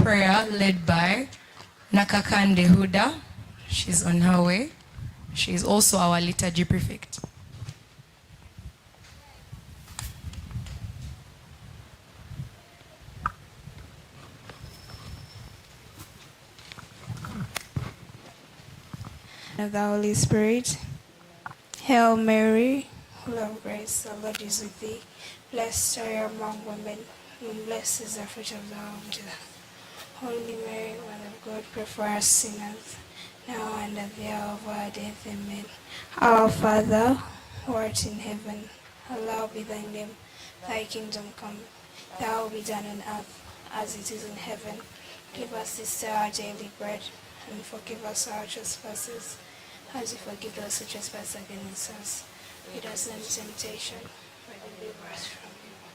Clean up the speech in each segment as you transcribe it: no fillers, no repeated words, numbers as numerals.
prayer led by Nakakande Huda. She's on her way. She's also our liturgy prefect. Of the Holy Spirit. Hail Mary, full of grace, the Lord is with thee. Blessed are you among women, and blessed is the fruit of thy womb, Jesus. Holy Mary, Mother of God, pray for us sinners, now and at the hour of our death. Amen. Our Father, who art in heaven, hallowed be thy name. Thy kingdom come, thy will be done on earth as it is in heaven. Give us this day our daily bread, and forgive us our trespasses, as we forgive those who trespass against us. Lead us not into temptation, but deliver us from evil.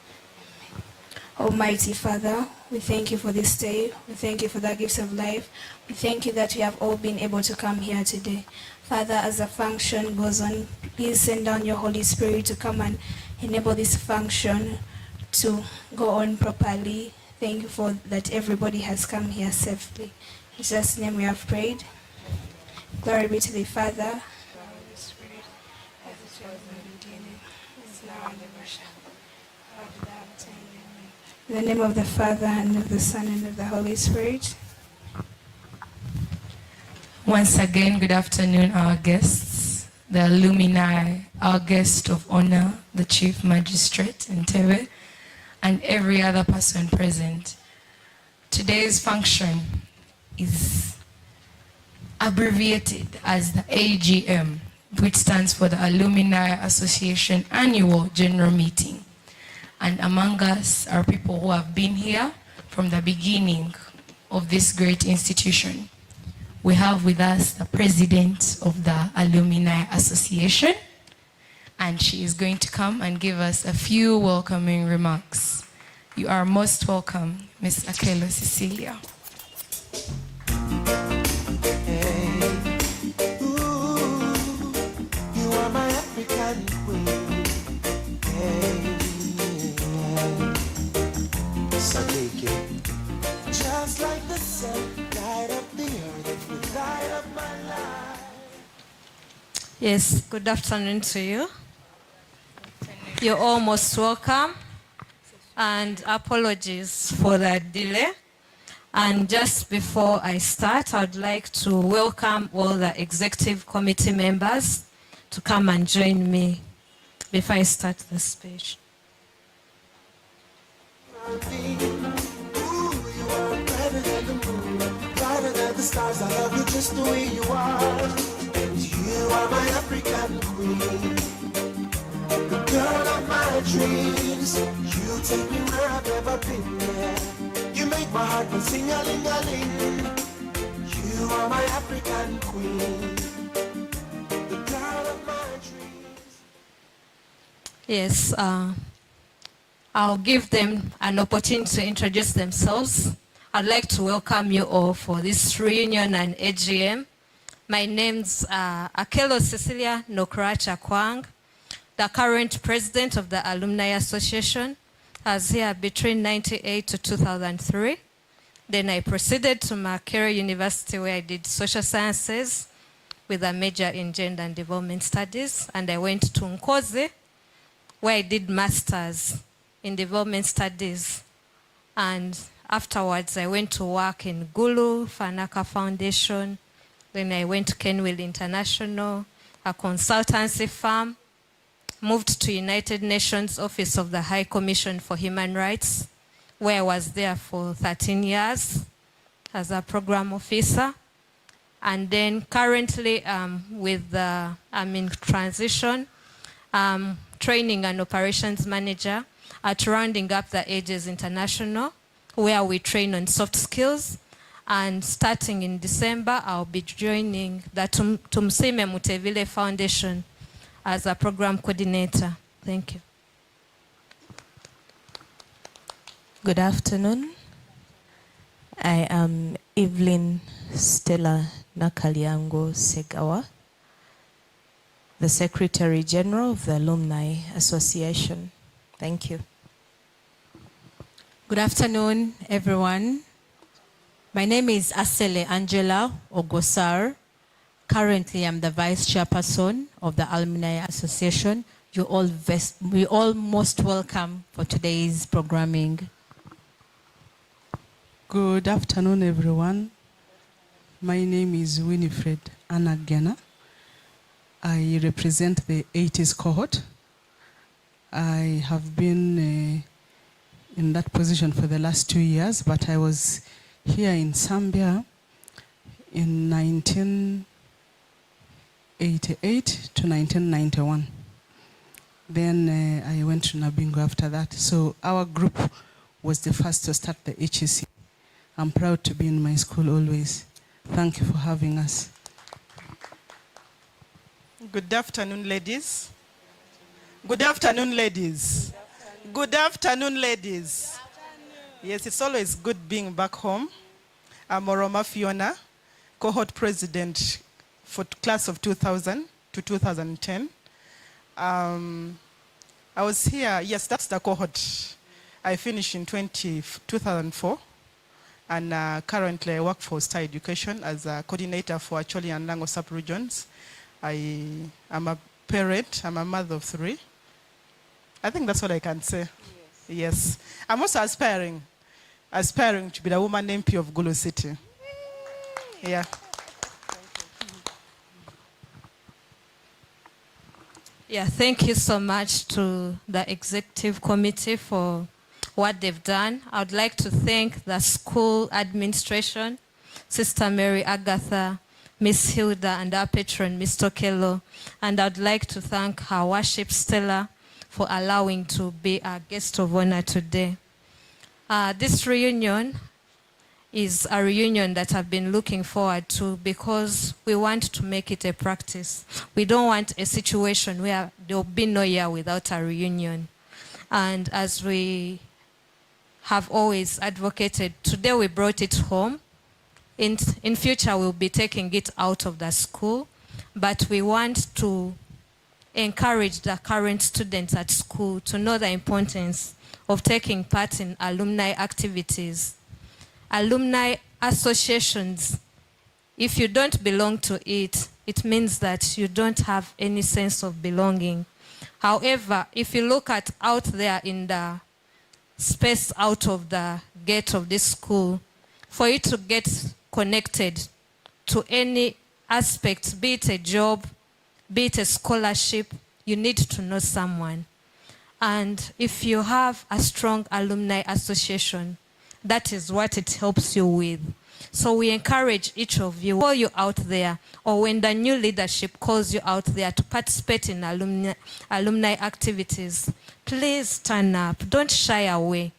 Amen. Almighty Father, we thank you for this day. We thank you for the gifts of life. We thank you that we have all been able to come here today. Father, as the function goes on, please send down your Holy Spirit to come and enable this function to go on properly. Thank you for that everybody has come here safely. In Jesus' name we have prayed. Glory be to the Father, the Holy Spirit, as it was in the beginning, is now, and ever shall be, without end. Amen. In the name of the Father, and of the Son, and of the Holy Spirit. Once again, good afternoon, our guests, the alumni, our guest of honor, the Chief Magistrate in Tebe, and every other person present. Today's function is abbreviated as the AGM, which stands for the Alumni Association Annual General Meeting. And among us are people who have been here from the beginning of this great institution. We have with us the president of the Alumni Association, and she is going to come and give us a few welcoming remarks. You are most welcome, Ms. Akelo Cecilia. Just like the sun, light up the earth, light up my life. Yes, good afternoon to you. You're all most welcome, and apologies for the delay. And just before I start, I'd like to welcome all the executive committee members to come and join me before I start the speech. The stars, I love you just the way you are. And you are my African queen, the girl of my dreams. You take me where I've never been, yeah. You make my heart go sing-a-ling-a-ling. You are my African queen, the girl of my dreams. Yes, I'll give them an opportunity to introduce themselves. I'd like to welcome you all for this reunion and AGM. My name's Akelo Cecilia Nokracha Kwang, the current president of the Alumni Association. I was here between 1998 to 2003. Then I proceeded to Makerere University, where I did social sciences with a major in gender and development studies. And I went to Nkozi, where I did masters in development studies. And afterwards, I went to work in Gulu, Fanaka Foundation. Then I went to Kenwill International, a consultancy firm. Moved to United Nations Office of the High Commission for Human Rights, where I was there for 13 years as a program officer. And then currently I'm in transition, training and operations manager at Rounding Up the Ages International, where we train on soft skills. And starting in December, I'll be joining the Tumsime Mutevile Foundation as a program coordinator. Thank you. Good afternoon. I am Evelyn Stella Nakaliango Segawa, the Secretary General of the Alumni Association. Thank you. Good afternoon, everyone. My name is Asele Angela Ogosar. Currently, I'm the Vice Chairperson of the Alumni Association. You all most welcome for today's programming. Good afternoon, everyone. My name is Winifred Anagena. I represent the 80s cohort. I have been in that position for the last 2 years, but I was here in Zambia in 1988 to 1991. Then I went to Nabingo after that. So our group was the first to start the HEC. I'm proud to be in my school always. Thank you for having us. Good afternoon, ladies. Good afternoon, ladies. Good afternoon, ladies. Yes, it's always good being back home. I'm Oroma Fiona, cohort president for class of 2000 to 2010. I was here, yes, that's the cohort. I finished in 2004, and currently I work for Star Education as a coordinator for Acholi and Lango sub-regions. I am a parent, I'm a mother of 3. I think that's what I can say. Yes. I'm also aspiring to be the woman MP of Gulu City. Yeah. Yeah, thank you so much to the executive committee for what they've done. I would like to thank the school administration, Sister Mary Agatha, Miss Hilda, and our patron, Mr. Kello. And I'd like to thank her worship Stella for allowing to be our guest of honor today. This reunion is a reunion that I've been looking forward to because we want to make it a practice. We don't want a situation where there will be no year without a reunion. And as we have always advocated, today we brought it home. In future, we'll be taking it out of the school, but we want to encourage the current students at school to know the importance of taking part in alumni activities. Alumni associations, if you don't belong to it, it means that you don't have any sense of belonging. However, if you look at out there in the space out of the gate of this school, for you to get connected to any aspect, be it a job, be it a scholarship, you need to know someone. And if you have a strong alumni association, that is what it helps you with. So we encourage each of you, call you out there, or when the new leadership calls you out there to participate in alumni activities, please turn up, don't shy away.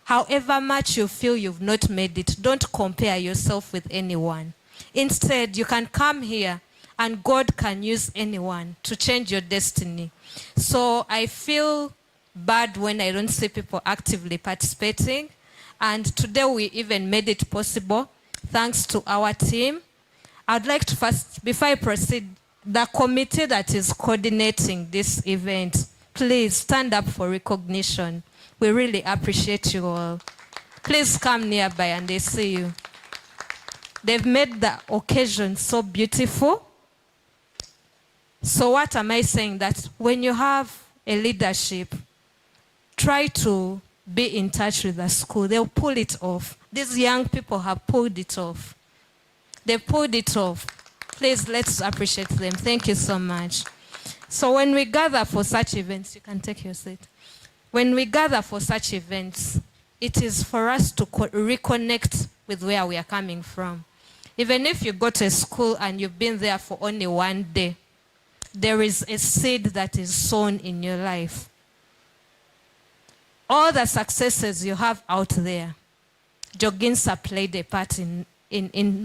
However much you feel you've not made it, don't compare yourself with anyone. Instead, you can come here and God can use anyone to change your destiny. So I feel bad when I don't see people actively participating. And today we even made it possible thanks to our team. I'd like to first, before I proceed, the committee that is coordinating this event, please stand up for recognition. We really appreciate you all. Please come nearby and they see you. They've made the occasion so beautiful. So what am I saying? That when you have a leadership, try to be in touch with the school. They'll pull it off. These young people have pulled it off. They pulled it off. Please, let's appreciate them. Thank you so much. So when we gather for such events, you can take your seat. When we gather for such events, it is for us to reconnect with where we are coming from. Even if you go to a school and you've been there for only one day, there is a seed that is sown in your life. All the successes you have out there, Joginsa played a part in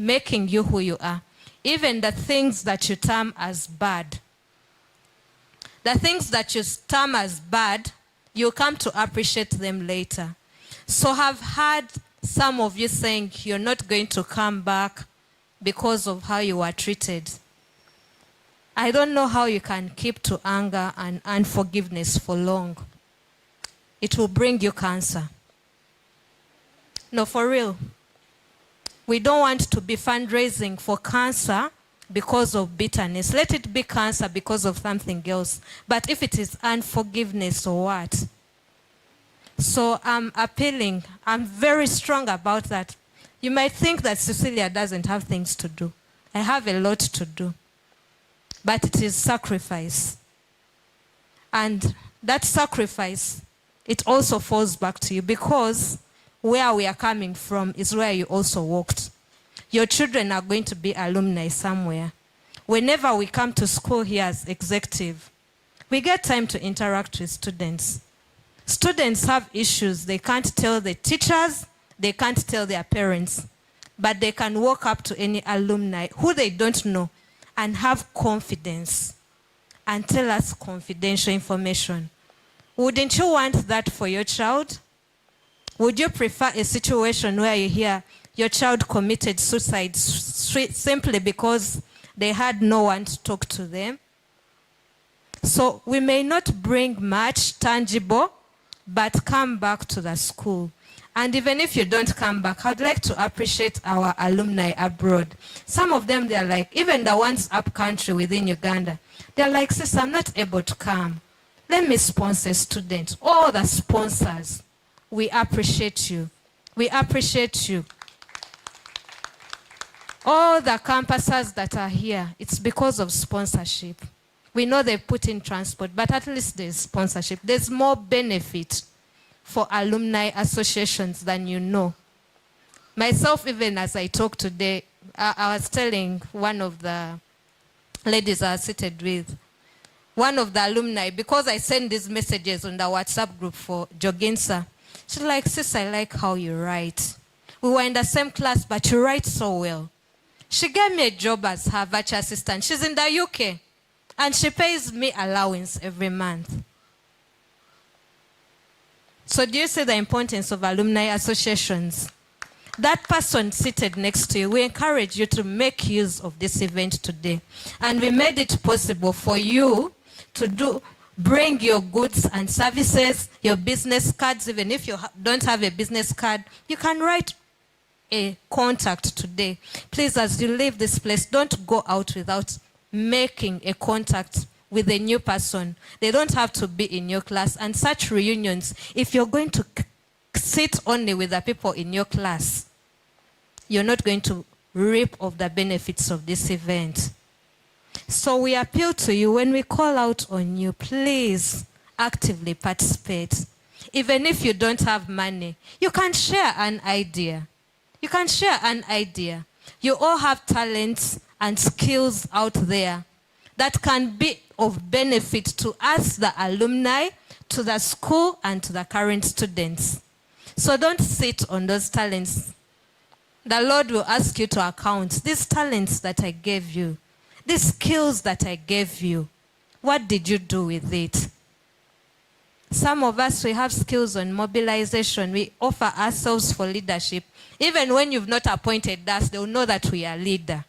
making you who you are. Even the things that you term as bad. The things that you term as bad, you'll come to appreciate them later. So I've heard some of you saying you're not going to come back because of how you were treated. I don't know how you can keep to anger and unforgiveness for long. It will bring you cancer. No, for real. We don't want to be fundraising for cancer because of bitterness. Let it be cancer because of something else. But if it is unforgiveness or what? So I'm appealing. I'm very strong about that. You might think that Cecilia doesn't have things to do. I have a lot to do. But it is sacrifice. And that sacrifice, it also falls back to you, because where we are coming from is where you also walked. Your children are going to be alumni somewhere. Whenever we come to school here as executive, we get time to interact with students. Students have issues. They can't tell the teachers, they can't tell their parents, but they can walk up to any alumni who they don't know and have confidence and tell us confidential information. Wouldn't you want that for your child? Would you prefer a situation where you hear your child committed suicide simply because they had no one to talk to them? So we may not bring much tangible, but come back to the school. And even if you don't come back, I'd like to appreciate our alumni abroad. Some of them, they're like, even the ones up country within Uganda, they're like, sis, I'm not able to come. Let me sponsor a student. All the sponsors, we appreciate you. We appreciate you. All the campuses that are here, it's because of sponsorship. We know they put in transport, but at least there's sponsorship. There's more benefit for alumni associations than you know. Myself, even as I talk today, I was telling one of the ladies I was seated with, one of the alumni, because I send these messages on the WhatsApp group for Joginsa, she's like, sis, I like how you write. We were in the same class, but you write so well. She gave me a job as her virtual assistant. She's in the UK, and she pays me allowance every month. So do you see the importance of alumni associations? That person seated next to you, we encourage you to make use of this event today. And we made it possible for you to bring your goods and services, your business cards. Even if you don't have a business card, you can write a contact today. Please, as you leave this place, don't go out without making a contact with a new person. They don't have to be in your class. And such reunions, if you're going to sit only with the people in your class, you're not going to reap of the benefits of this event. So we appeal to you, when we call out on you, please actively participate. Even if you don't have money, you can share an idea. You can share an idea. You all have talents and skills out there that can be of benefit to us, the alumni, to the school, and to the current students. So don't sit on those talents. The Lord will ask you to account these talents that I gave you, these skills that I gave you. What did you do with it? Some of us, we have skills on mobilization. We offer ourselves for leadership. Even when you've not appointed us, they'll know that we are leader.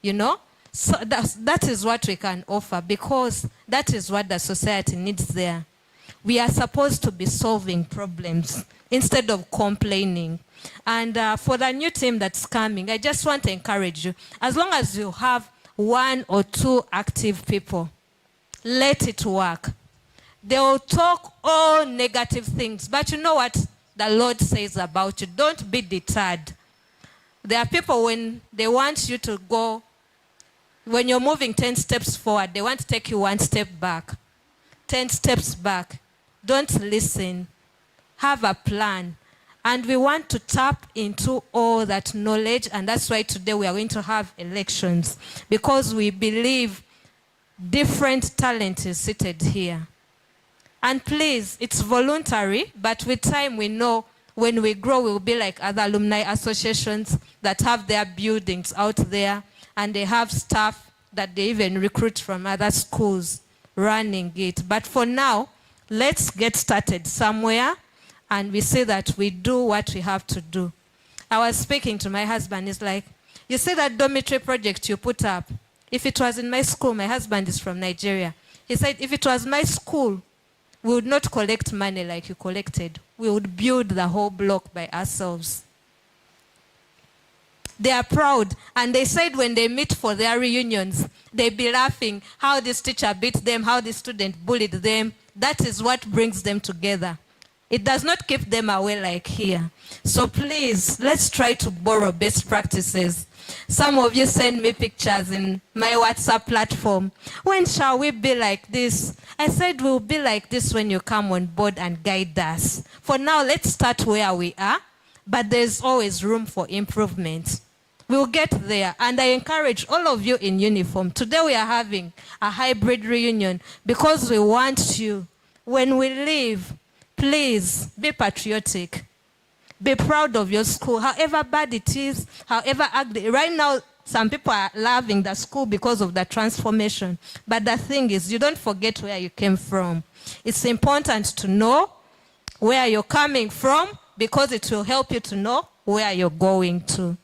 You know? So that is what we can offer, because that is what the society needs there. We are supposed to be solving problems instead of complaining. And for the new team that's coming, I just want to encourage you, as long as you have 1 or 2 active people, let it work. They will talk all negative things, but you know what the Lord says about you. Don't be deterred. There are people, when they want you to go, when you're moving 10 steps forward, they want to take you 1 step back, 10 steps back. Don't listen. Have a plan. And we want to tap into all that knowledge, and that's why today we are going to have elections, because we believe different talent is seated here. And please, it's voluntary, but with time we know when we grow, we'll be like other alumni associations that have their buildings out there, and they have staff that they even recruit from other schools running it. But for now, let's get started somewhere, and we say that we do what we have to do. I was speaking to my husband. He's like, you see that dormitory project you put up? If it was in my school, my husband is from Nigeria. He said, if it was my school, we would not collect money like you collected. We would build the whole block by ourselves. They are proud. And they said when they meet for their reunions, they be laughing how this teacher beat them, how this student bullied them. That is what brings them together. It does not keep them away like here. So please, let's try to borrow best practices. Some of you send me pictures in my WhatsApp platform. When shall we be like this? I said we'll be like this when you come on board and guide us. For now, let's start where we are, but there's always room for improvement. We'll get there, and I encourage all of you in uniform. Today we are having a hybrid reunion because we want you, when we leave, please be patriotic. Be proud of your school, however bad it is, however ugly. Right now, some people are loving the school because of the transformation. But the thing is, you don't forget where you came from. It's important to know where you're coming from because it will help you to know where you're going to.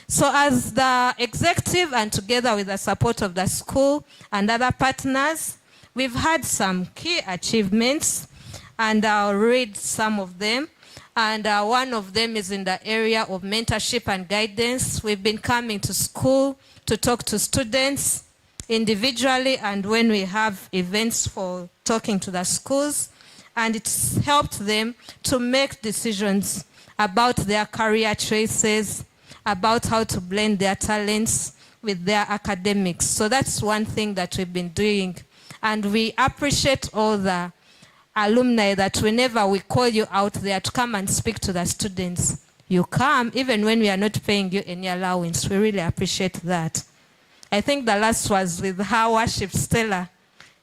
So as the executive and together with the support of the school and other partners, we've had some key achievements, and I'll read some of them. And one of them is in the area of mentorship and guidance. We've been coming to school to talk to students individually and when we have events for talking to the schools. And it's helped them to make decisions about their career choices, about how to blend their talents with their academics. So that's one thing that we've been doing. And we appreciate all the alumni that whenever we call you out there to come and speak to the students, you come, even when we are not paying you any allowance. We really appreciate that. I think the last was with her worship, Stella.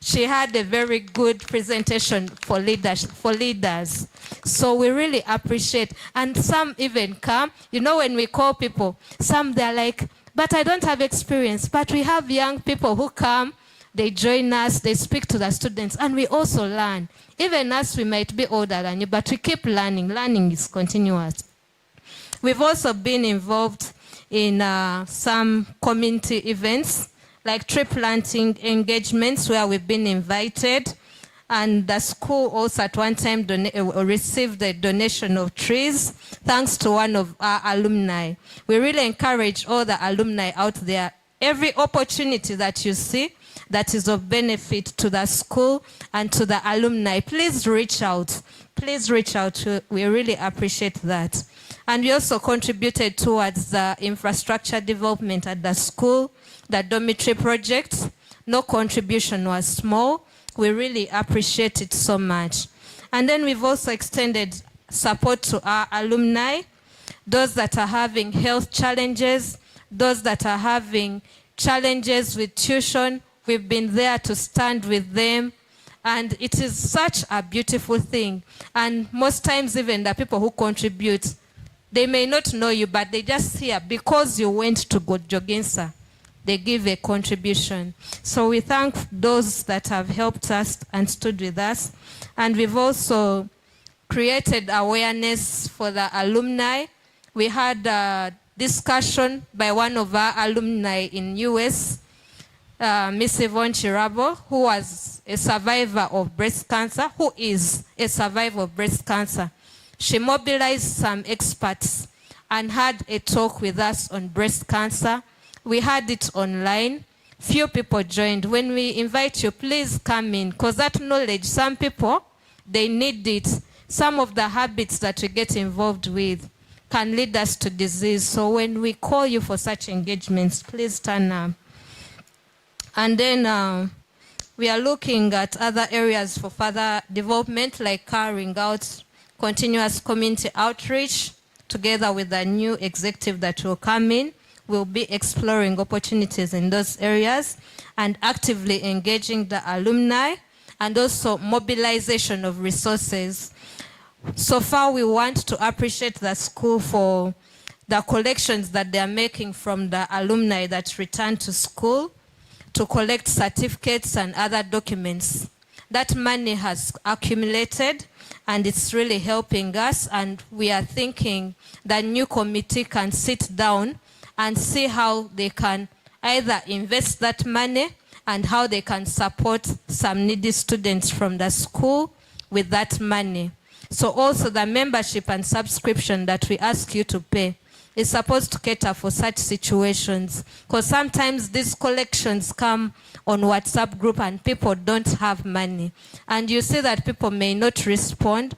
She had a very good presentation for leaders. So we really appreciate. And some even come, you know, when we call people, some they're like, but I don't have experience. But we have young people who come, they join us, they speak to the students, and we also learn. Even us, we might be older than you, but we keep learning. Learning is continuous. We've also been involved in some community events, like tree planting engagements where we've been invited. And the school also at one time received a donation of trees, thanks to one of our alumni. We really encourage all the alumni out there, every opportunity that you see that is of benefit to the school and to the alumni, please reach out. Please reach out. We really appreciate that. And we also contributed towards the infrastructure development at the school, the dormitory project. No contribution was small. We really appreciate it so much. And then we've also extended support to our alumni, those that are having health challenges, those that are having challenges with tuition. We've been there to stand with them. And it is such a beautiful thing. And most times even the people who contribute, they may not know you, but they just hear because you went to Joginsa, they give a contribution. So we thank those that have helped us and stood with us. And we've also created awareness for the alumni. We had a discussion by one of our alumni in US, Miss Yvonne Chirabo, who was a survivor of breast cancer, who is a survivor of breast cancer. She mobilized some experts and had a talk with us on breast cancer. We had it online. Few people joined. When we invite you, please come in, because that knowledge, some people, they need it. Some of the habits that we get involved with can lead us to disease. So when we call you for such engagements, please turn up. And then we are looking at other areas for further development, like carrying out continuous community outreach. Together with the new executive that will come in, we'll be exploring opportunities in those areas and actively engaging the alumni, and also mobilization of resources. So far, we want to appreciate the school for the collections that they are making from the alumni that return to school to collect certificates and other documents. That money has accumulated and it's really helping us, and we are thinking the new committee can sit down and see how they can either invest that money and how they can support some needy students from the school with that money. So also the membership and subscription that we ask you to pay, is supposed to cater for such situations, because sometimes these collections come on WhatsApp group and people don't have money. And you see that people may not respond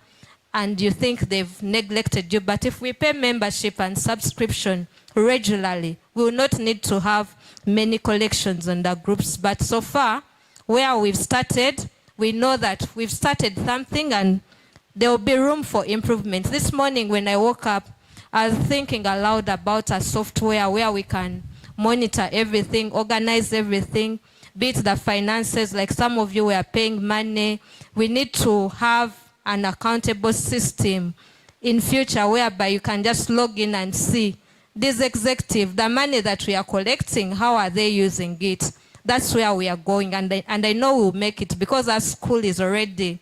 and you think they've neglected you. But if we pay membership and subscription regularly, we will not need to have many collections on the groups. But so far, where we've started, we know that we've started something and there will be room for improvement. This morning when I woke up, I was thinking aloud about a software where we can monitor everything, organize everything, be it the finances, like some of you were paying money. We need to have an accountable system in future whereby you can just log in and see this executive, the money that we are collecting, how are they using it? That's where we are going, and I know we'll make it because our school is already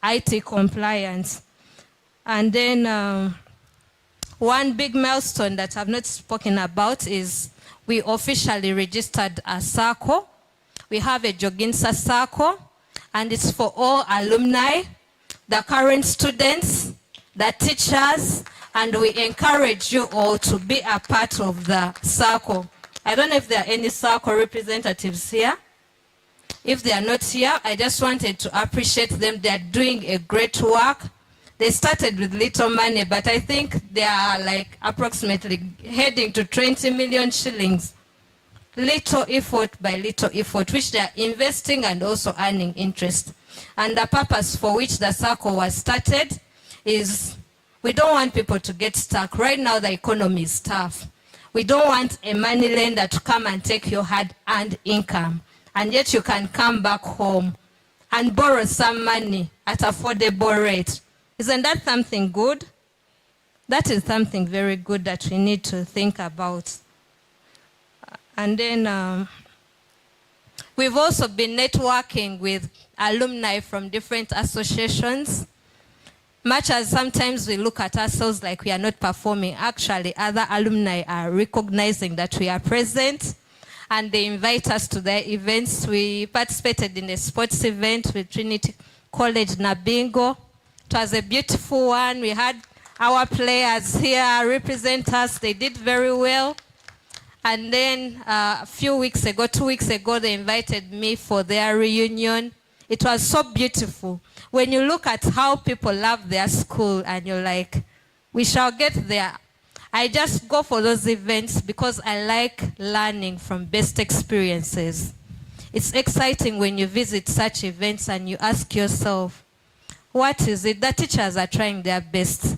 IT compliant. And then one big milestone that I've not spoken about is we officially registered a circle. We have a Joginsa circle, and it's for all alumni, the current students, the teachers, and we encourage you all to be a part of the circle. I don't know if there are any circle representatives here. If they are not here, I just wanted to appreciate them. They are doing a great work. They started with little money, but I think they are like approximately heading to 20 million shillings. Little effort by little effort, which they are investing and also earning interest. And the purpose for which the circle was started is we don't want people to get stuck. Right now the economy is tough. We don't want a money lender to come and take your hard-earned income, and yet you can come back home and borrow some money at affordable rate. Isn't that something good? That is something very good that we need to think about. And then we've also been networking with alumni from different associations. Much as sometimes we look at ourselves like we are not performing, actually other alumni are recognizing that we are present and they invite us to their events. We participated in a sports event with Trinity College Nabingo. It was a beautiful one. We had our players here represent us. They did very well. And then a few weeks ago, 2 weeks ago, they invited me for their reunion. It was so beautiful. When you look at how people love their school and you're like, we shall get there. I just go for those events because I like learning from best experiences. It's exciting when you visit such events and you ask yourself, what is it? The teachers are trying their best.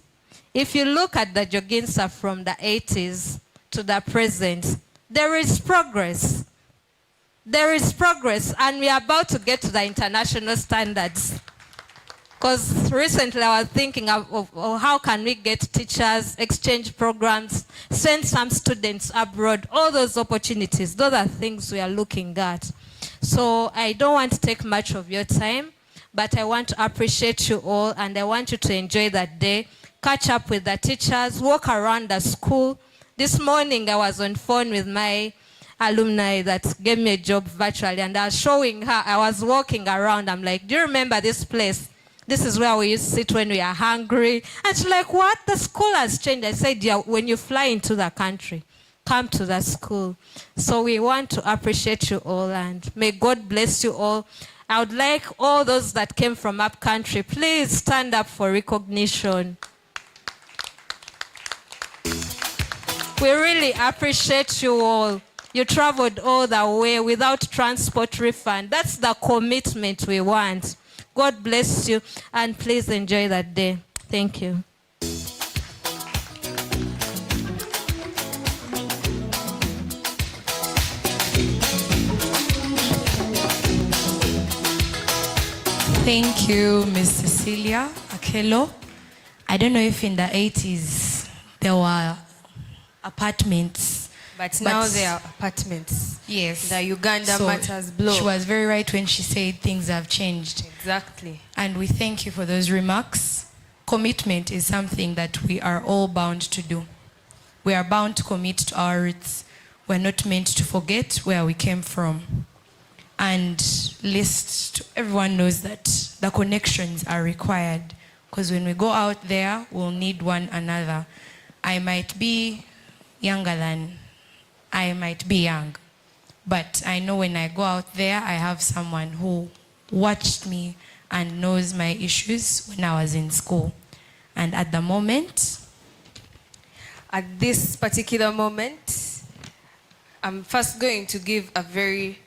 If you look at the Joginsa from the 80s to the present, there is progress. There is progress, and we are about to get to the international standards. Because recently I was thinking of how can we get teachers, exchange programs, send some students abroad, all those opportunities. Those are things we are looking at. So I don't want to take much of your time, but I want to appreciate you all, and I want you to enjoy that day. Catch up with the teachers, walk around the school. This morning I was on phone with my alumni that gave me a job virtually, and I was showing her, I was walking around, I'm like, do you remember this place? This is where we used to sit when we are hungry. And she's like, what? The school has changed. I said, yeah, when you fly into the country, come to the school. So we want to appreciate you all, and may God bless you all. I would like all those that came from up country, please stand up for recognition. We really appreciate you all. You traveled all the way without transport refund. That's the commitment we want. God bless you, and please enjoy that day. Thank you. Thank you, Ms. Cecilia Akelo. I don't know if in the 80s there were apartments. But now there are apartments. Yes. The Uganda Matters blog. She was very right when she said things have changed. Exactly. And we thank you for those remarks. Commitment is something that we are all bound to do. We are bound to commit to our roots. We're not meant to forget where we came from. And everyone knows that the connections are required, because when we go out there, we'll need one another. I might be younger than I might be young. But I know when I go out there, I have someone who watched me and knows my issues when I was in school. And at the moment, At this particular moment, I'm first going to give a very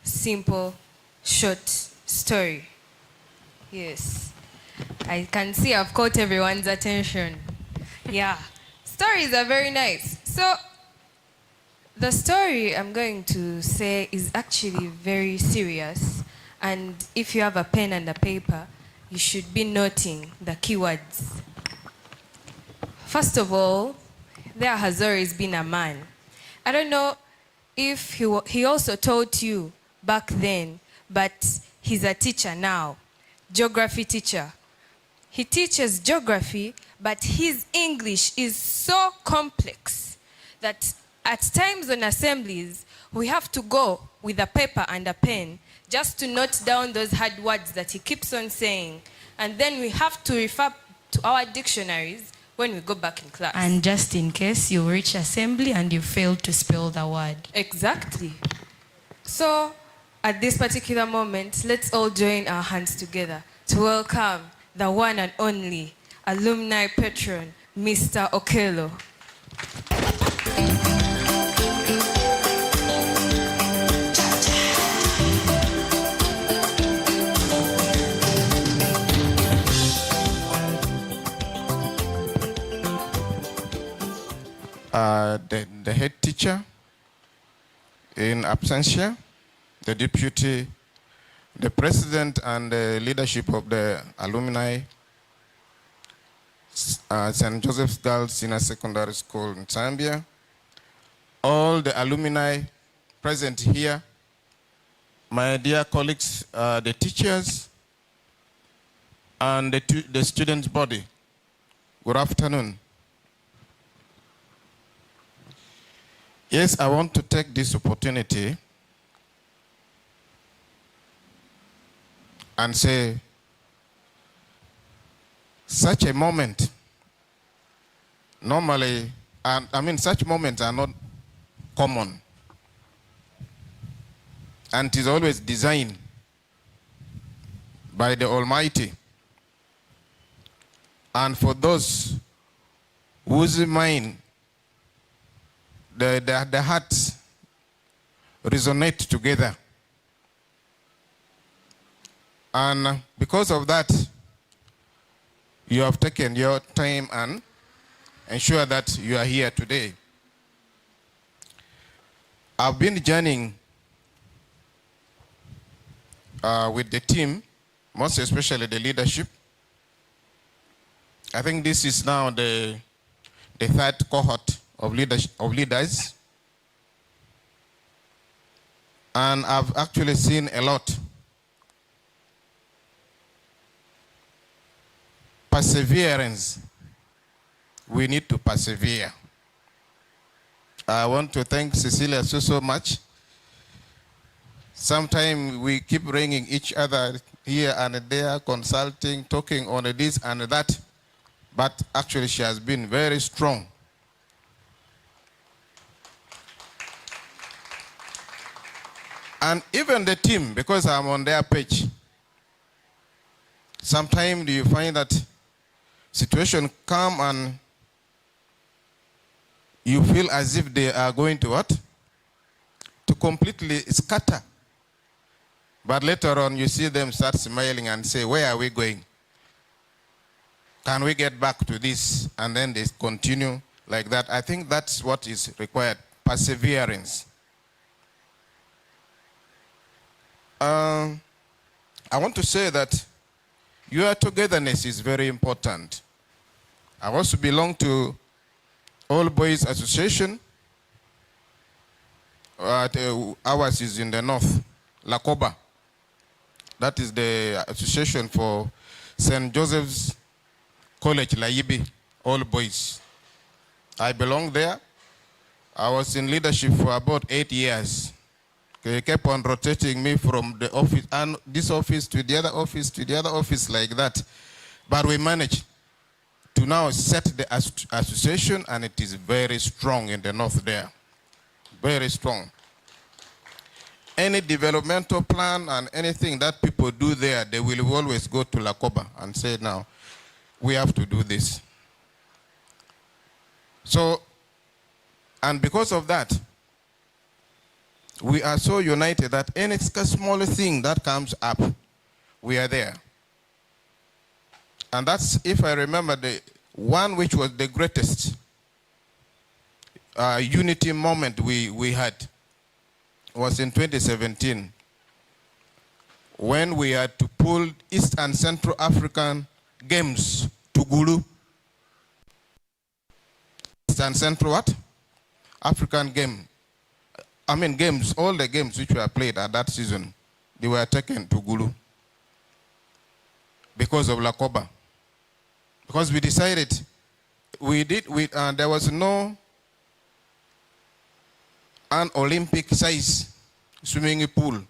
simple, short story. Yes. I can see I've caught everyone's attention. Yeah. Stories are very nice. So, the story I'm going to say is actually very serious. And if you have a pen and a paper, you should be noting the keywords. First of all, there has always been a man. I don't know if he also taught you back then, but he's a teacher now, geography teacher. He teaches geography, but his English is so complex that at times on assemblies, we have to go with a paper and a pen just to note down those hard words that he keeps on saying. And then we have to refer to our dictionaries when we go back in class. and just in case you reach assembly and you fail to spell the word. Exactly. So, at this particular moment, let's all join our hands together to welcome the one and only alumni patron, Mr. Okello. The head teacher in absentia, the deputy, the president and the leadership of the alumni, St. Joseph's Girls Senior Secondary School in Zambia, all the alumni present here, my dear colleagues, the teachers, and the students' body, good afternoon. Yes, I want to take this opportunity and say such a moment, normally, such moments are not common. And it is always designed by the Almighty. And for those whose mind, the hearts resonate together. And because of that, you have taken your time and ensure that you are here today. I've been journeying with the team, most especially the leadership. I think this is now the third cohort of leaders. And I've actually seen a lot. Perseverance. We need to persevere. I want to thank Cecilia so much. Sometimes we keep ringing each other here and there, consulting, talking on this and that. But actually she has been very strong. And even the team, because I'm on their page, sometimes do you find that situation come and you feel as if they are going to what? To completely scatter. But later on you see them start smiling and say, where are we going? Can we get back to this? And then they continue like that. I think that's what is required, perseverance. I want to say that your togetherness is very important. I also belong to All Boys Association. Ours is in the north, Lakoba. That is the association for St. Joseph's College, Laibi, All Boys. I belong there. I was in leadership for about 8 years. They kept on rotating me from the office, and this office to the other office to the other office like that. But we managed. to now set the association, and it is very strong in the north there. Very strong. Any developmental plan and anything that people do there, they will always go to Lakoba and say, now, we have to do this. So, and because of that, we are so united that any small thing that comes up, we are there. And that's, if I remember, the one which was the greatest unity moment we had was in 2017, when we had to pull East and Central African games to Gulu. East and Central what? African game. I mean games, all the games which were played at that season, they were taken to Gulu because of Lakoba. Because we decided, there was no an Olympic size swimming pool.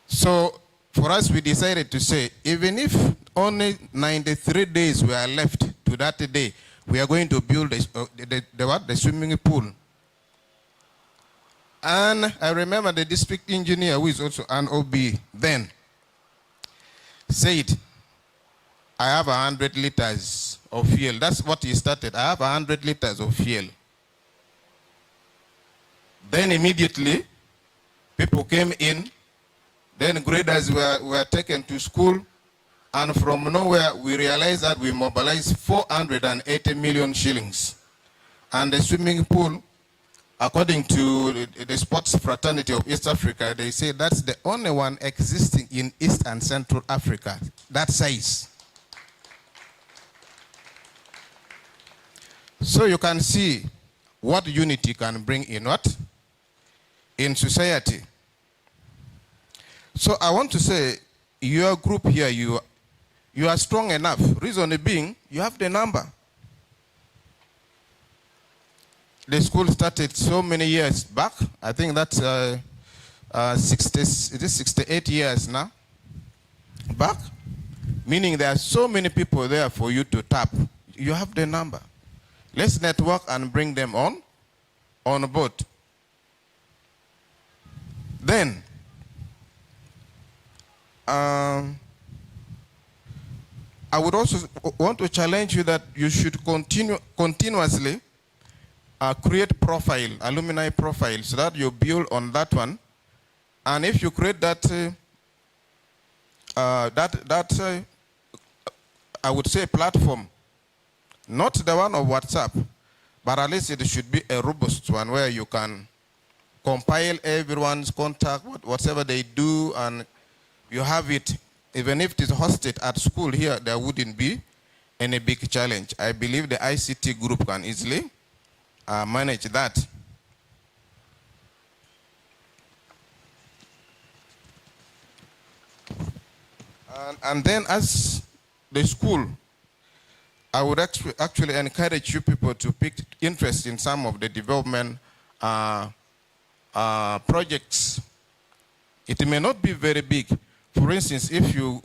So for us, we decided to say, even if only 93 days were left to that day, we are going to build the swimming pool. And I remember the district engineer, who is also an OB then, said, I have 100 liters of fuel. That's what he started. I have 100 liters of fuel. Then immediately, people came in. Then graders were taken to school. And from nowhere, we realized that we mobilized 480 million shillings. And the swimming pool, according to the Sports Fraternity of East Africa, they say that's the only one existing in East and Central Africa, that size. So you can see what unity can bring in what? In society. So I want to say, your group here, you are strong enough. Reason being, you have the number. The school started so many years back. I think that's 68 years now back. Meaning there are so many people there for you to tap. You have the number. Let's network and bring them on board. Then, I would also want to challenge you that you should continuously create profile, alumni profile, so that you build on that one. And if you create that, I would say platform, not the one of WhatsApp, but at least it should be a robust one where you can compile everyone's contact, whatever they do, and you have it. Even if it is hosted at school here, there wouldn't be any big challenge. I believe the ICT group can easily manage that. And then as the school, I would actually encourage you people to pick interest in some of the development projects. It may not be very big. For instance, if you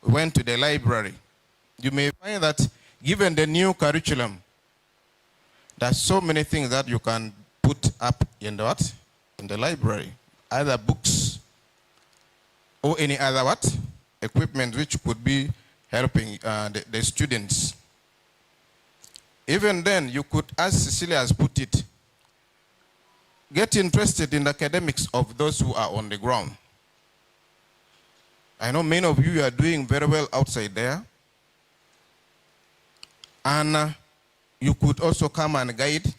went to the library, you may find that given the new curriculum, there's so many things that you can put up in the library, either books or any other equipment which could be helping the students. Even then, you could, as Cecilia has put it, get interested in the academics of those who are on the ground. I know many of you are doing very well outside there. And you could also come and guide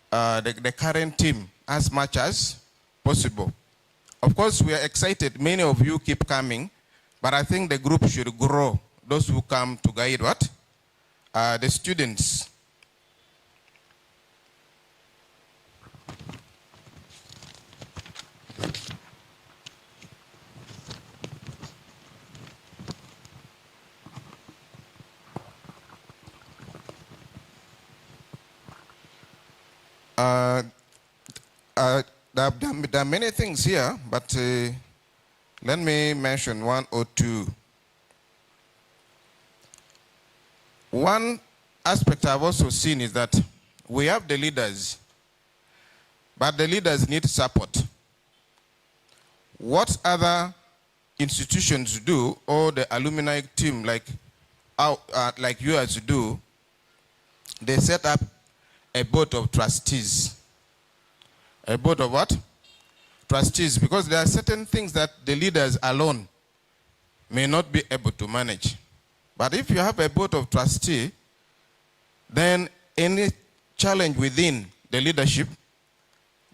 the current team as much as possible. Of course, we are excited. Many of you keep coming, but I think the group should grow. Those who come to guide the students. There are many things here, but let me mention one or two. One aspect I've also seen is that we have the leaders, but the leaders need support. What other institutions do, or the alumni team like yours do, they set up a board of trustees. A board of what? Trustees, because there are certain things that the leaders alone may not be able to manage. But if you have a board of trustees, then any challenge within the leadership,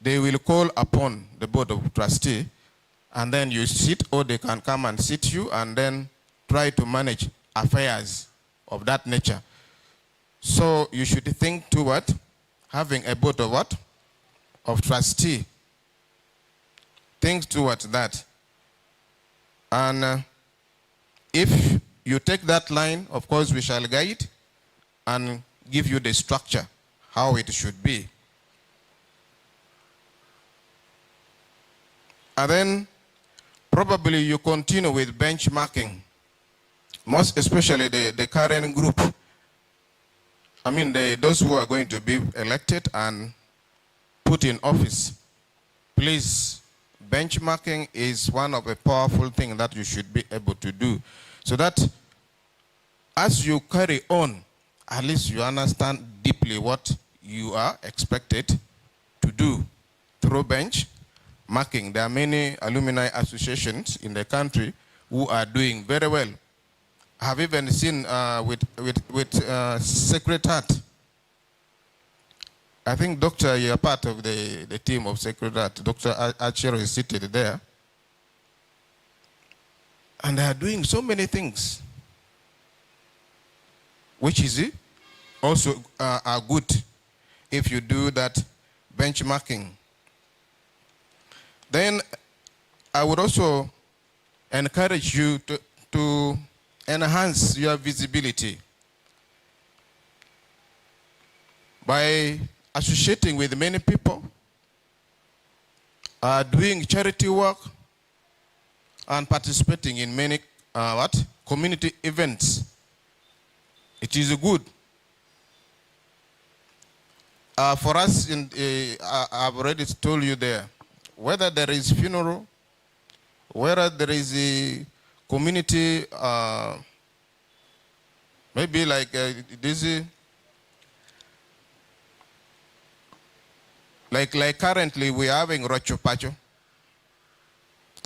they will call upon the board of trustees, and then you sit, or they can come and sit you, and then try to manage affairs of that nature. So you should think toward having a board of what? Of trustee. Think towards that. And if you take that line, of course, we shall guide and give you the structure, how it should be. And then probably you continue with benchmarking, most especially the current group. I mean, those who are going to be elected and put in office. Please, benchmarking is one of the powerful things that you should be able to do, so that as you carry on, at least you understand deeply what you are expected to do through benchmarking. There are many alumni associations in the country who are doing very well. I have even seen with Sacred Heart. I think, Doctor, you are part of the team of Sacred Heart. Dr. Achero is seated there. And they are doing so many things, which is also are good if you do that benchmarking. Then I would also encourage you to enhance your visibility by associating with many people, doing charity work, and participating in many community events. It is good. For us, I've already told you there, whether there is funeral, whether there is a community, maybe like this, like currently we are having Rocho Pacho,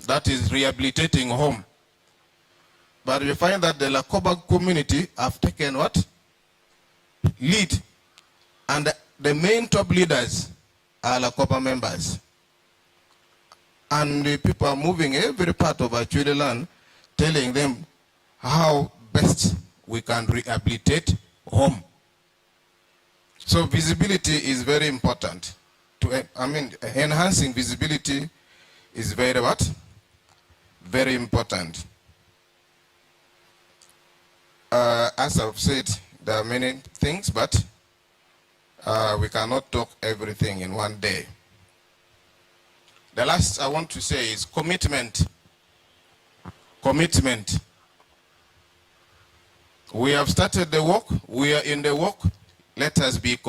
that is rehabilitating home. But we find that the Lakoba community have taken what? Lead. And the main top leaders are Lakoba members. And the people are moving every part of our Chile land, telling them how best we can rehabilitate home. So visibility is very important. Enhancing visibility is very what? Very important. As I've said, there are many things, but we cannot talk everything in one day. The last I want to say is commitment. Commitment. We have started the work. We are in the work. Let us be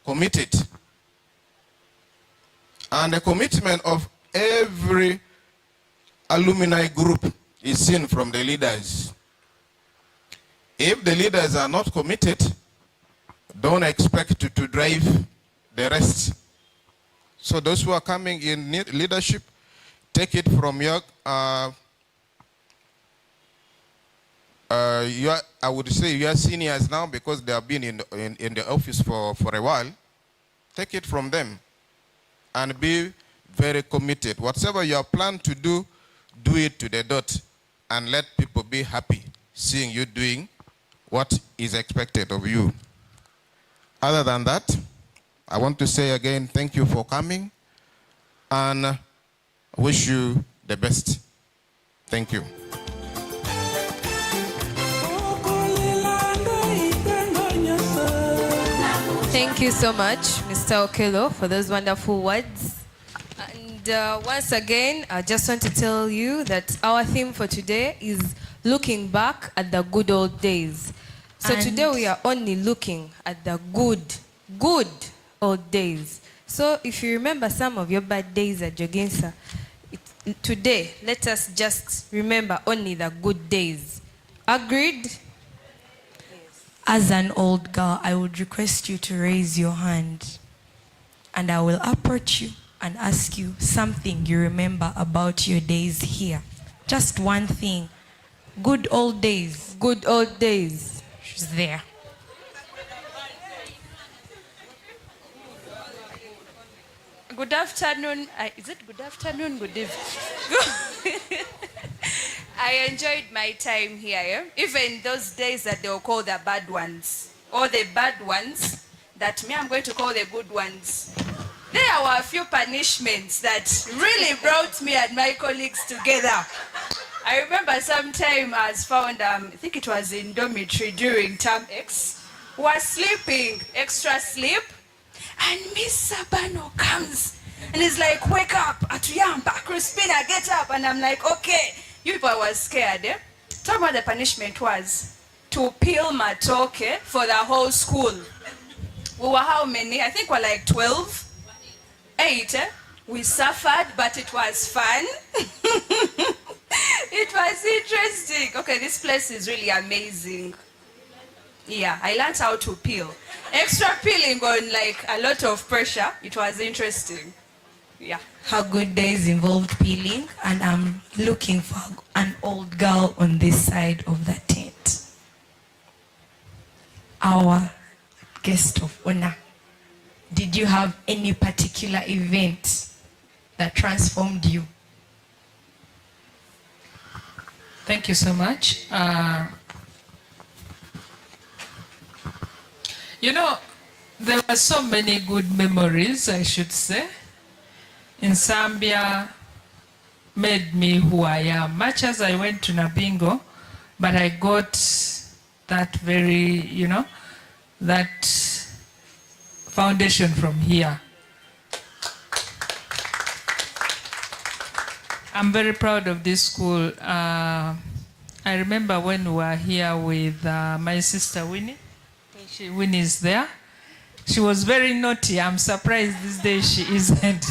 committed. And the commitment of every alumni group is seen from the leaders. If the leaders are not committed, don't expect to drive the rest. So those who are coming in leadership, take it from your, I would say your seniors now, because they have been in the office for a while. Take it from them and be very committed. Whatever you are planned to do, do it to the dot and let people be happy seeing you doing what is expected of you. Other than that, I want to say again, thank you for coming and wish you the best. Thank you. Thank you so much, Mr. Okello, for those wonderful words. And once again, I just want to tell you that our theme for today is looking back at the good old days. So And today we are only looking at the good old days. So if you remember some of your bad days at Joginsa, today let us just remember only the good days. Agreed? as an old girl, I would request you to raise your hand, and I will approach you and ask you something you remember about your days here. Just one thing. Good old days. Good old days. She's there. Good afternoon. Is it good afternoon? Good evening. I enjoyed my time here. Yeah? Even those days that they will call the bad ones, or the bad ones, that me I'm going to call the good ones. There were a few punishments that really brought me and my colleagues together. I remember sometime I was found, I think it was in dormitory during term X, was sleeping, extra sleep, and Miss Sabano comes and is like, wake up, Atuyamba, Crispina, get up. And I'm like, okay. You people were scared. Eh? Tell me what the punishment was. To peel matoke for the whole school. We were how many? I think we were like 12. 8. Eh? We suffered, but it was fun. It was interesting. Okay, this place is really amazing. Yeah, I learned how to peel. Extra peeling on like a lot of pressure. It was interesting. Yeah. Her good days involved peeling, and I'm looking for an old girl on this side of the tent. Our guest of honor. Did you have any particular event that transformed you? Thank you so much. You know, there were so many good memories, I should say. NSAMBYA made me who I am. Much as I went to Nabingo, but I got that very, that foundation from here. I'm very proud of this school. I remember when we were here with my sister Winnie. Winnie is there. She was very naughty. I'm surprised this day she isn't.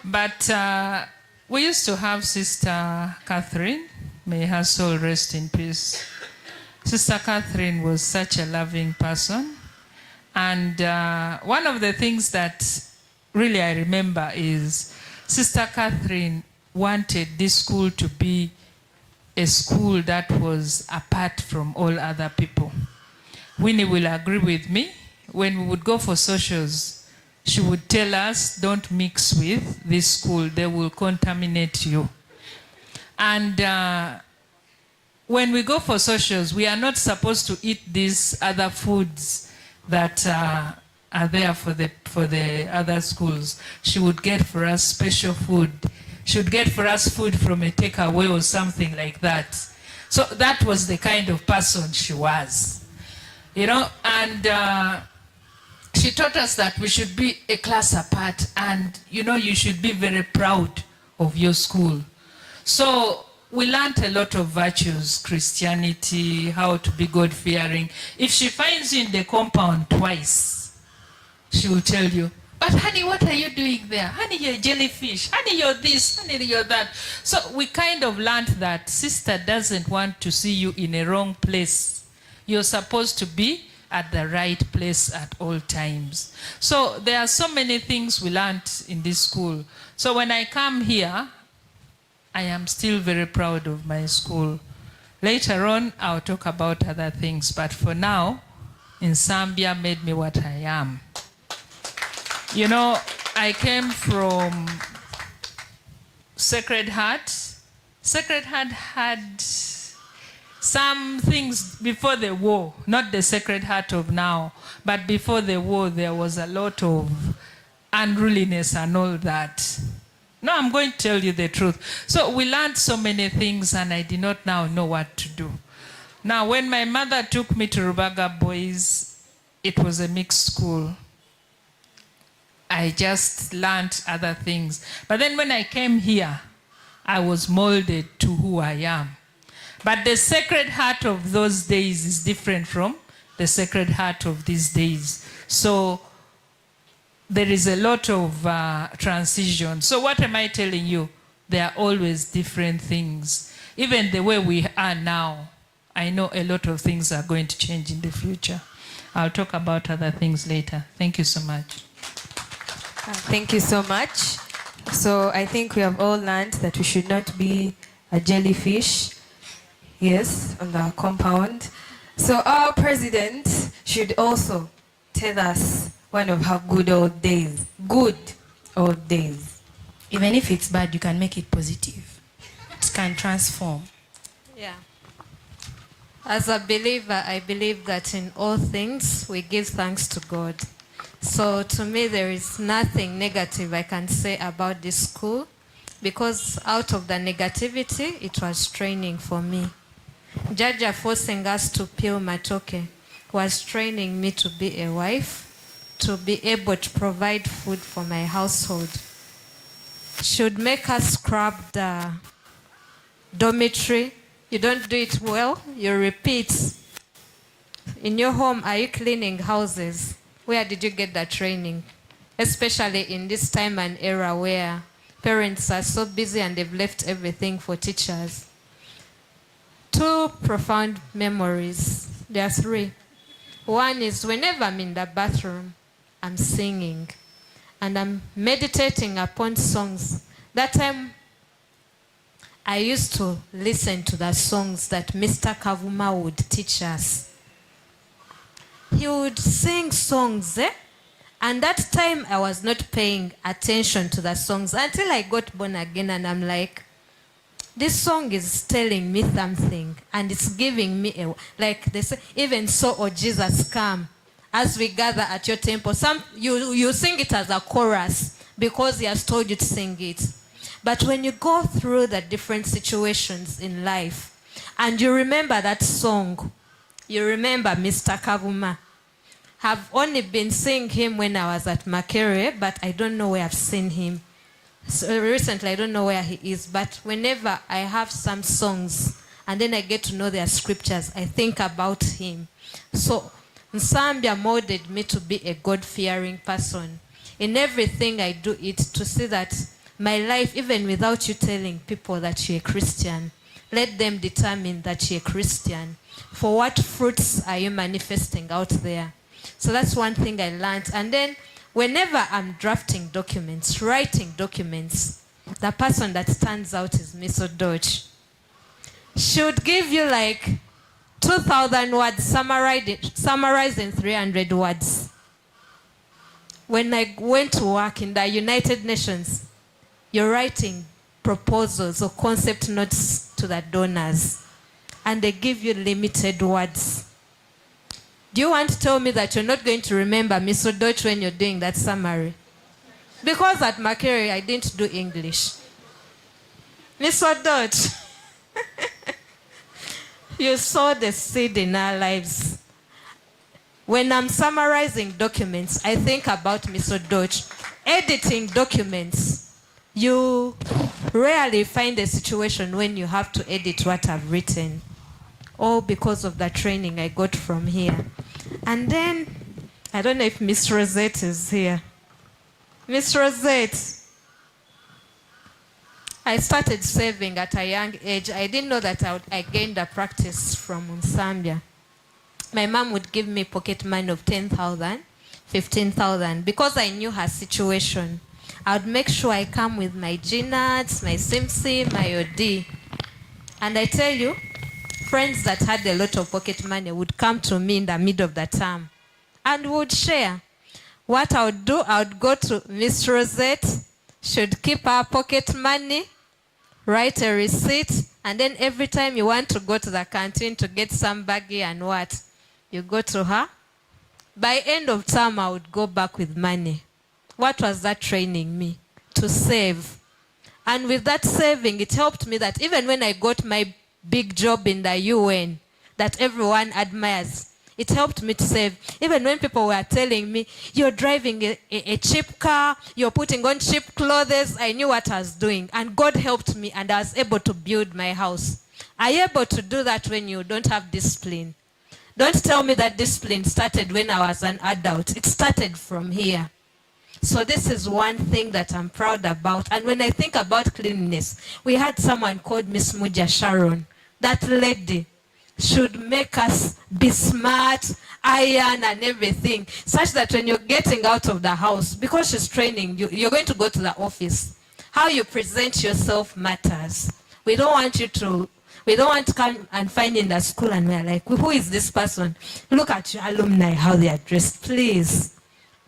But we used to have Sister Catherine. May her soul rest in peace. Sister Catherine was such a loving person. And one of the things that really I remember is Sister Catherine wanted this school to be a school that was apart from all other people. Winnie will agree with me. When we would go for socials, she would tell us, don't mix with this school, they will contaminate you. And when we go for socials, we are not supposed to eat these other foods that are there for the other schools. She would get for us special food. She would get for us food from a takeaway or something like that. So that was the kind of person she was. And she taught us that we should be a class apart, and you should be very proud of your school. So we learned a lot of virtues, Christianity, how to be God-fearing. If she finds you in the compound twice, she will tell you, but honey, what are you doing there? Honey, you're a jellyfish. Honey, you're this. Honey, you're that. So we kind of learned that sister doesn't want to see you in a wrong place. You're supposed to be at the right place at all times. So there are so many things we learned in this school. So when I come here, I am still very proud of my school. Later on, I'll talk about other things, but for now, NSAMBYA made me what I am. I came from Sacred Heart. Sacred Heart had some things before the war, not the Sacred Heart of now, but before the war, there was a lot of unruliness and all that. No, I'm going to tell you the truth. So we learned so many things, and I did not now know what to do. Now, when my mother took me to Rubaga Boys, it was a mixed school. I just learned other things. But then when I came here, I was molded to who I am. But the Sacred Heart of those days is different from the Sacred Heart of these days. So there is a lot of transition. So what am I telling you? There are always different things. Even the way we are now, I know a lot of things are going to change in the future. I'll talk about other things later. Thank you so much. Thank you so much. So I think we have all learned that we should not be a jellyfish, yes, on the compound. So our president should also tell us one of her good old days. Good old days. Even if it's bad, you can make it positive. It can transform. Yeah. As a believer, I believe that in all things we give thanks to God. So to me, there is nothing negative I can say about this school, because out of the negativity, it was training for me. Jaja forcing us to peel matoke was training me to be a wife, to be able to provide food for my household. Should make us scrub the dormitory. You don't do it well, you repeat. In your home, are you cleaning houses? Where did you get that training? Especially in this time and era where parents are so busy and they've left everything for teachers. 2 profound memories. There are 3. One is whenever I'm in the bathroom, I'm singing and I'm meditating upon songs. That time, I used to listen to the songs that Mr. Kavuma would teach us. He would sing songs, and that time I was not paying attention to the songs until I got born again, and I'm like, this song is telling me something and it's giving me a, like they say, even so, oh Jesus, come as we gather at your temple. You sing it as a chorus because he has told you to sing it. But when you go through the different situations in life and you remember that song, you remember Mr. Kavuma. I've only been seeing him when I was at Makere, but I don't know where I've seen him. So recently, I don't know where he is, but whenever I have some songs and then I get to know their scriptures, I think about him. So NSAMBYA molded me to be a God-fearing person. In everything I do it to see that my life, even without you telling people that you're a Christian, let them determine that you're a Christian. For what fruits are you manifesting out there? So that's one thing I learned. And then whenever I'm drafting documents, writing documents, the person that stands out is Miss Odoch. She would give you like 2,000 words summarized in 300 words. When I went to work in the United Nations, you're writing proposals or concept notes to the donors, and they give you limited words. Do you want to tell me that you're not going to remember Miss Odoch when you're doing that summary? Because at Makere, I didn't do English. Miss Odoch, you saw the seed in our lives. When I'm summarizing documents, I think about Miss Odoch. Editing documents, you rarely find a situation when you have to edit what I've written. All because of the training I got from here. And then, I don't know if Miss Rosette is here. Miss Rosette, I started saving at a young age. I didn't know that I gained a practice from NSAMBYA. My mom would give me pocket money of 10,000, 15,000, because I knew her situation. I would make sure I come with my G-nuts, my Simsi, my OD. And I tell you, friends that had a lot of pocket money would come to me in the middle of the term and would share. What I would do, I would go to Miss Rosette, should keep her pocket money, write a receipt, and then every time you want to go to the canteen to get some baggy and what, you go to her. By end of term, I would go back with money. What was that training me? To save. And with that saving, it helped me that even when I got my big job in the UN that everyone admires, it helped me to save. Even when people were telling me, you're driving a cheap car, you're putting on cheap clothes, I knew what I was doing. And God helped me, and I was able to build my house. Are you able to do that when you don't have discipline? Don't tell me that discipline started when I was an adult. It started from here. So this is one thing that I'm proud about. And when I think about cleanliness, we had someone called Miss Muja Sharon. That lady should make us be smart, iron and everything, such that when you're getting out of the house, because she's training you, you're going to go to the office. How you present yourself matters. We don't want to come and find in the school and we're like, who is this person? Look at your alumni, how they are dressed. Please.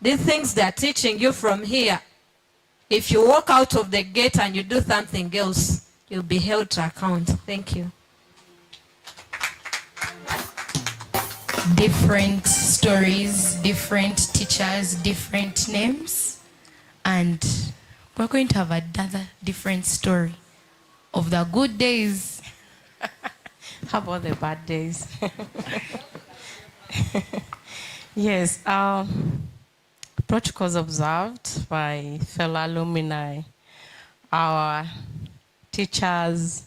These things they're teaching you from here. If you walk out of the gate and you do something else, you'll be held to account. Thank you. Different stories, different teachers, different names. And we're going to have another different story of the good days. How about the bad days? Yes, protocols observed by fellow alumni, our teachers,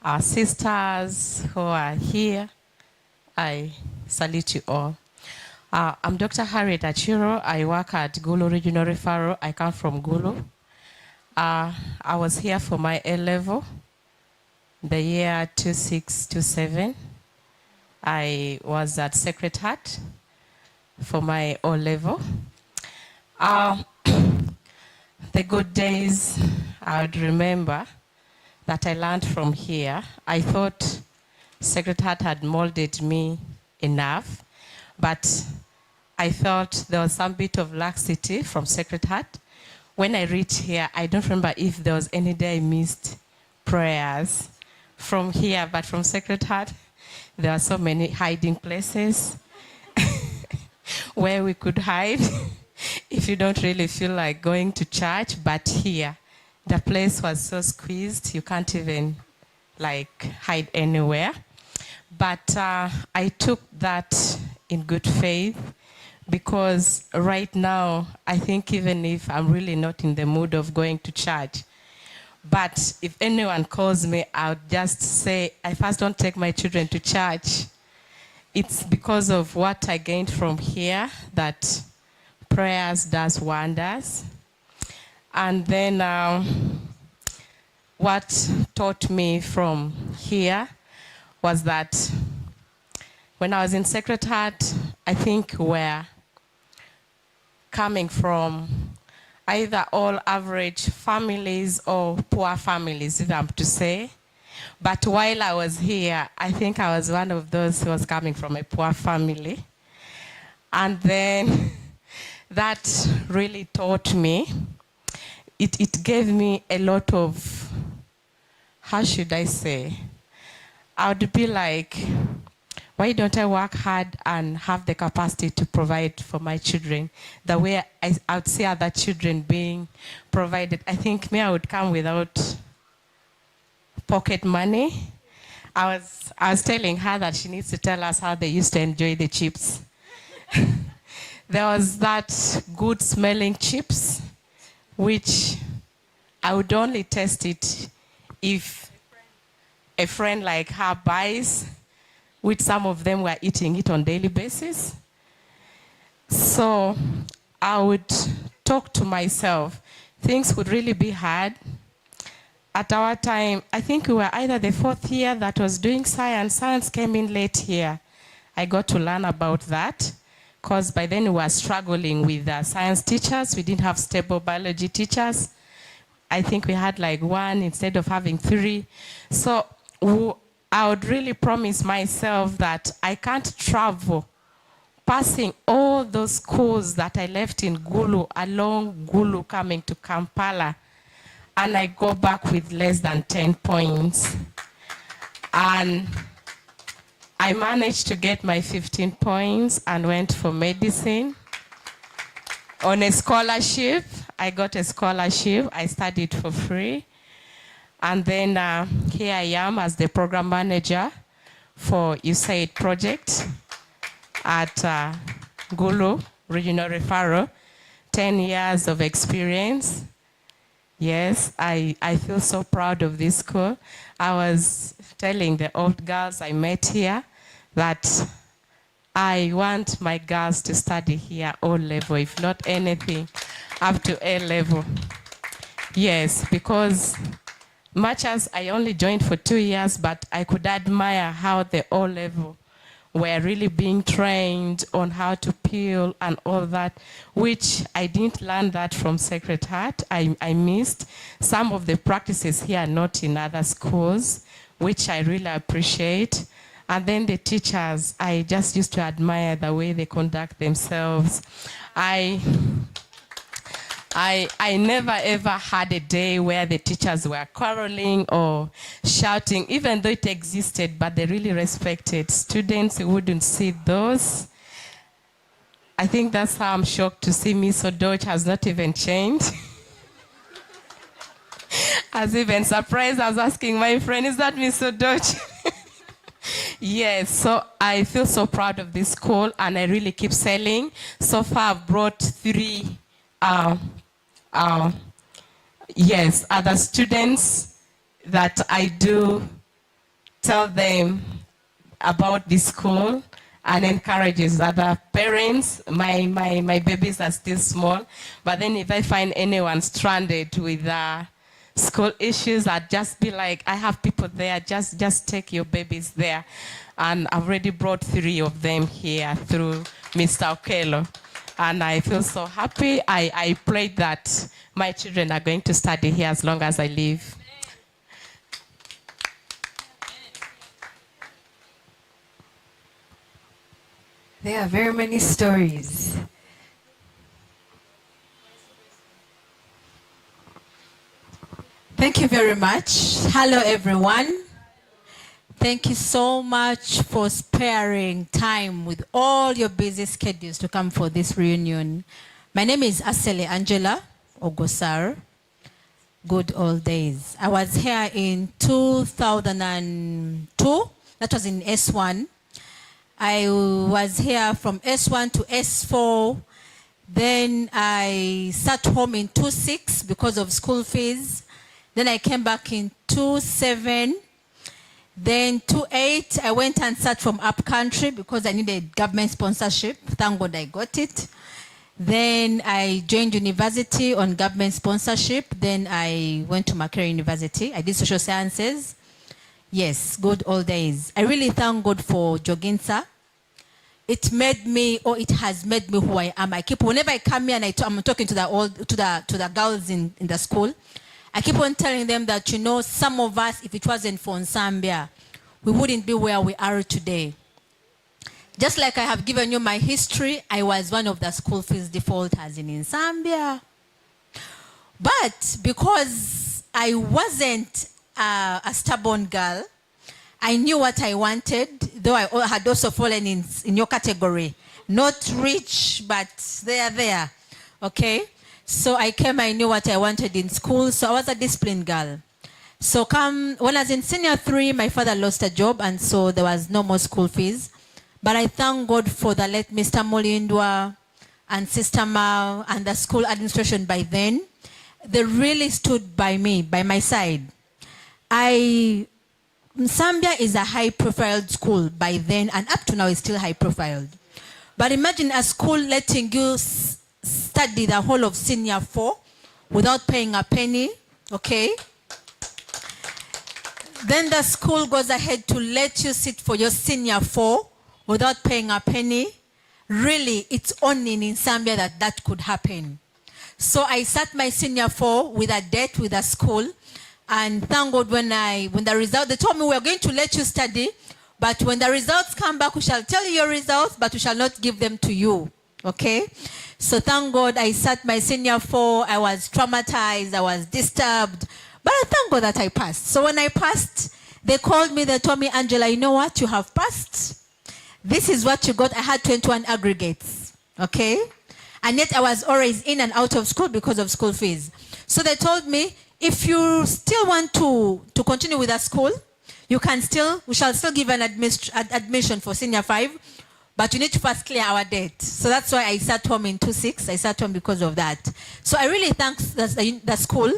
our sisters who are here. I salute you all. I'm Dr. Harriet Achiro. I work at Gulu Regional Referral. I come from Gulu. I was here for my A-level, the year 26-27. I was at Sacred Heart for my O-level. The good days I would remember that I learned from here. I thought Sacred Heart had molded me enough, but I felt there was some bit of laxity from Sacred Heart. When I reached here, I don't remember if there was any day I missed prayers from here, but from Sacred Heart, there are so many hiding places where we could hide if you don't really feel like going to church. But here, the place was so squeezed, you can't even like hide anywhere. But I took that in good faith, because right now, I think even if I'm really not in the mood of going to church, but if anyone calls me, I would just say, I first don't take my children to church. It's because of what I gained from here that prayers does wonders. And then what taught me from here was that when I was in Sacred Heart, I think we're coming from either all average families or poor families, if I'm to say. But while I was here, I think I was one of those who was coming from a poor family. And then that really taught me, it gave me a lot of, how should I say, I would be like, why don't I work hard and have the capacity to provide for my children the way I would see other children being provided? I think me, I would come without pocket money. I was telling her that she needs to tell us how they used to enjoy the chips. There was that good smelling chips, which I would only taste it if a friend like her buys, which some of them were eating it on a daily basis. So I would talk to myself. Things would really be hard. At our time, I think we were either the fourth year that was doing science. Science came in late here. I got to learn about that, because by then we were struggling with science teachers. We didn't have stable biology teachers. I think we had like one instead of having three. So I would really promise myself that I can't travel passing all those schools that I left in Gulu, along Gulu coming to Kampala, and I go back with less than 10 points. And I managed to get my 15 points and went for medicine on a scholarship. I got a scholarship. I studied for free. And then here I am as the program manager for USAID project at Gulu Regional Referral. 10 years of experience. Yes, I feel so proud of this school. I was telling the old girls I met here that I want my girls to study here O level, if not anything, up to A level. Yes, because much as I only joined for 2 years, but I could admire how the O level were really being trained on how to peel and all that, which I didn't learn that from Sacred Heart. I missed some of the practices here, not in other schools, which I really appreciate. And then the teachers, I just used to admire the way they conduct themselves. I never ever had a day where the teachers were quarreling or shouting, even though it existed, but they really respected students. You wouldn't see those. I think that's how I'm shocked to see Miss Odoch has not even changed. I was even surprised. I was asking my friend, is that Miss Odoch? Yes, so I feel so proud of this school, and I really keep selling. So far, I've brought 3 other students that I do tell them about this school and encourages other parents. My babies are still small, but then if I find anyone stranded with school issues, I'd just be like, I have people there, just take your babies there. And I've already brought 3 of them here through Mr. Okello. And I feel so happy. I prayed that my children are going to study here as long as I live. There are very many stories. Thank you very much. Hello, everyone. Thank you so much for sparing time with all your busy schedules to come for this reunion. My name is Asele Angela Ogosar. Good old days. I was here in 2002. That was in S1. I was here from S1 to S4. Then I sat home in 26 because of school fees. Then I came back in 27. Then 28, I went and sat from upcountry because I needed government sponsorship. Thank God I got it. Then I joined university on government sponsorship. Then I went to Makerere University. I did social sciences. Yes, good old days. I really thank God for Joginsa. It made me, or it has made me who I am. I keep, whenever I come here and I'm talking to the girls in the school, I keep on telling them that, you know, some of us, if it wasn't for NSAMBYA, we wouldn't be where we are today. Just like I have given you my history, I was one of the school fees defaulters in NSAMBYA. But because I wasn't a stubborn girl, I knew what I wanted, though I had also fallen in your category. Not rich, but they are there, okay? So I came, I knew what I wanted in school, so I was a disciplined girl. So when I was in senior 3, my father lost a job, and so there was no more school fees. But I thank God for the late Mr. Molindwa and Sister Mao and the school administration by then. They really stood by me, by my side. NSAMBYA is a high-profiled school by then, and up to now it's still high-profiled. But imagine a school letting you study the whole of senior 4 without paying a penny, okay? Then the school goes ahead to let you sit for your senior 4 without paying a penny. Really, it's only in NSAMBYA that could happen. So I sat my senior 4 with a debt with a school, and thank God when the result, they told me we're going to let you study, but when the results come back, we shall tell you your results, but we shall not give them to you, okay? So thank God I sat my senior 4, I was traumatized, I was disturbed, but I thank God that I passed. So when I passed, they called me, they told me, Angela, you know what, you have passed. This is what you got. I had 21 aggregates, okay? And yet I was always in and out of school because of school fees. So they told me, if you still want to continue with the school, we shall still give an admission for senior 5, but you need to first clear our debt. So that's why I sat home in 26. I sat home because of that. So I really thank the school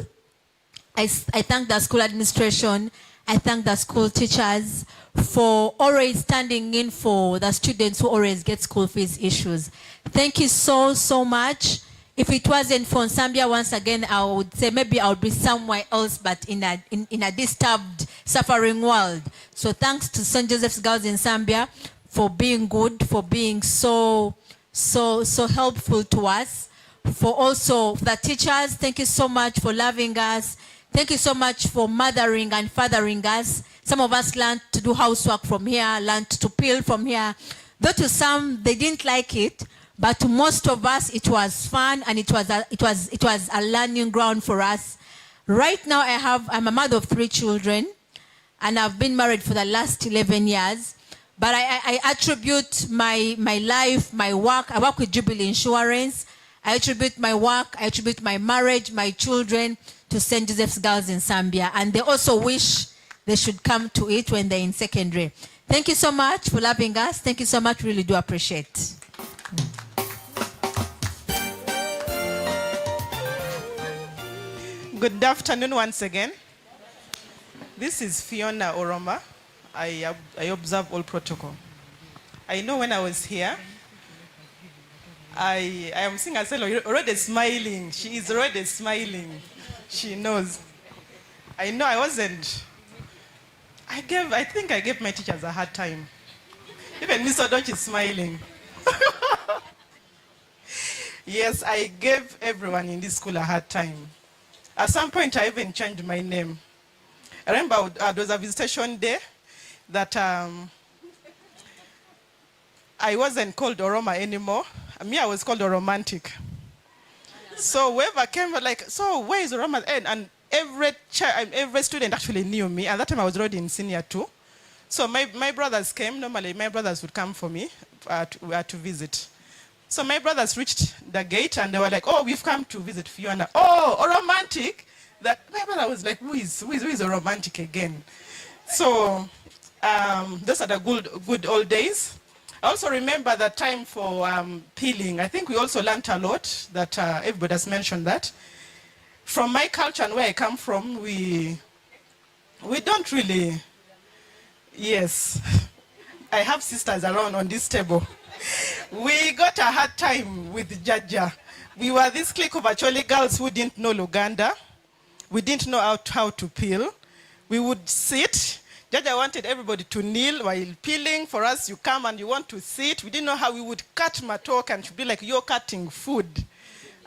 I thank the school administration. I thank the school teachers for always standing in for the students who always get school fees issues. Thank you so, so much. If it wasn't for NSAMBYA, once again, I would say maybe I would be somewhere else, but in a disturbed, suffering world. So thanks to St. Joseph's Girls in NSAMBYA for being good, for being so helpful to us. For also the teachers, thank you so much for loving us. Thank you so much for mothering and fathering us. Some of us learned to do housework from here, learned to peel from here. Though to some, they didn't like it, but to most of us, it was fun and it was a learning ground for us. Right now, I'm a mother of 3 children, and I've been married for the last 11 years. But I attribute my life, my work. I work with Jubilee Insurance. I attribute my work, I attribute my marriage, my children to St. Joseph's Girls in NSAMBYA. And they also wish they should come to it when they're in secondary. Thank you so much for loving us. Thank you so much. Really do appreciate. Good afternoon once again. This is Fiona Oroma. I observe all protocol. I know when I was here, I am seeing herself already smiling. She is already smiling. She knows. I know I wasn't. I think I gave my teachers a hard time. Even Miss Odoch is smiling. Yes, I gave everyone in this school a hard time. At some point, I even changed my name. I remember there was a visitation day that I wasn't called Oroma anymore. Me, I was called a romantic. So whoever came, like, so where is Oroma? And every student actually knew me. And that time I was already in senior 2. So my brothers came. Normally, my brothers would come for me to visit. So my brothers reached the gate and they were like, oh, we've come to visit Fiona. Oh, a romantic? That my brother was like, who is a romantic again? So those are the good old days. I also remember the time for peeling. I think we also learned a lot that everybody has mentioned that. From my culture and where I come from, we don't really, yes. I have sisters around on this table. We got a hard time with Jaja. We were this clique of Acholi girls who didn't know Luganda. We didn't know how to peel. We would sit. Jaja wanted everybody to kneel while peeling. For us, you come and you want to sit. We didn't know how we would cut matok and she'd be like, you're cutting food.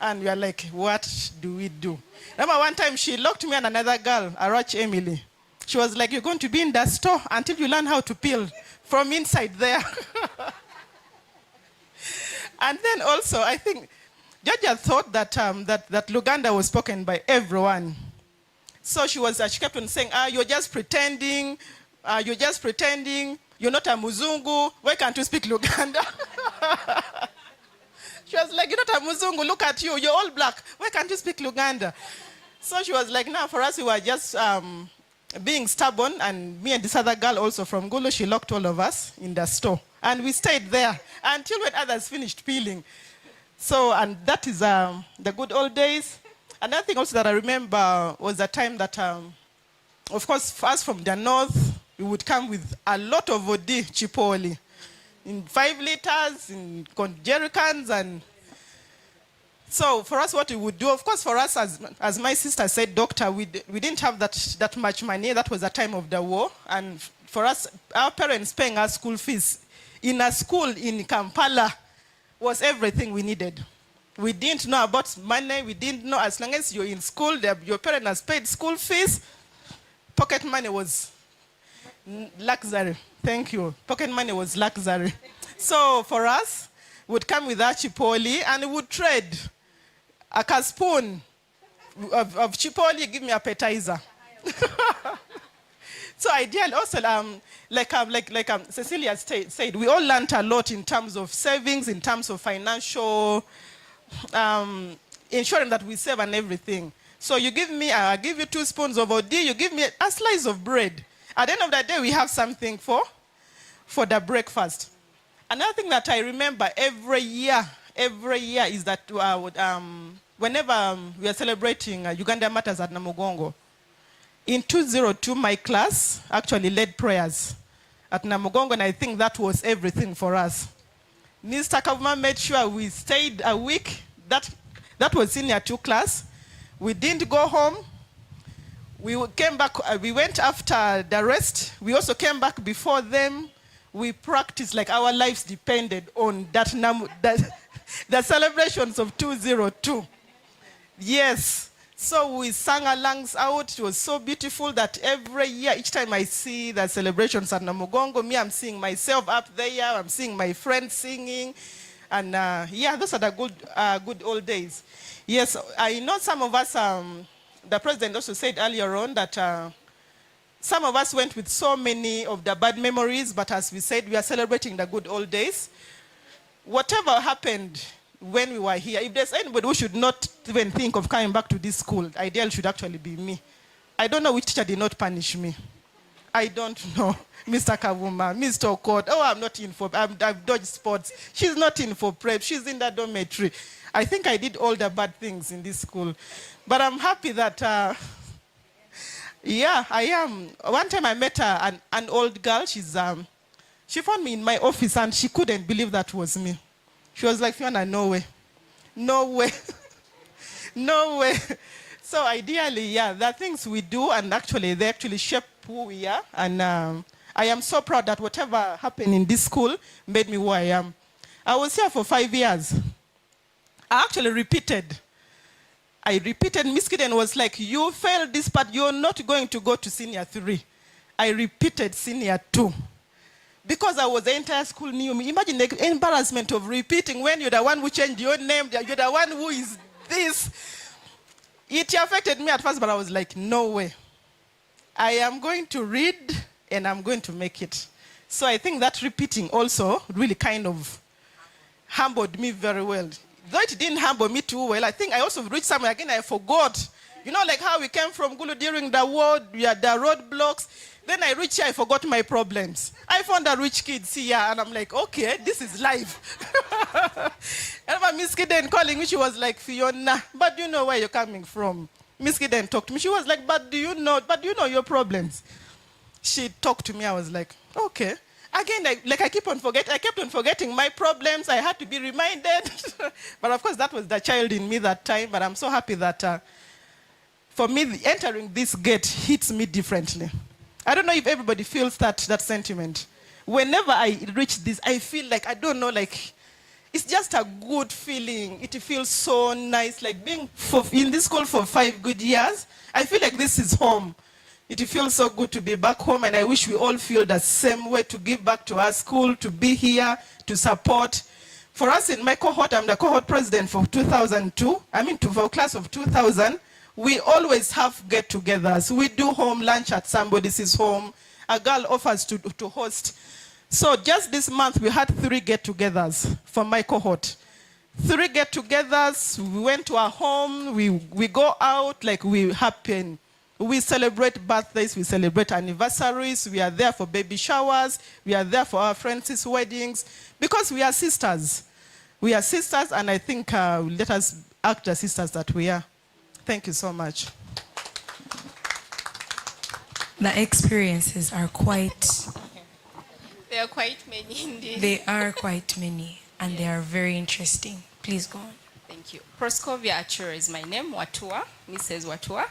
And we are like, what do we do? Remember one time she locked me and another girl, Arach Emily. She was like, you're going to be in the store until you learn how to peel from inside there. And then also, I think, Jaja thought that, that Luganda was spoken by everyone. So she kept on saying, you're just pretending, you're not a Muzungu, why can't you speak Luganda? She was like, you're not a Muzungu, look at you, you're all black, why can't you speak Luganda? So she was like, no, for us we were just being stubborn, and me and this other girl also from Gulu, she locked all of us in the store. And we stayed there until when others finished peeling. So, and that is the good old days. Another thing also that I remember was the time that, of course, for us from the north, we would come with a lot of Odi Chipoli in 5 liters, in jerry cans. And so for us, what we would do, of course, for us, as my sister said, doctor, we didn't have that much money. That was the time of the war. And for us, our parents paying our school fees in a school in Kampala was everything we needed. We didn't know about money. We didn't know, as long as you're in school, your parents has paid school fees, pocket money was luxury. Thank you. Pocket money was luxury. So for us, we'd come with our Chipoli and we would trade a spoon of Chipoli, give me appetizer. So ideally, also, like Cecilia said, we all learned a lot in terms of savings, in terms of financial, ensuring that we save and everything. So you give me, I give you 2 spoons of OD, you give me a slice of bread. At the end of the day, we have something for the breakfast. Another thing that I remember every year is that whenever we are celebrating Uganda Matters at Namugongo, In 202, my class actually led prayers at Namugongo, and I think that was everything for us. Mr. Kavuma made sure we stayed a week. That was senior 2 class. We didn't go home. We came back, we went after the rest. We also came back before them. We practiced like our lives depended on the celebrations of 202. Yes. So we sang our lungs out. It was so beautiful that every year, each time I see the celebrations at Namugongo, I'm seeing myself up there. I'm seeing my friends singing. And yeah, those are the good old days. Yes, I know some of us, the president also said earlier on that some of us went with so many of the bad memories, but as we said, we are celebrating the good old days. Whatever happened when we were here, if there's anybody who should not even think of coming back to this school, ideally should actually be me. I don't know which teacher did not punish me. I don't know. Mr. Kavuma, Mr. Okot, oh, I'm not in for, I've dodged sports. She's not in for prep, she's in the dormitory. I think I did all the bad things in this school. But I'm happy that, yeah, I am. One time I met an old girl, she found me in my office and she couldn't believe that was me. She was like, Fiona, no way. No way. No way. So ideally, yeah, there are things we do and actually they actually shape who we are. And I am so proud that whatever happened in this school made me who I am. I was here for 5 years. I actually repeated. Miss Kiden was like, you failed this part, you're not going to go to senior 3. I repeated senior 2. Because I was the entire school knew me. Imagine the embarrassment of repeating when you're the one who changed your name, you're the one who is this. It affected me at first, but I was like, no way. I am going to read and I'm going to make it. So I think that repeating also really kind of humbled me very well. Though it didn't humble me too well, I think I also reached somewhere again, I forgot. You know, like how we came from Gulu during the war, we had the roadblocks. Then I reached here, I forgot my problems. I found the rich kids here, and I'm like, okay, this is life. I remember Miss Kiden calling me, she was like, Fiona, but do you know where you're coming from? Miss Kiden talked to me, she was like, but do you know your problems? She talked to me, I was like, okay. Again, I kept on forgetting my problems. I had to be reminded. But of course, that was the child in me that time. But I'm so happy that for me, entering this gate hits me differently. I don't know if everybody feels that sentiment. Whenever I reach this, I feel like, I don't know, like, it's just a good feeling. It feels so nice, like being in this school for 5 good years. I feel like this is home. It feels so good to be back home, and I wish we all feel the same way, to give back to our school, to be here, to support. For us in my cohort, I'm the cohort president for 2002. For class of 2000, we always have get-togethers. We do home lunch at somebody's home. A girl offers to host. So just this month, we had 3 get-togethers for my cohort. 3 get-togethers, we went to our home, we go out like we happen. We celebrate birthdays, we celebrate anniversaries, we are there for baby showers, we are there for our friends' weddings, because we are sisters. We are sisters, and I think let us act the sisters that we are. Thank you so much. The experiences are quite... There are quite many indeed. They are quite many, and they are very interesting. Please go on. Thank you. Proscovia Achura is my name, Watua, Mrs. Watua.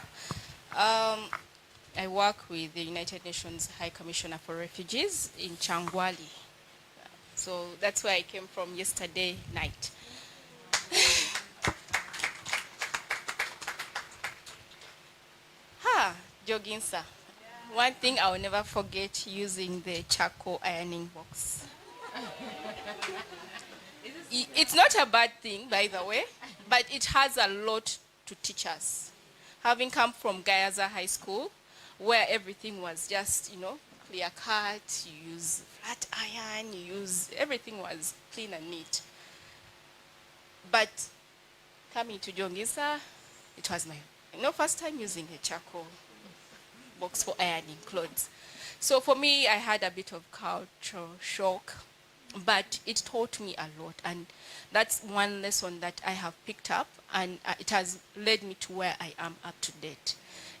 I work with the United Nations High Commissioner for Refugees in Changwali. So that's where I came from yesterday night. Joginsa. One thing I will never forget, using the charcoal ironing box. It's not a bad thing, by the way, but it has a lot to teach us. Having come from Gayaza High School, where everything was just, clear cut, you use flat iron, everything was clean and neat. But coming to Joginsa, it was my first time using a charcoal box for ironing clothes. So for me, I had a bit of cultural shock, but it taught me a lot. And that's one lesson that I have picked up, and it has led me to where I am up to date.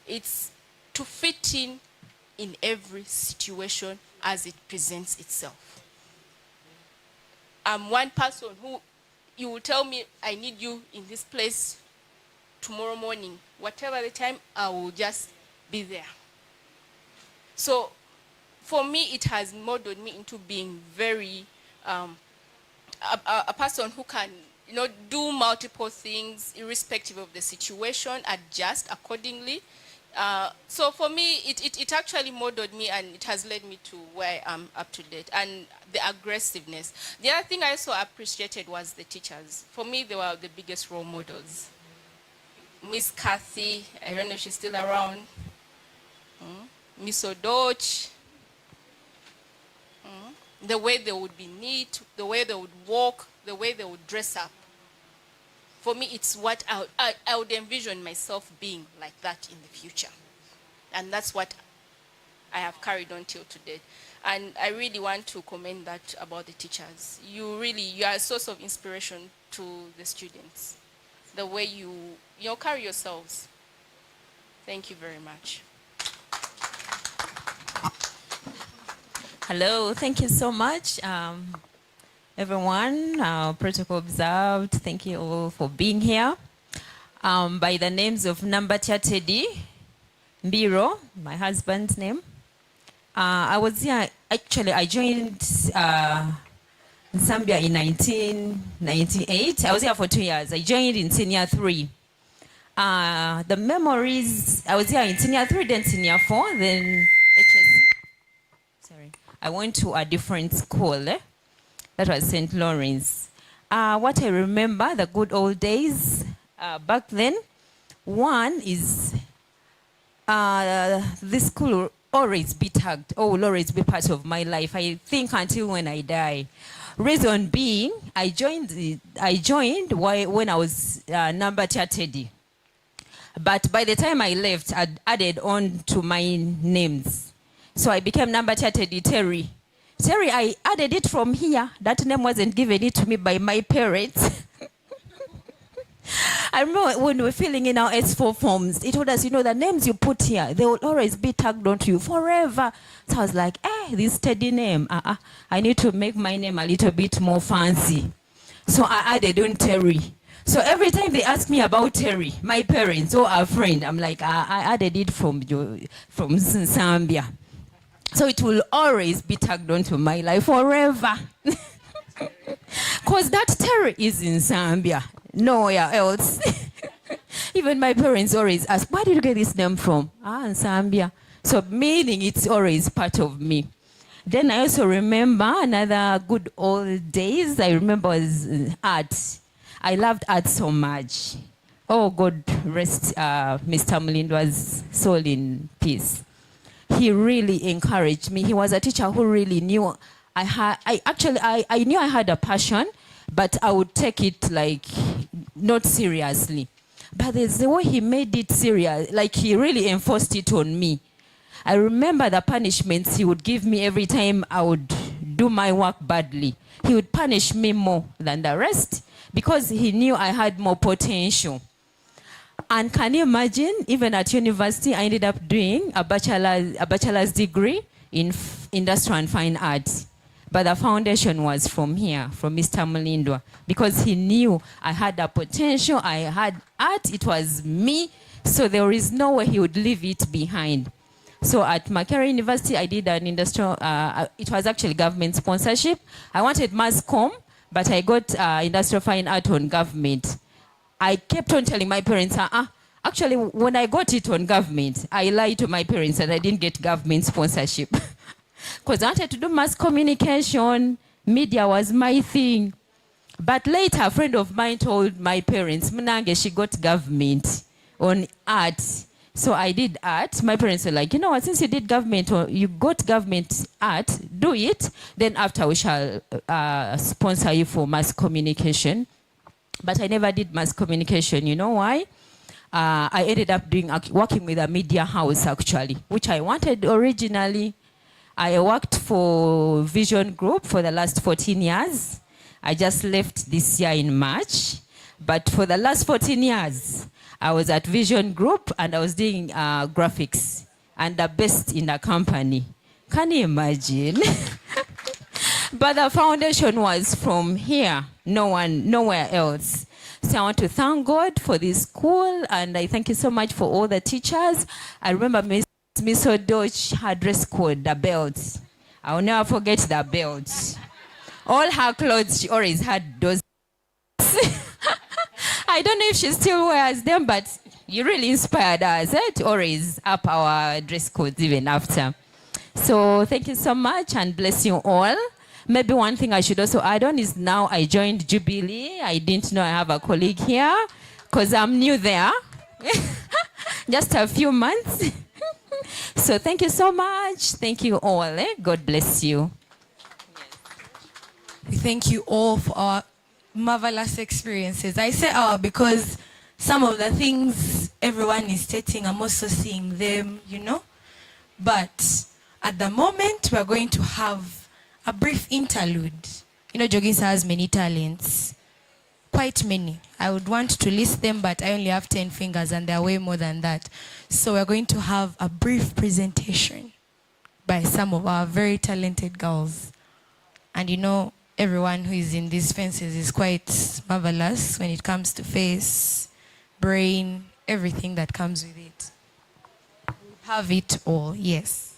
It's to fit in every situation as it presents itself. I'm one person who, you will tell me, I need you in this place tomorrow morning. Whatever the time, I will just be there. So for me, it has molded me into being very, a person who can, do multiple things irrespective of the situation, adjust accordingly. So for me, it actually molded me, and it has led me to where I am up to date. And the aggressiveness. The other thing I also appreciated was the teachers. For me, they were the biggest role models. Miss Kathy, I don't know if she's still around. Miss Odoch. The way they would be neat, the way they would walk, the way they would dress up. For me, it's what I would envision myself being like that in the future. And that's what I have carried on till today. And I really want to commend that about the teachers. You are a source of inspiration to the students. The way you carry yourselves. Thank you very much. Hello, thank you so much. Everyone, protocol observed, thank you all for being here. By the names of NSAMBYA Teddy Mbiro, my husband's name. I was here, actually I joined NSAMBYA in 1998. I was here for 2 years. I joined in senior 3. The memories, I was here in senior 3, then senior 4, then HSC. Sorry. I went to a different school. That was St. Lawrence. What I remember, the good old days back then, one is this school will always be tagged, will always be part of my life, I think, until when I die. Reason being, I joined when I was NSAMBYA Teddy. But by the time I left, I added on to my names. So I became NSAMBYA Teddy Terry. Terry, I added it from here. That name wasn't given it to me by my parents. I remember when we were filling in our S4 forms, it told us, the names you put here, they will always be tagged onto you forever. So I was like, this Teddy name, I need to make my name a little bit more fancy. So I added on Terry. So every time they ask me about Terry, my parents or a friend, I'm like, I added it from Zambia. So it will always be tagged onto my life forever. Because that Terry is in Zambia, nowhere else. Even my parents always ask, where did you get this name from? In Zambia. So meaning it's always part of me. Then I also remember another good old days. I remember was art. I loved art so much. Oh, God rest Mr. Mulindwa's soul in peace. He really encouraged me. He was a teacher who really knew I knew I had a passion, but I would take it like not seriously. But there's the way he made it serious, like he really enforced it on me. I remember the punishments he would give me every time I would do my work badly. He would punish me more than the rest because he knew I had more potential. And can you imagine, even at university, I ended up doing a bachelor's degree in industrial and fine arts. But the foundation was from here, from Mr. Mulindwa, because he knew I had a potential, I had art, it was me, so there is no way he would leave it behind. So at Makerere University, I did an industrial, it was actually government sponsorship. I wanted mass comm, but I got industrial fine art on government. I kept on telling my parents, actually, when I got it on government, I lied to my parents and I didn't get government sponsorship. Because I wanted to do mass communication, media was my thing. But later, a friend of mine told my parents, Mnange, she got government on art. So I did art. My parents were like, you know what, since you did government, or you got government art, do it. Then after we shall sponsor you for mass communication. But I never did mass communication. You know why? I ended up working with a media house, actually, which I wanted originally. I worked for Vision Group for the last 14 years. I just left this year in March. But for the last 14 years, I was at Vision Group and I was doing graphics and the best in the company. Can you imagine? But the foundation was from here, nowhere else. So I want to thank God for this school, and I thank you so much for all the teachers. I remember Miss Odoch, her dress code, the belts. I will never forget the belts. All her clothes, she always had those. I don't know if she still wears them, but you really inspired us to always up our dress codes even after. So thank you so much, and bless you all. Maybe one thing I should also add on is now I joined Jubilee. I didn't know I have a colleague here because I'm new there. Just a few months. So thank you so much. Thank you all. God bless you. We thank you all for our marvelous experiences. I say our because some of the things everyone is stating, I'm also seeing them, you know. But at the moment, we're going to have a brief interlude. You know, Joginsa has many talents, quite many. I would want to list them, but I only have 10 fingers and there are way more than that. So we're going to have a brief presentation by some of our very talented girls. And you know, everyone who is in these fences is quite marvelous when it comes to face, brain, everything that comes with it. Have it all, yes.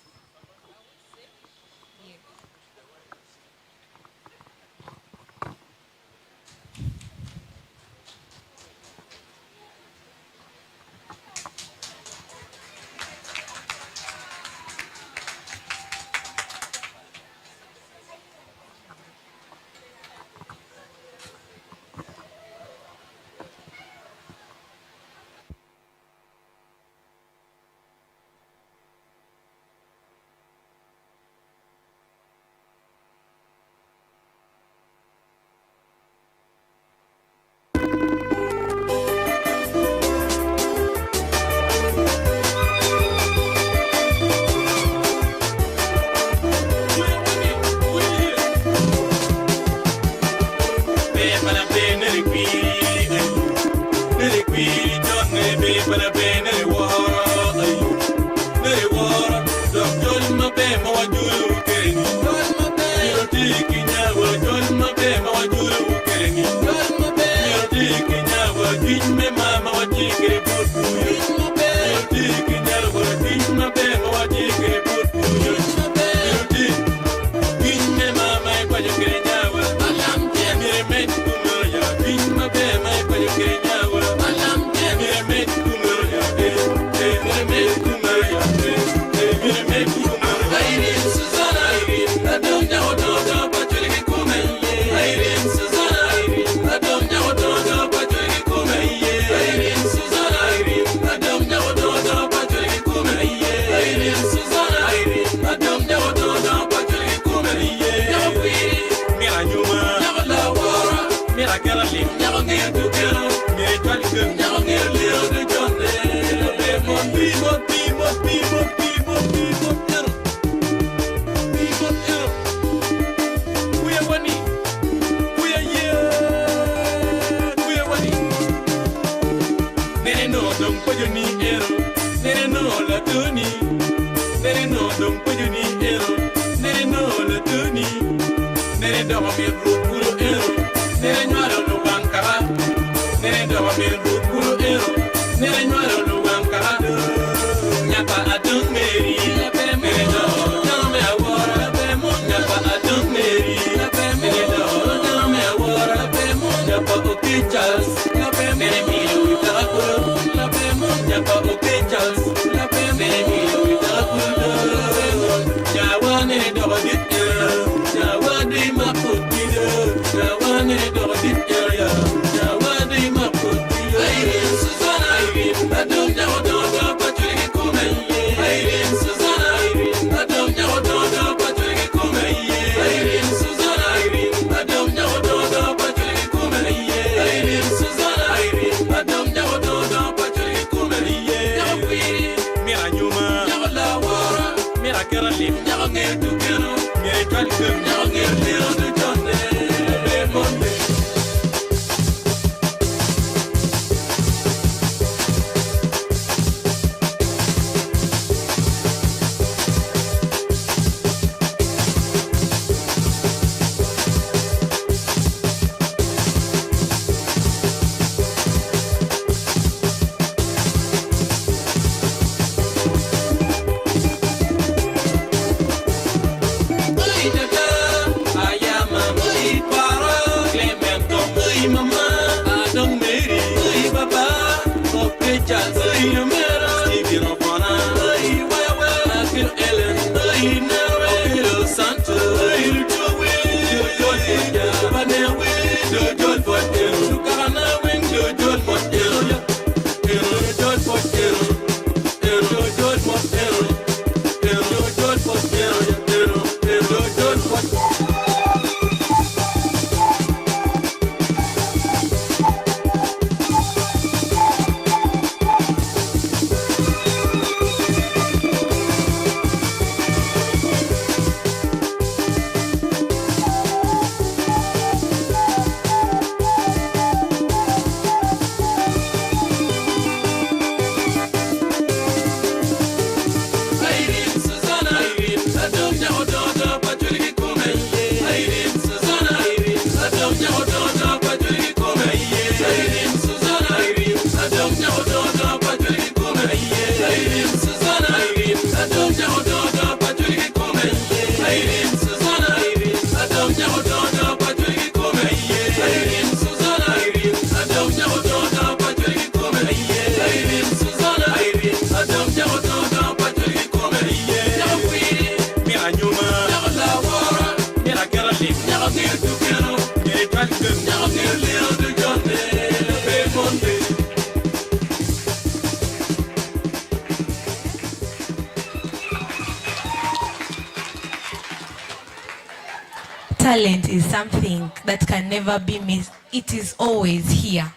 Talent is something that can never be missed. It is always here.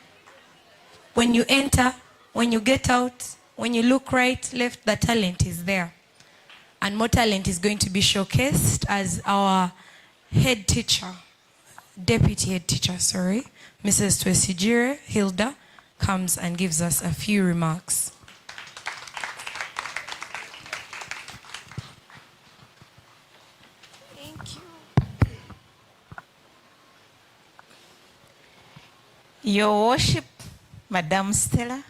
When you enter, when you get out, when you look right, left, the talent is there. And more talent is going to be showcased as our head teacher, deputy head teacher, sorry, Mrs. Twesigire Hilda, comes and gives us a few remarks. Your Worship, Madam Stella,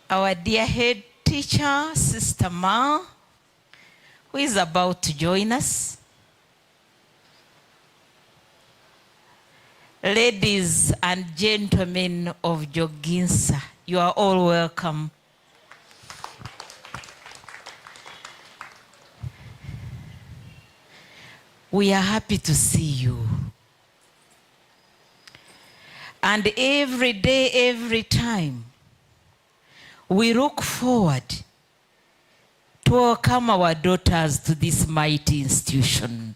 our dear head teacher, Sister Ma, who is about to join us, ladies and gentlemen of Joginsa, you are all welcome. We are happy to see you. And every day, every time, we look forward to welcome our daughters to this mighty institution.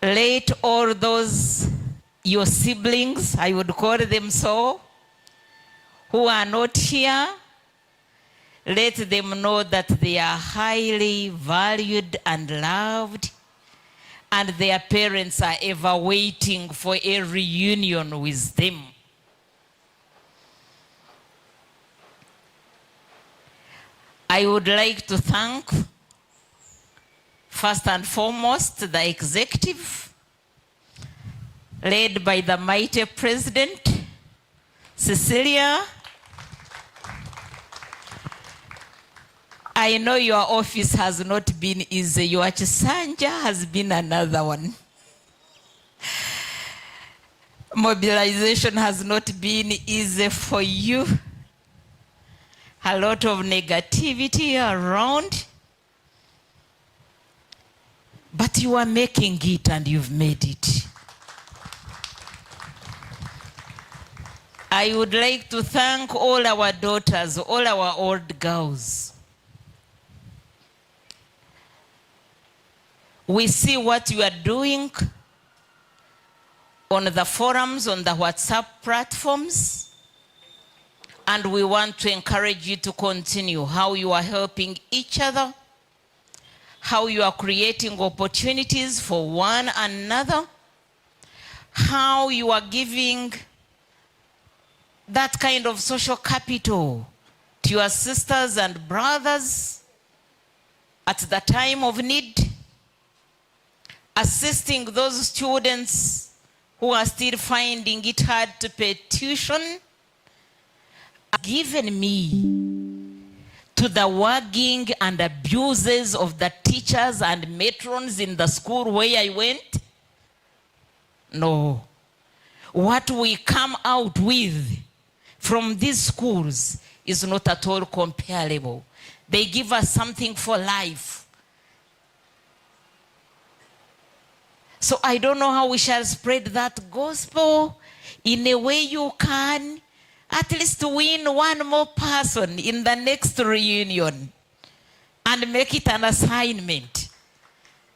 Let all those, your siblings, I would call them so, who are not here, let them know that they are highly valued and loved, and their parents are ever waiting for a reunion with them. I would like to thank, first and foremost, the executive, led by the mighty President, Cecilia. I know your office has not been easy. Your Chisanja has been another one. Mobilization has not been easy for you. A lot of negativity around. But you are making it and you've made it. I would like to thank all our daughters, all our old girls. We see what you are doing on the forums, on the WhatsApp platforms, and we want to encourage you to continue how you are helping each other, how you are creating opportunities for one another, how you are giving that kind of social capital to your sisters and brothers at the time of need, assisting those students who are still finding it hard to pay tuition, given me to the wagging and abuses of the teachers and matrons in the school where I went? No. What we come out with from these schools is not at all comparable. They give us something for life. So I don't know how we shall spread that gospel in a way you can at least win one more person in the next reunion and make it an assignment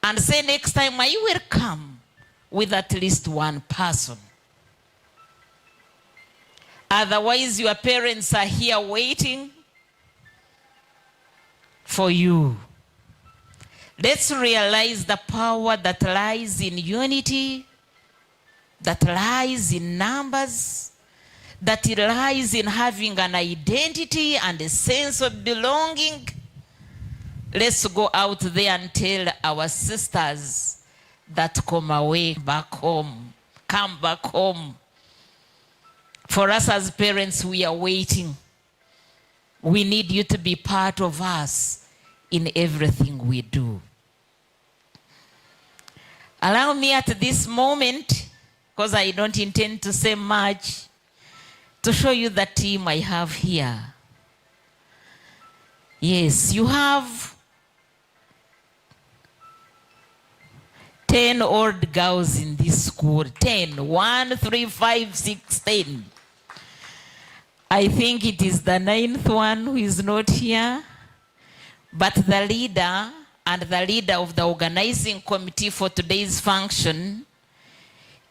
and say next time I will come with at least one person. Otherwise your parents are here waiting for you. Let's realize the power that lies in unity, that lies in numbers, that it lies in having an identity and a sense of belonging. Let's go out there and tell our sisters that come away back home, come back home. For us as parents, we are waiting. We need you to be part of us in everything we do. Allow me at this moment, because I don't intend to say much, to show you the team I have here. Yes, you have 10 old girls in this school. 10. 1, 3, 5, 6, 10. I think it is the 9th one who is not here. But the leader and the leader of the organizing committee for today's function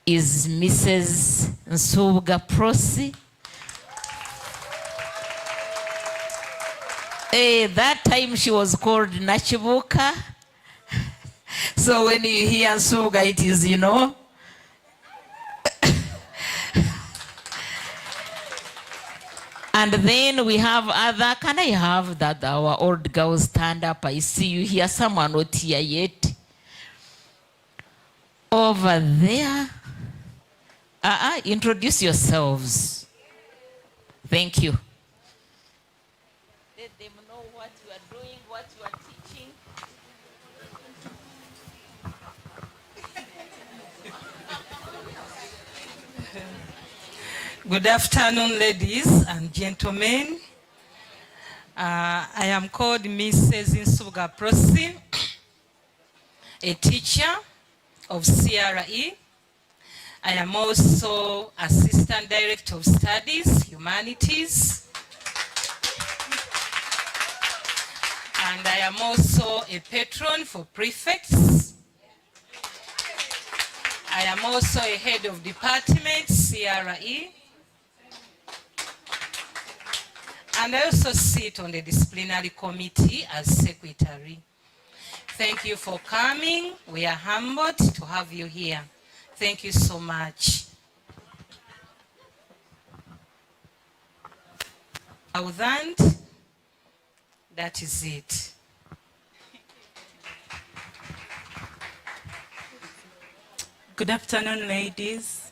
is Mrs. NSAMBYA Prosi. That time she was called Nachibuka. So when you hear NSAMBYA, it is, you know. And then we have other, can I have that our old girls stand up? I see you here, someone not here yet. Over there. Introduce yourselves. Thank you. Let them know what you are doing, what you are teaching. Good afternoon, ladies and gentlemen. I am called Mrs. NSAMBYA Prosi, a teacher of CRE. I am also Assistant Director of Studies, Humanities. And I am also a patron for prefects. I am also a head of department, CRE. And I also sit on the disciplinary committee as secretary. Thank you for coming. We are humbled to have you here. Thank you so much. That is it. Good afternoon, ladies.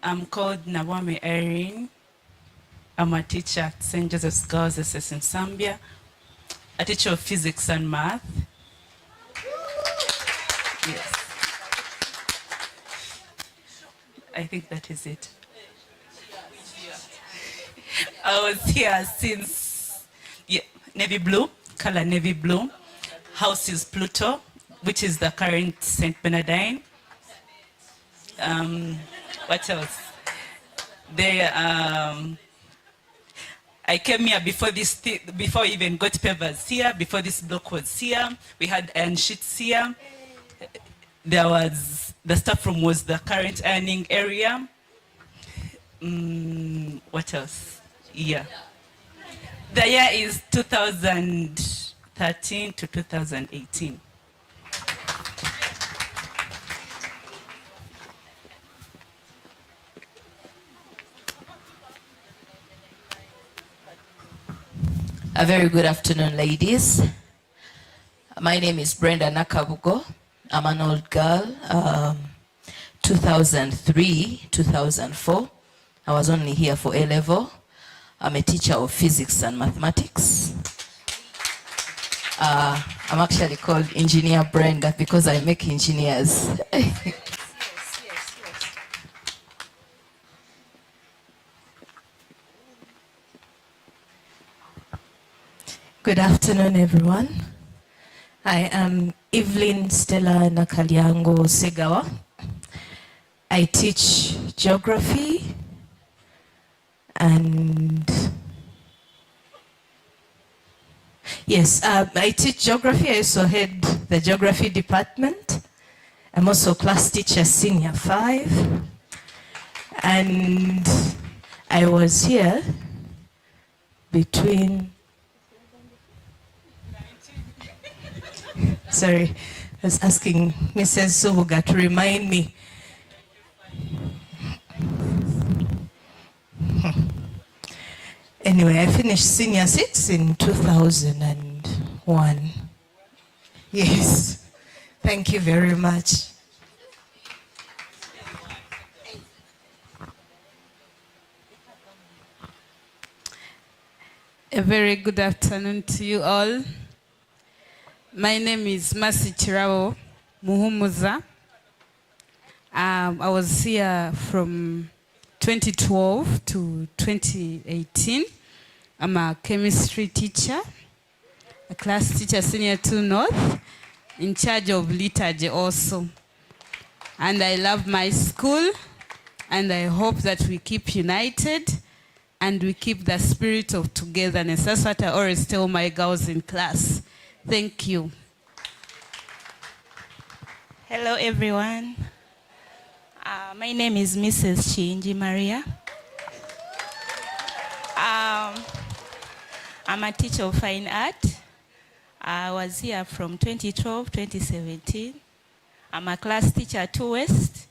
I'm called Nawame Erin. I'm a teacher at St. Joseph's Girls SS in Zambia, a teacher of physics and math. Yes. I think that is it. I was here since navy blue, color navy blue. House is Pluto, which is the current St. Bernardine. What else? I came here before before I even got pavers here, before this block was here. We had iron sheets here. There was, the staff room was the current ironing area. What else? Yeah. The year is 2013 to 2018. A very good afternoon, ladies. My name is Brenda Nakabugo. I'm an old girl. 2003, 2004. I was only here for A-level. I'm a teacher of physics and mathematics. I'm actually called Engineer Brenda because I make engineers. Good afternoon, everyone. I am Evelyn Stella Nakaliango Segawa. I teach geography and yes, I teach geography. I also head the geography department. I'm also class teacher senior 5. And I was here between, sorry, I was asking Mrs. Subuga to remind me. Anyway, I finished senior 6 in 2001. Yes, thank you very much. A very good afternoon to you all. My name is Masi Chirao Muhumuza. I was here from 2012 to 2018. I'm a chemistry teacher, a class teacher senior 2 North, in charge of liturgy also. And I love my school, and I hope that we keep united and we keep the spirit of togetherness. That's what I always tell my girls in class. Thank you. Hello, everyone. My name is Mrs. Chinji Maria. I'm a teacher of fine art. I was here from 2012, 2017. I'm a class teacher at 2 West.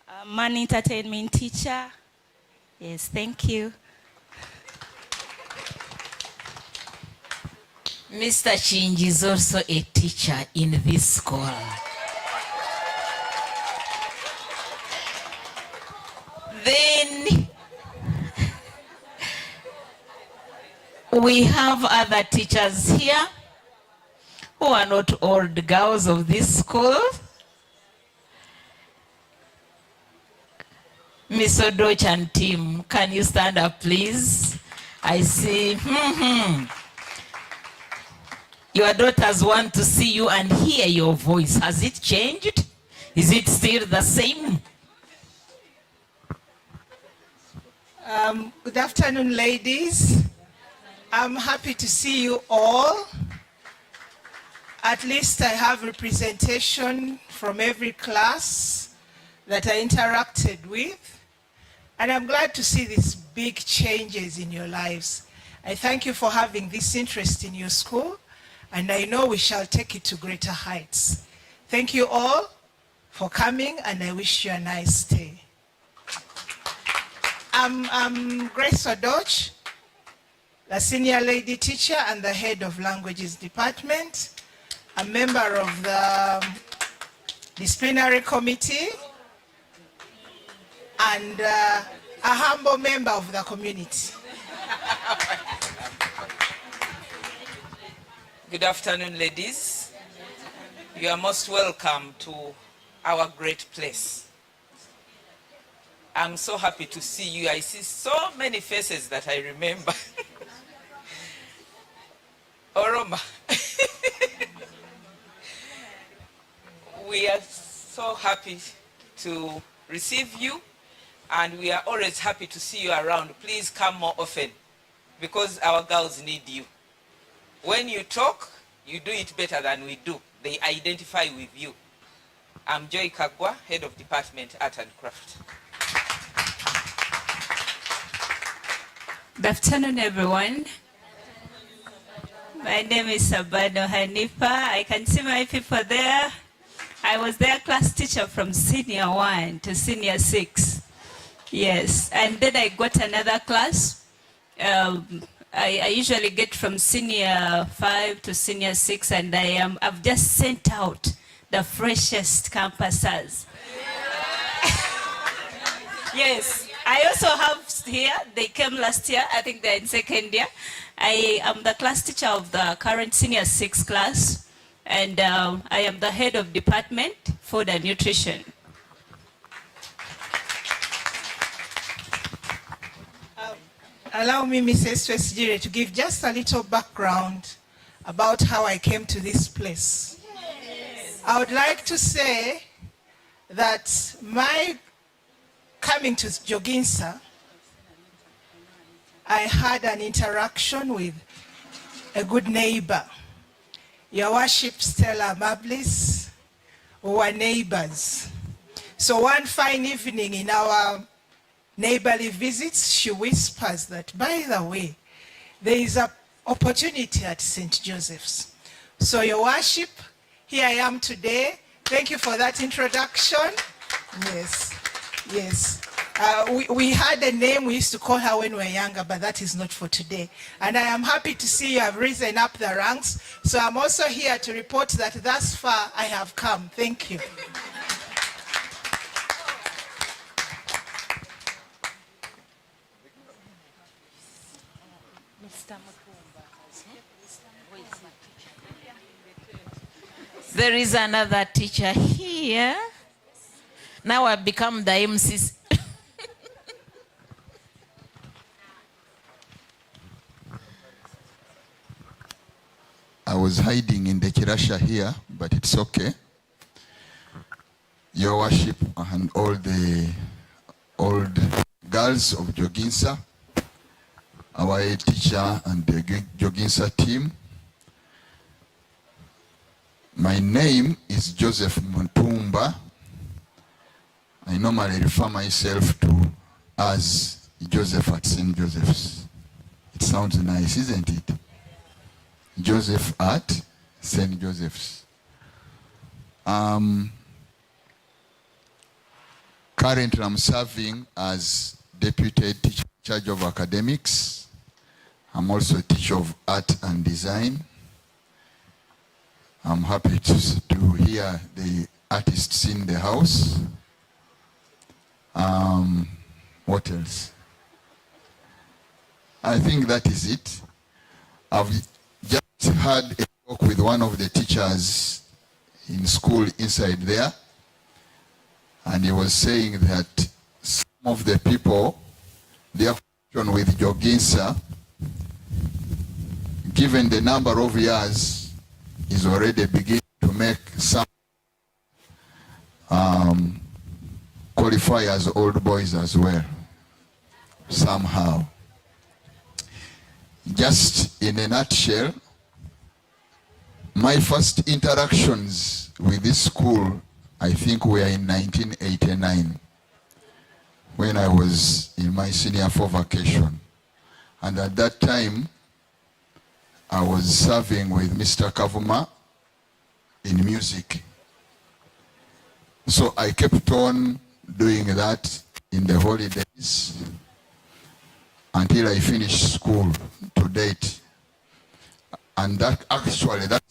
I'm an entertainment teacher. Yes, thank you. Mr. Chinji is also a teacher in this school. Then we have other teachers here who are not old girls of this school. Miss Odoch and team, can you stand up, please? I see. Your daughters want to see you and hear your voice. Has it changed? Is it still the same? Good afternoon, ladies. I'm happy to see you all. At least I have representation from every class that I interacted with. And I'm glad to see these big changes in your lives. I thank you for having this interest in your school, and I know we shall take it to greater heights. Thank you all for coming, and I wish you a nice day. I'm Grace Odoch, the senior lady teacher and the head of languages department, a member of the disciplinary committee, and a humble member of the community. Good afternoon, ladies. You are most welcome to our great place. I'm so happy to see you. I see so many faces that I remember. Oroma. We are so happy to receive you, and we are always happy to see you around. Please come more often, because our girls need you. When you talk, you do it better than we do. They identify with you. I'm Joy Kagwa, head of department, art and craft. Good afternoon, everyone. My name is Sabano Hanifa. I can see my people there. I was their class teacher from senior 1 to senior 6. Yes, and then I got another class. I usually get from senior 5 to senior 6, and I've just sent out the freshest campuses. Yes, I also have here, they came last year, I think they're in second year. I am the class teacher of the current senior 6 class, and I am the head of department, food and nutrition. Allow me, Mrs. Twesijire, to give just a little background about how I came to this place. I would like to say that my coming to Joginsa, I had an interaction with a good neighbor, Your Worship Stella Mablis. We were neighbors. So one fine evening in our neighborly visits, she whispers that, by the way, there is an opportunity at St. Joseph's. So, Your Worship, here I am today. Thank you for that introduction. Yes, yes. We had a name we used to call her when we were younger, but that is not for today. And I am happy to see you have risen up the ranks. So I'm also here to report that thus far I have come. Thank you. There is another teacher here. Now I've become the MC. I was hiding in the kirasha here, but it's okay. Your Worship and all the old girls of Joginsa, our head teacher and the Joginsa team. My name is Joseph Mutumba. I normally refer myself to as Joseph at St. Joseph's. It sounds nice, isn't it? Joseph at St. Joseph's. Currently I'm serving as deputy teacher in charge of academics. I'm also a teacher of art and design. I'm happy to hear the artists in the house. What else? I think that is it. I've just had a talk with one of the teachers in school inside there, and he was saying that some of the people, their function with Joginsa, given the number of years, is already beginning to make some qualify as old boys as well, somehow. Just in a nutshell, my first interactions with this school, I think, were in 1989, when I was in my senior 4 vacation. And at that time, I was serving with Mr. Kavuma in music. So I kept on doing that in the holidays until I finished school to date. And that's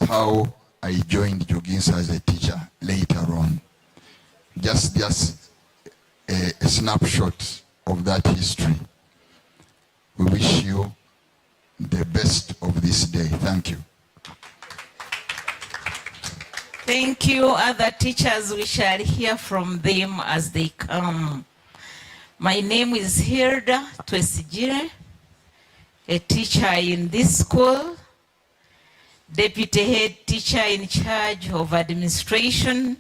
how I joined Joginsa as a teacher later on. Just a snapshot of that history. We wish you the best of this day. Thank you. Thank you, other teachers. We shall hear from them as they come. My name is Hilda Twesijire, a teacher in this school, deputy head teacher in charge of administration,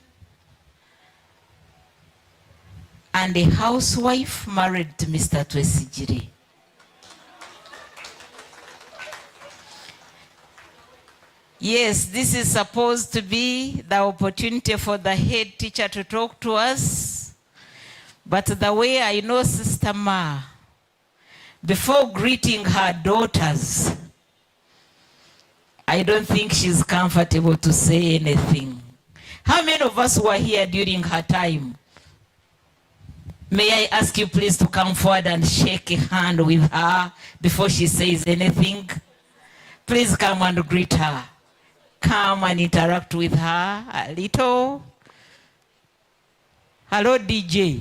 and a housewife married to Mr. Twesijire. Yes, this is supposed to be the opportunity for the head teacher to talk to us. But the way I know Sister Ma, before greeting her daughters, I don't think she's comfortable to say anything. How many of us were here during her time? May I ask you please to come forward and shake a hand with her before she says anything? Please come and greet her. come and interact with her a little. Hello, DJ.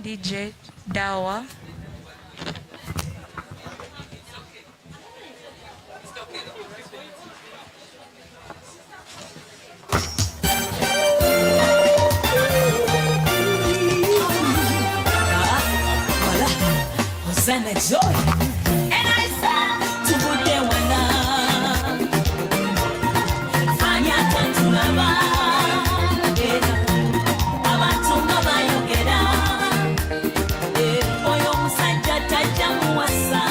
DJ Dawa. Hosanna joy. And I said to Bude wana fanya tantulaba abantu nga bayogera oyo omusajja tajja muwasa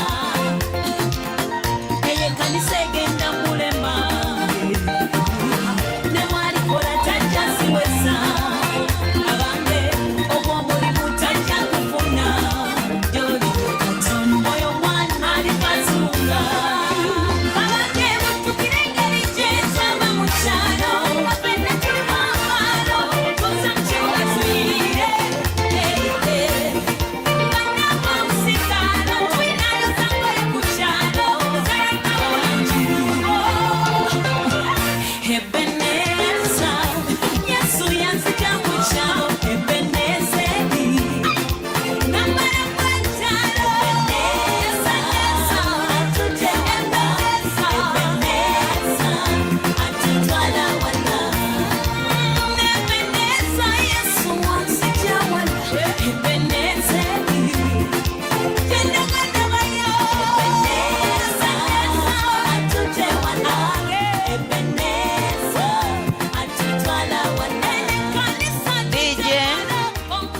eye kanisa egenda mulema ne mwalikola tajja siweza abange obw'omulimu tajja kufuna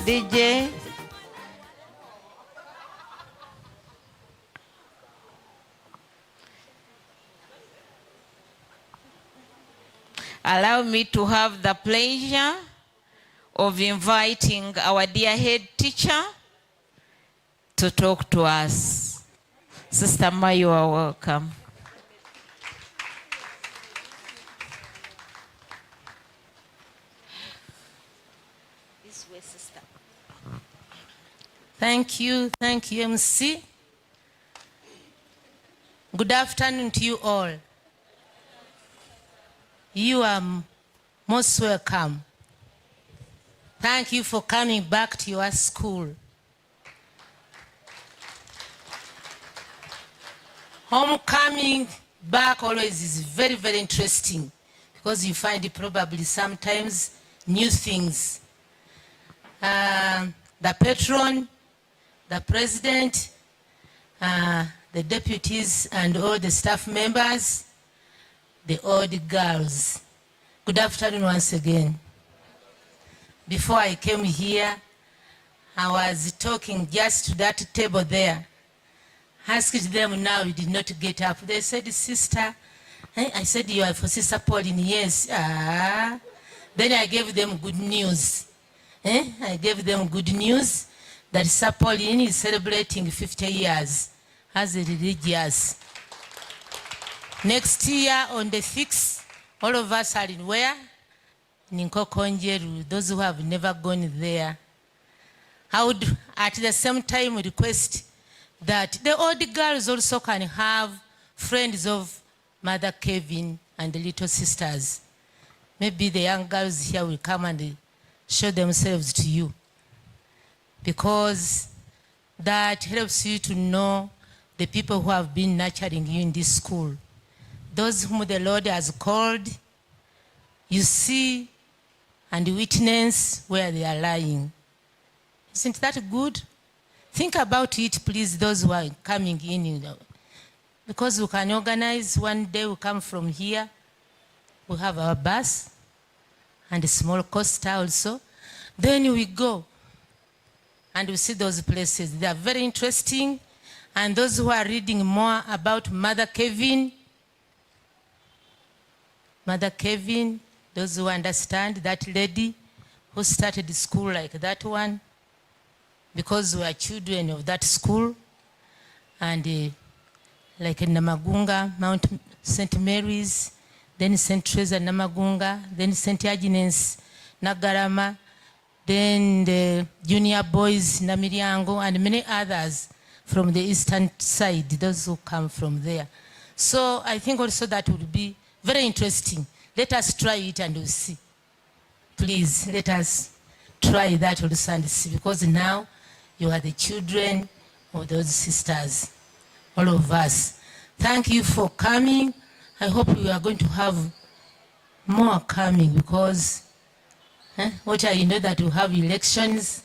DJ. Allow me to have the pleasure of inviting our dear head teacher to talk to us. Sister Ma, you are welcome. This way, sister. Thank you, MC. Good afternoon to you all. You are most welcome. Thank you for coming back to your school. Homecoming back always is very, very interesting because you find probably sometimes new things. The patron, the president, the deputies and all the staff members, the old girls. Good afternoon once again. Before I came here, I was talking just to that table there. Asked them now, you did not get up. They said, sister, I said, you are for Sister Pauline. Yes. Then I gave them good news. I gave them good news that Sister Pauline is celebrating 50 years as a religious. Next year on the 6th, all of us are in where? In Nkokonjeru, those who have never gone there. I would at the same time request that the old girls also can have friends of Mother Kevin and the little sisters. Maybe the young girls here will come and show themselves to you, because that helps you to know the people who have been nurturing you in this school. Those whom the Lord has called, you see and witness where they are lying. Isn't that good? Think about it, please, those who are coming in. Because we can organize one day, we come from here, we have our bus and a small coaster also. Then we go and we see those places. They are very interesting. And those who are reading more about Mother Kevin, those who understand that lady who started the school like that one, because we are children of that school, and like in Namagunga, Mount St. Mary's, then St. Teresa Namagunga, then St. Agnes Nagarama, then the junior boys Namiryango, and many others from the eastern side, those who come from there. So I think also that would be very interesting. Let us try it and we'll see. Please, let us try that also and see, because now you are the children of those sisters, all of us. Thank you for coming. I hope we are going to have more coming, because what I know that we have elections.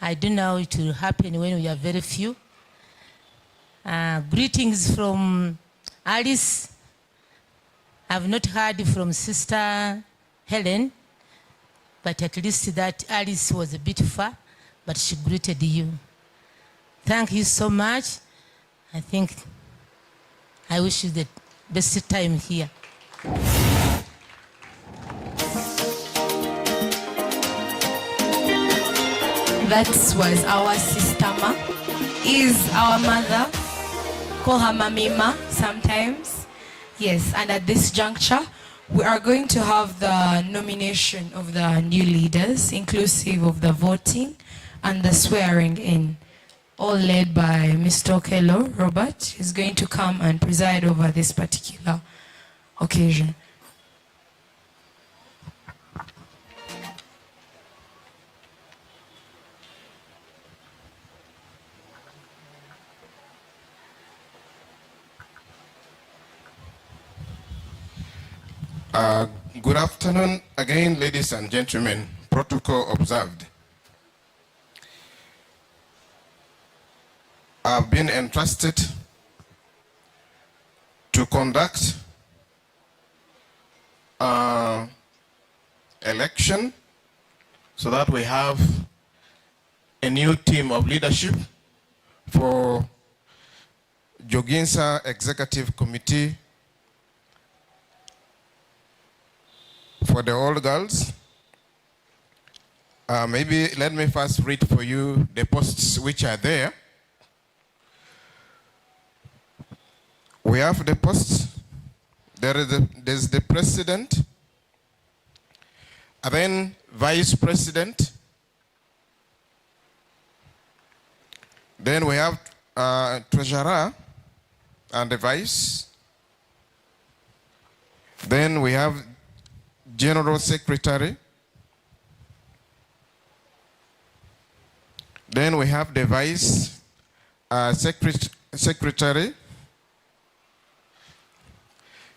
I don't know it will happen when we are very few. Greetings from Alice. I've not heard from Sister Helen, but at least that Alice was a bit far, but she greeted you. Thank you so much. I think I wish you the best time here. That was our sister Ma, is our mother. Call her Mamima sometimes. Yes, and at this juncture, we are going to have the nomination of the new leaders, inclusive of the voting and the swearing in, all led by Mr. Okello Robert. Is going to come and preside over this particular occasion. Good afternoon again, ladies and gentlemen. Protocol observed. I've been entrusted to conduct election so that we have a new team of leadership for Joginsa Executive Committee for the old girls. Maybe let me first read for you the posts which are there. We have the posts. There's the president, and then vice president. Then we have treasurer and the vice. Then we have general secretary. Then we have the vice secretary.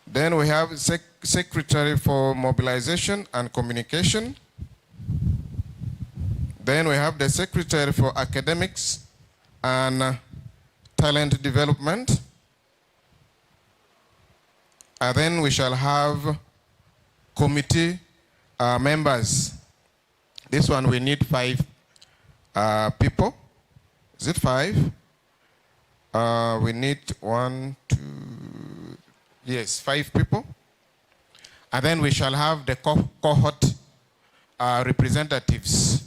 Then we have secretary for mobilization and communication. Then we have the secretary for academics and talent development. And then we shall have committee members. This one we need 5 people. Is it 5? We need 1, 2, yes, 5 people. And then we shall have the cohort representatives.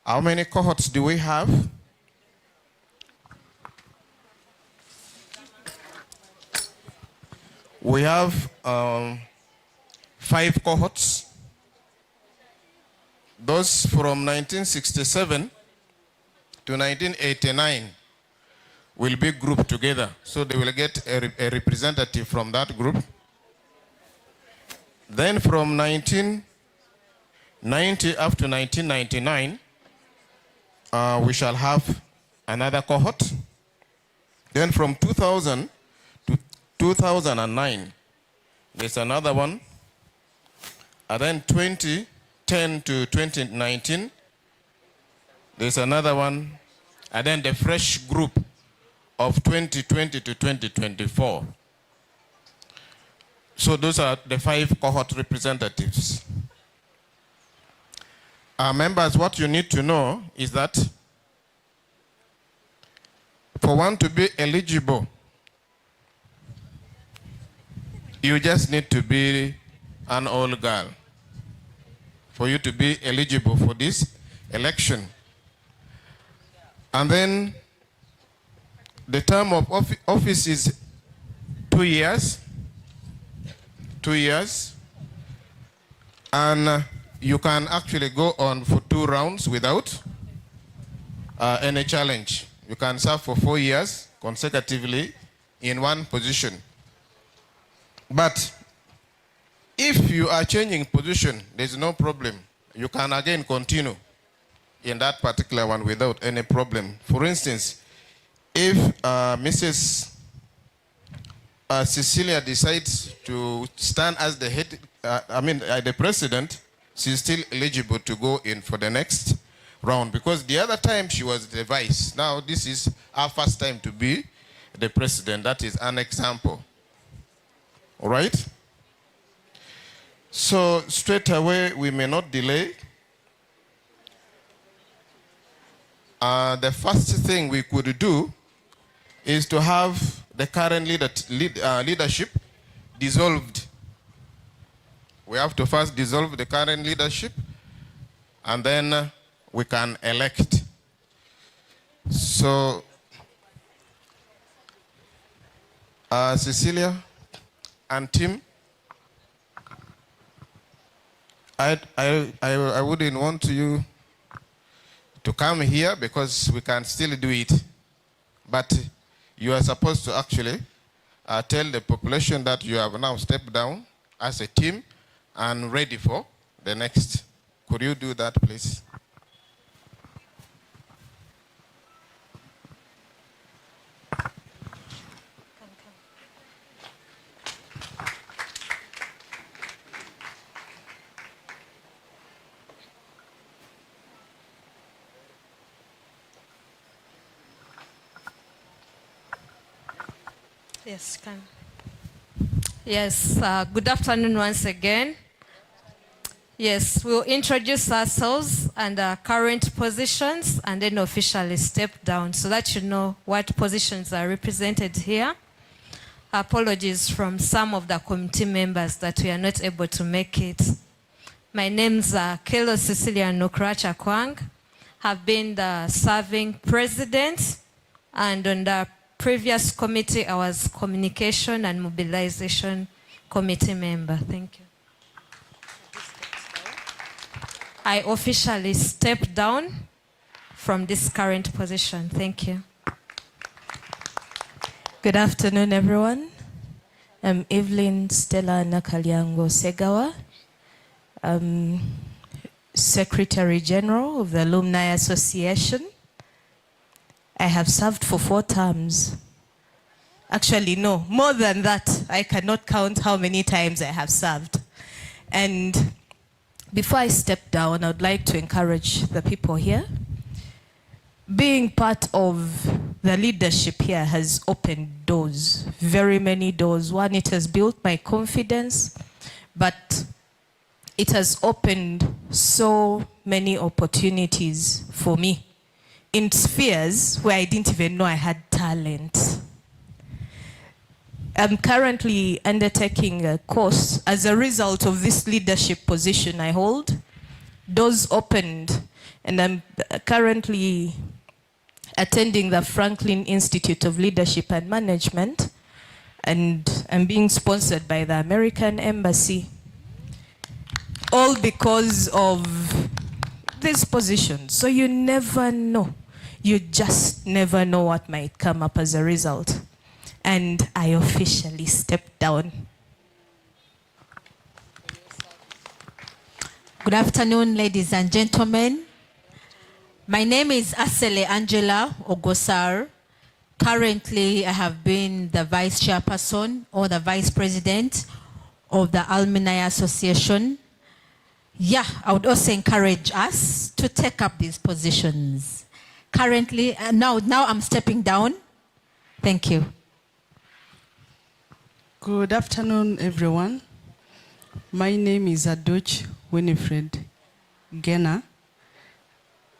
How many cohorts do we have? We have 5 cohorts. Those from 1967 to 1989 will be grouped together. So they will get a representative from that group. Then from 1990 up to 1999, we shall have another cohort. Then from 2000 to 2009, there's another one. And then 2010 to 2019, there's another one. And then the fresh group of 2020 to 2024. So those are the 5 cohort representatives. Members, what you need to know is that for one to be eligible, you just need to be an old girl for you to be eligible for this election. And then the term of office is 2 years. 2 years. And you can actually go on for 2 rounds without any challenge. You can serve for 4 years consecutively in one position. But if you are changing position, there's no problem. You can again continue in that particular one without any problem. For instance, if Mrs. Cecilia decides to stand as the head, the president, she's still eligible to go in for the next round, because the other time she was the vice. Now this is our first time to be the president. That is an example. All right? So straight away, we may not delay. The first thing we could do is to have the current leadership dissolved. We have to first dissolve the current leadership, and then we can elect. So, Cecilia and Tim, I wouldn't want you to come here because we can still do it. But you are supposed to actually tell the population that you have now stepped down as a team and ready for the next. Could you do that, please? Yes, can. Yes, good afternoon once again. Yes, we'll introduce ourselves and our current positions and then officially step down so that you know what positions are represented here. Apologies from some of the committee members that we are not able to make it. My name's Kelo Cecilia Nokracha Kwang. Have been the serving president, and on the previous committee, I was communication and mobilization committee member. Thank you. I officially stepped down from this current position. Thank you. Good afternoon, everyone. I'm Evelyn Stella Nakalyango Segawa. I'm Secretary General of the Alumni Association. I have served for 4 terms. Actually, no, more than that. I cannot count how many times I have served. And before I step down, I would like to encourage the people here. Being part of the leadership here has opened doors, very many doors. One, it has built my confidence, but it has opened so many opportunities for me in spheres where I didn't even know I had talent. I'm currently undertaking a course as a result of this leadership position I hold. Doors opened, and I'm currently attending the Franklin Institute of Leadership and Management, and I'm being sponsored by the American Embassy. All because of this position. So you never know. You just never know what might come up as a result. And I officially stepped down. Good afternoon, ladies and gentlemen. My name is Asele Angela Ogosar. Currently, I have been the vice chairperson or the vice president of the Alumni Association. Yeah, I would also encourage us to take up these positions. Currently, now I'm stepping down. Thank you. Good afternoon, everyone. My name is Adoch Winifred Gena.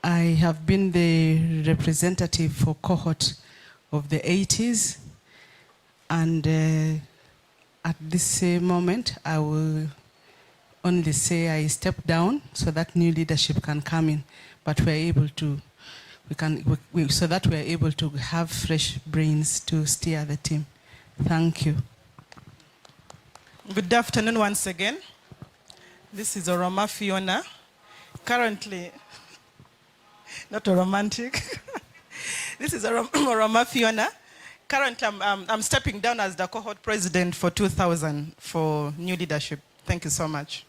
I have been the representative for cohort of the 80s, and at this moment, I will only say I step down so that new leadership can come in, but we're able to, so that we're able to have fresh brains to steer the team. Thank you. Good afternoon once again. This is Oroma Fiona. Currently, not a romantic. This is Oroma Fiona. Currently, I'm stepping down as the cohort president for 2000 for new leadership. Thank you so much.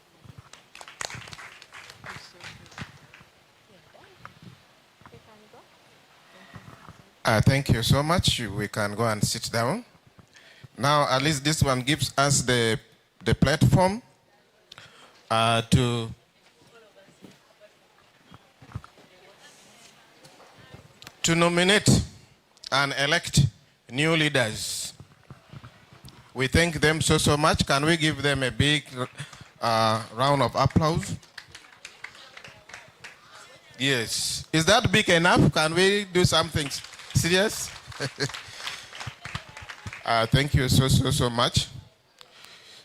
Thank you so much. We can go and sit down. Now, at least this one gives us the platform to nominate and elect new leaders. We thank them so much. Can we give them a big round of applause? Yes. Is that big enough? Can we do something serious? Thank you so much.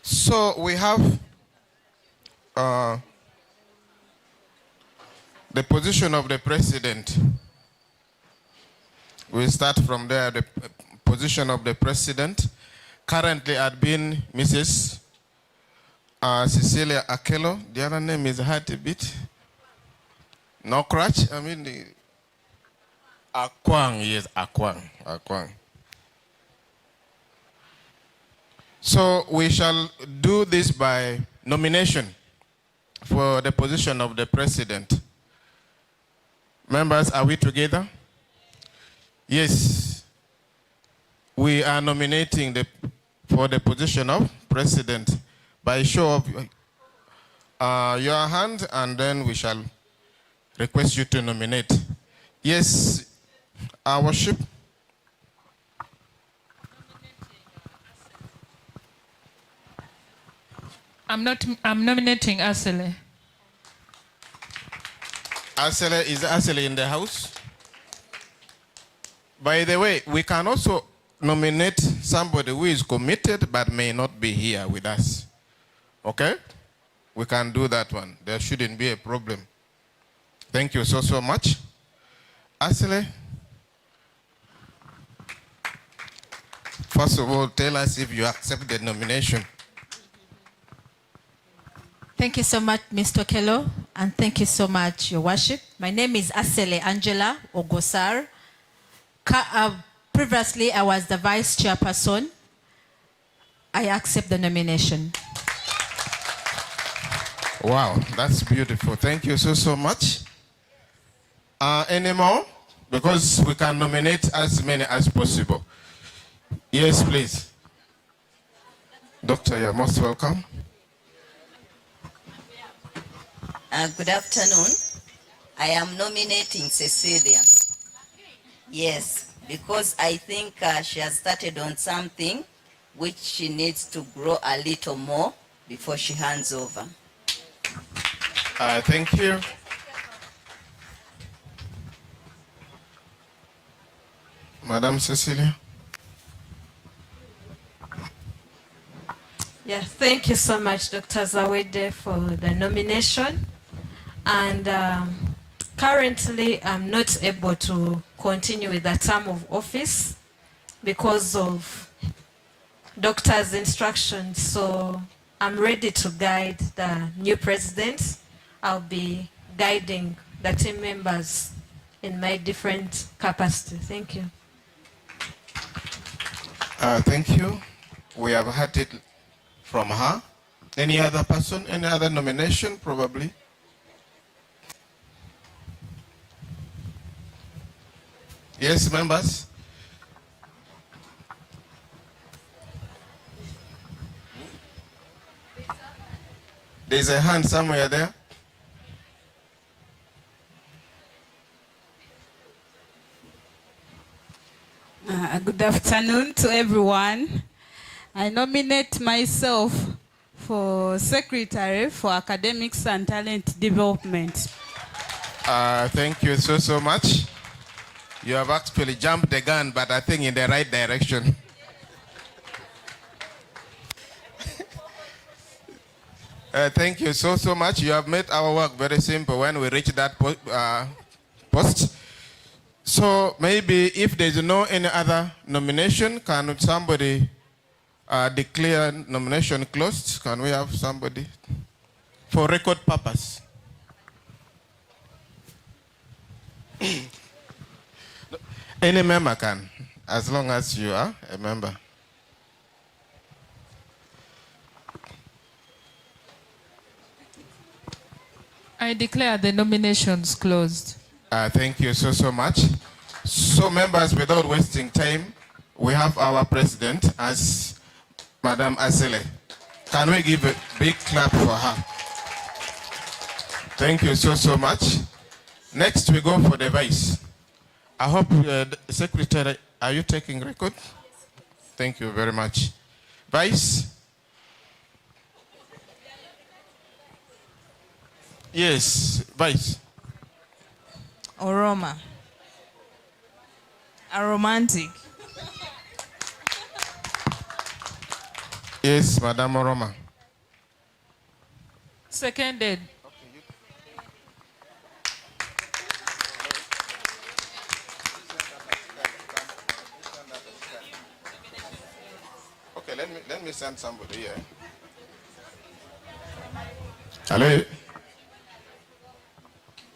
So we have the position of the president. We start from there. The position of the president currently had been Mrs. Cecilia Akello. The other name is hard a bit. No crutch. I mean, Akwang. Yes, Akwang. So we shall do this by nomination for the position of the president. Members, are we together? Yes. We are nominating for the position of president by show of your hand, and then we shall request you to nominate. Yes, our worship. I'm nominating Asele. Asele, is Asele in the house? By the way, we can also nominate somebody who is committed but may not be here with us. Okay? We can do that one. There shouldn't be a problem. Thank you so much. Asele, first of all, tell us if you accept the nomination. Thank you so much, Mr. Kello, and thank you so much, Your Worship. My name is Asele Angela Ogosar. Previously, I was the vice chairperson. I accept the nomination. Wow, that's beautiful. Thank you so much. Any more? Because we can nominate as many as possible. Yes, please. Doctor, you're most welcome. Good afternoon. I am nominating Cecilia. Yes, because I think she has started on something which she needs to grow a little more before she hands over. Thank you. Madam Cecilia. Yeah, thank you so much, Dr. Zawede, for the nomination. And currently, I'm not able to continue with the term of office because of doctor's instructions. So I'm ready to guide the new president. I'll be guiding the team members in my different capacity. Thank you. Thank you. We have had it from her. Any other person? Any other nomination, probably? Yes, members? There's a hand somewhere there. Good afternoon to everyone. I nominate myself for Secretary for Academics and Talent Development. Thank you so much. You have actually jumped the gun, but I think in the right direction. Thank you so much. You have made our work very simple when we reach that post. So maybe if there's no any other nomination, can somebody declare nomination closed. Can we have somebody for record purpose? Any member can, as long as you are a member. I declare the nominations closed. Thank you so much. So members, without wasting time, we have our president as Madam Asele. Can we give a big clap for her? Thank you so much. Next we go for the vice. I hope the secretary, are you taking record? Thank you very much. Vice? Yes, vice. Oroma. A romantic. Yes, Madam Oroma. Seconded. Okay, let me send somebody here. Hello.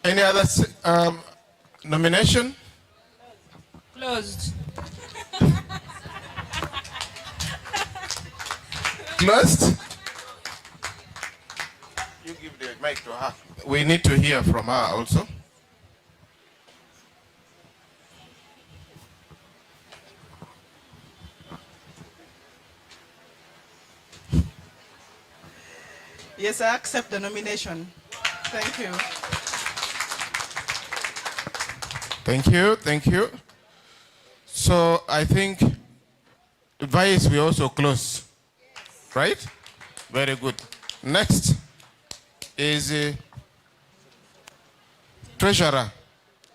Any other nomination? Closed. Closed? You give the mic to her. We need to hear from her also. Yes, I accept the nomination. Thank you. Thank you, thank you. So I think vice we also close, right? Very good. Next is treasurer,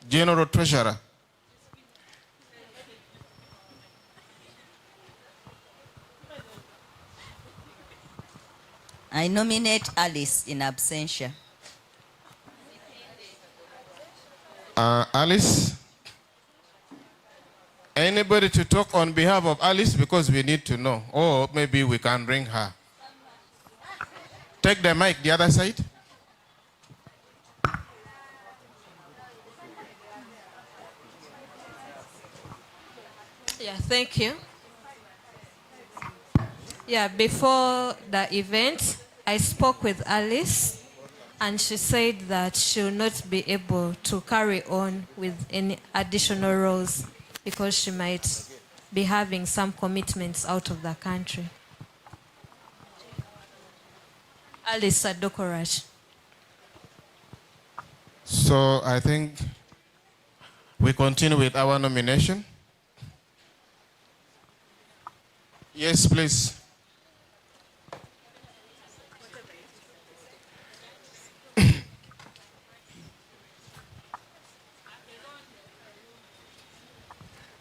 general treasurer. I nominate Alice in absentia. Alice? Anybody to talk on behalf of Alice, because we need to know, or maybe we can bring her. Take the mic, the other side. Yeah, thank you. Yeah, before the event, I spoke with Alice, and she said that she will not be able to carry on with any additional roles because she might be having some commitments out of the country. Alice Adokoraj. So I think we continue with our nomination. Yes, please.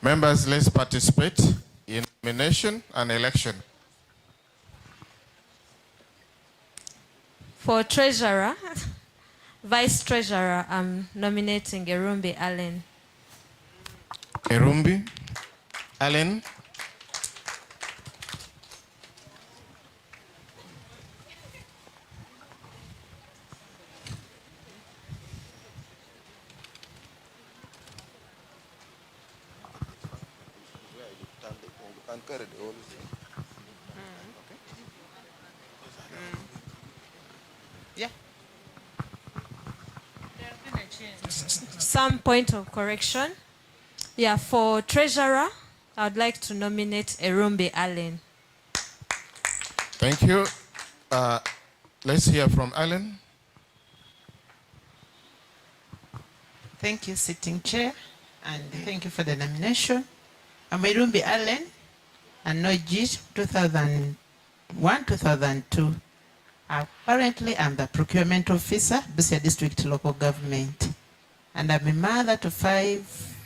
Members, let's participate in nomination and election. For treasurer, vice treasurer, I'm nominating Erumbi Allen. Erumbi Allen. Yeah. Some point of correction. Yeah, for treasurer, I would like to nominate Erumbi Allen. Thank you. Let's hear from Allen. Thank you, sitting chair, and thank you for the nomination. I'm Erumbi Allen, and NOGIT 2001-2002. Currently, I'm the procurement officer, Busia District Local Government, and I'm a mother to 5,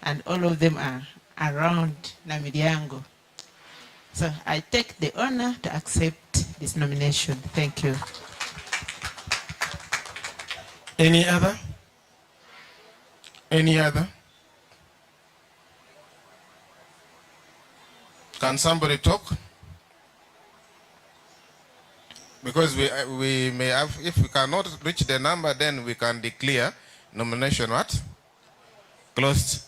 and all of them are around Namiriango. So I take the honor to accept this nomination. Thank you. Any other? Any other? Can somebody talk? Because we may have, if we cannot reach the number, then we can declare nomination what? Closed.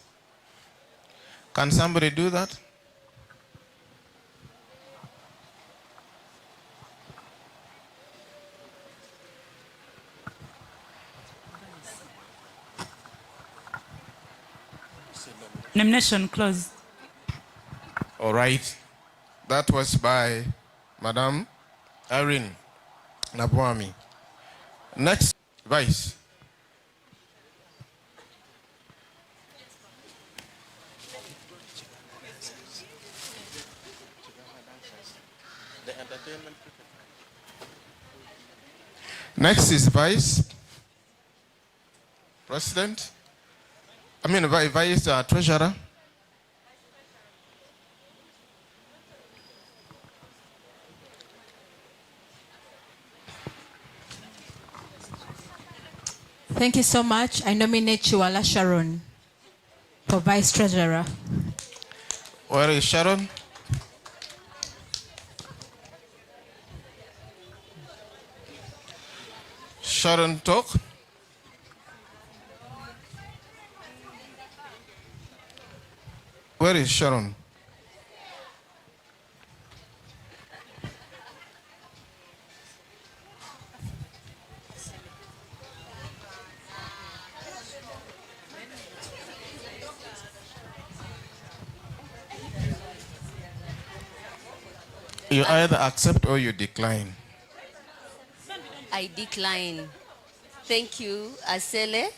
Can somebody do that? Nomination closed. All right. That was by Madam Irene Nabwami. Next, Vice. Next is Vice President. Vice Treasurer. Thank you so much. I nominate Chiwala Sharon for Vice Treasurer. Where is Sharon? Sharon talk. Where is Sharon? You either accept or you decline. I decline. Thank you, Asele.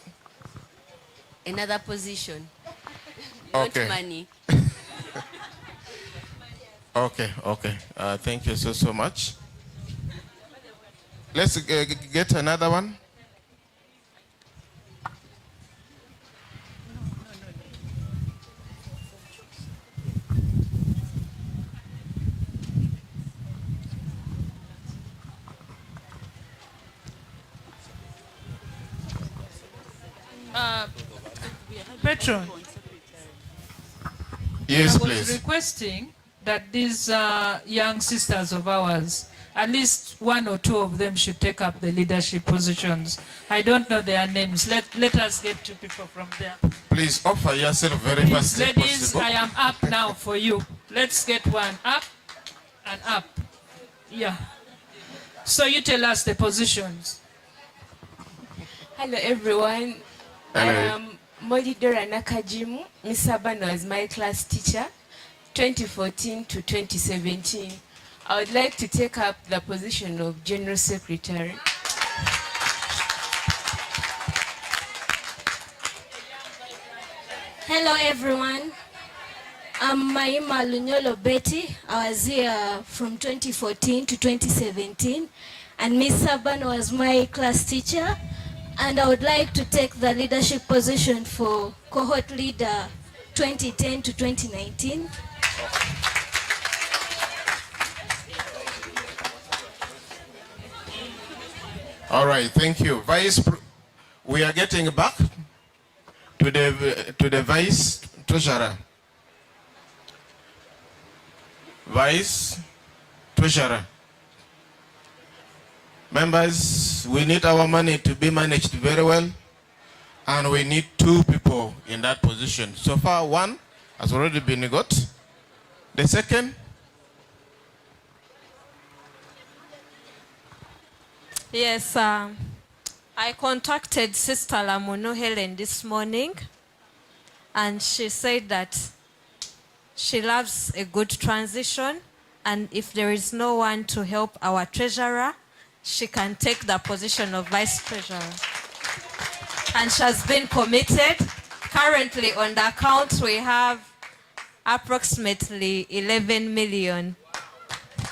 Another position. Okay. Not money. Okay. Thank you so much. Let's get another one. Patron. Yes, I was please. requesting that these young sisters of ours, at least one or two of them should take up the leadership positions. I don't know their names. Let us get two people from there. Please offer yourself very fast. Ladies, I am up now for you. Let's get one up and up. Yeah. So you tell us the positions. Hello everyone. Hello. I am Molidora Nakajimu. Miss Abano was my class teacher, 2014 to 2017. I would like to take up the position of General Secretary. Hello everyone. I'm Maima Lunyolo Betty. I was here from 2014 to 2017 and Miss Saban was my class teacher and I would like to take the leadership position for cohort leader 2010 to 2019. All right, thank you. We are getting back to the Vice Treasurer. Vice Treasurer. Members, we need our money to be managed very well, and we need two people in that position. So far, one has already been got. The second? Yes, I contacted Sister Lamuno Helen this morning, and she said that she loves a good transition, and if there is no one to help our treasurer, she can take the position of vice treasurer. And she has been committed. Currently on the account, we have approximately 11 million.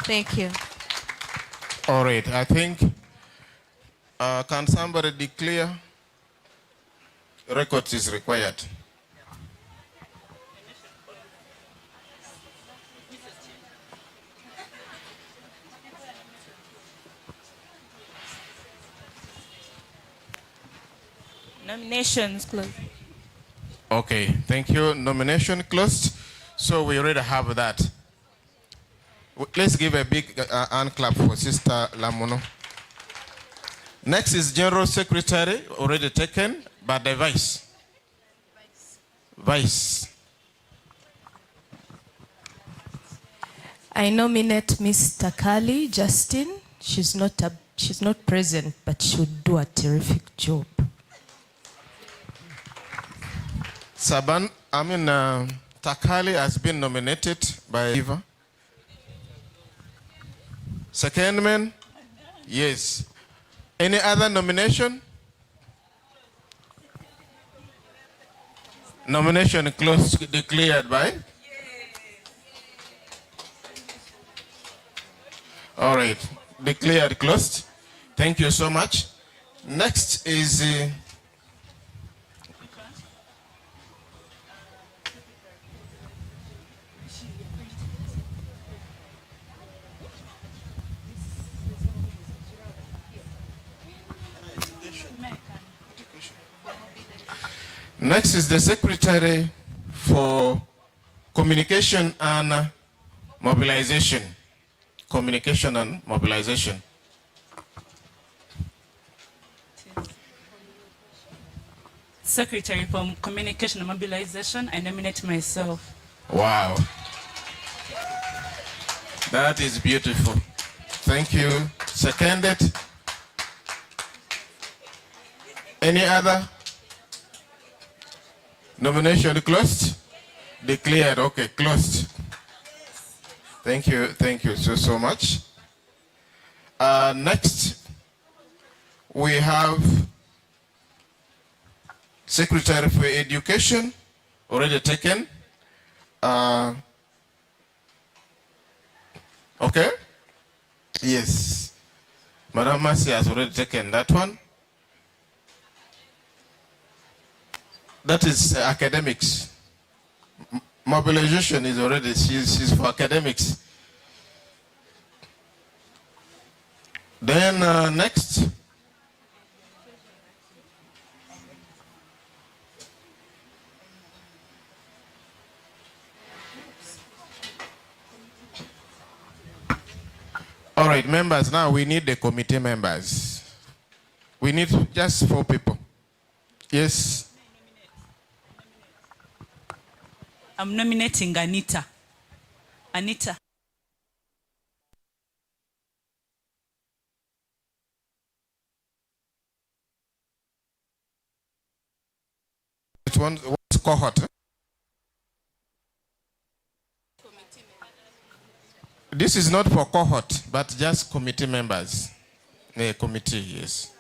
Thank you. All right, I think, can somebody declare records is required? Nominations closed. Okay, thank you. Nomination closed. So we already have that. Let's give a big hand clap for Sister Lamono. Next is General Secretary, already taken, but the Vice. Vice. I nominate Miss Takali Justin. She's not present, but should do a terrific job. Takali has been nominated by Eva. Second man? Yes. Any other nomination? Nomination closed, declared by? All right, declared closed. Thank you so much. Next is next is the Secretary for Communication and Mobilization. Communication and Mobilization. Secretary for Communication and Mobilization, I nominate myself. Wow. That is beautiful. Thank you. Seconded. Any other? Nomination closed? Declared. Okay, closed. Thank you so much. Next, we have Secretary for Education, already taken. Okay? Yes. Madam Mercy has already taken that one. That is academics. Mobilization is already, she's for academics. Then next. All right, members, now we need the committee members. We need just 4 people. Yes. I'm nominating Anita. Anita. What's cohort? This is not for cohort, but just committee members. Committee, yes.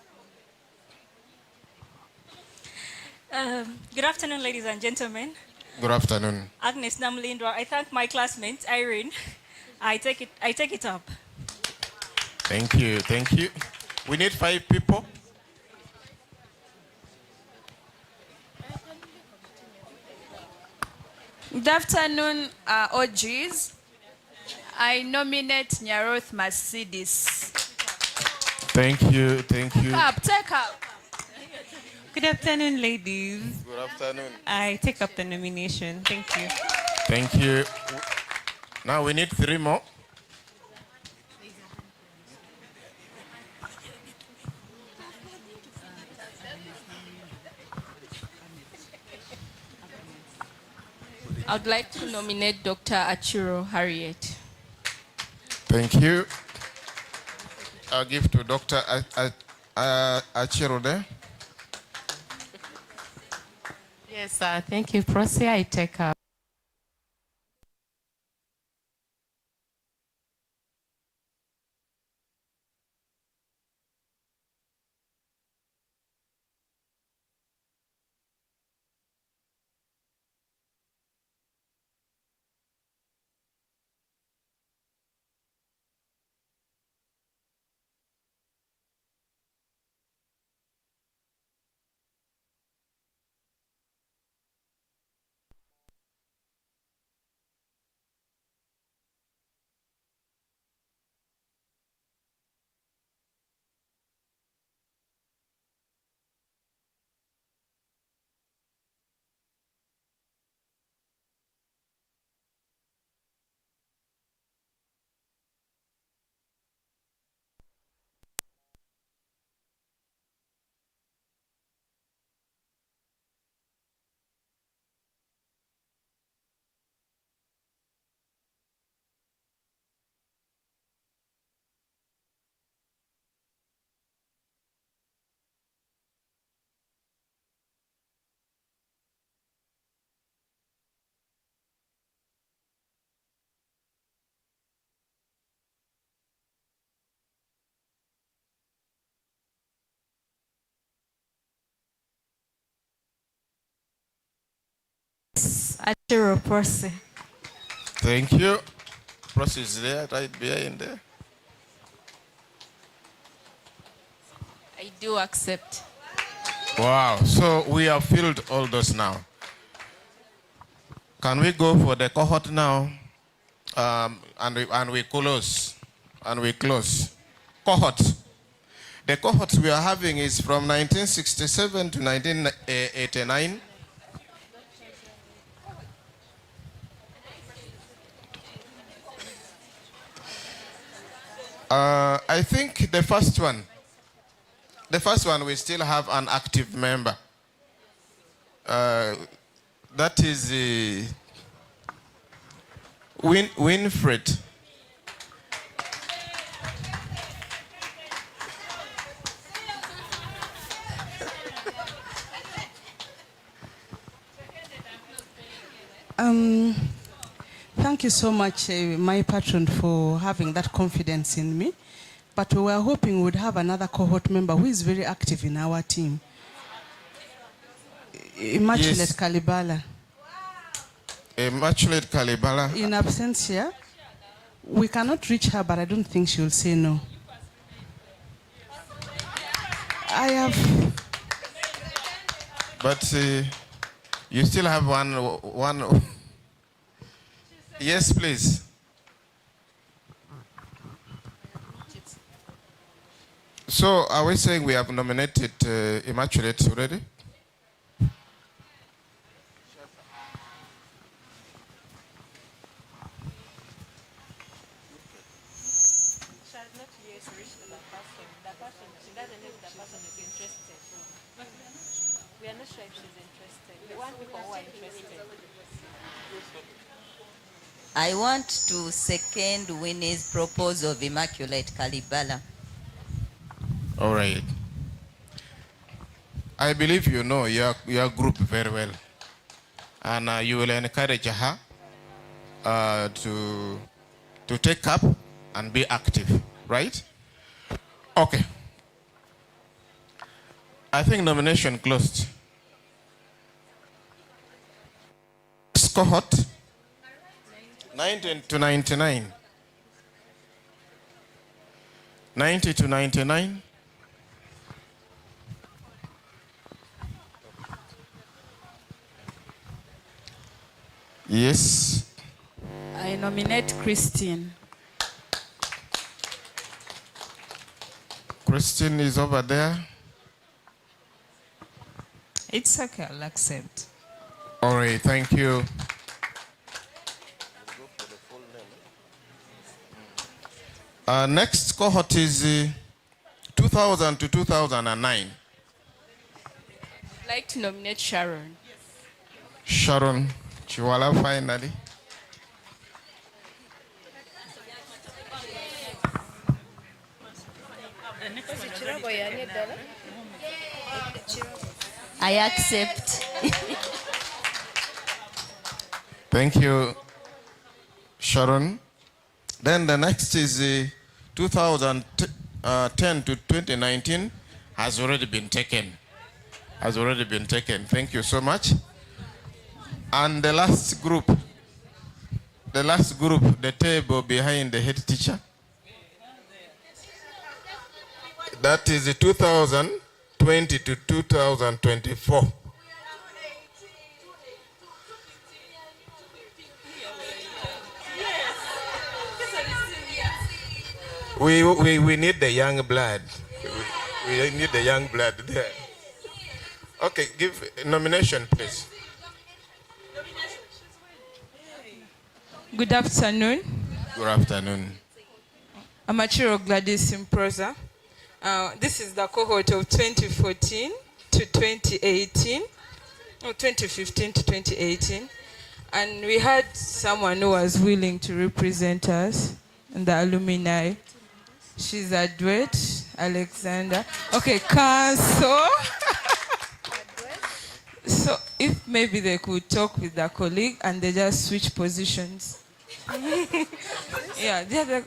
Good afternoon, ladies and gentlemen. Good afternoon. Agnes Namlindwa. I thank my classmate Irene. I take it up. Thank you. We need 5 people. Good afternoon, OGs. I nominate Nyaroth Mercedes. Thank you. Take up. Good afternoon, ladies. Good afternoon. I take up the nomination. Thank you. Thank you. Now we need 3 more. I would like to nominate Dr. Achiro Harriet. Thank you. I'll give to Dr. Achiro there. Yes, thank you, Prosia. I take up. Achiro Prosi. Thank you. Process is there, right behind there. I do accept. Wow, so we have filled all those now. Can we go for the cohort now? And we close. And we close. Cohort. The cohorts we are having is from 1967 to 1989. I think the first one we still have an active member. That is Winfred. Thank you so much, my patron, for having that confidence in me. But we were hoping we would have another cohort member who is very active in our team. Immaculate Yes. Kalibala. Immaculate Kalibala. In absentia, we cannot reach her, but I don't think she will say no. I have... But you still have one. Yes, please. So are we saying we have nominated Immaculate already? We are not sure if she's interested. We want people who are interested. I want to second Winnie's proposal of Immaculate Kalibala. All right. I believe you know your group very well. And you will encourage her to take up and be active, right? Okay. I think nomination closed. Cohort 90 to 99. 90 to 99. Yes. I nominate Christine. Christine is over there. It's okay, I'll accept. All right, thank you. Next cohort is 2000 to 2009. I'd like to nominate Sharon. Sharon Chiwala, finally. I accept. Thank you, Sharon. Then the next is 2010 to 2019 has already been taken. Has already been taken. Thank you so much. And the last group, the table behind the head teacher. That is 2020 to 2024. We need the young blood. We need the young blood there. Okay, give nomination, please. Good afternoon. Good afternoon. I'm Achiro Gladys Improza. This is the cohort of 2014 to 2018, or 2015 to 2018. And we had someone who was willing to represent us in the alumni. She's Adwet Alexander. Okay, cancel. So if maybe they could talk with their colleague and they just switch positions. Yeah, the other.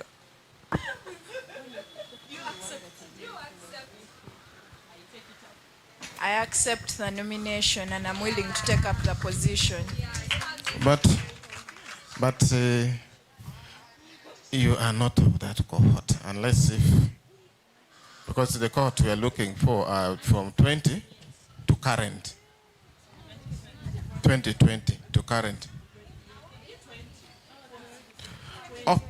I accept the nomination and I'm willing to take up the position. But you are not of that cohort, unless if, because the cohort we are looking for are from 20 to current. 2020 to current. Oh.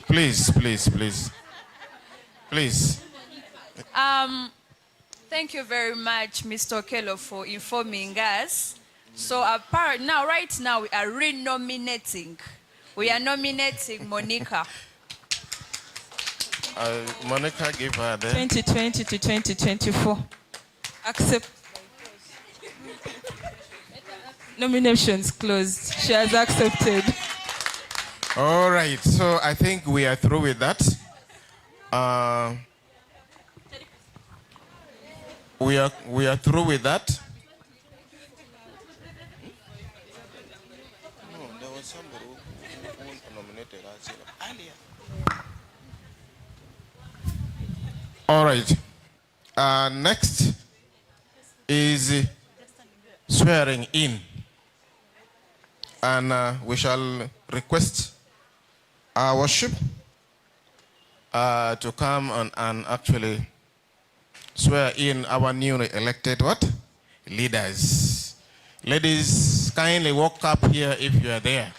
Please. Thank you very much, Mr. Okello, for informing us. So right now we are renominating. We are nominating Monica. Monica, give her the 2020 to 2024. Accept. Nominations closed. She has accepted. All right, so I think we are through with that. We are through with that. No, there was somebody who nominated us earlier. All right. Next is swearing in, and we shall request our worship to come and actually swear in our newly elected leaders. Ladies, kindly walk up here if you are there.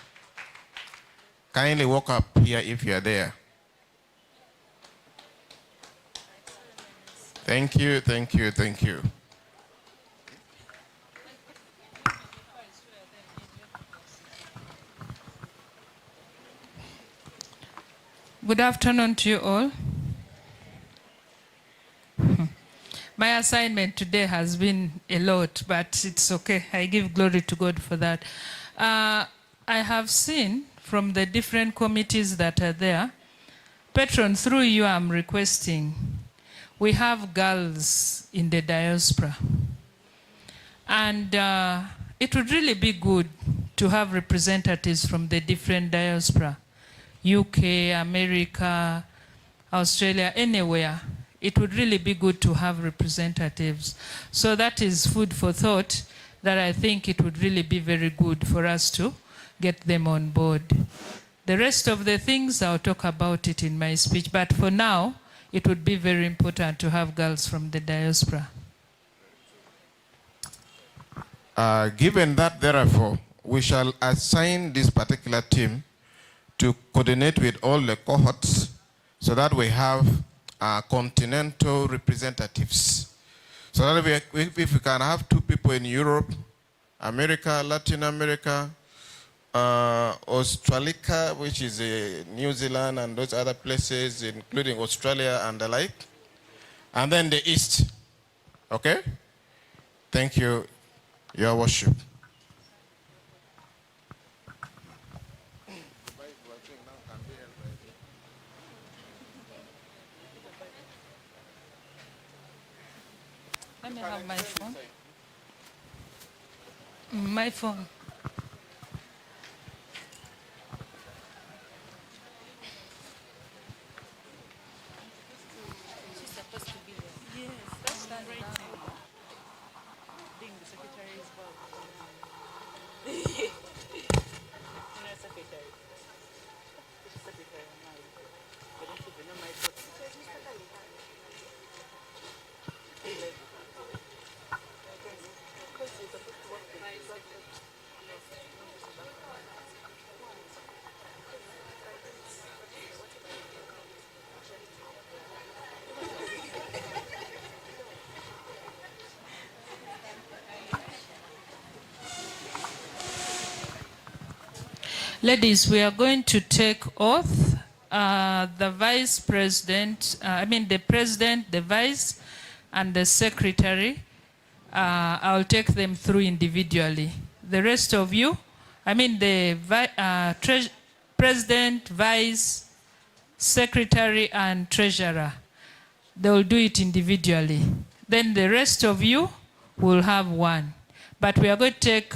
Kindly walk up here if you are there. Thank you. Good afternoon to you all. My assignment today has been a lot, but it's okay. I give glory to God for that. I have seen from the different committees that are there, Patron, through you I'm requesting, we have girls in the diaspora. And it would really be good to have representatives from the different diaspora, UK, America, Australia, anywhere. It would really be good to have representatives. So that is food for thought that I think it would really be very good for us to get them on board. The rest of the things, I'll talk about it in my speech. But for now, it would be very important to have girls from the diaspora. Given that, therefore, we shall assign this particular team to coordinate with all the cohorts so that we have continental representatives. So that if we can have 2 people in Europe, America, Latin America, Australica, which is New Zealand and those other places, including Australia and the like, and then the East. Okay? Thank you, Your Worship. Let me have my phone. My phone. She's supposed to be there. Yes, that's great. Being the secretary is well. Secretary. She's secretary now. But don't even know my post. Ladies, we are going to take oath. The vice president, the president, the vice, and the secretary. I'll take them through individually. The rest of you, the president, vice, secretary, and treasurer, they will do it individually. Then the rest of you will have one. But we are going to take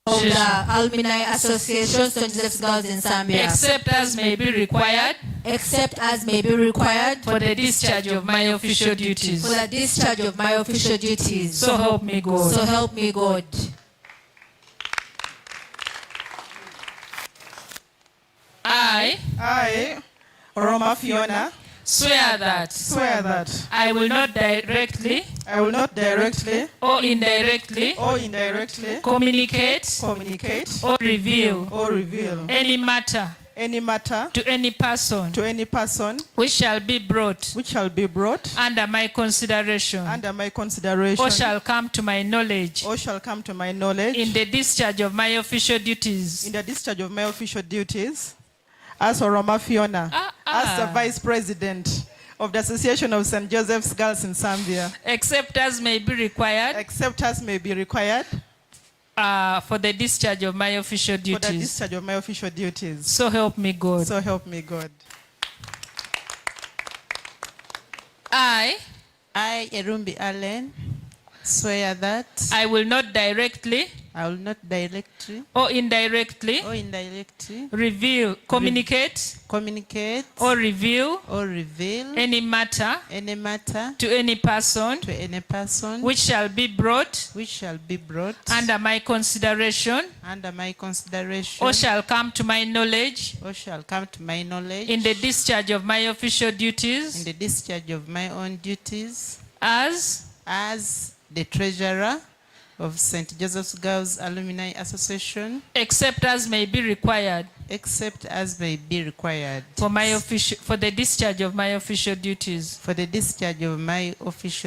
of the Alumni Association, St. Joseph's Girls in Zambia. except as may be required Except as may be required for the discharge of my official duties. for the discharge of my official duties. So help me God. So help me God. I, Roma Fiona, swear that I will not directly or indirectly communicate or reveal any matter to any person which shall be brought under my consideration or shall come to my knowledge in the discharge of my official duties as Roma Fiona, as the Vice President of the Association of St. Joseph's Girls in Zambia. Except as may be required for the discharge of my official duties. So help me God. So help me God. I, Erumbi Allen, swear that I will not directly or indirectly reveal, communicate or reveal any matter to any person which shall be brought under my consideration or shall come to my knowledge in the discharge of my official duties as the treasurer of St. Joseph's Girls Alumni Association, except as may be required for the discharge of my official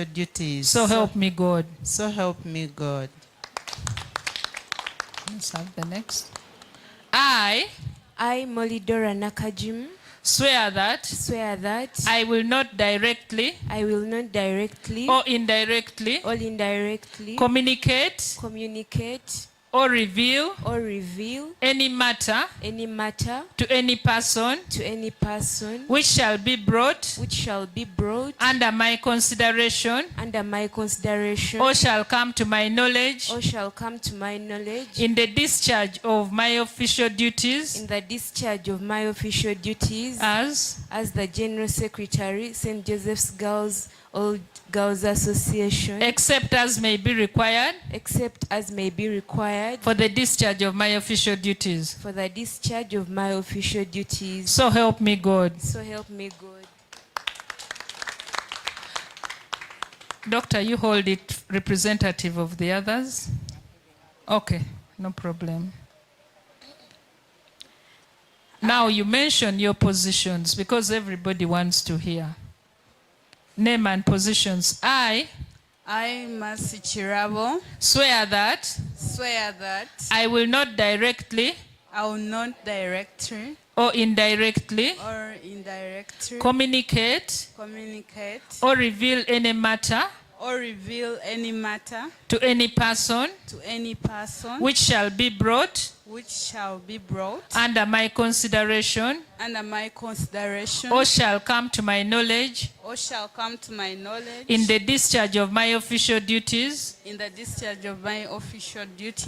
duties. So help me God. So help me God. Let's have the next. I, Molidora Nakajim, swear that I will not directly or indirectly communicate or reveal any matter to any person which shall be brought under my consideration or shall come to my knowledge in the discharge of my official duties as the General Secretary, St. Joseph's Girls Association, except as may be required for the discharge of my official duties. So help me God. Doctor, you hold it representative of the others? Okay, no problem. Now you mention your positions because everybody wants to hear. Name and positions. I, Mercy Chirabo, swear that I will not directly or indirectly communicate or reveal any matter to any person which shall be brought under my consideration or shall come to my knowledge in the discharge of my official duties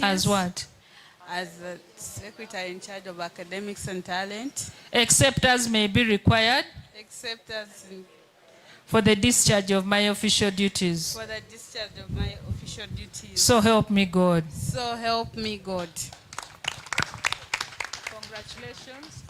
as what? As the Secretary in charge of Academics and Talent. Except as may be required for the discharge of my official duties. So help me God. So help me God. Congratulations.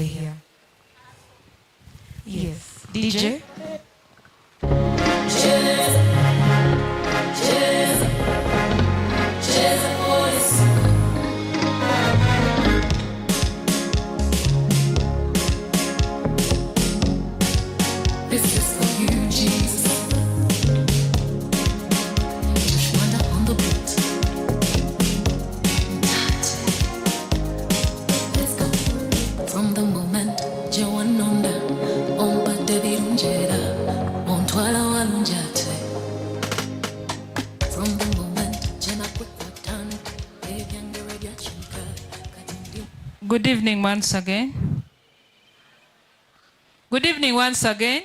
here. Yes, DJ. This is for you, Jesus. Joshua on the beat. Let's go. From the moment Jewanonda, Omba David Unjera, Montwala Walunjate. From the moment Jema Kukwatan, Evyanga Rabia Chika, Katindi. Good evening once again. Good evening once again.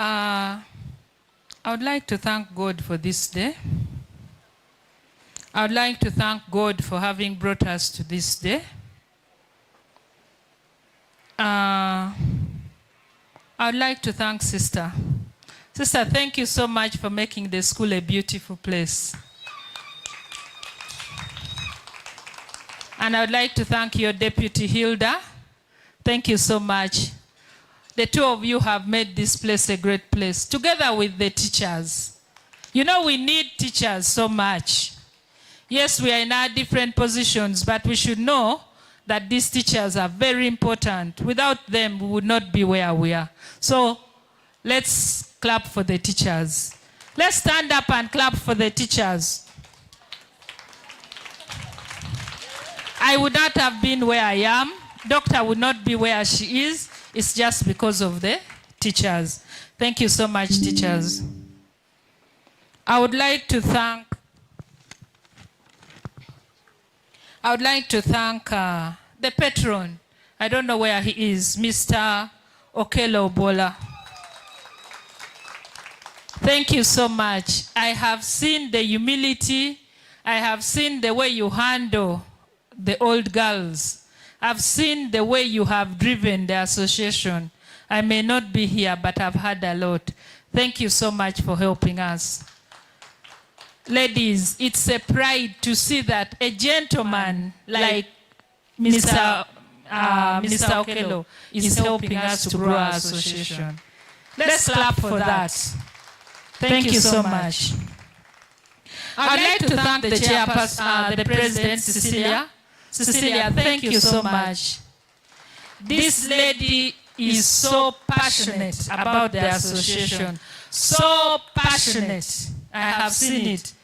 I would like to thank God for this day. I would like to thank God for having brought us to this day. I would like to thank Sister. Sister, thank you so much for making the school a beautiful place. And I would like to thank your Deputy Hilda. Thank you so much. The two of you have made this place a great place, together with the teachers. You know, we need teachers so much. Yes, we are in our different positions, but we should know that these teachers are very important. Without them, we would not be where we are. So let's clap for the teachers. Let's stand up and clap for the teachers. I would not have been where I am. Doctor would not be where she is. It's just because of the teachers. Thank you so much, teachers. I would like to thank the patron. I don't know where he is, Mr. Okelo Bola. Thank you so much. I have seen the humility. I have seen the way you handle the old girls. I've seen the way you have driven the association. I may not be here, but I've heard a lot. Thank you so much for helping us. Ladies, it's a pride to see that a gentleman like Mr. Okelo is helping us to grow our association. Let's clap for that. Thank you so much. I'd like to thank the chairperson, the president, Cecilia. Cecilia, thank you so much. This lady is so passionate about the association. So passionate. I have seen it.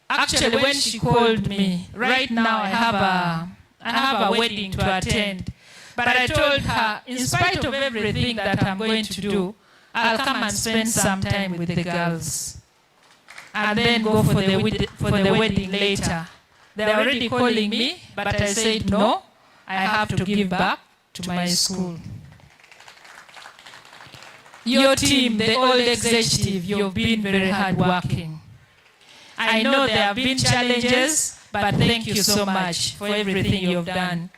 Actually, when she called me, right now I have a wedding to attend. But I told her, in spite of everything that I'm going to do, I'll come and spend some time with the girls. And then go for the wedding later. They're already calling me, but I said no, I have to give back to my school. Your team, the old executive, you've been very hardworking. I know there have been challenges, but thank you so much for everything you've done.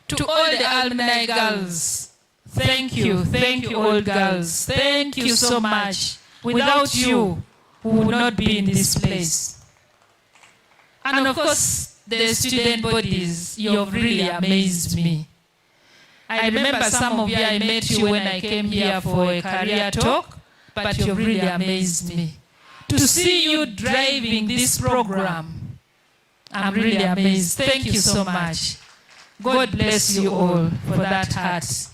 To all the alumni girls, thank you all girls. Thank you so much. Without you, we would not be in this place. And of course, the student bodies, you've really amazed me. I remember some of you, I met you when I came here for a career talk, but you've really amazed me. To see you driving this program, I'm really amazed. Thank you so much. God bless you all for that heart.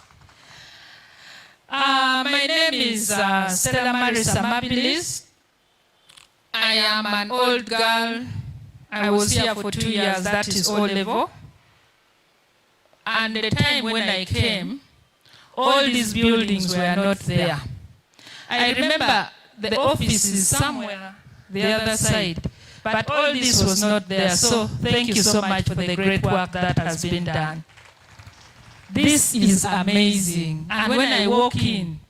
My name is Stella Marie Samabilis. I am an old girl. I was here for 2 years, that is O level. And the time when I came, all these buildings were not there. I remember the office is somewhere the other side, but all this was not there. So thank you so much for the great work that has been done. This is amazing. And when I walk in,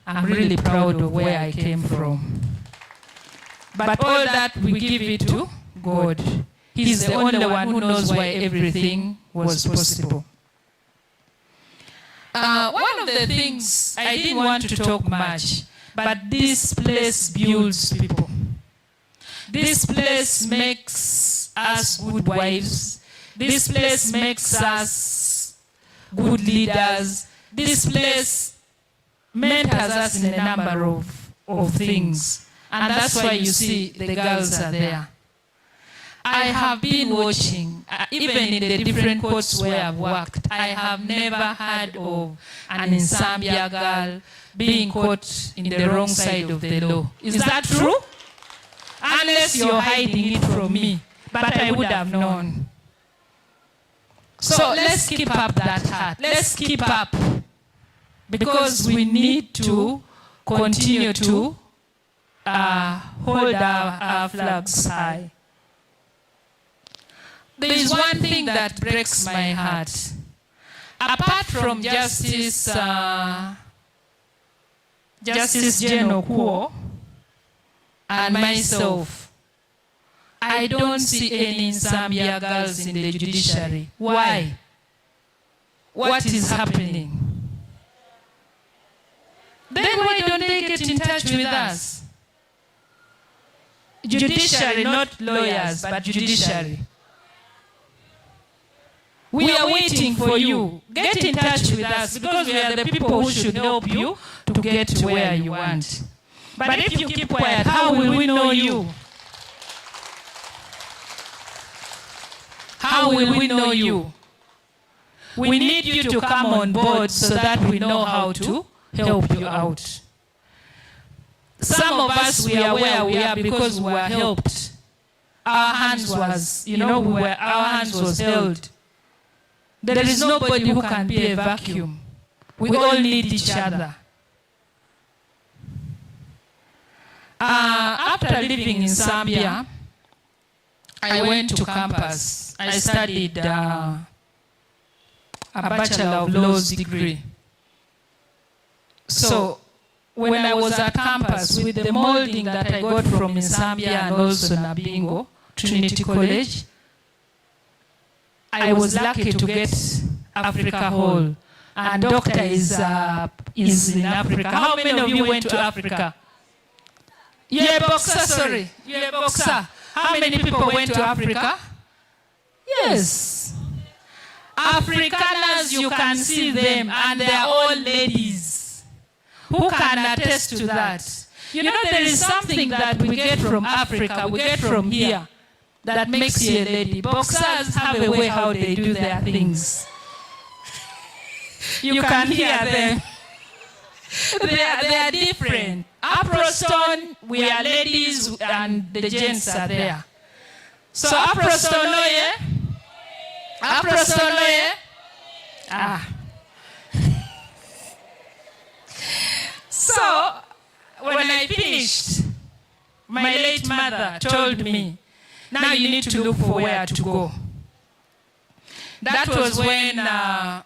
I'm really proud of where I came from. But all that we give it to God. He's the only one who knows why everything was possible. One of the things, I didn't want to talk much, but this place builds people. This place makes us good wives. This place makes us good leaders. This place mentors us in a number of things. And that's why you see the girls are there. I have been watching, even in the different courts where I've worked, I have never heard of an NSAMBYA girl being caught in the wrong side of the law. Is that true? Unless you're hiding it from me, but I would have known. So let's keep up that heart. Let's keep up, because we need to continue to hold our flags high. There is one thing that breaks my heart. Apart from Justice Jane Okuo and myself, I don't see any NSAMBYA girls in the judiciary. Why? What is happening? Then why don't they get in touch with us? Judiciary, not lawyers, but judiciary. We are waiting for you. Get in touch with us, because we are the people who should help you to get to where you want. But if you keep quiet, how will we know you? How will we know you? We need you to come on board so that we know how to help you out. Some of us, we are where we are because we were helped. Our hands was, our hands was held. There is nobody who can be a vacuum. We all need each other. After living in Zambia, I went to campus. I studied a Bachelor of Laws degree. So when I was at campus, with the molding that I got from NSAMBYA and also Nabingo, Trinity College, I was lucky to get Africa Hall. And Doctor is in Africa. How many of you went to Africa? You're a boxer, sorry. You're a boxer. How many people went to Africa? Yes. Afrikaners, you can see them, and they are all ladies who can attest to that. You know, there is something that we get from Africa, we get from here, that makes you a lady. Boxers have a way how they do their things. You can hear them. They are different. Aprostone, we are ladies and the gents are there. So Aprostone, yeah? Aprostone, yeah? Ah. So, when I finished, my late mother told me, now you need to look for where to go. That was when I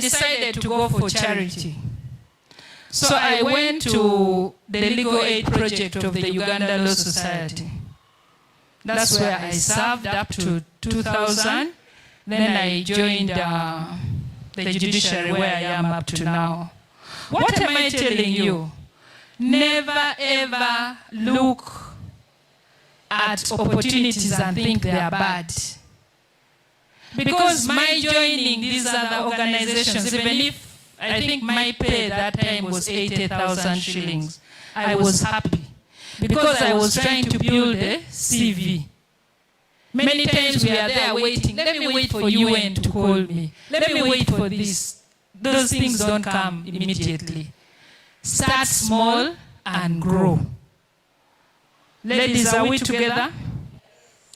decided to go for charity. So I went to the Legal Aid Project of the Uganda Law Society. That's where I served up to 2000. Then I joined the judiciary where I am up to now. What am I telling you? Never ever look at opportunities and think they are bad. Because my joining these other organizations, even if I think my pay that time was 80,000 shillings, I was happy. Because I was trying to build a CV. Many times we are there waiting. Let me wait for UN to call me. Let me wait for this. Those things don't come immediately. Start small and grow. Ladies, are we together?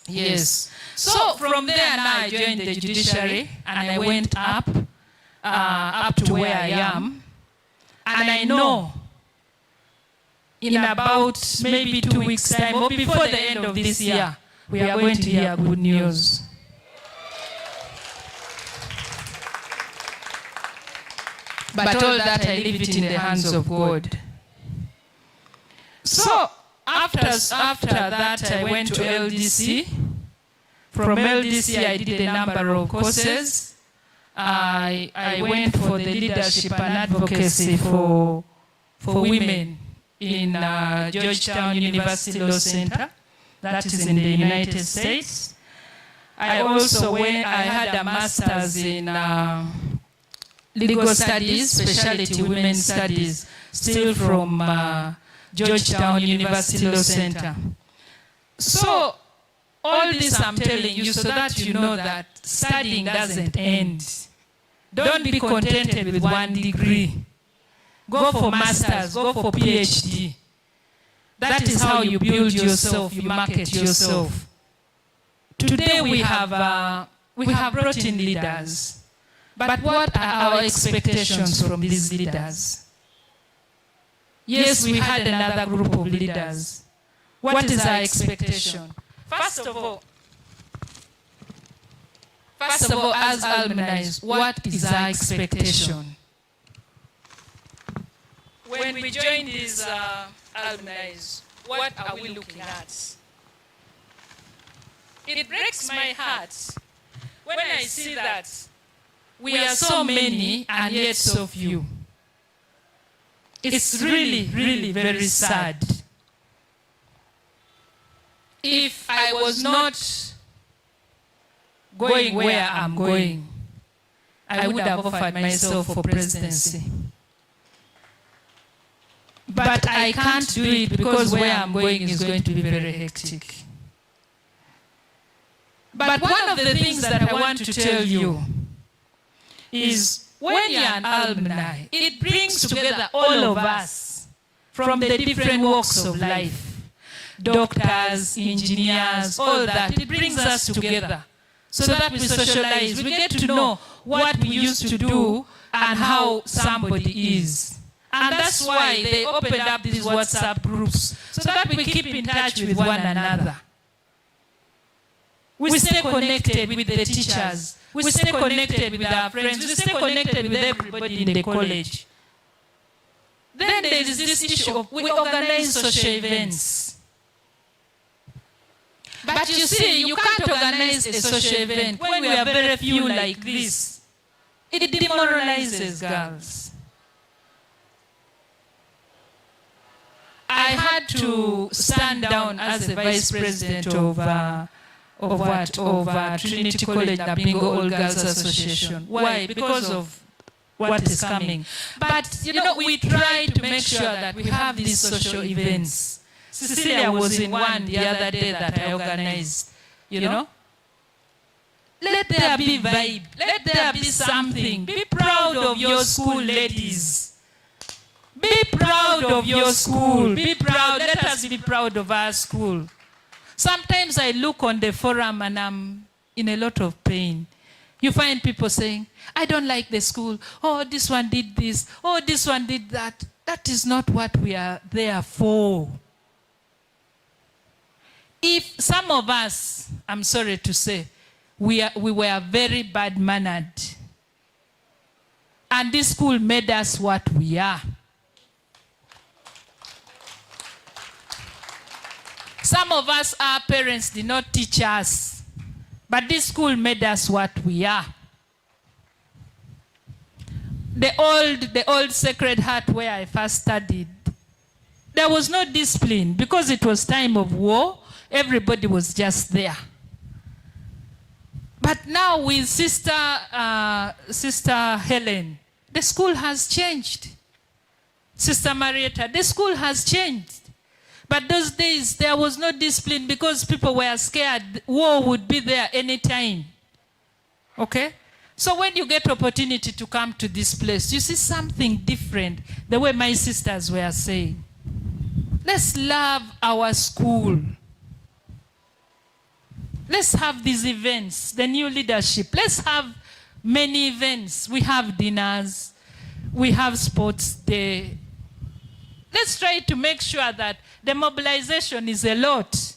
Yes. So from there now I joined the judiciary and I went up to where I am. And I know in about maybe 2 weeks' time or before the end of this year, we are going to hear good news. But all that I leave it in the hands of God. So after that I went to LDC. From LDC I did a number of courses. I went for the leadership and advocacy for women in Georgetown University Law Center, that is in the United States. I also I had a master's in legal studies, specialty women's studies, still from Georgetown University Law Center. So all this I'm telling you so that you know that studying doesn't end. Don't be contented with one degree. Go for masters, go for PhD. That is how you build yourself, you market yourself. Today we have brought in leaders. But what are our expectations from these leaders? Yes, we had another group of leaders. What is our expectation? First of all, as alumni, what is our expectation? When we join these alumni, what are we looking at? It breaks my heart when I see that we are so many and yet so few. It's really, really very sad. If I was not going where I'm going, I would have offered myself for presidency. But I can't do it because where I'm going is going to be very hectic. But one of the things that I want to tell you is when you're an alumni, it brings together all of us from the different walks of life. Doctors, engineers, all that. It brings us together so that we socialize. We get to know what we used to do and how somebody is. And that's why they opened up these WhatsApp groups so that we keep in touch with one another. We stay connected with the teachers. We stay connected with our friends. We stay connected with everybody in the college. Then there is this issue of we organize social events. But you see, you can't organize a social event when we are very few like this. It demoralizes girls. I had to stand down as the vice president of Trinity College Nabingo All Girls Association. Why? Because of what is coming. But, you know, we try to make sure that we have these social events. Cecilia was in one the other day that I organized, you know. Let there be vibe. Let there be something. Be proud of your school, ladies. Be proud of your school. Be proud. Let us be proud of our school. Sometimes I look on the forum and I'm in a lot of pain. You find people saying, I don't like the school. Oh, this one did this. Oh, this one did that. That is not what we are there for. If some of us, I'm sorry to say, we were very bad-mannered. And this school made us what we are. Some of us, our parents did not teach us, but this school made us what we are. The old Sacred Heart where I first studied, there was no discipline because it was time of war. Everybody was just there. But now with Sister Helen, the school has changed. Sister Marietta, the school has changed. But those days, there was no discipline because people were scared. War would be there anytime. Okay? So when you get opportunity to come to this place, you see something different, the way my sisters were saying. Let's love our school. Let's have these events, the new leadership. Let's have many events. We have dinners. We have sports day. Let's try to make sure that the mobilization is a lot.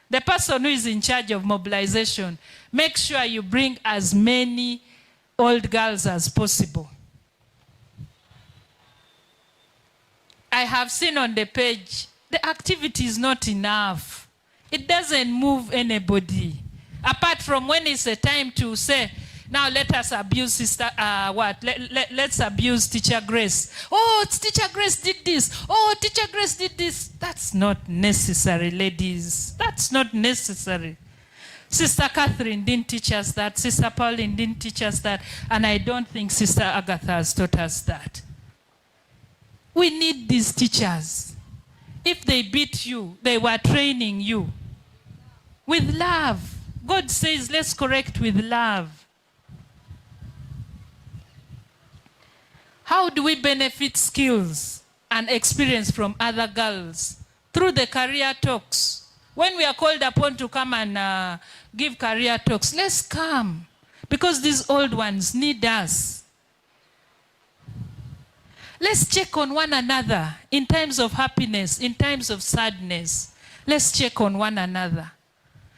The person who is in charge of mobilization, make sure you bring as many old girls as possible. I have seen on the page, the activity is not enough. It doesn't move anybody. Apart from when it's a time to say, Now let us abuse Sister, let's abuse Teacher Grace. Oh, Teacher Grace did this. Oh, Teacher Grace did this. That's not necessary, ladies. That's not necessary. Sister Catherine didn't teach us that. Sister Pauline didn't teach us that. And I don't think Sister Agatha has taught us that. We need these teachers. If they beat you, they were training you with love. God says, let's correct with love. How do we benefit skills and experience from other girls? Through the career talks. When we are called upon to come and give career talks, let's come. Because these old ones need us. Let's check on one another in times of happiness, in times of sadness. Let's check on one another.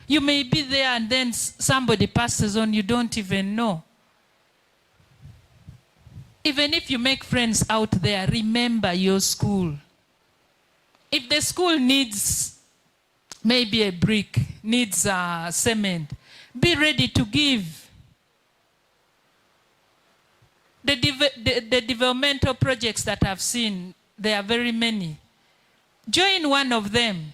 You may be there and then somebody passes on, you don't even know. Even if you make friends out there, remember your school. If the school needs maybe a brick, needs cement, be ready to give. The developmental projects that I've seen, there are very many. Join one of them.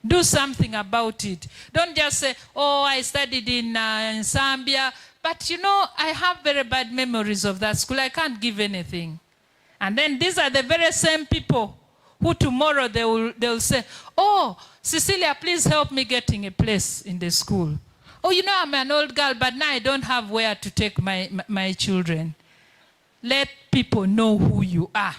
Do something about it. Don't just say, oh, I studied in NSAMBYA, but you know, I have very bad memories of that school. I can't give anything. And then these are the very same people who tomorrow they'll say, oh, Cecilia, please help me getting a place in the school. Oh, you know, I'm an old girl, but now I don't have where to take my children. Let people know who you are.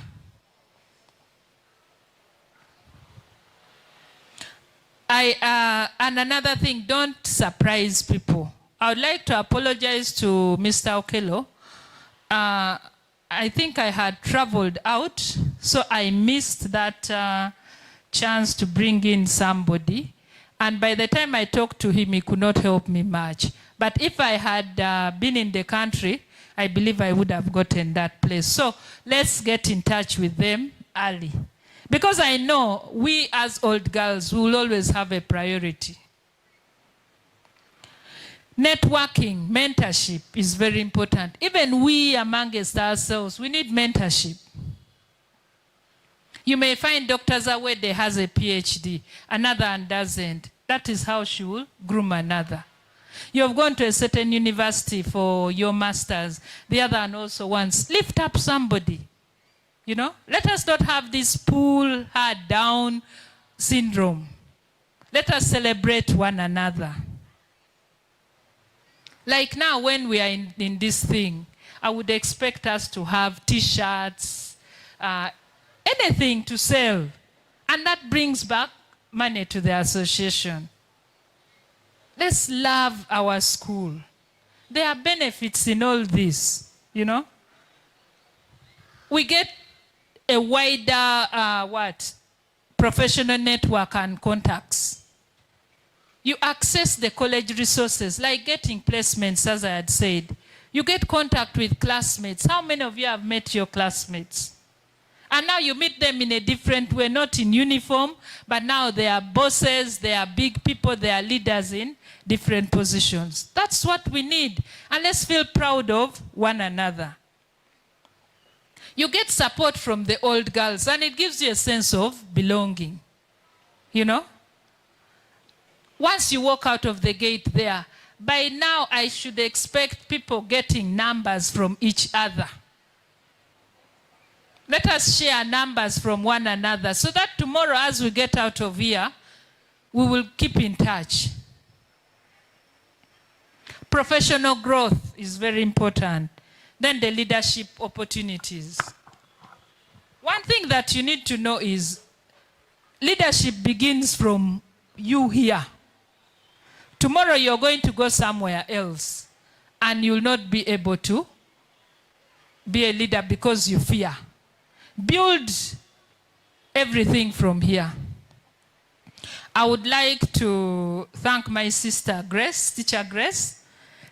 And another thing, don't surprise people. I would like to apologize to Mr. Okello. I think I had traveled out, so I missed that chance to bring in somebody. And by the time I talked to him, he could not help me much. But if I had been in the country, I believe I would have gotten that place. So let's get in touch with them early. Because I know we as old girls will always have a priority. Networking, mentorship is very important. Even we amongst ourselves, we need mentorship. You may find Dr. Zawede has a PhD, another one doesn't. That is how she will groom another. You have gone to a certain university for your master's, the other one also wants. Lift up somebody. You know, let us not have this pull her down syndrome. Let us celebrate one another. Like now when we are in this thing, I would expect us to have t-shirts, anything to sell. And that brings back money to the association. Let's love our school. There are benefits in all this, you know. We get a wider, professional network and contacts. You access the college resources, like getting placements, as I had said. You get contact with classmates. How many of you have met your classmates? And now you meet them in a different way, not in uniform, but now they are bosses, they are big people, they are leaders in different positions. That's what we need. And let's feel proud of one another. You get support from the old girls, and it gives you a sense of belonging. You know? Once you walk out of the gate there, by now I should expect people getting numbers from each other. Let us share numbers from one another so that tomorrow as we get out of here, we will keep in touch. Professional growth is very important. Then the leadership opportunities. One thing that you need to know is leadership begins from you here. Tomorrow you're going to go somewhere else and you'll not be able to be a leader because you fear. Build everything from here. I would like to thank my sister Grace, Teacher Grace.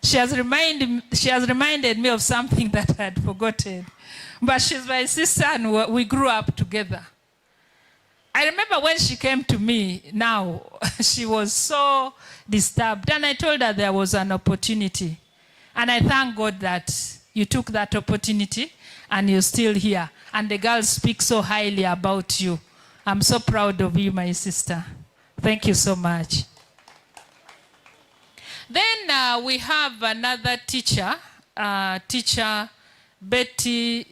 She has reminded me of something that I had forgotten. But she's my sister and we grew up together. I remember when she came to me now, she was so disturbed. And I told her there was an opportunity. And I thank God that you took that opportunity and you're still here. And the girls speak so highly about you. I'm so proud of you, my sister. Thank you so much. Then we have another teacher, teacher Betty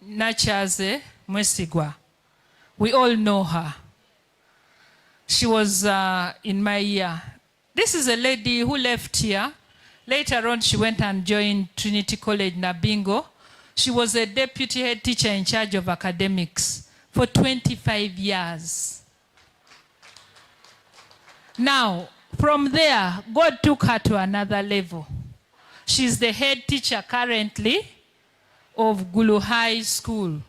Nachaze Mwesigwa. We all know her. She was in my year. This is a lady who left here. Later on, she went and joined Trinity College, Nabingo. She was a deputy head teacher in charge of academics for 25 years. Now, from there, God took her to another level. She's the head teacher currently of Gulu High School.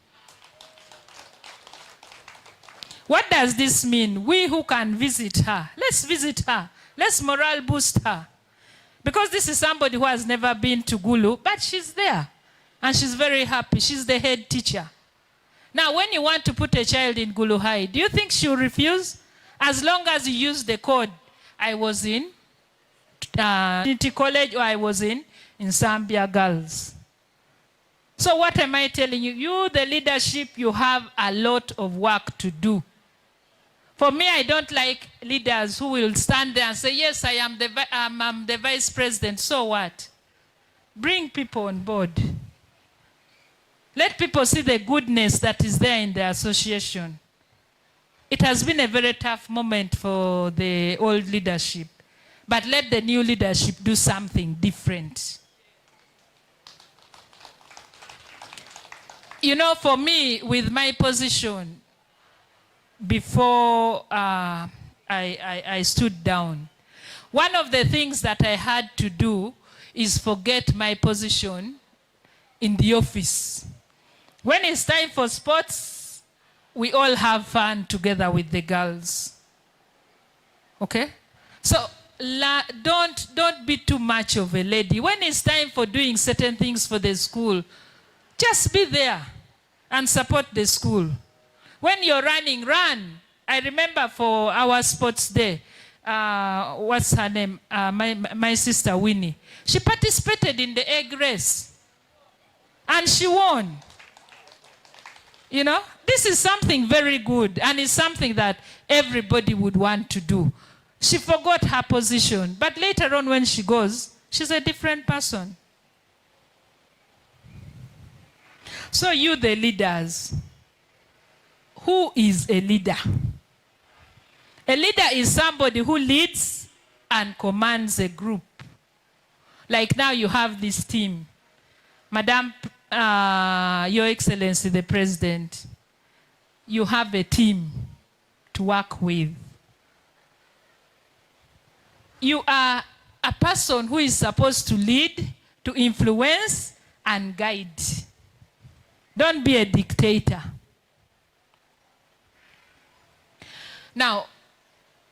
What does this mean? We who can visit her, let's visit her. Let's morale boost her. Because this is somebody who has never been to Gulu, but she's there. And she's very happy. She's the head teacher. Now, when you want to put a child in Gulu High, do you think she'll refuse? As long as you use the code, I was in Trinity College or I was in NSAMBYA Girls. So what am I telling you? You, the leadership, you have a lot of work to do. For me, I don't like leaders who will stand there and say, yes, I'm the vice president. So what? Bring people on board. Let people see the goodness that is there in the association. It has been a very tough moment for the old leadership. But let the new leadership do something different. You know, for me, with my position, before I stood down, one of the things that I had to do is forget my position in the office. When it's time for sports, we all have fun together with the girls. Okay? So don't be too much of a lady. When it's time for doing certain things for the school, just be there and support the school. When you're running, run. I remember for our sports day, what's her name? My sister Winnie. She participated in the egg race. And she won. You know, this is something very good. And it's something that everybody would want to do. She forgot her position. But later on when she goes, she's a different person. So you, the leaders, who is a leader? A leader is somebody who leads and commands a group. Like now you have this team. Madam, Your Excellency, the President, you have a team to work with. You are a person who is supposed to lead, to influence, and guide. Don't be a dictator. Now,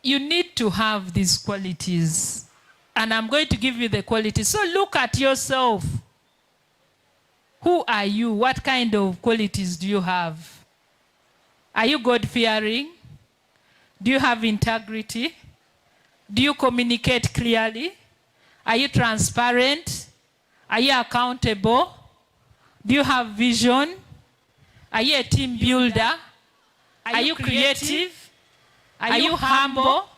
you need to have these qualities. And I'm going to give you the qualities. So look at yourself. Who are you? What kind of qualities do you have? Are you God-fearing? Do you have integrity? Do you communicate clearly? Are you transparent? Are you accountable? Do you have vision? Are you a team builder? Are you creative? Are you humble?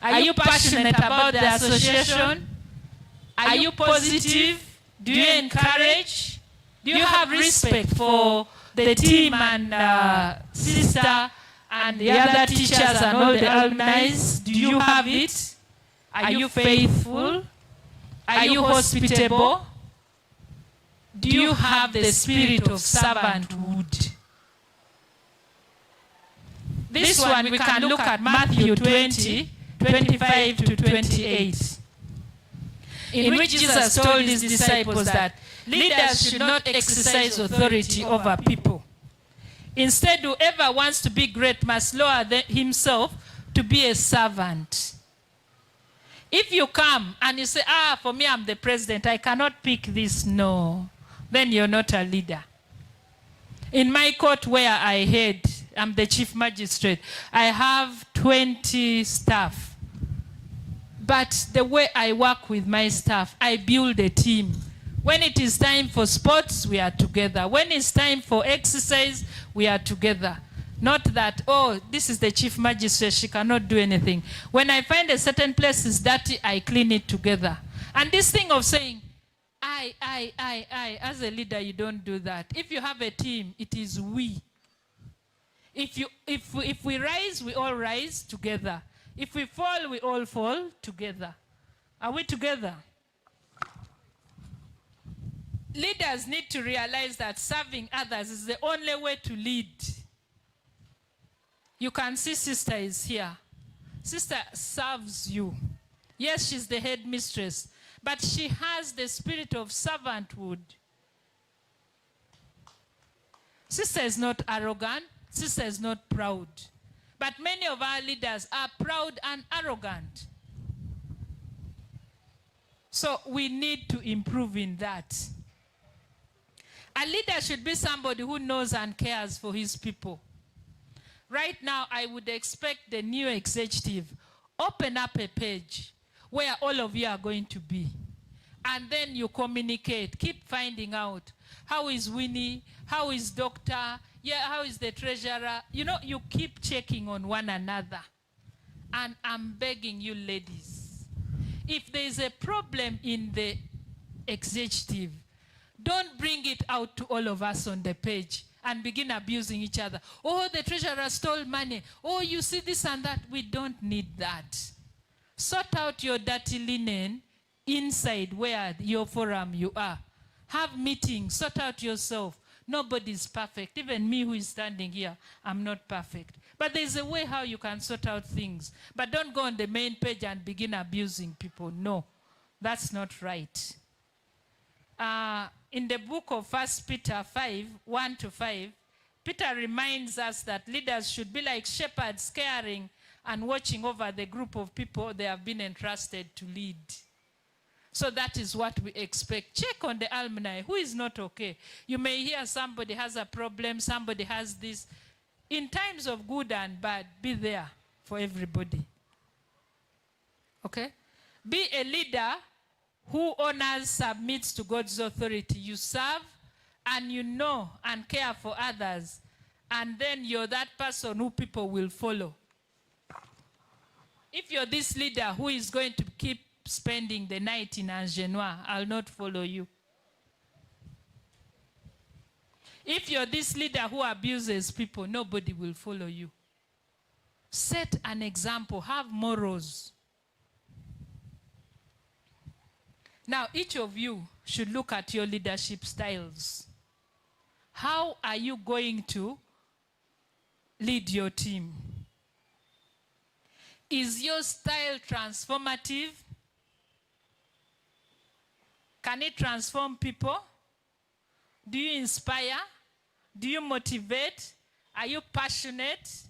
Are you passionate about the association? Are you positive? Do you encourage? Do you have respect for the team and sister and the other teachers and all the alumni? Do you have it? Are you faithful? Are you hospitable? Do you have the spirit of servanthood? This one we can look at Matthew 20, 25 to 28, in which Jesus told his disciples that leaders should not exercise authority over people. Instead, whoever wants to be great must lower himself to be a servant. If you come and you say, for me, I'm the president, I cannot pick this, no, then you're not a leader. In my court where I head, I'm the chief magistrate, I have 20 staff. But the way I work with my staff, I build a team. When it is time for sports, we are together. When it's time for exercise, we are together. Not that, oh, this is the chief magistrate, she cannot do anything. When I find a certain place is dirty, I clean it together. And this thing of saying, I, as a leader, you don't do that. If you have a team, it is we. If we rise, we all rise together. If we fall, we all fall together. Are we together? Leaders need to realize that serving others is the only way to lead. You can see sister is here. Sister serves you. Yes, she's the headmistress, but she has the spirit of servanthood. Sister is not arrogant. Sister is not proud. But many of our leaders are proud and arrogant. So we need to improve in that. A leader should be somebody who knows and cares for his people. Right now, I would expect the new executive open up a page where all of you are going to be. And then you communicate, keep finding out. How is Winnie? How is Doctor? Yeah, how is the treasurer? You know, you keep checking on one another. And I'm begging you ladies, if there is a problem in the executive, don't bring it out to all of us on the page and begin abusing each other. Oh, the treasurer stole money. Oh, you see this and that. We don't need that. Sort out your dirty linen inside where your forum you are. Have meetings. Sort out yourself. Nobody's perfect. Even me who is standing here, I'm not perfect. But there's a way how you can sort out things. But don't go on the main page and begin abusing people. No, that's not right. In the book of 1 Peter 5, 1-5, Peter reminds us that leaders should be like shepherds caring and watching over the group of people they have been entrusted to lead. So that is what we expect. Check on the alumni. Who is not okay? You may hear somebody has a problem, somebody has this. In times of good and bad, be there for everybody. Okay? Be a leader who honors, submits to God's authority. You serve and you know and care for others. And then you're that person who people will follow. If you're this leader who is going to keep spending the night in Angenois, I'll not follow you. If you're this leader who abuses people, nobody will follow you. Set an example. Have morals. Now, each of you should look at your leadership styles. How are you going to lead your team? Is your style transformative? Can it transform people? Do you inspire? Do you motivate? Are you passionate?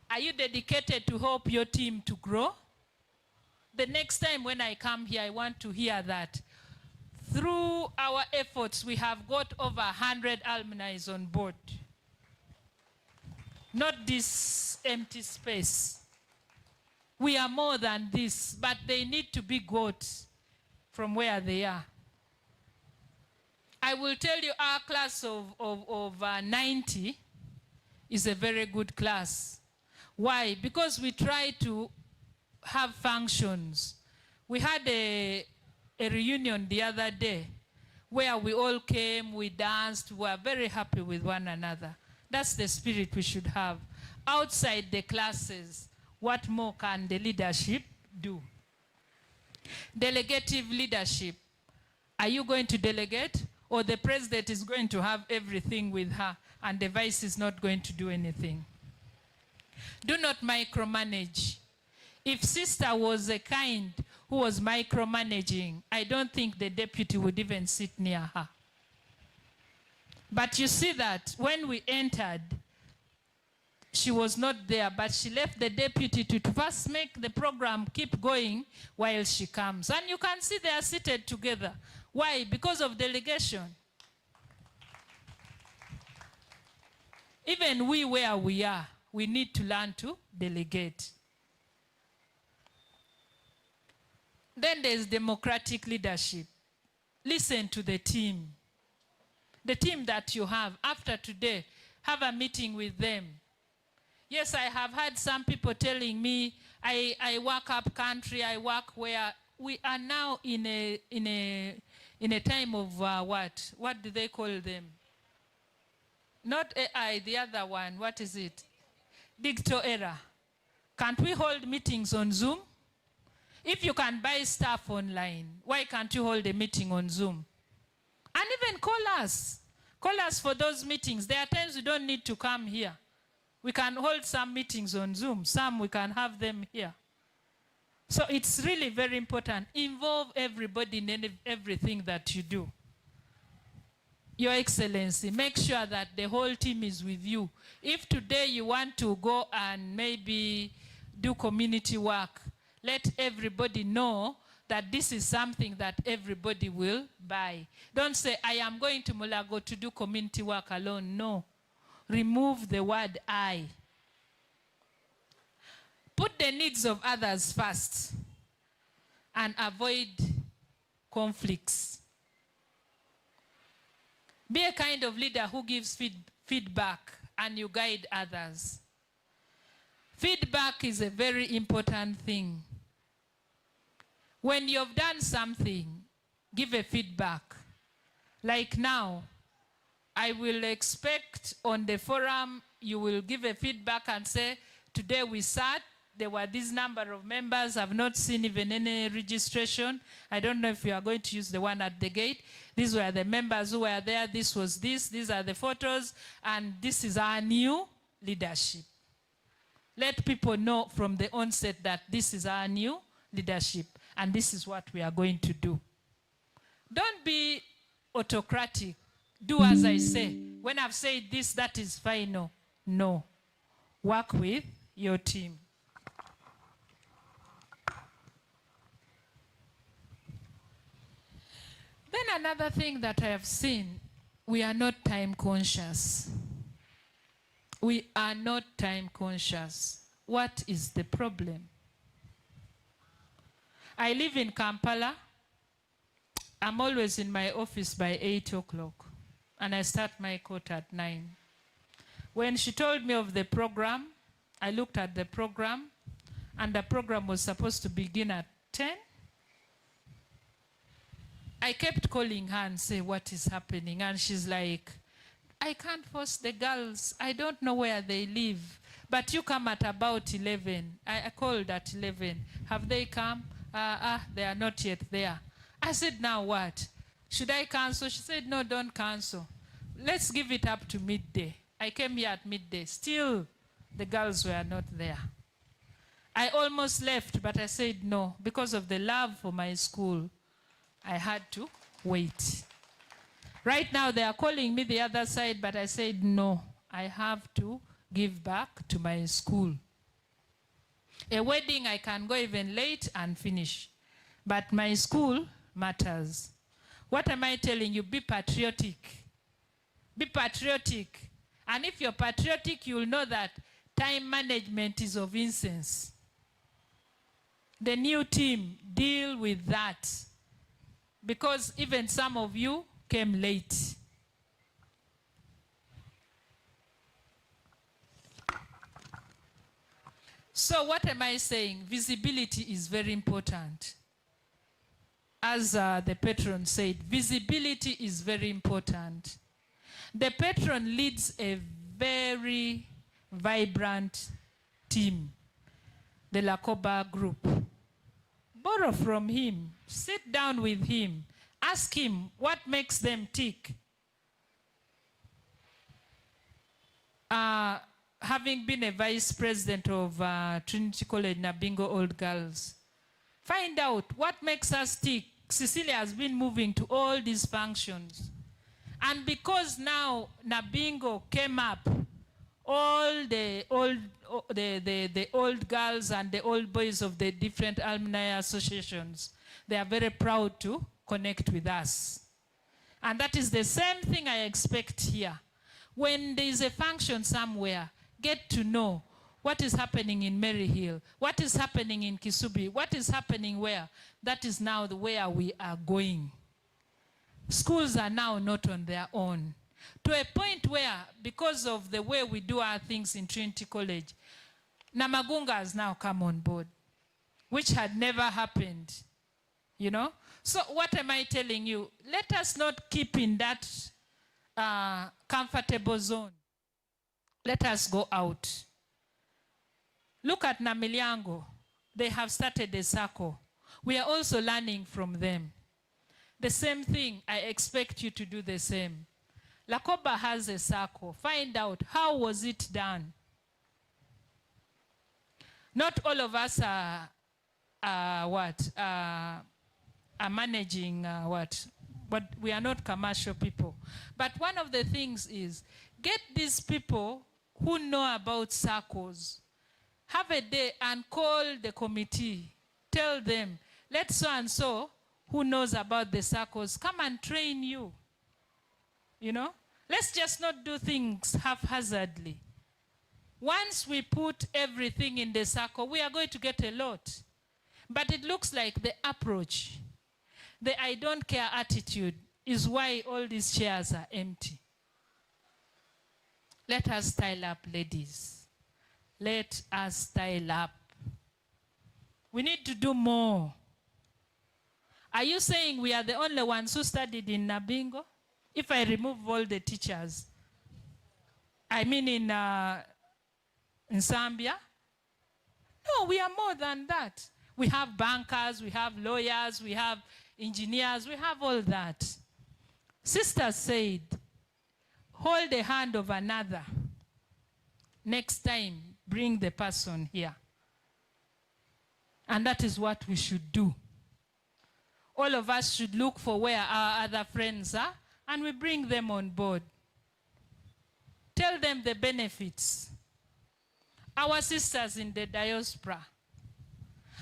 Are you dedicated to help your team to grow? The next time when I come here, I want to hear that through our efforts, we have got over 100 alumni on board. Not this empty space. We are more than this, but they need to be got from where they are. I will tell you our class of 90 is a very good class. Why? Because we try to have functions. We had a reunion the other day where we all came, we danced, we were very happy with one another. That's the spirit we should have. Outside the classes, what more can the leadership do? Delegative leadership. Are you going to delegate? Or the president is going to have everything with her and the vice is not going to do anything? Do not micromanage. If sister was a kind who was micromanaging, I don't think the deputy would even sit near her. But you see that when we entered, she was not there, but she left the deputy to first make the program keep going while she comes. And you can see they are seated together. Why? Because of delegation. Even we where we are, we need to learn to delegate. Then there's democratic leadership. Listen to the team. The team that you have. After today, have a meeting with them. Yes, I have had some people telling me, I work up country, I work where we are now in a time of what? What do they call them? Not AI, the other one. What is it? Digital era. Can't we hold meetings on Zoom? If you can buy stuff online, why can't you hold a meeting on Zoom? And even call us. Call us for those meetings. There are times we don't need to come here. We can hold some meetings on Zoom. Some we can have them here. So it's really very important. Involve everybody in everything that you do. Your Excellency, make sure that the whole team is with you. If today you want to go and maybe do community work, let everybody know that this is something that everybody will buy. Don't say, I am going to Mulago to do community work alone. No. Remove the word I. Put the needs of others first and avoid conflicts. Be a kind of leader who gives feedback and you guide others. Feedback is a very important thing. When you've done something, give a feedback. Like now, I will expect on the forum, you will give a feedback and say, today we sat, there were this number of members, I've not seen even any registration. I don't know if you are going to use the one at the gate. These were the members who were there, this was this, these are the photos, and this is our new leadership. Let people know from the onset that this is our new leadership, and this is what we are going to do. Don't be autocratic. Do as I say. When I've said this, that is final. No. Work with your team. Then another thing that I have seen, we are not time conscious. We are not time conscious. What is the problem? I live in Kampala. I'm always in my office by 8 o'clock. And I start my court at 9. When she told me of the program, I looked at the program, and the program was supposed to begin at 10. I kept calling her and say, what is happening? And she's like, I can't force the girls. I don't know where they live. But you come at about 11. I called at 11. Have they come? They are not yet there. I said, now what? Should I cancel? She said, no, don't cancel. Let's give it up to midday. I came here at midday. Still, the girls were not there. I almost left, but I said no. Because of the love for my school, I had to wait. Right now, they are calling me the other side, but I said no. I have to give back to my school. A wedding, I can go even late and finish. But my school matters. What am I telling you? Be patriotic. Be patriotic. And if you're patriotic, you'll know that time management is of essence. The new team, deal with that. Because even some of you came late. So what am I saying? Visibility is very important. As the patron said, visibility is very important. The patron leads a very vibrant team, the Lakoba group. Borrow from him, sit down with him, ask him what makes them tick. Having been a vice president of Trinity College Nabingo Old Girls, find out what makes us tick. Cecilia has been moving to all these functions. And because now Nabingo came up, all the old girls and the old boys of the different alumni associations, they are very proud to connect with us. And that is the same thing I expect here. When there is a function somewhere, get to know what is happening in Maryhill, what is happening in Kisubi, what is happening where. That is now where we are going. Schools are now not on their own. To a point where, because of the way we do our things in Trinity College, Namagunga has now come on board, which had never happened, you know. So what am I telling you? Let us not keep in that comfortable zone. Let us go out. Look at Namilyango. They have started a circle. We are also learning from them. The same thing, I expect you to do the same. Lakoba has a circle. Find out, how was it done? Not all of us are managing but we are not commercial people. But one of the things is, get these people who know about circles, have a day and call the committee. Tell them, let so and so who knows about the circles come and train you. You know, let's just not do things haphazardly. Once we put everything in the circle, we are going to get a lot. But it looks like the approach, the I don't care attitude, is why all these chairs are empty. Let us style up, ladies. Let us style up. We need to do more. Are you saying we are the only ones who studied in Nabingo? If I remove all the teachers, I mean in NSAMBYA? No, we are more than that. We have bankers, we have lawyers, we have engineers, we have all that. Sister said, hold the hand of another. Next time, bring the person here. And that is what we should do. All of us should look for where our other friends are, and we bring them on board. Tell them the benefits. Our sisters in the diaspora.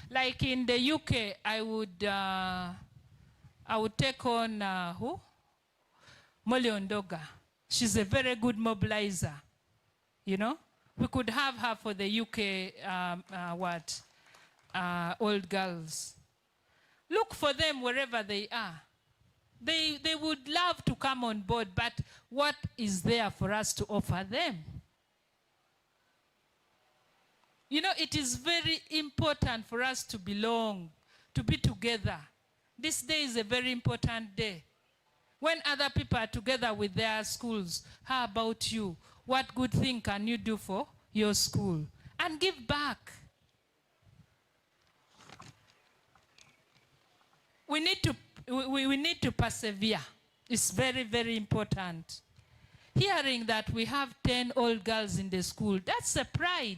Like in the UK, I would take on who? Molly Ondoga. She's a very good mobilizer. You know? We could have her for the UK old girls. Look for them wherever they are. They would love to come on board, but what is there for us to offer them? You know, it is very important for us to belong, to be together. This day is a very important day. When other people are together with their schools, how about you? What good thing can you do for your school? And give back. We need to persevere. It's very, very important. Hearing that we have 10 old girls in the school, that's a pride.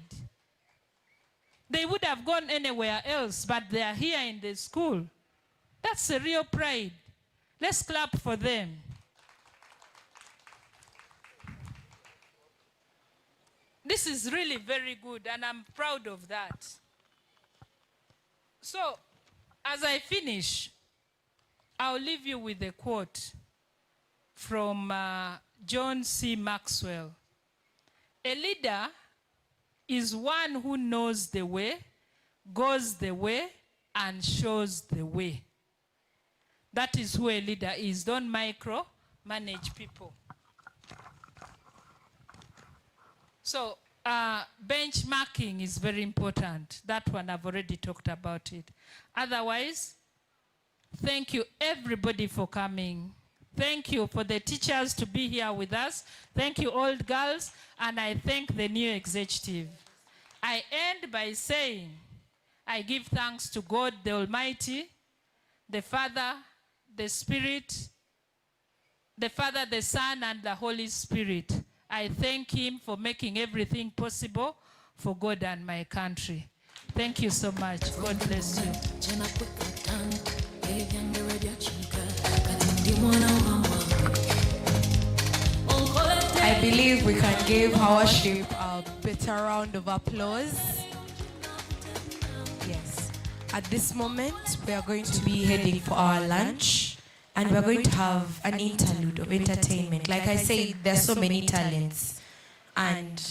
They would have gone anywhere else, but they are here in the school. That's a real pride. Let's clap for them. This is really very good, and I'm proud of that. So, as I finish, I'll leave you with a quote from John C. Maxwell. A leader is one who knows the way, goes the way, and shows the way. That is who a leader is. Don't micromanage people. So, benchmarking is very important. That one, I've already talked about it. Otherwise, thank you everybody for coming. Thank you for the teachers to be here with us. Thank you old girls, and I thank the new executive. I end by saying, I give thanks to God the Almighty, the Father, the Spirit, the Father, the Son, and the Holy Spirit. I thank Him for making everything possible for God and my country. Thank you so much. God bless you. I believe we can give our worship a better round of applause. Yes. At this moment, we are going to be heading for our lunch, and we're going to have an interlude of entertainment. Like I said, there are so many talents, and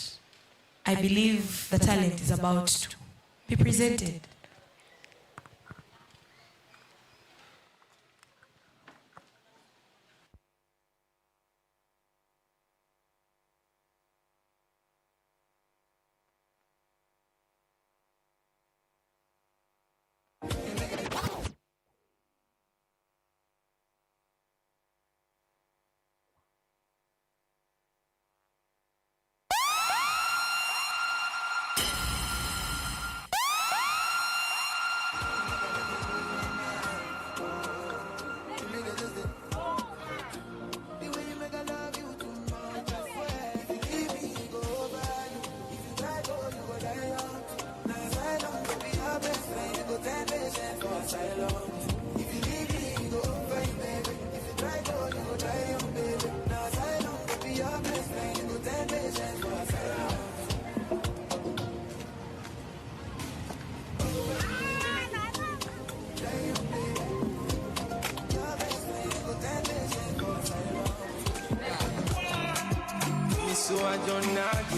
I believe the talent is about to be presented.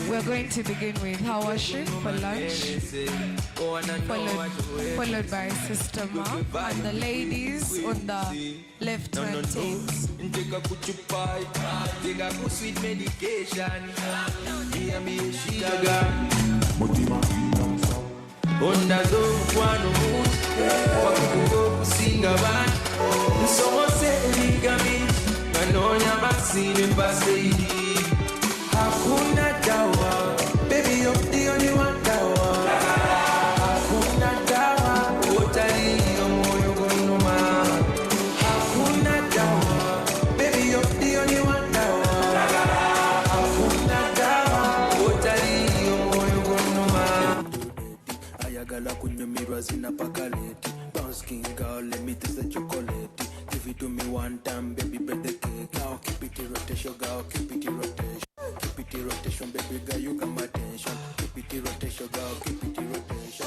We're going to begin with Hawaship for lunch, followed by Sister Ma, and the ladies on the left-hand tables. Hakuna dawa, baby you're the only one dawa. Hakuna dawa, utalio moyo gonoma. Hakuna dawa, baby you're the only one dawa. Hakuna dawa, utalio moyo gonoma. Ayagala kunyomirwa zina pakaleti. Brown skin girl, let me taste the chocolate. Give it to me one time, baby, bet the cake. Now keep it in rotation, girl, keep it in rotation. Keep it in rotation, baby girl, you got my attention. Keep it in rotation, girl, keep it in rotation.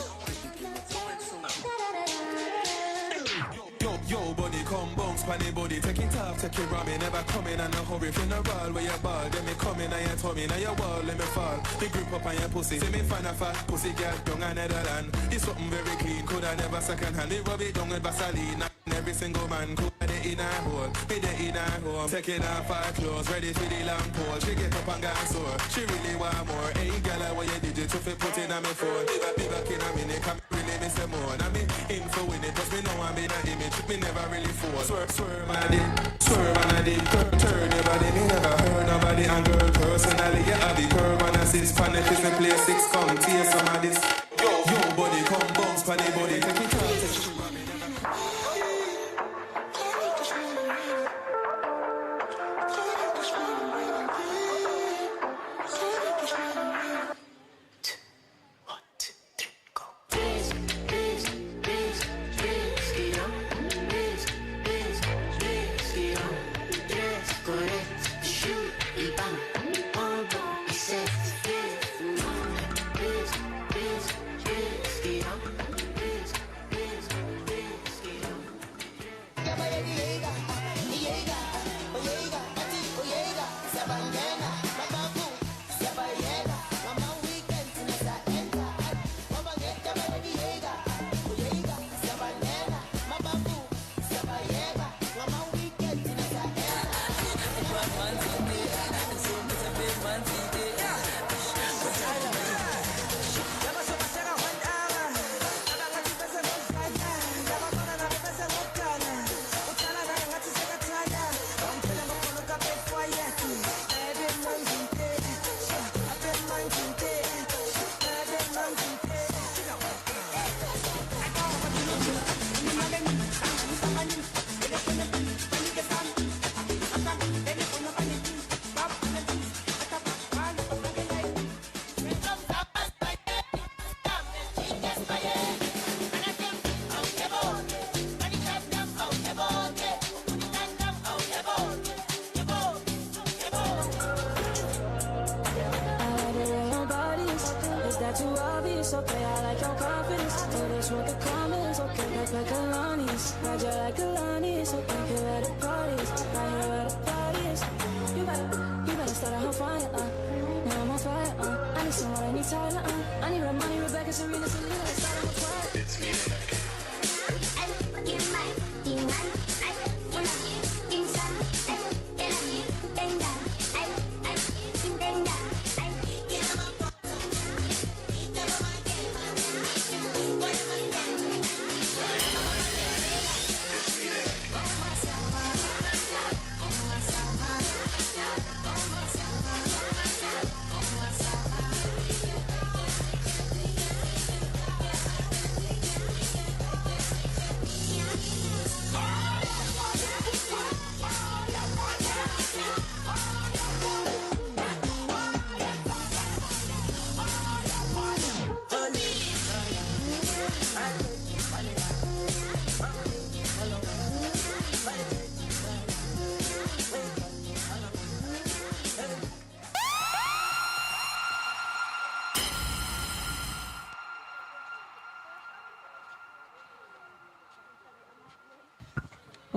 Yo, body, come bounce, panny body, take it off, take it raw, me never coming and a hurry, funeral where you ball, then me coming and you told me, now your wall, let me fall, me grip up on your pussy, see me find a fat pussy girl, young and Netherland, it's something very clean, could I never second hand, me rub it down with Vaseline, and every single man, could I in a hole, me the in a hole, take it off her clothes, ready for the long pole, she get up and got sore, she really want more, hey girl, what you did, you took it, put it on my phone, be back in a minute, come really miss some more, now me info in it, cause me know I'm in a image, me never really fall, swerve man I did, turn your body, me never heard nobody, and girl, personally, yeah, I be curve, and I sit panic, is me play 6, come tear some of this, yo, body, come bounce, panny body, take it off, take it. Too obvious, okay, I like your confidence. Oh, this what the comments, okay, that's like Kalani's. Ride you like Kalani's, okay, here at the parties. Right here at the parties. You better start a whole fire, now I'm on fire, I need someone anytime.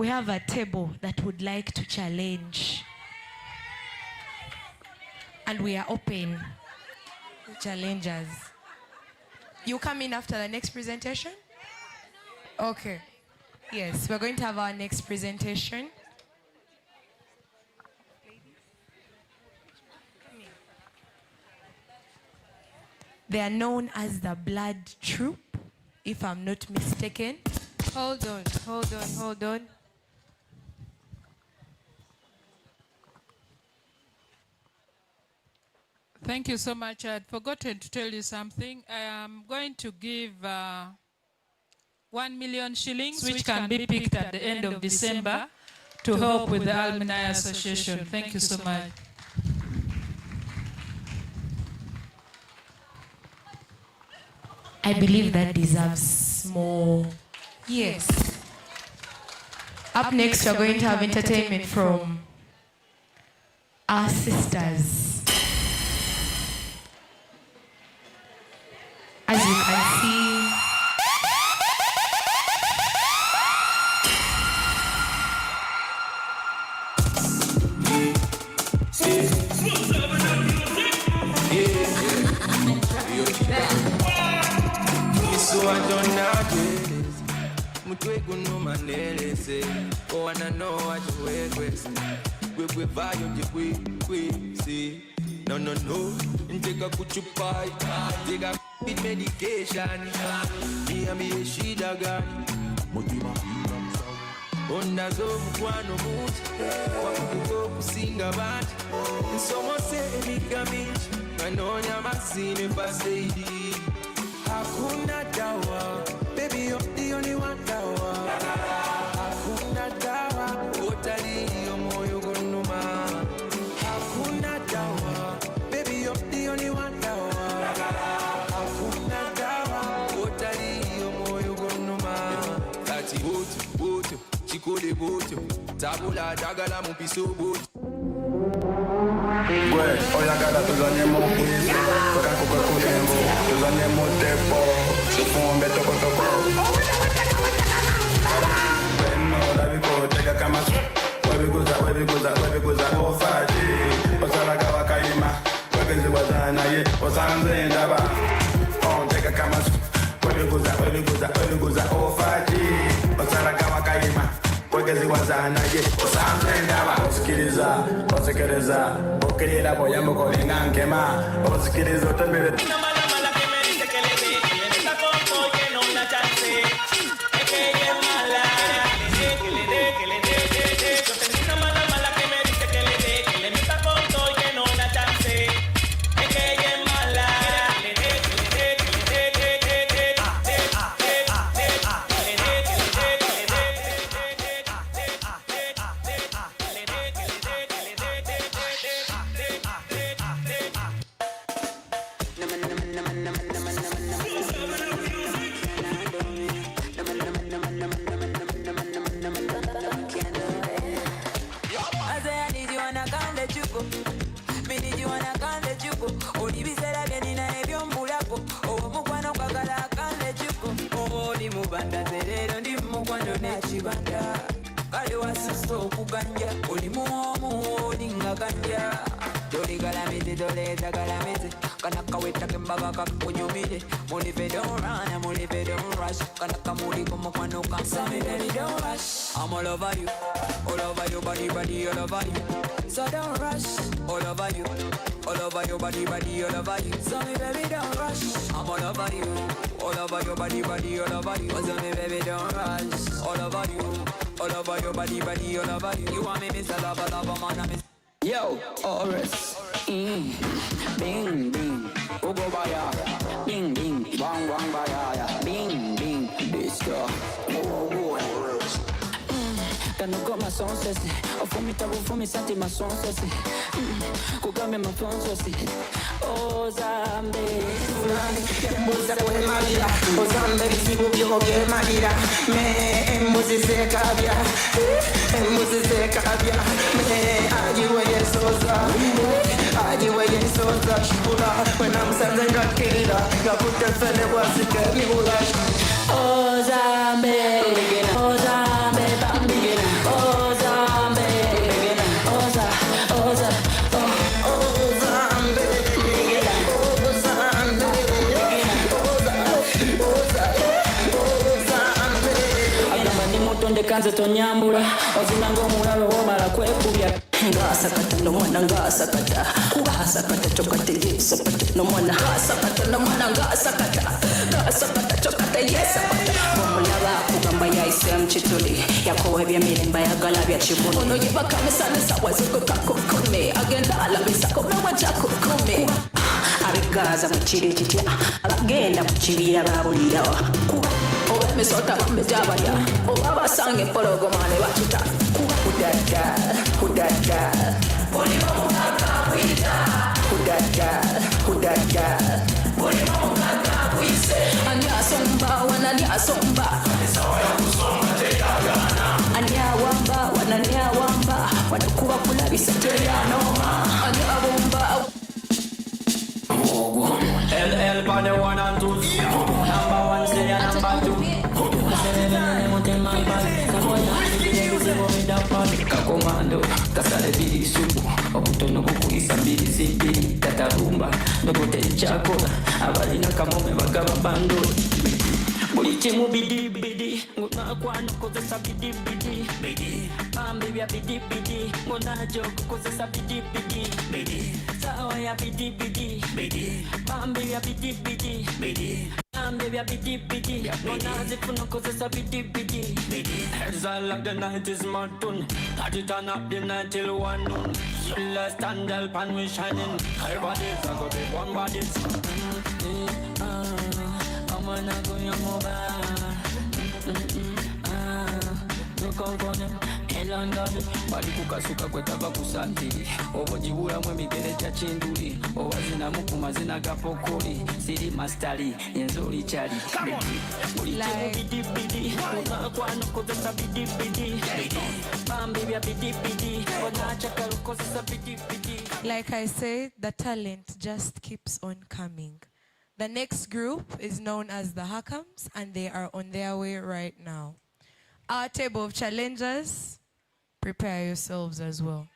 we have a table that would like to challenge. And we are open to challengers. You come in after the next presentation? Okay. Yes, we're going to have our next presentation. They are known as the Blood Troop, if I'm not mistaken. Hold on. Thank you so much. I had forgotten to tell you something. I am going to give 1 million shillings, which can be picked at the end of December, to help with the Alumni Association. Thank you so much. I believe that deserves more. Yes. Up next, we're going to have entertainment from our sisters. As you can see, So I don't know Mutwego no manele say oh I know what you we value we see no Inteka kuchupai Tega with medication Me and me a shida gani Onda zo mkwano muti Wakuko kusinga bati Nsomo se emikamichi Kanonya masine paseidi Hakuna dawa Baby you're the only one dawa Hakuna dawa Otali yo moyo gonuma Hakuna dawa Baby you're the only one dawa Hakuna dawa Otali yo moyo gonuma Tati boto Chikole boto Tabula dagala mupiso boto Gwe, oyagala tuzanyemo bwiza Kakuka kulembo, tuzanyemo tepo Sifumbe toko Beno, labiko, tega kamasu Webiguza, ofaji Osalaga wakaima, wegezi wazana ye Osanze ndaba, tega kamasu Webiguza, ofaji Osalaga wakaima Wegezi wazana ye Osanze ndaba Osikiriza, osekereza Okirira boyambo kolinga nkema Osikiriza otembele I'm all over your body, all over you. So don't rush, all over you, your body, all over you. So me baby don't rush, I'm all over you, your body, all over you. So me baby don't rush, all over your body, all over you. You want me miss a lover, man, miss. Yo, Oris, bing, bing, Ugo Baya, bing, bing, bang, bang, baya, bing, bing, disco, Kano koma son sesi Ofumi tabu fumi santi ma son sesi Kugame ma fon sesi O Zambe Embuza kwe magira O Zambe kisibu byo ke magira Me embuzi se kabya Embuzi se kabya Me ajiwe yesoza Ajiwe yesoza Shibula When I'm sending a killer Yakute fele wasike mi ulash O Zambe O Zambe bambigena kanze tonyambula ozinanga omulabe womala kwekubya ngasakata nomwana ngasakata ngasakata chokate yesakata nomwana ngasakata nomwana ngasakata chokate yesakata omulaba kugamba yaise mchituli yakowe ebyemirembe ayagala byakibuno ono yebakamisanisa wazikukakukumi agenda alabisako bewajjakukumi abigaza mu kiri kitya abagenda mu kibira babulirawa kuba oba emisota bambejabalya oba basanga empologoma ne bakita kuba hudada olimu omugagga bwita hudada olimu omugagga bwise ani asomba wanani asomba esawa yakusomba teyagana ani awamba wanani awamba wanakuba kulabisa teryanoma ani abomba LL for the one and two. Number one, say number two. Kakomando, kasale bili supu obutono bukuyisa mbili zibiri tatarumba ndogote chakula abalina kamome bagaba bando buli kimu bidibidi ngunakwano kozesa bidibidi bambi bya bidibidi ngunajo kozesa bidibidi sawa ya bidibidi bambi bya bidibidi bambi bya bidibidi ngunazifuno kozesa bidibidi as I love the night is my tune party turn up the night till 1 noon last candle pan we shining everybody's a go be one bodies I'm gonna go your mobile look out on them elangani bali kukasuka kwetaba kusantiri obojibulamu emigere gya kinduli oba zinamukuma zinagapokoli siri mastali enzoli kyali buli kimu bidibidi onakwano kozesa bidibidi bambi bya bidibidi onachakala kozesa bidibidi. Like I said, the talent just keeps on coming. The next group is known as the Hakams, and they are on their way right now. Our table of challengers, prepare yourselves as well.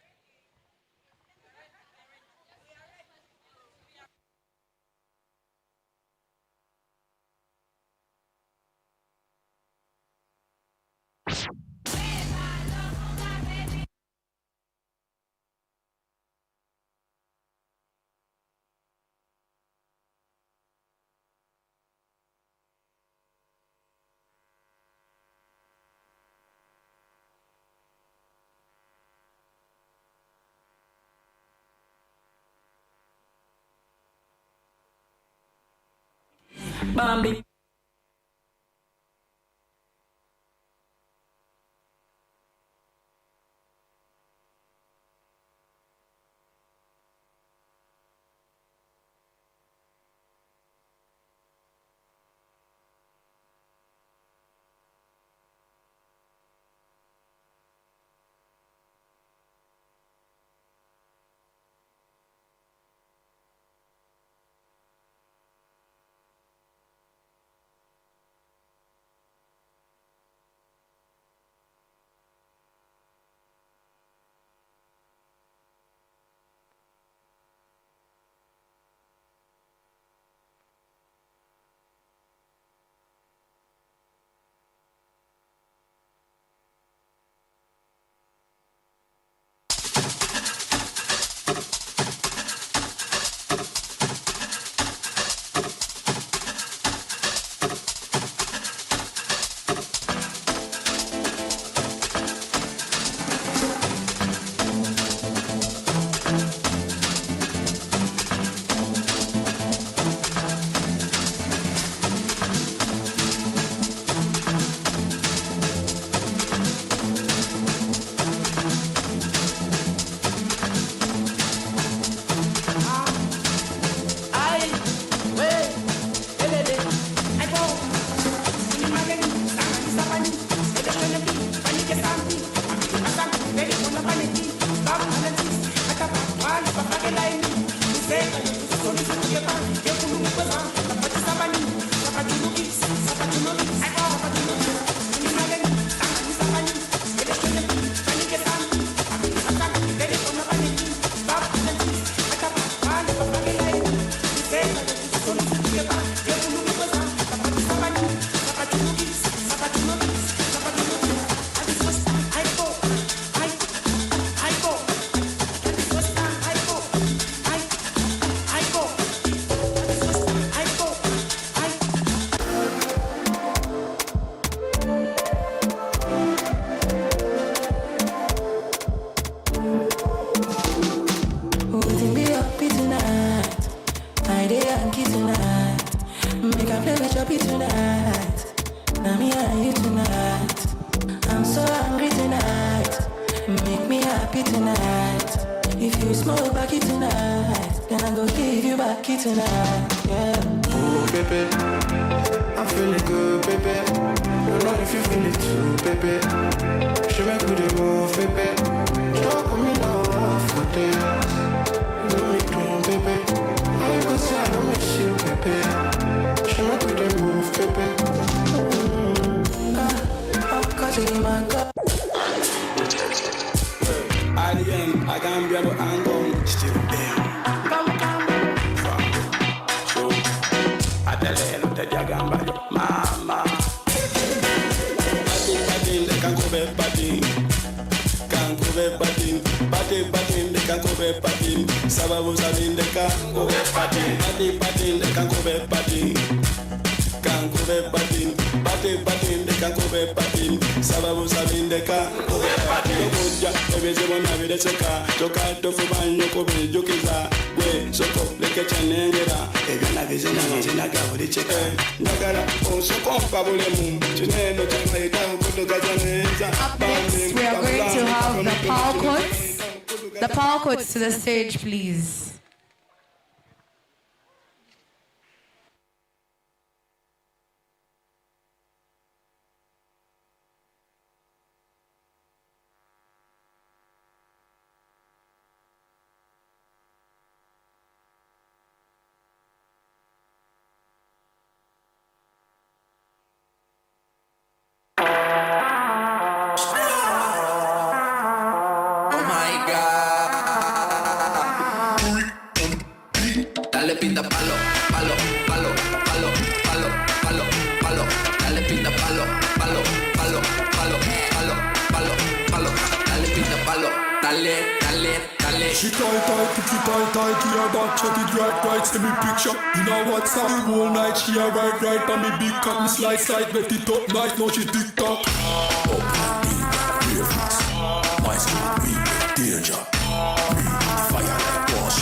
Bambi. make me happy tonight. If you smoke backy tonight, then I go give you backy tonight. Yeah. Oh, baby, I'm feeling good, baby. Don't know if you feel it too, baby. She make me the move, baby. Talk with me love for days. Do me clean, baby. I go say I don't miss you, baby. She make me the move, baby. Cause you're my God. At the end, I can't be able to hang on. Still there. So, I tell you, look at your gamba, mama. Batting, they can't go back, batting. Can't go back, batting. Batting, they can't go back, batting. Sababu sabin, they can't go back, batting. Batting, they can't go back, batting. Can't go back, batting. Batting, they can't go back, batting. Sababu sabin, they can't go back, batting. Kuja, baby, se bona vide seka. Toka tofu banyo kobe jokiza. We, soko, leke chanengera. Egana vizina mazina gavudi cheka. Ndagala, soko mpabulemu. Chineno chamaita ukuto gazaneza. Up next, we are going to have the power chords. The power chords to the stage, please. Dale pinta palo, palo, palo, palo, palo, palo, palo. Dale pinta palo, palo, palo, palo, palo, palo, palo. Dale pinta palo, dale, dale, dale. She tight, put it tight, here back, check it right, send me picture. You know what's up, the whole night she a right, on me big cock, me slice, bet it up night, now she tick tock. My skin be danger, me fire like wash.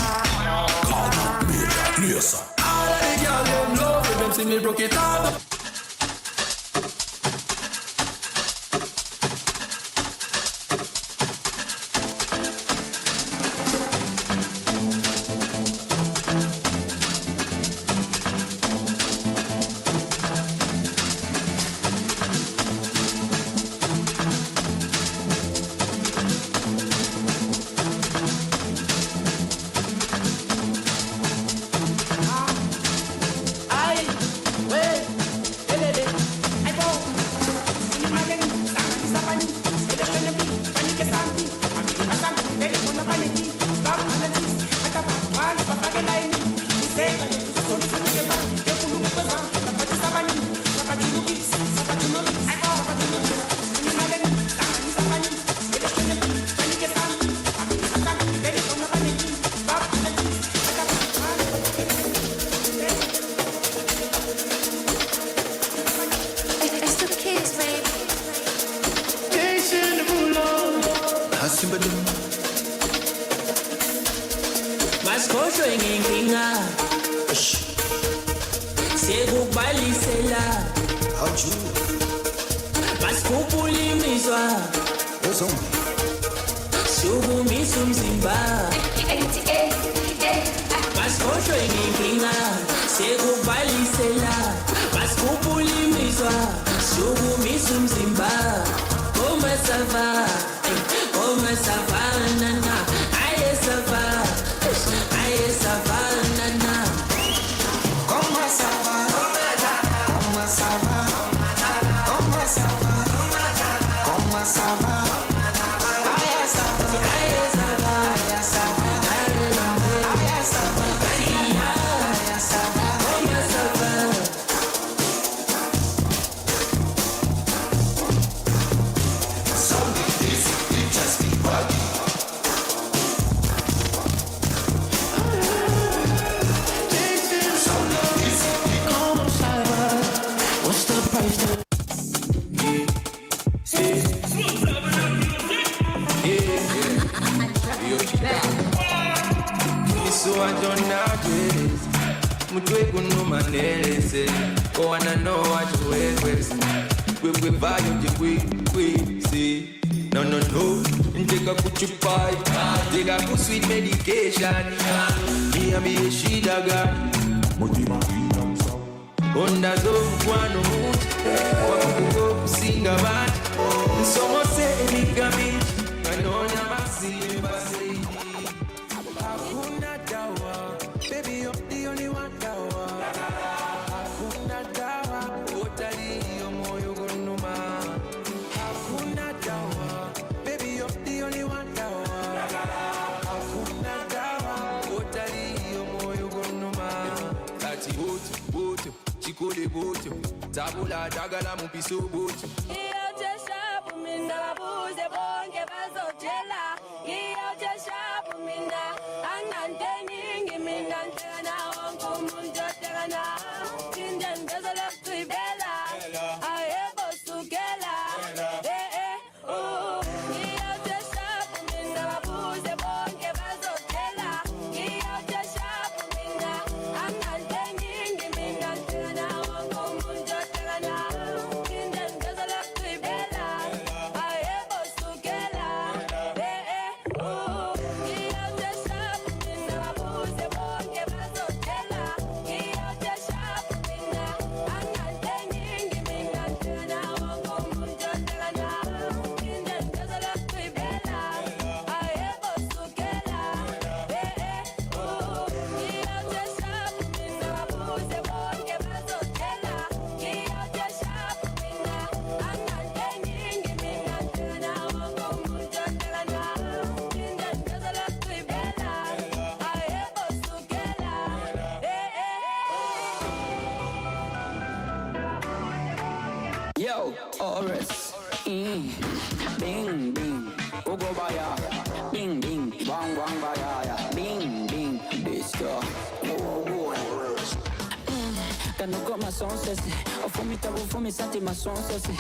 Call me major, laser. All of the girls them love it, them see me broke it off. take a kuchu pie, take a good sweet medication. Me and me she daga. Onda zo kwano mut, wakugo kusinga bat. Somo se emigami, kanonya masi basi. Hakuna dawa, baby you're the only one dawa. Hakuna dawa, otari yomoyo gonuma. Hakuna dawa, baby you're the only one dawa. Hakuna dawa, otari yomoyo gonuma. Ati bote, chico de bote, tabula dagala mupiso bote. Yo, Oris, bing, bing, Ugo Baya, bing, bing, wang, wang, baya, bing, bing, disco, Kanuko ma son sesi, ofumi tabu fumi santi ma son sesi,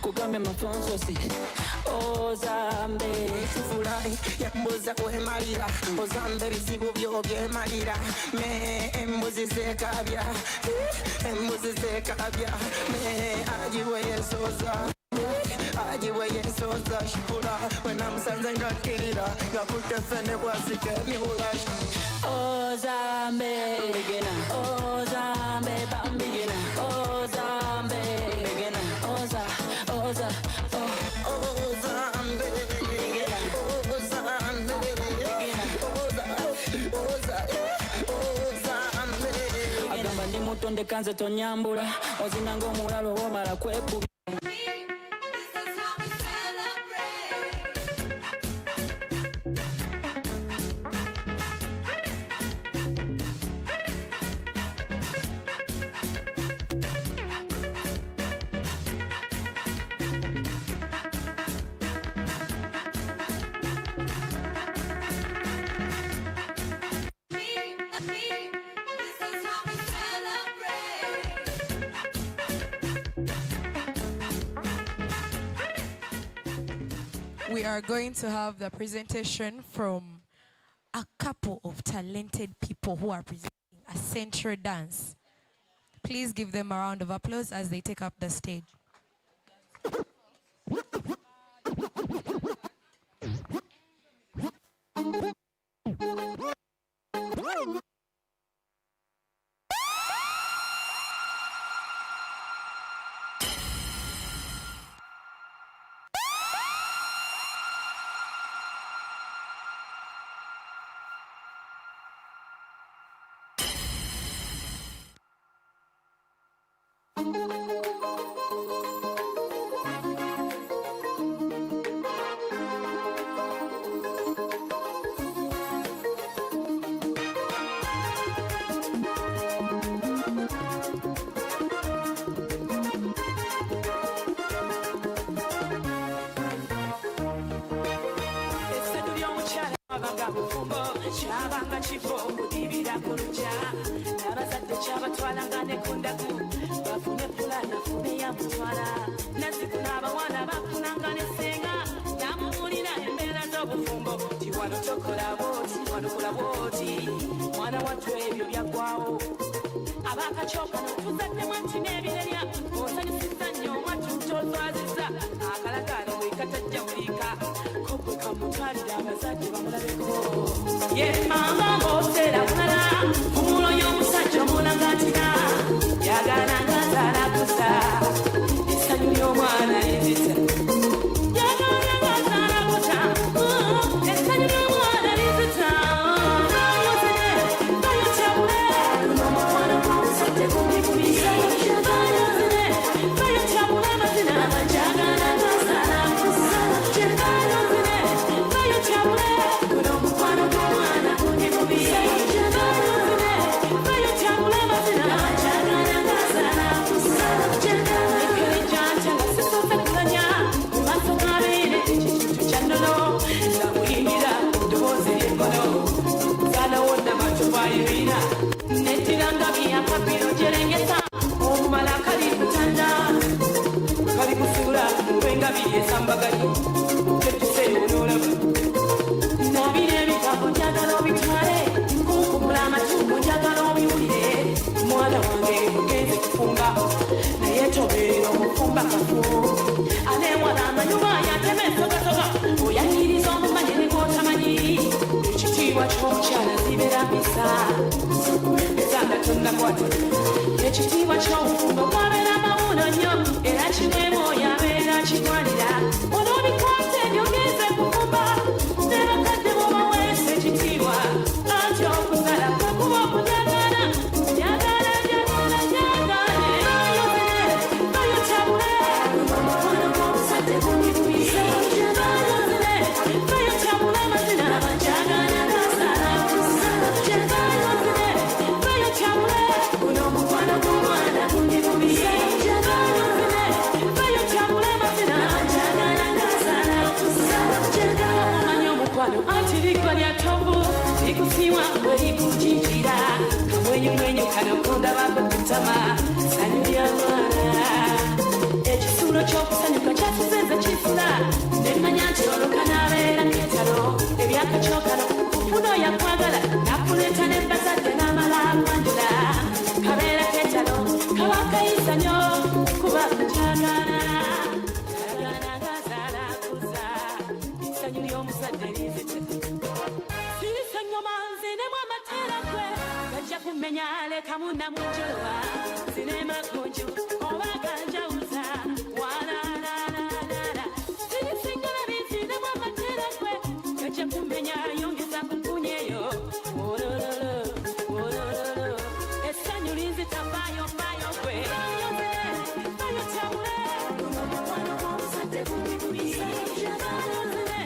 kugambe ma son sesi, o zambe, Fulai, yambuza kuhemalira, ozambe bizibu byogemalira, me embuzi zekabya, embuzi zekabya, me ajiwe yesoza. Ajiwe yesoza shikula, wena msanze ngakirira, ngakutefene kwa sike miula. Ozambe, Ozambe, bambigina, Ozambe, Oza, Ozambe, agamba ndi muto ndekanze tonyambula ozinanga omulalo womala kwekubi. We are going to have the presentation from a couple of talented people who are presenting a central dance. Please give them a round of applause as they take up the stage. Chabanga chifongo dibira kuruja nabazadde kyabatwalanga ne kundaku bafune pulana fune ya mutwala naziku n'abawana bafunanga ne senga namubulira embeera z'obufumbo ti wano tokola bwoti wano kola bwoti mwana wattu ebyo byaggwawo abakacoka notuzaddemu nti n'ebirerya osanyusiza nnyo omwattu tozwaziza akalagaano bwe katajja wuliika mutwalira abazadde bamulabeko ye mama ng'oseera mulala umulo y'omusajja omulangatira yagala ngazaala kuza essanyu ly'omwana lizita yagala ngazaala kuza essanyu ly'omwana lizita bayozene bayotyabule omwana gw'omusajja gumikubisa bayozene bayotyabule amazina jagala ngazaala kuza bayozene bayotyabule guno omukwano gw'omwana gumikubisa bayozene bayotyabule amazina jagala ngazaala kuza ekkerenjanja nga sisoose kulanya mu maaso g'abeere ekintu kya nnono zamuyingira ddoboozi ly'enkono zaalawo namatuba ebina nettiranga byakapiro gyerengesa omumala kali kutanda kali kusuula mubenga byesambagali tetuseyonoolaba nabira ebigambo njagala obitwale kunkumula amatungo njagala obiwulire mwana wange mugenzi kufumba naye tobeera omufumba kafu anewala amanyuma yatema ensogasoga oyanyiriza omumanyire g'otamanyi ekitiibwa ky'omukyala zibeera mpisa ezanga tonnakwata ekitiibwa ky'obufumbo bwabeera mawuno nnyo era kimwemu oyo abeera kitwalira olwobikwata ebyogeze kufumba ne bakadde bobaweesa ekitiibwa anti okuzala kwekuba okunyagana nyagala nyagala nyagale bayotyabule omwana gw'omusajja gumikubisa bayozene bayotyabule amazina jagala ngazaala kuza bayozene bayotyabule guno omukwano gw'omwana gumikubisa bayozene bayotyabule amazina jagala ngazaala kuza omanya omukwano anti liggwa lya tovu likusiwa bwe likujijira kamwenyumwenyu kano kondabako kutama sanyu lya mwana ekisuulo ky'okusanyuka kyatuzenze kifula nemanya nti olwo kanaabeera ketalo ebyakakyokano kufuna oyakwagala nakuleeta n'embazadde n'amala kwanjula kabeera ketalo kaba kayisa nnyo kuba kukyagala jagala ngazaala kuza essanyu ly'omuzadde lizite sisengoma nzinemu amateera gwe gajja kumenya lekamu namunjoloba zinema kunju oba ganjawuza walalala sinisengera binzinemu amateera gwe gajja kumenya yongeza kukunyeyo olololo olololo essanyu linzita mbayo mbayo gwe bayotyabule omukwano gw'omusajja gumikubisa bayozene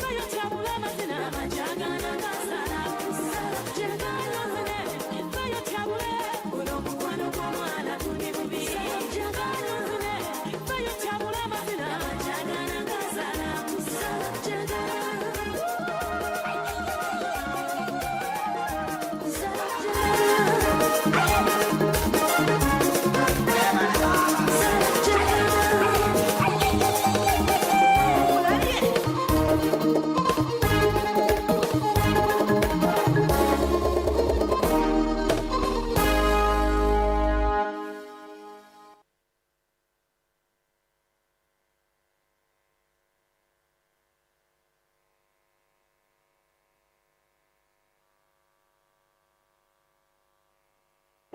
bayotyabule amazina jagala ngazaala kuza jagayozene bayotyabule guno omukwano gw'omwana gumikubisa jagayozene bayotyabule amazina jagala ngazaala kuza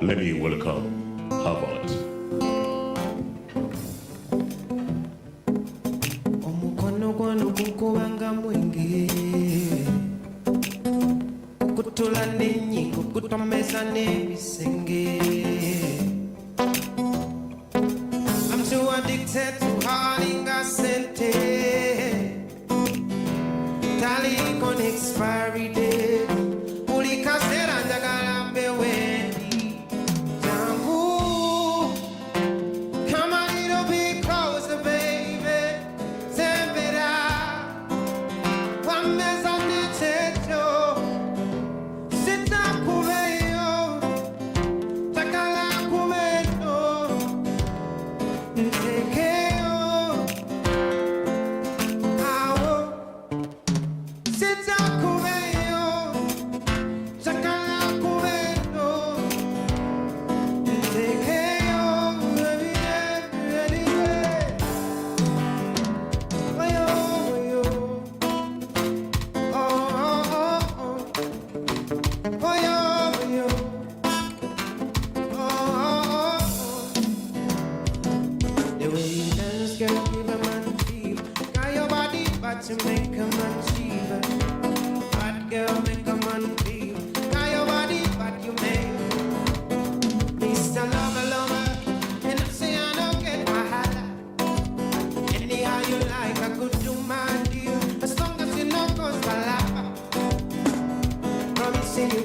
Let me welcome Harvard. omukono gwano gukubanga mwenge kukutula n'ennyingo kutomeza n'ebisenge I'm too addicted to hauling a sente taliko n'expiry date buli kaseera njagala mbewendi jangu come a little bit closer baby sembera wameza n'ekyejo sitakubeyo takala kubeyo ntekeyo awo sitakubeyo takala kubeyo ntekeyo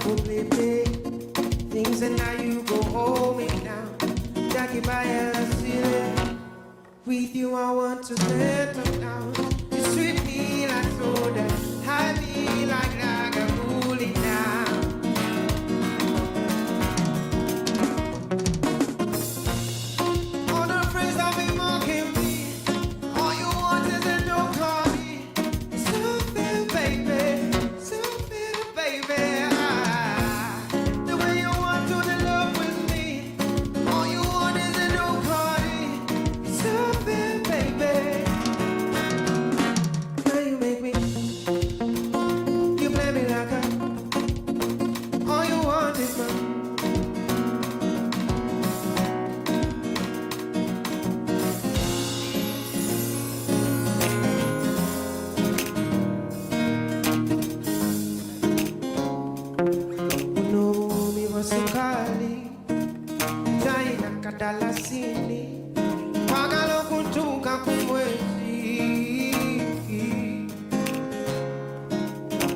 for play. Things and now you go home now. Jackie by with you I want to settle down. You sweet me like soda, high me like lager, cooling down. All the friends that be mocking me, all you want is a no call me. Something, baby, something, baby. The way you want to the love with me, all you want is a no call me. Something, baby. Now you make me, you play me like a, all you want is my. Sukali Jaina kadalasini Pagalo kutuka kumwezi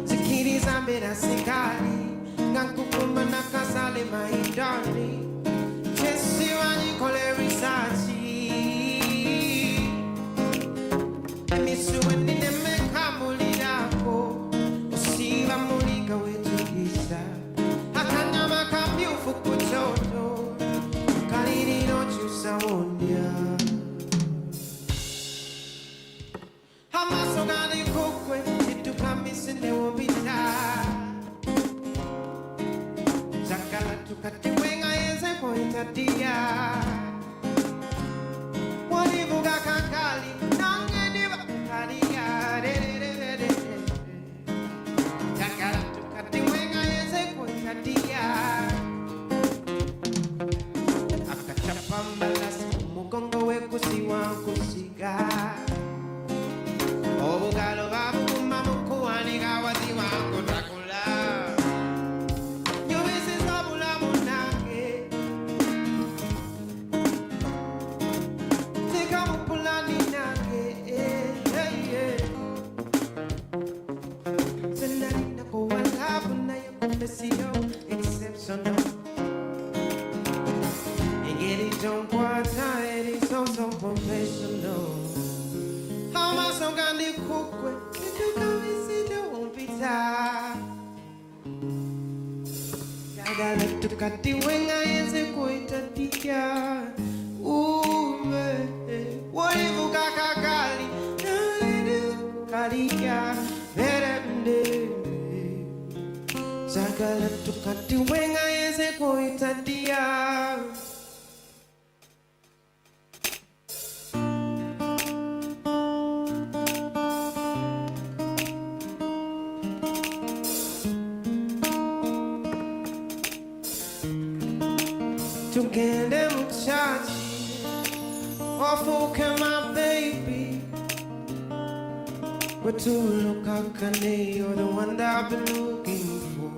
Zikiri zambera sikali Ngankukuma nakasale maidani Chesi wanyikole risasi Emisuwe nine mekamulirako Usiva mulika wetugisa Akanyama kamyufu kuchoto Kalini no chusa wondia Hamaso gani kukwe Itu kamisi ne wobita Zakala tukati wenga yeze pointatia Walibuga kakali Nange diva kalia Zakala tukati wenga yeze pointatia Akachapambalasi Mugongo we kusiwa kusiga Obugalo babu mamuku aniga wadi wangu Dracula Nyubisi sabula munake Tika mupulani nake Senarina kwa labu na ya confesio Exceptional Get it on quarter, it is so professional. How much I'm gonna cook with? If you come and see the won't be tired. I got to cut the wing, I is a quite a teacher. Ooh, man, what if you got a gali? Kalia, better than Zagala to cut the wing, I is a quite a teacher. Tugende muchachi Ofuke my baby We're too look akane You're the one that I've been looking for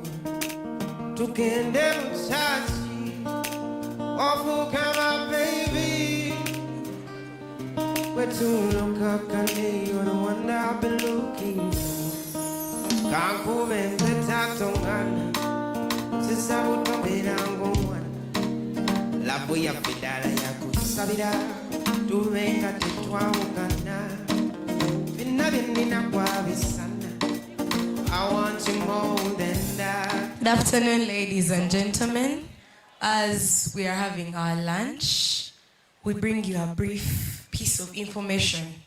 Tugende muchachi Ofuke my baby We're too look akane You're the one that I've been looking for Kanku mente tatongana Sisa utoberango La boya pedala ya kusabira Tuvenga tetwaungana Vina vinina kwa visana I want you more than that. Good afternoon, ladies and gentlemen. As we are having our lunch, we bring you a brief piece of information.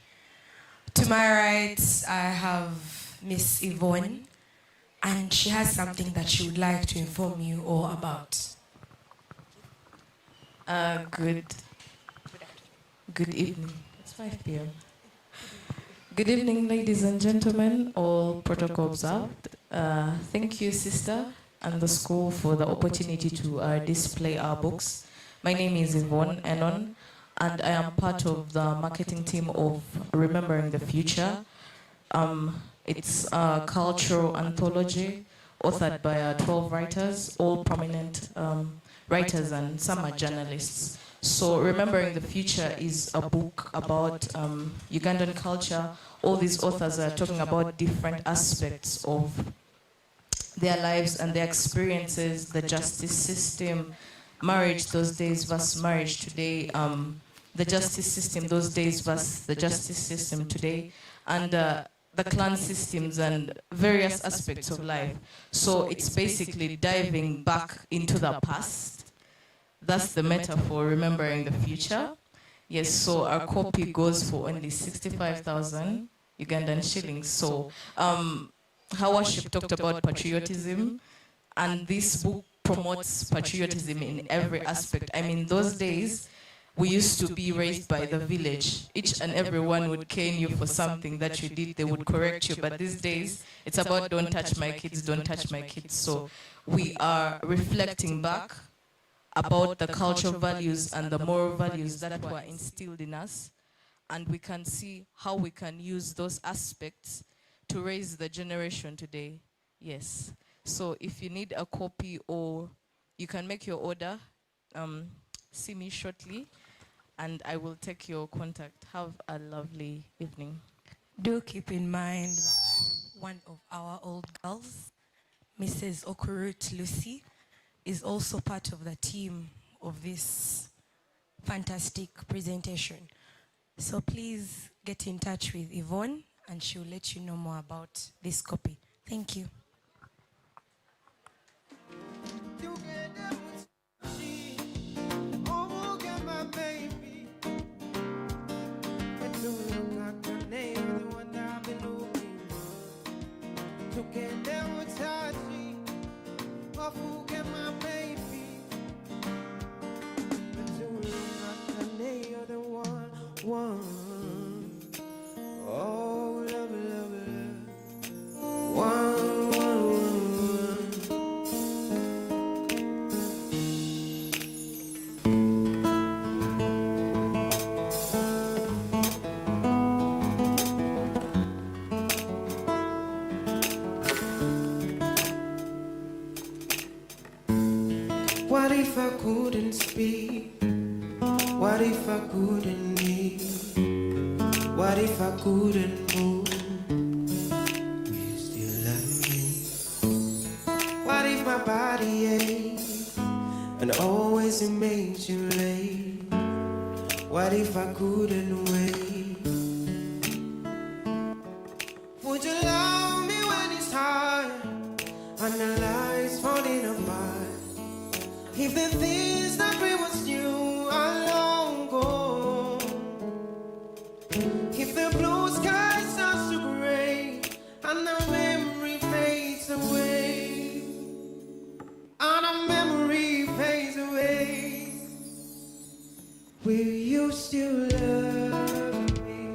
To my right, I have Miss Yvonne, and she has something that she would like to inform you all about. Good evening. It's 5 p.m. Good evening, ladies and gentlemen, all protocol observed. Thank you, sister, and the school for the opportunity to display our books. My name is Yvonne Enon, and I am part of the marketing team of Remembering the Future. It's a cultural anthology authored by 12 writers, all prominent writers, and some are journalists. So Remembering the Future is a book about Ugandan culture. All these authors are talking about different aspects of their lives and their experiences, the justice system, marriage those days versus marriage today, the justice system those days versus the justice system today, and the clan systems and various aspects of life. So it's basically diving back into the past. That's the metaphor, remembering the future. Yes, so our copy goes for only 65,000 Ugandan shillings. So our worship talked about patriotism, and this book promotes patriotism in every aspect. I mean, those days, we used to be raised by the village. Each and every one would cane you for something that you did. They would correct you. But these days, it's about don't touch my kids, don't touch my kids. So we are reflecting back about the cultural values and the moral values that were instilled in us. And we can see how we can use those aspects to raise the generation today. Yes. So if you need a copy, or you can make your order, see me shortly, and I will take your contact. Have a lovely evening. Do keep in mind one of our old girls, Mrs. Okurut Lucy, is also part of the team of this fantastic presentation. So please get in touch with Yvonne and she'll let you know more about this copy. Thank you. What if I couldn't speak? What if I couldn't hear? What if I couldn't move? Will you still love me? What if my body aches and always it makes you late? What if I couldn't wait? Would you love me when it's hard and the lights falling apart? If the things that we once knew are long gone, if the blue sky starts to gray and the memory fades away, and the memory fades away, will you still love me?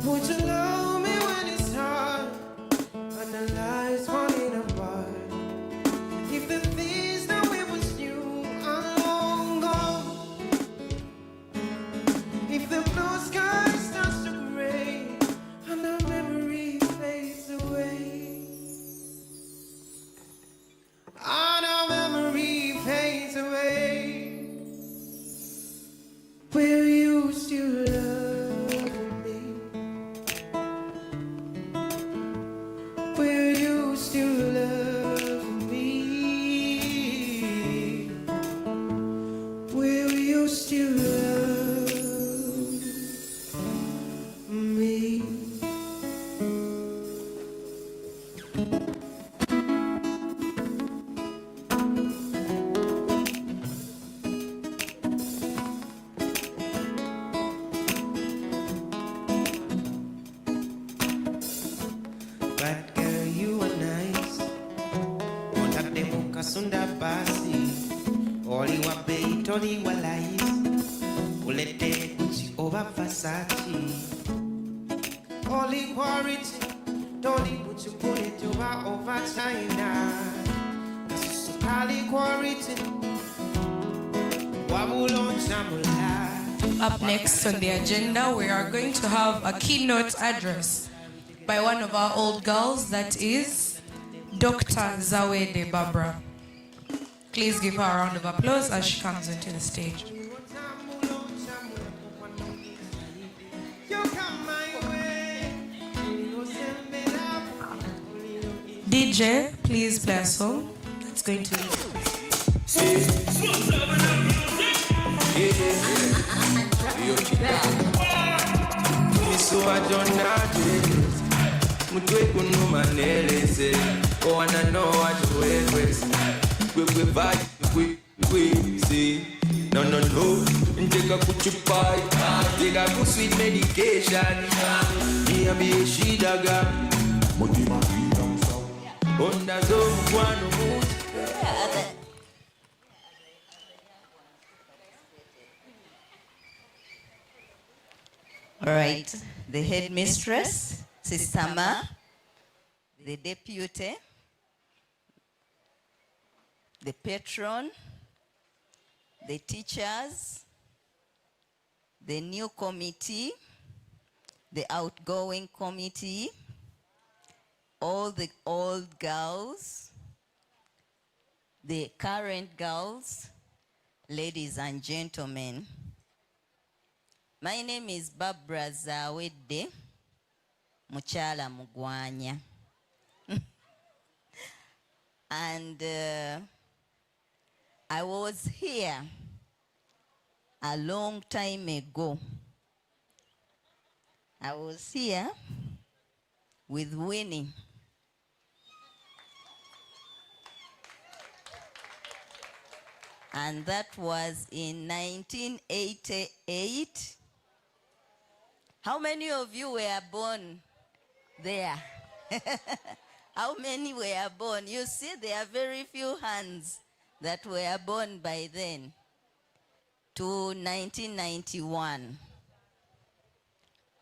Would you love me when it's hard and the lights falling apart? If the things that we once knew are long gone, if the blue sky starts to gray and the memory fades away, and the memory fades away, will you still love me? Will you still love me? Will you still love me? But girl, you are nice. Wanted the muka sunda basi. Oli wa bait, oli wa lies. Ulete Gucci over Versace. Oli quality, Dolly Gucci put it over China. This is Kali quality. Wabulon Chamula. Up next on the agenda, we are going to have a keynote address by one of our old girls, that is Dr. Zawede Barbara. Please give her a round of applause as she comes into the stage. DJ, please play a song. It's going to lead. Mutwe kuno manelese, oh wanna know what you always. We vibe, we see. No, take a kuchupai, take a sweet medication. Me a be a shidaga. Onda zo mkwano. All right, the headmistress, Sister Ma, the deputy, the patron, the teachers, the new committee, the outgoing committee, all the old girls, the current girls, ladies and gentlemen. My name is Barbara Zawedde Muchala Mugwanya. And I was here a long time ago. I was here with Winnie. And that was in 1988. How many of you were born there? How many were born? You see, there are very few hands that were born by then to 1991.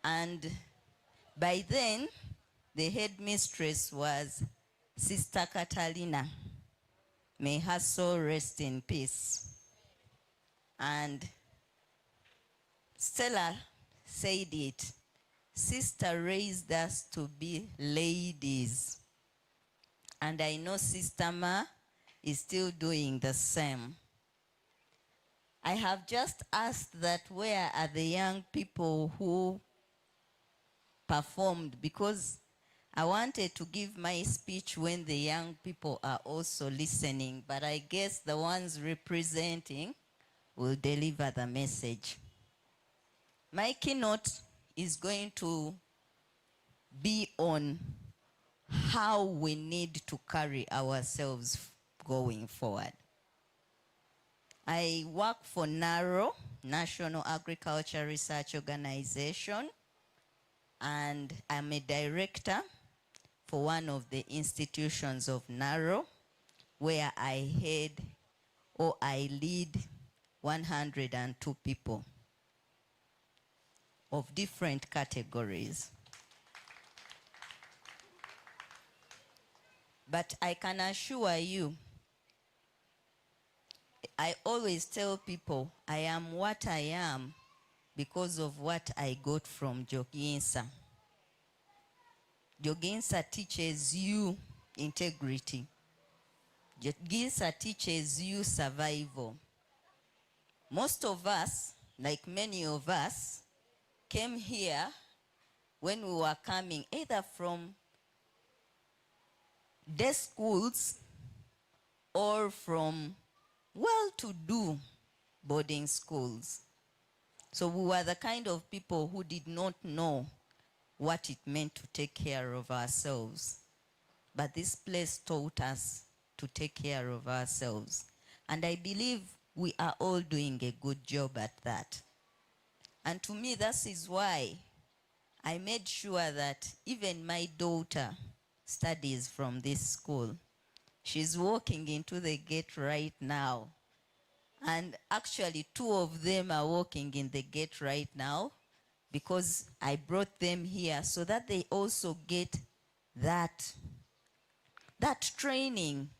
And by then, the headmistress was Sister Catalina. May her soul rest in peace. And Stella said it. Sister raised us to be ladies. And I know Sister Ma is still doing the same. I have just asked that where are the young people who performed, because I wanted to give my speech when the young people are also listening, but I guess the ones representing will deliver the message. My keynote is going to be on how we need to carry ourselves going forward. I work for NARO, National Agriculture Research Organization, and I'm a director for one of the institutions of NARO, where I head or I lead 102 people of different categories. But I can assure you, I always tell people I am what I am because of what I got from Joginsa. Joginsa teaches you integrity. Joginsa teaches you survival. Most of us, like many of us, came here when we were coming either from day schools or from well-to-do boarding schools. So we were the kind of people who did not know what it meant to take care of ourselves. But this place taught us to take care of ourselves. And I believe we are all doing a good job at that. And to me, that is why I made sure that even my daughter studies from this school. She's walking into the gate right now. And actually, 2 of them are walking in the gate right now because I brought them here so that they also get that training.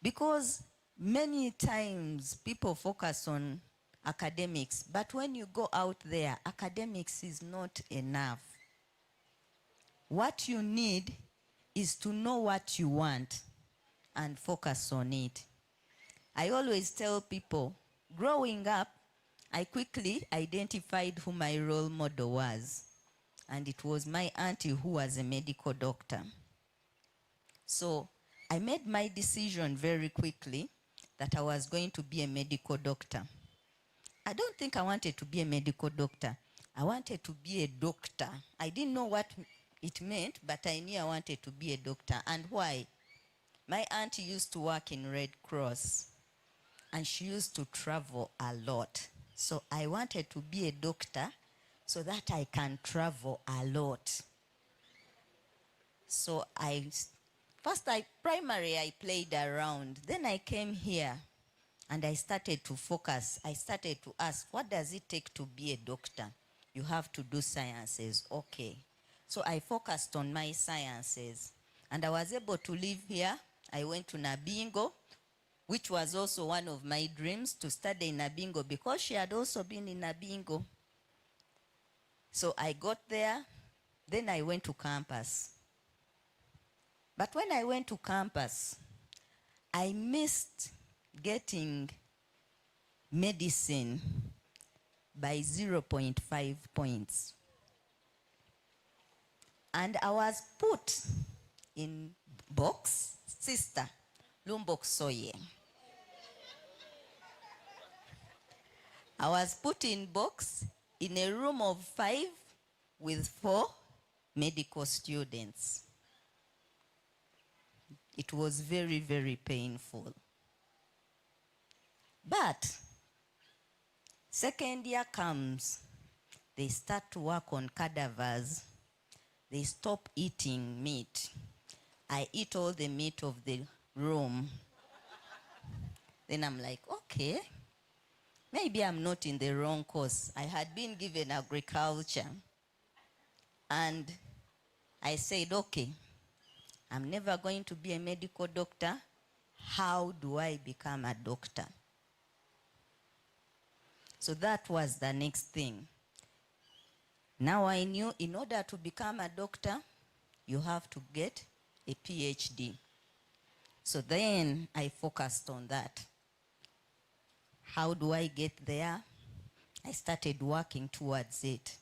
Because many times people focus on academics, but when you go out there, academics is not enough. What you need is to know what you want and focus on it. I always tell people, growing up, I quickly identified who my role model was. And it was my auntie who was a medical doctor. So I made my decision very quickly that I was going to be a medical doctor. I don't think I wanted to be a medical doctor. I wanted to be a doctor. I didn't know what it meant, but I knew I wanted to be a doctor. And why? My auntie used to work in Red Cross, and she used to travel a lot. So I wanted to be a doctor so that I can travel a lot. So primary I played around. Then I came here and I started to focus. I started to ask, what does it take to be a doctor? You have to do sciences. Okay. So I focused on my sciences. And I was able to live here. I went to Nabingo, which was also one of my dreams, to study in Nabingo because she had also been in Nabingo. So I got there. Then I went to campus. But when I went to campus, I missed getting medicine by 0.5 points. And I was put in box, sister, Lumbok Soye. I was put in box in a room of 5 with 4 medical students. It was very, very painful. But second year comes, they start to work on cadavers. They stop eating meat. I eat all the meat of the room. Then I'm like, okay, maybe I'm not in the wrong course. I had been given agriculture. And I said, okay, I'm never going to be a medical doctor. How do I become a doctor? So that was the next thing. Now I knew in order to become a doctor, you have to get a PhD. So then I focused on that. How do I get there? I started working towards it.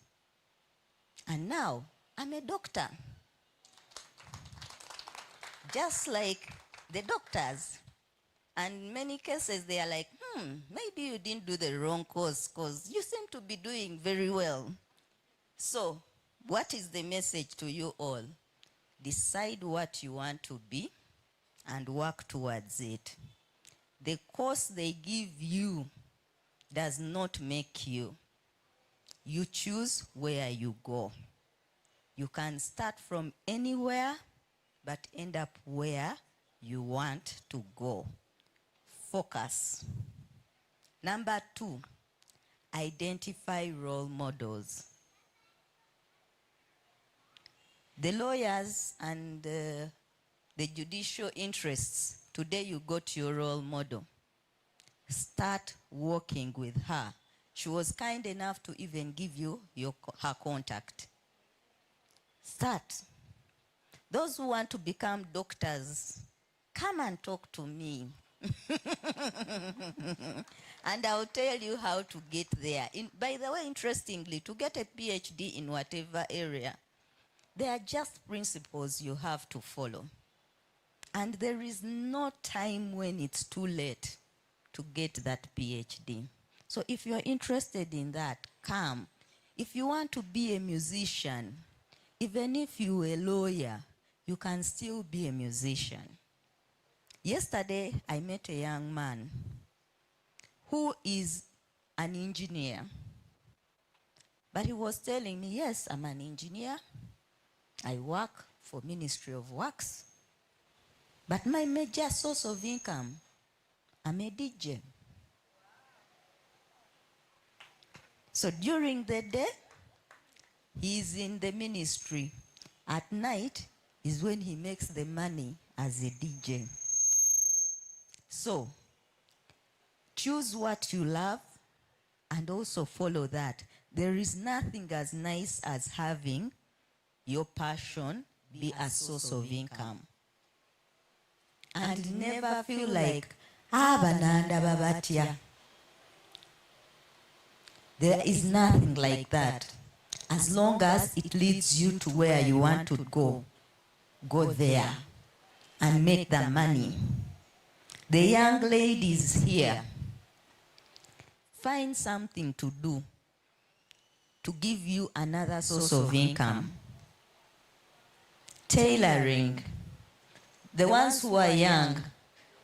And now I'm a doctor. Just like the doctors. And in many cases they are like, maybe you didn't do the wrong course because you seem to be doing very well. So, what is the message to you all? Decide what you want to be and work towards it. The course they give you does not make you. You choose where you go. You can start from anywhere, but end up where you want to go. Focus. Number 2, identify role models. The lawyers and the judicial interests, today you got your role model. Start working with her. She was kind enough to even give you her contact. Start. Those who want to become doctors, come and talk to me. And I'll tell you how to get there. By the way, interestingly, to get a PhD in whatever area, there are just principles you have to follow. And there is no time when it's too late to get that PhD. So if you're interested in that, come. If you want to be a musician, even if you're a lawyer, you can still be a musician. Yesterday, I met a young man who is an engineer. But he was telling me, yes, I'm an engineer. I work for Ministry of Works. But my major source of income, I'm a DJ. So during the day, he's in the ministry. At night is when he makes the money as a DJ. So, choose what you love and also follow that. There is nothing as nice as having your passion be a source of income. And never feel like, bananda babatia. There is nothing like that. As long as it leads you to where you want to go, go there. and make the money. The young ladies here, find something to do to give you another source of income. Tailoring. The ones who are young,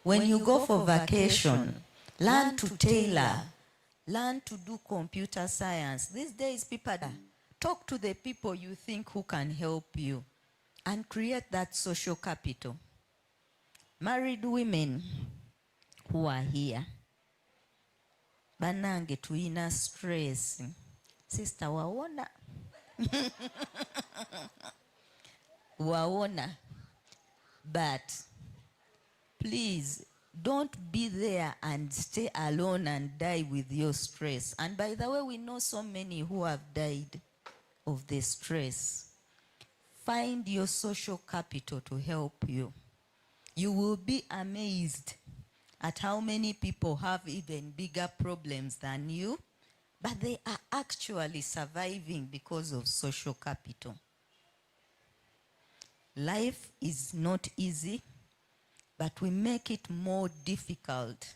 when you go for vacation, learn to tailor, learn to do computer science. These days, people talk to the people you think who can help you and create that social capital. Married women who are here, banange tuina stress. Sister waona. Waona. But please don't be there and stay alone and die with your stress. And by the way, we know so many who have died of the stress. Find your social capital to help you. You will be amazed at how many people have even bigger problems than you, but they are actually surviving because of social capital. Life is not easy, but we make it more difficult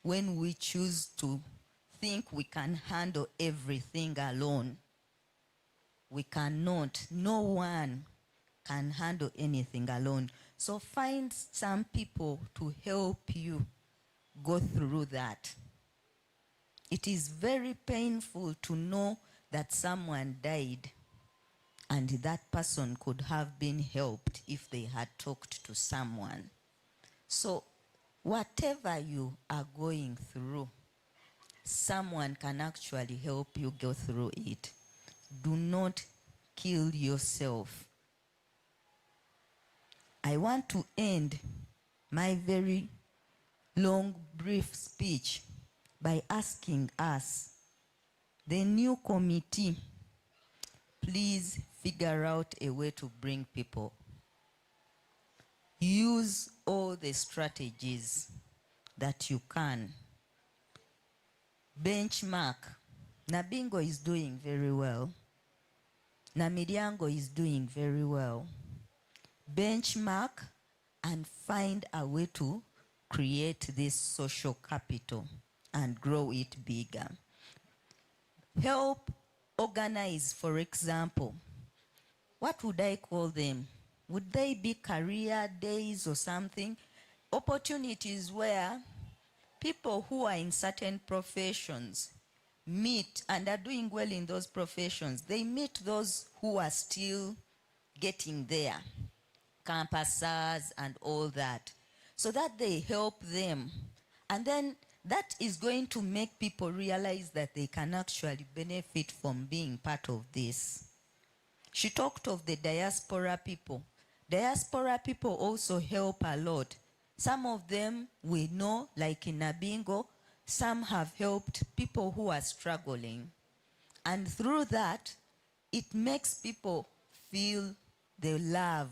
when we choose to think we can handle everything alone. We cannot. No one can handle anything alone. So find some people to help you go through that. It is very painful to know that someone died and that person could have been helped if they had talked to someone. So whatever you are going through, someone can actually help you go through it. Do not kill yourself. I want to end my very long, brief speech by asking us, the new committee, please figure out a way to bring people. Use all the strategies that you can. Benchmark. Nabingo is doing very well. Namiriango is doing very well. Benchmark and find a way to create this social capital and grow it bigger. Help organize, for example. What would I call them? Would they be career days or something? Opportunities where people who are in certain professions meet and are doing well in those professions. They meet those who are still getting there, campuses and all that, so that they help them. And then that is going to make people realize that they can actually benefit from being part of this. She talked of the diaspora people. Diaspora people also help a lot. Some of them we know, like in Nabingo, some have helped people who are struggling. And through that, it makes people feel the love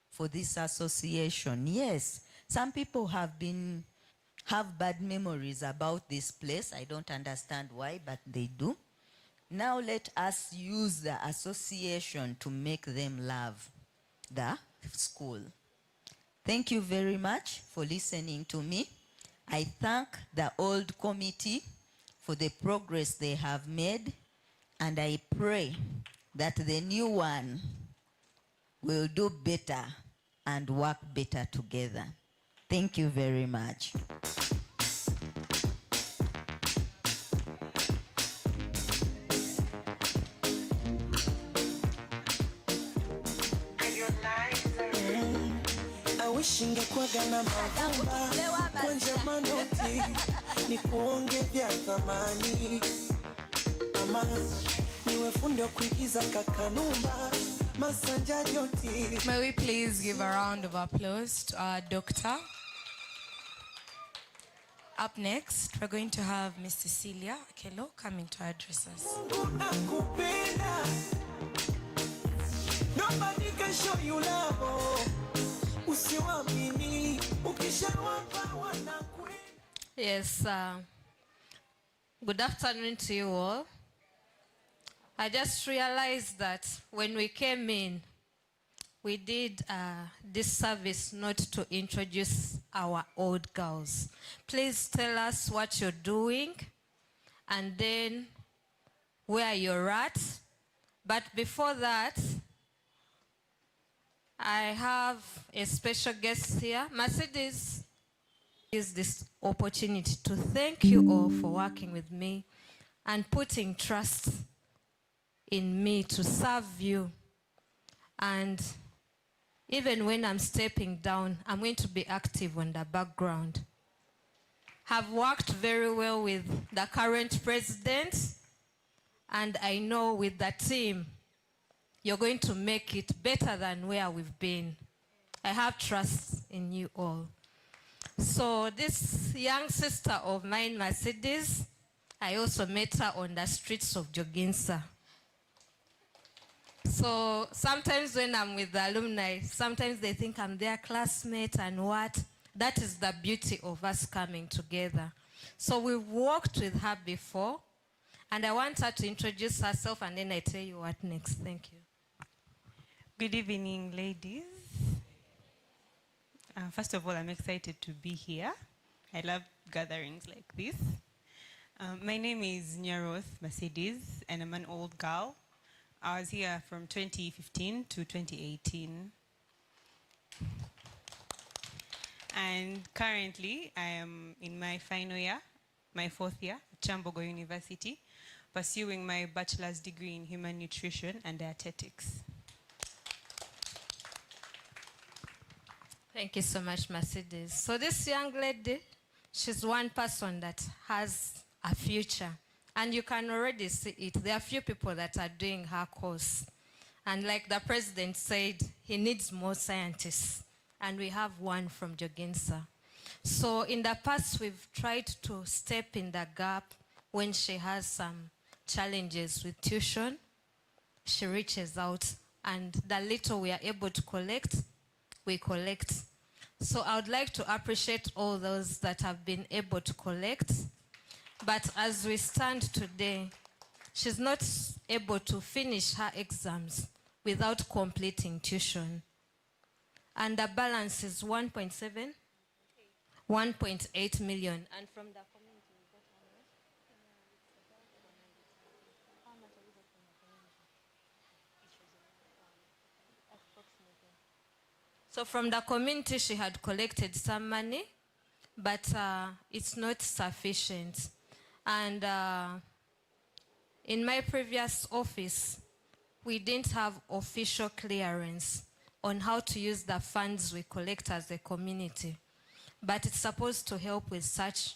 for this association. Yes, some people have bad memories about this place. I don't understand why, but they do. Now let us use the association to make them love the school. Thank you very much for listening to me. I thank the old committee for the progress they have made, and I pray that the new one will do better and work better together. Thank you very much. Ingekuwaga na mavumba kwenye manoti ni kuonge vya thamani, ama niwe fundi wa kuigiza kakanumba masanja joti. May we please give a round of applause to our doctor. Up next, we're going to have Miss Cecilia Akelo coming to address us. Nobody can show you love. Yes, good afternoon to you all. I just realized that when we came in, we did this service not to introduce our old girls. Please tell us what you're doing and then where you're at. But before that, I have a special guest here. Mercedes use this opportunity to thank you all for working with me and putting trust in me to serve you. And even when I'm stepping down, I'm going to be active on the background. Have worked very well with the current president, and I know with the team, you're going to make it better than where we've been. I have trust in you all. So this young sister of mine, Mercedes, I also met her on the streets of Joginsa. So sometimes when I'm with the alumni, sometimes they think I'm their classmate and what. That is the beauty of us coming together. So we've worked with her before, and I want her to introduce herself, and then I tell you what next. Thank you. Good evening, ladies. First of all, I'm excited to be here. I love gatherings like this. My name is Nyaroth Mercedes, and I'm an old girl. I was here from 2015 to 2018. And currently, I am in my final year, my 4th year at Chambogo University, pursuing my bachelor's degree in human nutrition and dietetics. Thank you so much, Mercedes. So this young lady, she's one person that has a future. And you can already see it. There are few people that are doing her course. And like the president said, he needs more scientists. And we have one from Joginsa. So in the past, we've tried to step in the gap when she has some challenges with tuition. She reaches out, and the little we are able to collect, we collect. So I would like to appreciate all those that have been able to collect. But as we stand today, she's not able to finish her exams without completing tuition. And the balance is 1.7, 1.8 million. And from the community, we got how much have you got from the community? So from the community, she had collected some money, but it's not sufficient. And in my previous office, we didn't have official clearance on how to use the funds we collect as a community. But it's supposed to help with such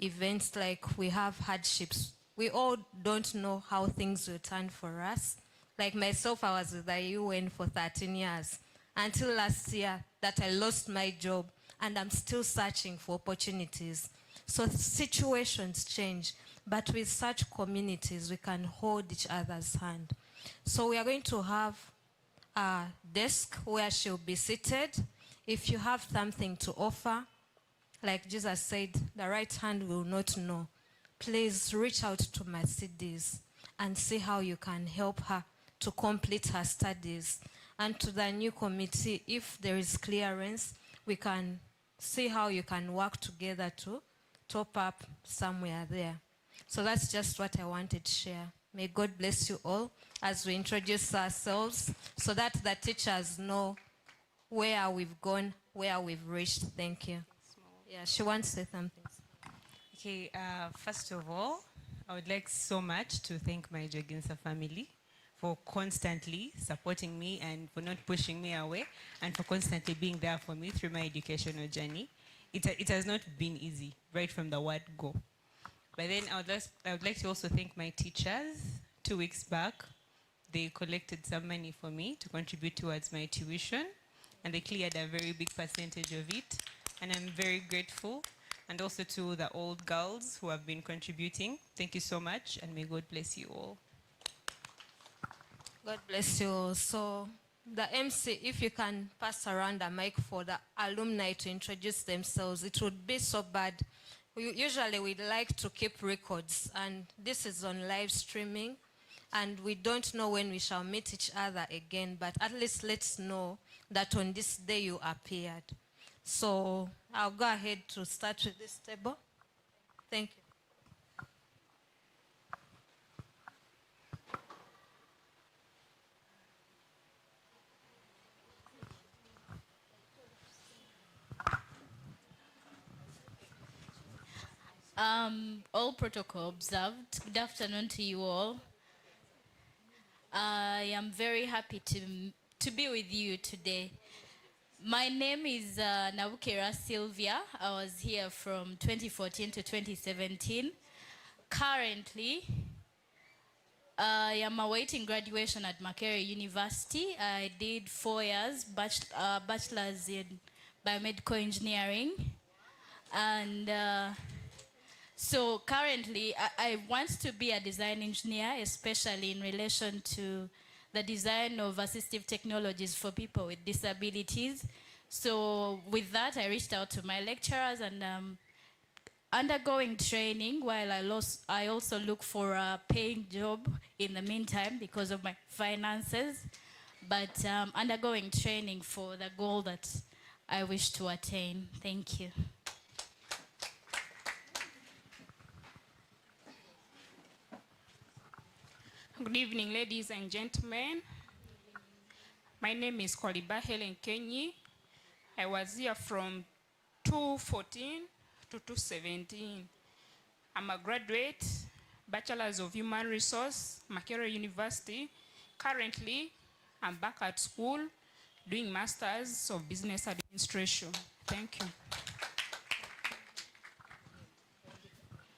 events like we have hardships. We all don't know how things will turn for us. Like myself, I was with the UN for 13 years until last year that I lost my job, and I'm still searching for opportunities. So situations change, but with such communities, we can hold each other's hand. So we are going to have a desk where she'll be seated. If you have something to offer, like Jesus said, the right hand will not know. Please reach out to Mercedes and see how you can help her to complete her studies. And to the new committee, if there is clearance, we can see how you can work together to top up somewhere there. So that's just what I wanted to share. May God bless you all as we introduce ourselves so that the teachers know where we've gone, where we've reached. Thank you. Yeah, she wants to say something. Okay, first of all, I would like so much to thank my Joginsa family for constantly supporting me and for not pushing me away and for constantly being there for me through my educational journey. It has not been easy, right from the word go. But then I would like to also thank my teachers. 2 weeks back, they collected some money for me to contribute towards my tuition, and they cleared a very big percentage of it, and I'm very grateful. And also to the old girls who have been contributing. Thank you so much, and may God bless you all. God bless you all. So the MC, if you can pass around the mic for the alumni to introduce themselves, it would be so bad. Usually we'd like to keep records, and this is on live streaming, and we don't know when we shall meet each other again, but at least let's know that on this day you appeared. So I'll go ahead to start with this table. Thank you. All protocol observed. Good afternoon to you all. I am very happy to be with you today. My name is Nabukera Sylvia. I was here from 2014 to 2017. Currently, I am awaiting graduation at Makerere University. I did 4 years, bachelor's in biomedical engineering. And so currently, I want to be a design engineer, especially in relation to the design of assistive technologies for people with disabilities. So with that, I reached out to my lecturers and undergoing training while I also look for a paying job in the meantime because of my finances. But undergoing training for the goal that I wish to attain. Thank you. Good evening, ladies and gentlemen. My name is Koliba Helen Kenyi. I was here from 2014 to 2017. I'm a graduate, Bachelor's of Human Resource, Makerere University. Currently, I'm back at school doing Masters of Business Administration. Thank you.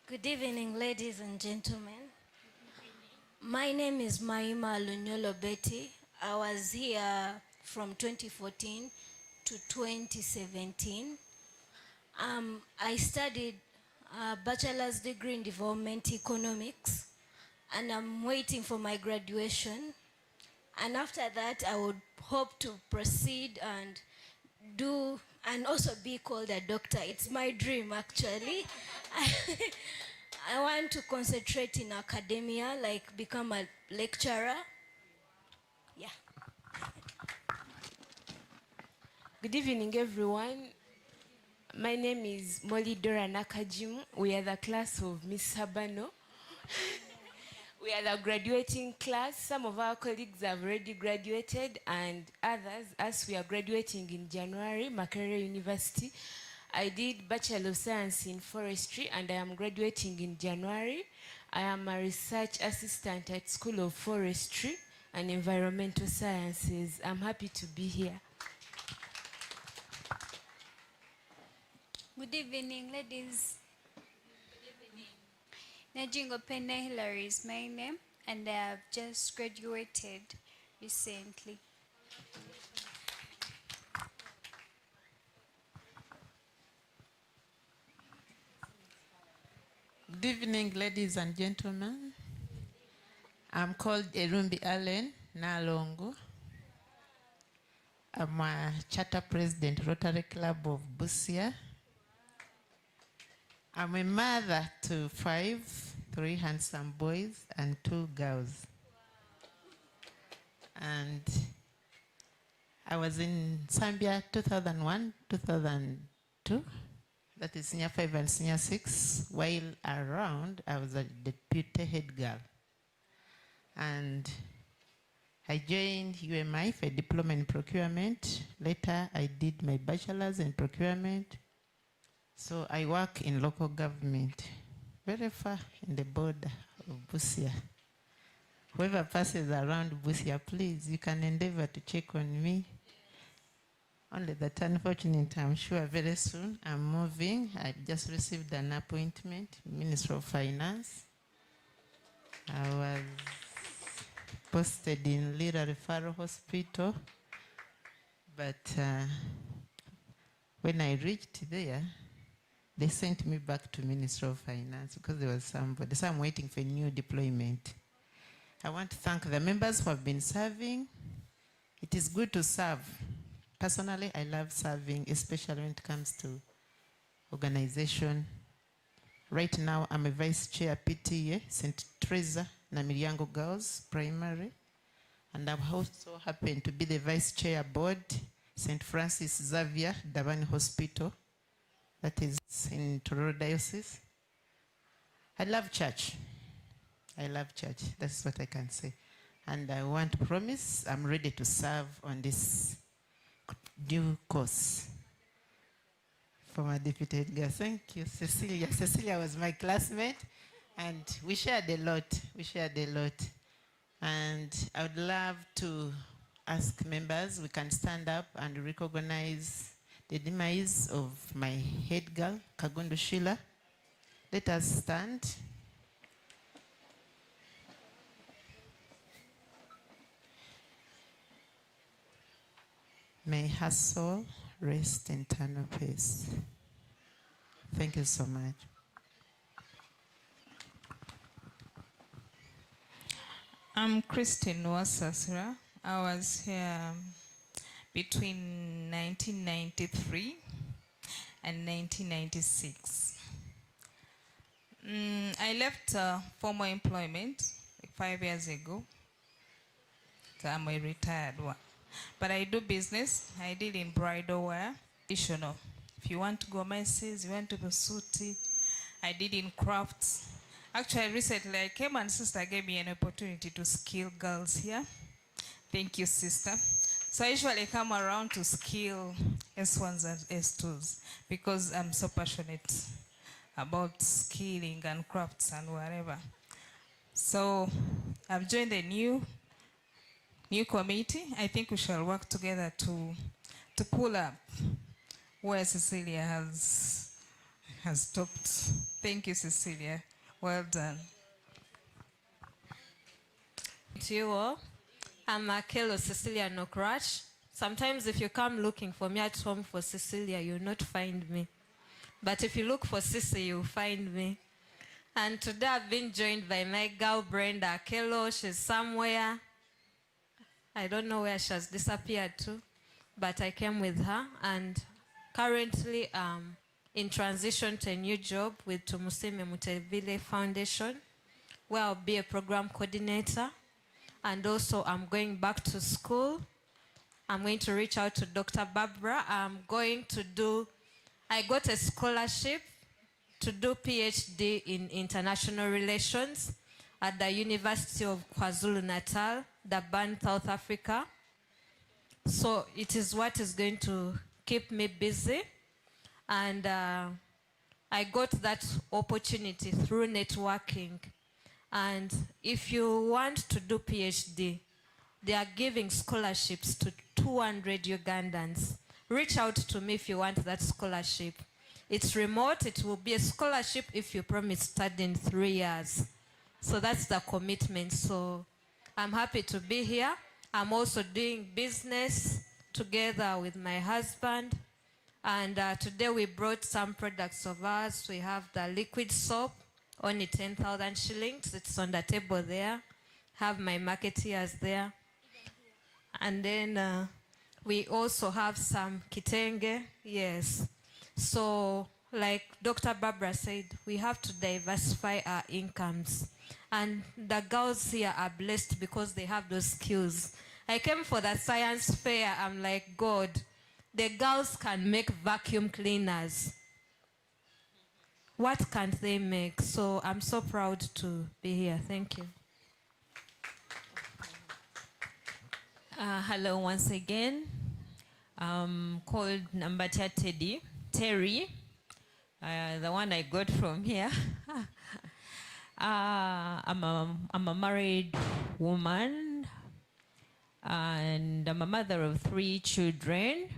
Good evening, ladies and gentlemen. My name is Maima Lunyolo Betty. I was here from 2014 to 2017. I studied a bachelor's degree in development economics, and I'm waiting for my graduation. And after that, I would hope to proceed and also be called a doctor. It's my dream, actually. I want to concentrate in academia, like become a lecturer. Yeah. Good evening, everyone. My name is Molly Dora Nakajimu. We are the class of Miss Habano. We are the graduating class. Some of our colleagues have already graduated, and others, as we are graduating in January, Makerere University. I did Bachelor of Science in Forestry, and I am graduating in January. I am a research assistant at School of Forestry and Environmental Sciences. I'm happy to be here. Good evening, ladies. Najingo Pena Hillary is my name, and I have just graduated recently. Good evening, ladies and gentlemen. I'm called Erumbi Allen Nalongo. I'm a charter president, Rotary Club of Busia. I'm a mother to 3 handsome boys and 2 girls. And I was in NSAMBYA 2001, 2002. That is senior 5 and senior 6. While around, I was a deputy head girl. And I joined UMI for a diploma in procurement. Later, I did my bachelor's in procurement. So I work in local government, very far in the border of Busia. Whoever passes around Busia, please, you can endeavor to check on me. Only that unfortunate, I'm sure very soon I'm moving. I just received an appointment, Minister of Finance. I was posted in Lira Referral Hospital, but when I reached there, they sent me back to Minister of Finance because there was somebody, so I'm waiting for a new deployment. I want to thank the members who have been serving. It is good to serve. Personally, I love serving, especially when it comes to organization. Right now, I'm a vice chair PTA, St. Teresa Namiryango Girls Primary. And I've also happened to be the Vice Chair Board, St. Francis Xavier Davani Hospital, that is in Tororo Diocese. I love church. I love church. That's what I can say. And I want to promise I'm ready to serve on this due course. Former Deputy Head Girl. Thank you, Cecilia. Cecilia was my classmate, and we shared a lot. And I would love to ask members, we can stand up and recognize the demise of my head girl, Kagundu Sheila. Let us stand. May her soul rest in eternal peace. Thank you so much. I'm Christine Wasasra. I was here between 1993 and 1996. I left formal employment like 5 years ago. So I'm a retired one. But I do business. I deal in bridal wear, traditional. If you want to go messes, you want to go suited. I did in crafts. Actually, recently I came and sister gave me an opportunity to skill girls here. Thank you, sister. So I usually come around to skill S1s and S2s because I'm so passionate about skilling and crafts and whatever. So I've joined a new committee. I think we shall work together to pull up where Cecilia has stopped. Thank you, Cecilia. Well done. To you all, I'm Akelo Cecilia Nokrach. Sometimes if you come looking for me at home for Cecilia, you'll not find me. But if you look for Cici, you'll find me. And today I've been joined by my girl Brenda Akelo. She's somewhere. I don't know where she has disappeared to, but I came with her, and currently in transition to a new job with Tumusime Mutevile Foundation, where I'll be a program coordinator, and also I'm going back to school. I'm going to reach out to Dr. Barbara. I got a scholarship to do PhD in international relations at the University of KwaZulu-Natal, Durban, South Africa. So it is what is going to keep me busy. And I got that opportunity through networking. And if you want to do PhD, they are giving scholarships to 200 Ugandans. Reach out to me if you want that scholarship. It's remote. It will be a scholarship if you promise studying 3 years. So that's the commitment. So I'm happy to be here. I'm also doing business together with my husband. And today we brought some products of ours. We have the liquid soap, only 10,000 shillings. It's on the table there. Have my marketeers there. And then we also have some kitenge. Yes. So like Dr. Barbara said, we have to diversify our incomes. And the girls here are blessed because they have those skills. I came for the science fair. I'm like, God, the girls can make vacuum cleaners. What can't they make? So I'm so proud to be here. Thank you. Hello once again. I'm called Nambatia Terry, the one I got from here. I'm a married woman, and I'm a mother of 3 children.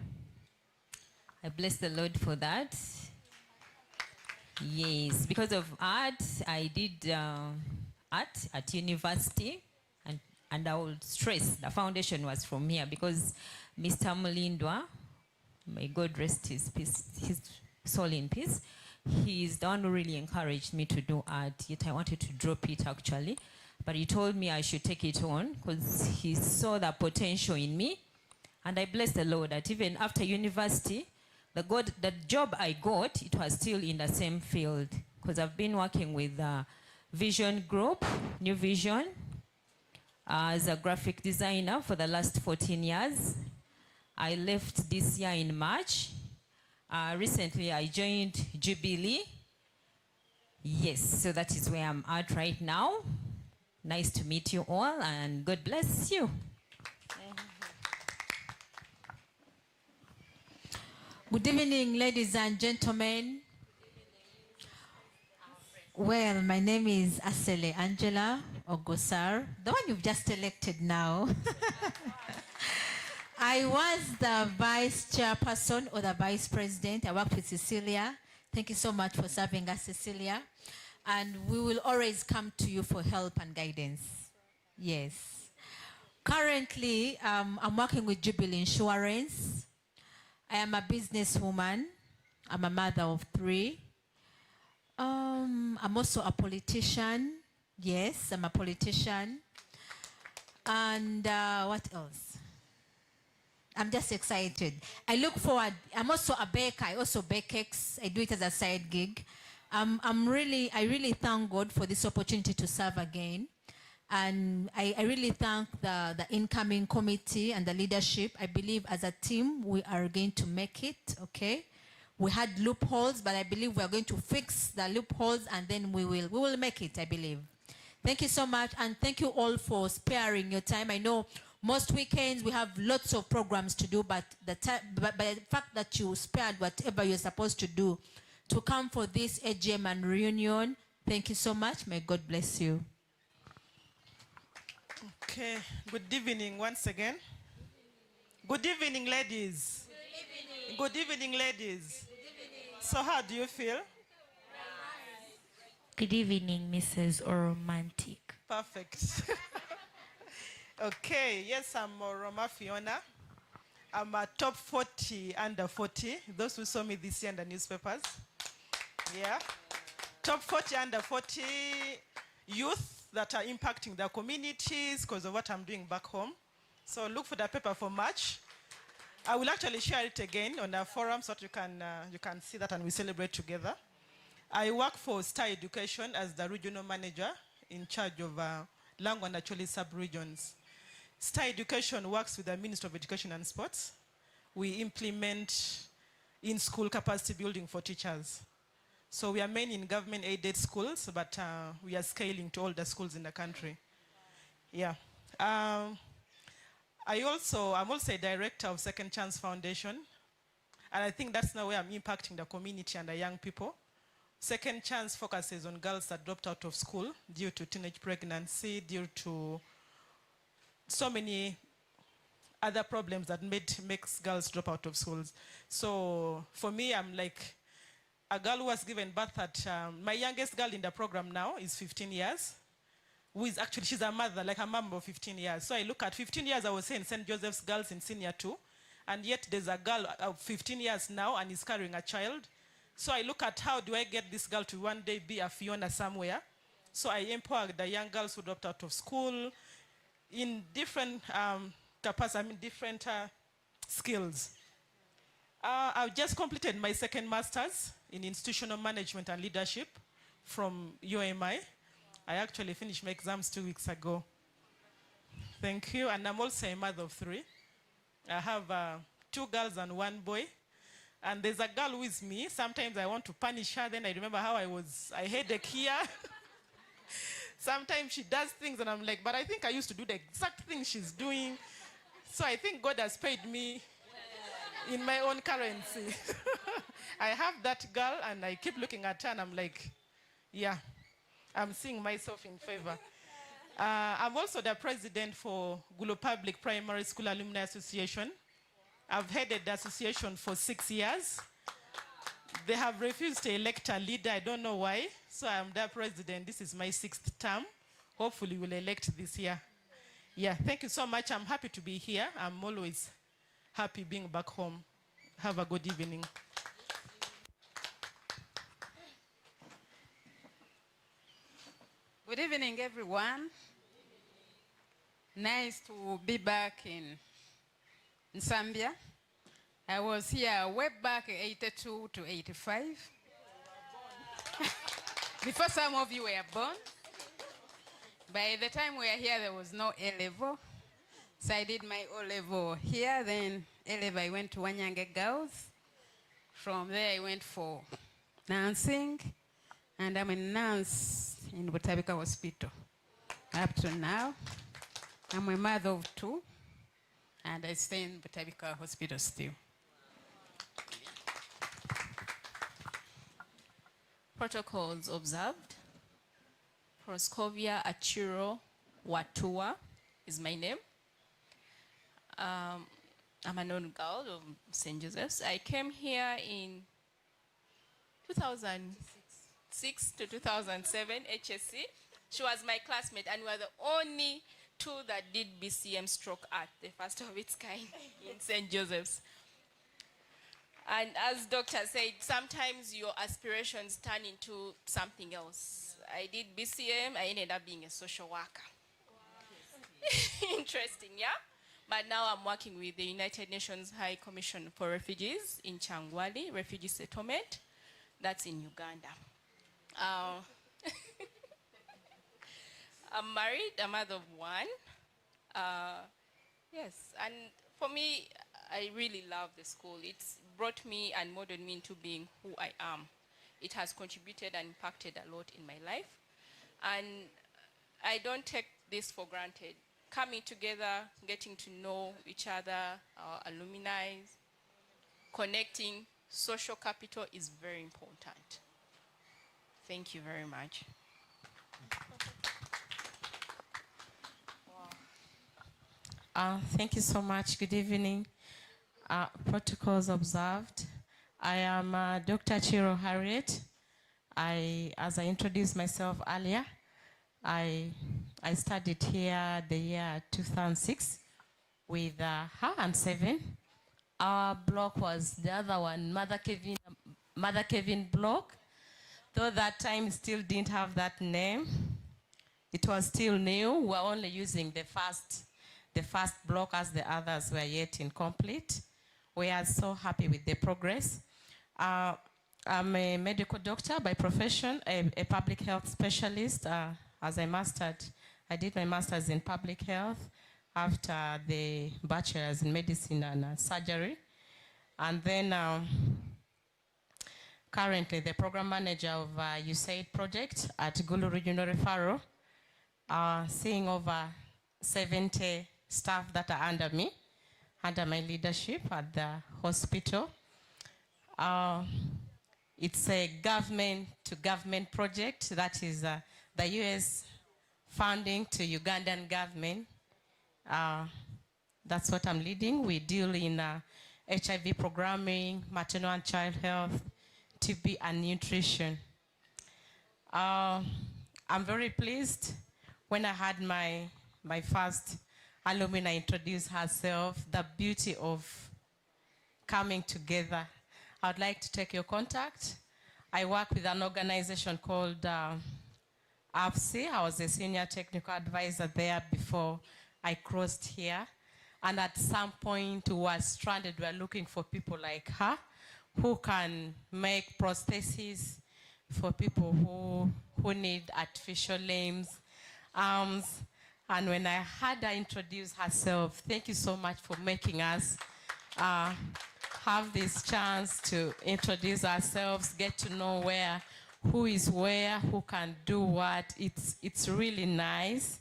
I bless the Lord for that. Yes, because of art, I did art at university, and I would stress the foundation was from here because Mr. Mulindwa, may God rest his soul in peace, he's the one who really encouraged me to do art. Yet I wanted to drop it actually, but he told me I should take it on because he saw the potential in me. And I bless the Lord that even after university, the job I got, it was still in the same field because I've been working with Vision Group, New Vision, as a graphic designer for the last 14 years. I left this year in March. Recently, I joined Jubilee. Yes, so that is where I'm at right now. Nice to meet you all, and God bless you. Good evening, ladies and gentlemen. Well, my name is Asele Angela Ogosar, the one you've just elected now. I was the vice chairperson or the vice president. I worked with Cecilia. Thank you so much for serving us, Cecilia. And we will always come to you for help and guidance. Yes. Currently, I'm working with Jubilee Insurance. I am a businesswoman. I'm a mother of 3. I'm also a politician. Yes, I'm a politician. And what else? I'm just excited. I look forward. I'm also a baker. I also bake cakes. I do it as a side gig. I really thank God for this opportunity to serve again. And I really thank the incoming committee and the leadership. I believe as a team, we are going to make it, okay? We had loopholes, but I believe we are going to fix the loopholes, and then we will make it, I believe. Thank you so much, and thank you all for sparing your time. I know most weekends we have lots of programs to do, but the fact that you spared whatever you're supposed to do to come for this AGM and reunion, thank you so much. May God bless you. Okay, good evening once again. Good evening, ladies. Good evening, ladies. So how do you feel? Good evening, Mrs. Oromantic. Perfect. Okay, yes, I'm Oroma Fiona. I'm a top 40 under 40. Those who saw me this year in the newspapers. Yeah. Top 40 under 40 youth that are impacting their communities because of what I'm doing back home. So look for the paper for March. I will actually share it again on a forum so that you can see that and we celebrate together. I work for Star Education as the regional manager in charge of Lango and Acholi sub-regions. Star Education works with the Ministry of Education and Sports. We implement in-school capacity building for teachers. So we are mainly in government-aided schools, but we are scaling to all the schools in the country. Yeah. I'm also a director of Second Chance Foundation, and I think that's now where I'm impacting the community and the young people. Second Chance focuses on girls that dropped out of school due to teenage pregnancy, due to so many other problems that makes girls drop out of schools. So for me, I'm like a girl who was given birth at, my youngest girl in the program now is 15 years. Who is actually, she's a mother, like a mom of 15 years. So I look at 15 years, I was saying St. Joseph's girls in senior 2. And yet there's a girl of 15 years now and is carrying a child. So I look at how do I get this girl to one day be a Fiona somewhere. So I empower the young girls who dropped out of school in different different skills. I've just completed my second master's in institutional management and leadership from UMI. I actually finished my exams 2 weeks ago. Thank you. And I'm also a mother of 3. I have 2 girls and 1 boy. And there's a girl with me. Sometimes I want to punish her. Then I remember how I headache here. Sometimes she does things and I'm like, but I think I used to do the exact thing she's doing. So I think God has paid me in my own currency. I have that girl and I keep looking at her and I'm like, yeah, I'm seeing myself in favor. I'm also the president for Gulo Public Primary School Alumni Association. I've headed the association for 6 years. They have refused to elect a leader. I don't know why. So I'm the president. This is my 6th term. Hopefully we'll elect this year. Yeah, thank you so much. I'm happy to be here. I'm always happy being back home. Have a good evening. Good evening, everyone. Nice to be back in NSAMBYA. I was here way back 82 to 85. Before some of you were born. By the time we were here, there was no A-level. So I did my O-level here, then A-level I went to Wanyange Girls. From there I went for nursing, and I'm a nurse in Butabika Hospital. Up to now, I'm a mother of 2, and I stay in Butabika Hospital still. Protocols observed. Proscovia Achiro Watua is my name. I'm a known girl of St. Joseph's. I came here in 2006 to 2007, HSC. She was my classmate, and we were the only 2 that did BCM stroke art, the first of its kind in St. Joseph's. And as doctor said, sometimes your aspirations turn into something else. I did BCM, I ended up being a social worker. Wow. Interesting, yeah? But now I'm working with the United Nations High Commission for Refugees in Changwali, refugee settlement. That's in Uganda. I'm married, a mother of 1. Yes, and for me, I really love the school. It's brought me and molded me into being who I am. It has contributed and impacted a lot in my life. And I don't take this for granted. Coming together, getting to know each other, our alumni, connecting, social capital is very important. Thank you very much. Thank you so much. Good evening. Protocols observed. I am Dr. Chiro Harriet. As I introduced myself earlier, I studied here the year 2006 with her and 7. Our block was the other one, Mother Kevin block. Though that time still didn't have that name. It was still new. We were only using the first block as the others were yet incomplete. We are so happy with the progress. I'm a medical doctor by profession, a public health specialist. As I did my master's in public health after the bachelor's in medicine and surgery. And then currently the program manager of USAID project at Gulu Regional Referral, seeing over 70 staff that are under me, under my leadership at the hospital. It's a government-to-government project. That is the US funding to Ugandan government. That's what I'm leading. We deal in HIV programming, maternal and child health, TB and nutrition. I'm very pleased when I had my first alumni introduce herself, the beauty of coming together. I'd like to take your contact. I work with an organization called AFSI. I was a senior technical advisor there before I crossed here. And at some point we were stranded. We were looking for people like her who can make prostheses for people who need artificial limbs, arms. And when I had her introduce herself, thank you so much for making us have this chance to introduce ourselves, get to know who is where, who can do what. It's really nice.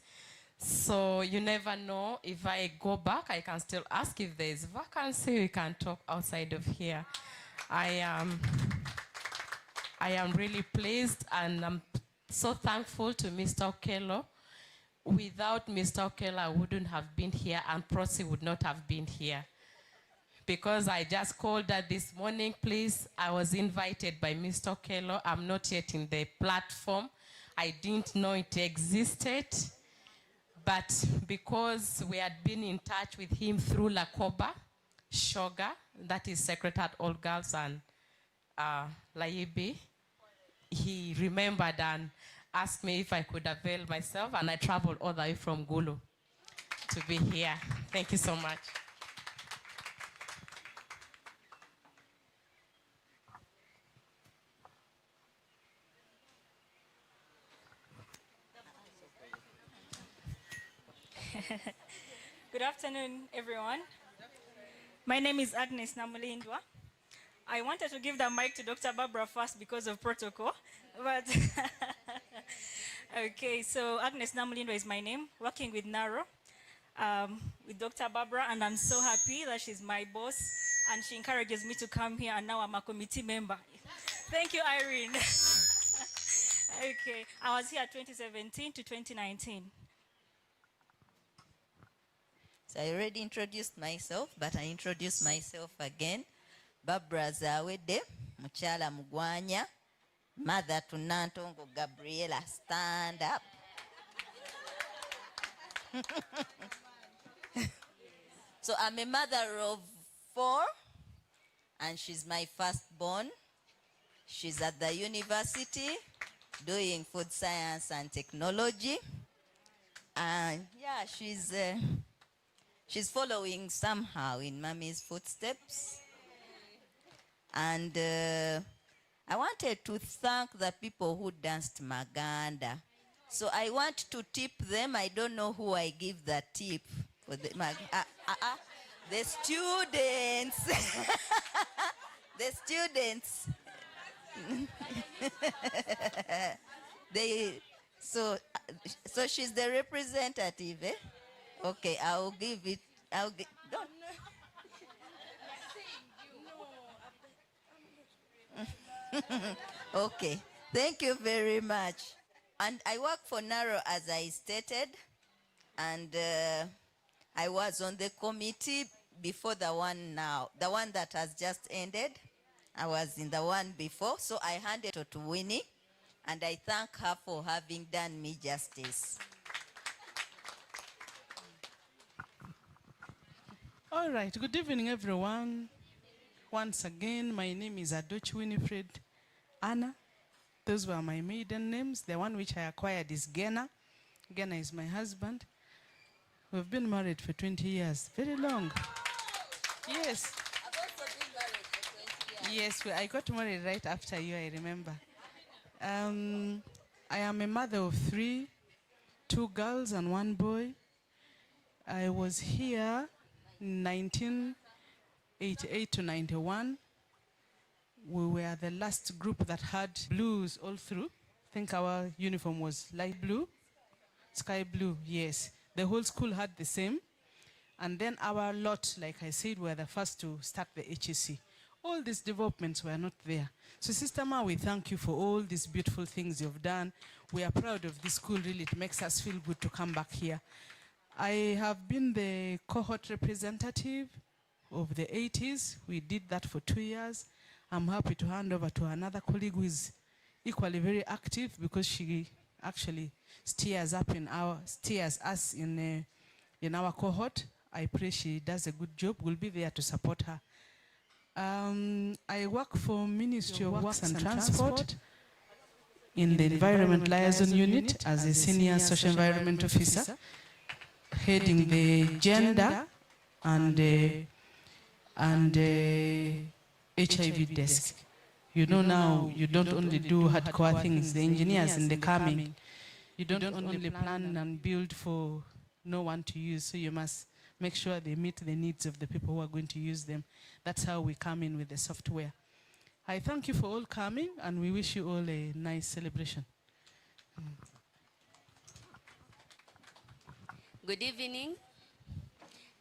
So you never know, if I go back, I can still ask if there is vacancy, we can talk outside of here. I am really pleased, and I'm so thankful to Mr. Okello. Without Mr. Okello, I wouldn't have been here, and Prosi would not have been here. Because I just called her this morning, please. I was invited by Mr. Okello. I'm not yet in the platform. I didn't know it existed. But because we had been in touch with him through Lakoba, Shoga, that is Secretary at All Girls, and Laibi, he remembered and asked me if I could avail myself, and I traveled all the way from Gulu to be here. Thank you so much. Good afternoon, everyone. My name is Agnes Namulindwa. I wanted to give the mic to Dr. Barbara first because of protocol, but okay, so Agnes Namulindwa is my name, working with NARO, with Dr. Barbara, and I'm so happy that she's my boss, and she encourages me to come here, and now I'm a committee member. Thank you, Irene. Okay, I was here 2017 to 2019. So I already introduced myself, but I introduce myself again. Barbara Zawede, Muchala Mugwanya, mother to Nantongo Gabriela, stand up. So I'm a mother of 4, and she's my firstborn. She's at the university doing food science and technology. And yeah, she's following somehow in mommy's footsteps. And I wanted to thank the people who danced Maganda. So I want to tip them. I don't know who I give the tip for the the students. The students. So she's the representative, eh? Okay, I'll give it. Don't. Okay, thank you very much. And I work for NARO, as I stated, and I was on the committee before the one now, the one that has just ended. I was in the one before, so I handed it to Winnie, and I thank her for having done me justice. All right, good evening, everyone. Once again, my name is Adochi Winifred Anna. Those were my maiden names. The one which I acquired is Gena. Gena is my husband. We've been married for 20 years, very long. Yes. I've also been married for 20 years. Yes, I got married right after you, I remember. I am a mother of 3, 2 girls and 1 boy. I was here in 1988 to 91. We were the last group that had blues all through. I think our uniform was light blue, sky blue, yes. The whole school had the same. And then our lot, like I said, were the first to start the HSC. All these developments were not there. So Sister Ma, we thank you for all these beautiful things you've done. We are proud of this school, really. It makes us feel good to come back here. I have been the cohort representative of the 80s. We did that for 2 years. I'm happy to hand over to another colleague who is equally very active because she actually steers us in our cohort. I pray she does a good job. We'll be there to support her. I work for Ministry of Works and Transport in the Environment Liaison Unit as a Senior Social Environment Officer, heading the Gender and HIV desk. You know now, you don't only do hardcore things, the engineers in the coming. You don't only plan and build for no one to use, so you must make sure they meet the needs of the people who are going to use them. That's how we come in with the software. I thank you for all coming, and we wish you all a nice celebration. Good evening.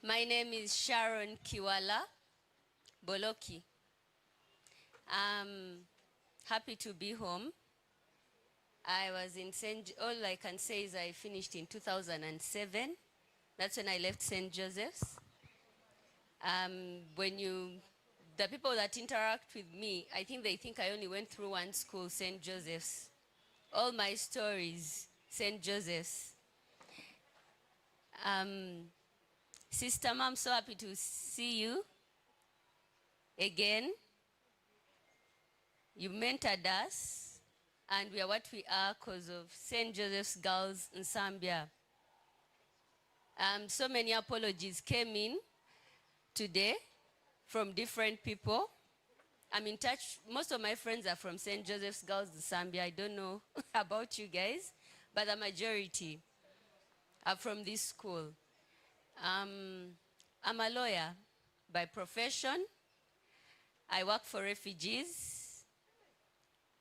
My name is Sharon Kiwala Boloki. I'm happy to be home. I was in all I can say is I finished in 2007. That's when I left St. Joseph's. The people that interact with me, I think they think I only went through one school, St. Joseph's. All my stories, St. Joseph's. Sister Ma, I'm so happy to see you again. You mentored us, and we are what we are because of St. Joseph's Girls NSAMBYA. So many apologies came in today from different people. I'm in touch, most of my friends are from St. Joseph's Girls NSAMBYA. I don't know about you guys, but the majority are from this school. I'm a lawyer by profession. I work for refugees.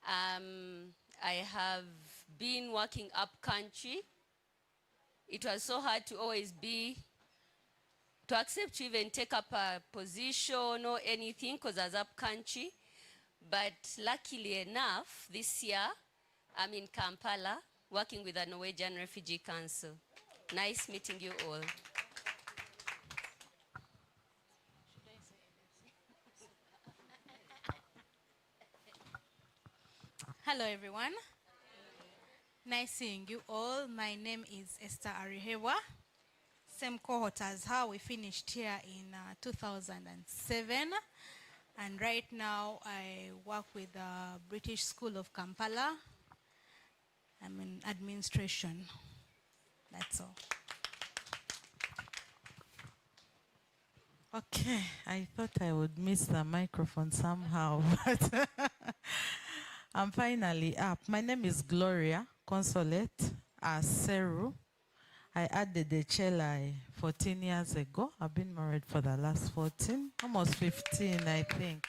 I have been working up country. It was so hard to always to accept to even take up a position or anything because I was up country. But luckily enough, this year, I'm in Kampala working with the Norwegian Refugee Council. Nice meeting you all. Hello, everyone. Nice seeing you all. My name is Esther Arihewa. Same cohort as how we finished here in 2007. And right now I work with the British School of Kampala. I'm in administration. That's all. Okay, I thought I would miss the microphone somehow, but I'm finally up. My name is Gloria Consolate Aseru. I added the Chelai 14 years ago. I've been married for the last 14, almost 15, I think.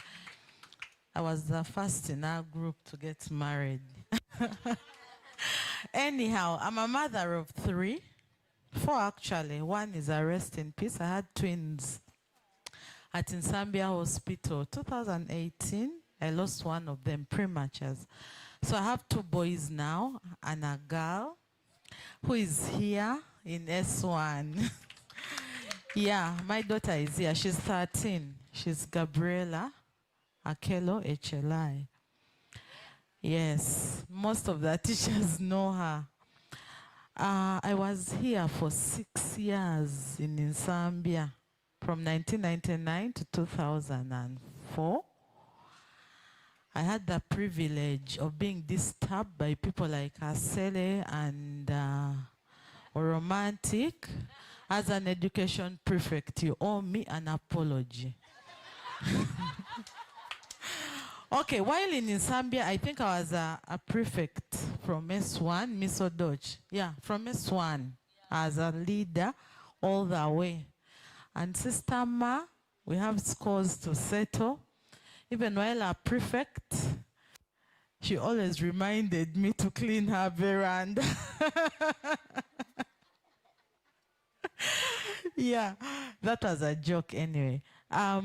I was the first in our group to get married. Anyhow, I'm a mother of 3, 4 actually. One is a rest in peace. I had twins at NSAMBYA Hospital. 2018, I lost one of them, prematures. So I have 2 boys now and a girl who is here in S1. Yeah, my daughter is here. She's 13. She's Gabriela Akelo HLI. Yes, most of the teachers know her. I was here for 6 years in NSAMBYA, from 1999 to 2004. I had the privilege of being disturbed by people like Asele and Romantic. As an education prefect, you owe me an apology. Okay, while in NSAMBYA, I think I was a prefect from S1, Miss Odoch. Yeah, from S1 as a leader all the way. And Sister Ma, we have scores to settle. Even while a prefect, she always reminded me to clean her veranda. Yeah, that was a joke anyway. I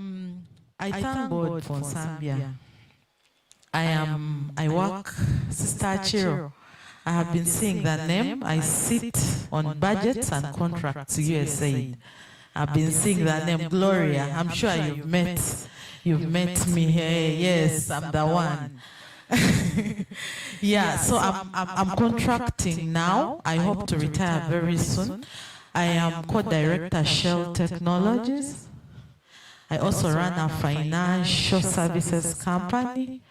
thank God for NSAMBYA. I work, Sister Chiro. I have been seeing the name. I sit on budgets and contracts, USAID. I've been seeing the name Gloria. I'm sure you've met me here. Yes, I'm the one. Yeah, so I'm contracting now. I hope to retire very soon. I am co-director Shell Technologies. I also run a financial services company.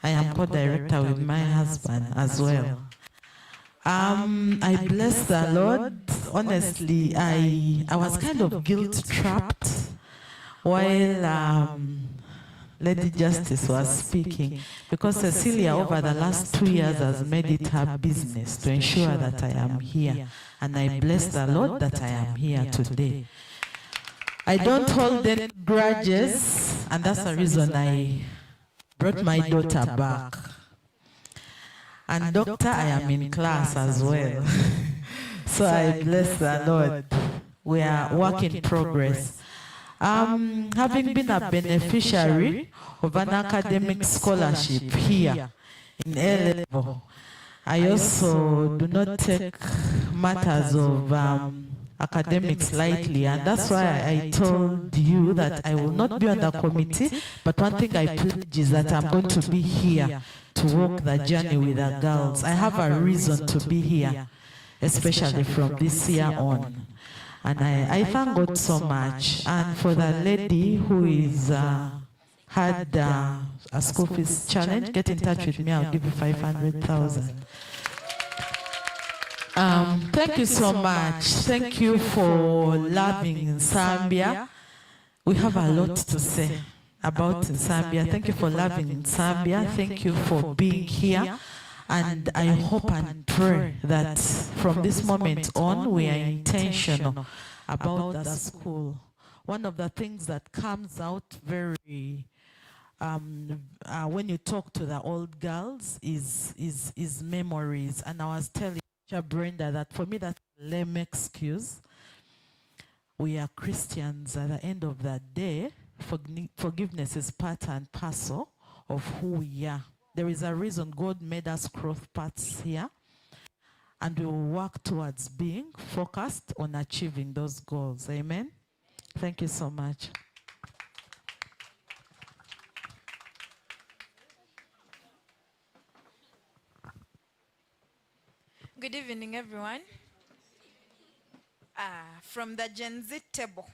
I am co-director with my husband as well. I bless the Lord. Honestly, I was kind of guilt-trapped while Lady Justice was speaking, because Cecilia over the last 2 years has made it her business to ensure that I am here. And I bless the Lord that I am here today. I don't hold any grudges, and that's the reason I brought my daughter back. And doctor, I am in class as well. So I bless the Lord. We are work in progress. Having been a beneficiary of an academic scholarship here in A-level, I also do not take matters of academics lightly, and that's why I told you that I will not be on the committee, but one thing I pledge is that I'm going to be here to walk the journey with the girls. I have a reason to be here, especially from this year on. And I thank God so much. And for the lady who is had a school fees challenge, get in touch with me, I'll give you 500,000. Thank you so much. Thank you for loving NSAMBYA. We have a lot to say about NSAMBYA. Thank you for loving NSAMBYA. Thank you for being here. And I hope and pray that from this moment on, we are intentional about the school. One of the things that comes out very when you talk to the old girls is memories. And I was telling Brenda that for me that's a lame excuse. We are Christians. At the end of the day, forgiveness is part and parcel of who we are. There is a reason God made us cross paths here, and we will work towards being focused on achieving those goals. Amen. Thank you so much. Good evening, everyone. From the Gen Z table.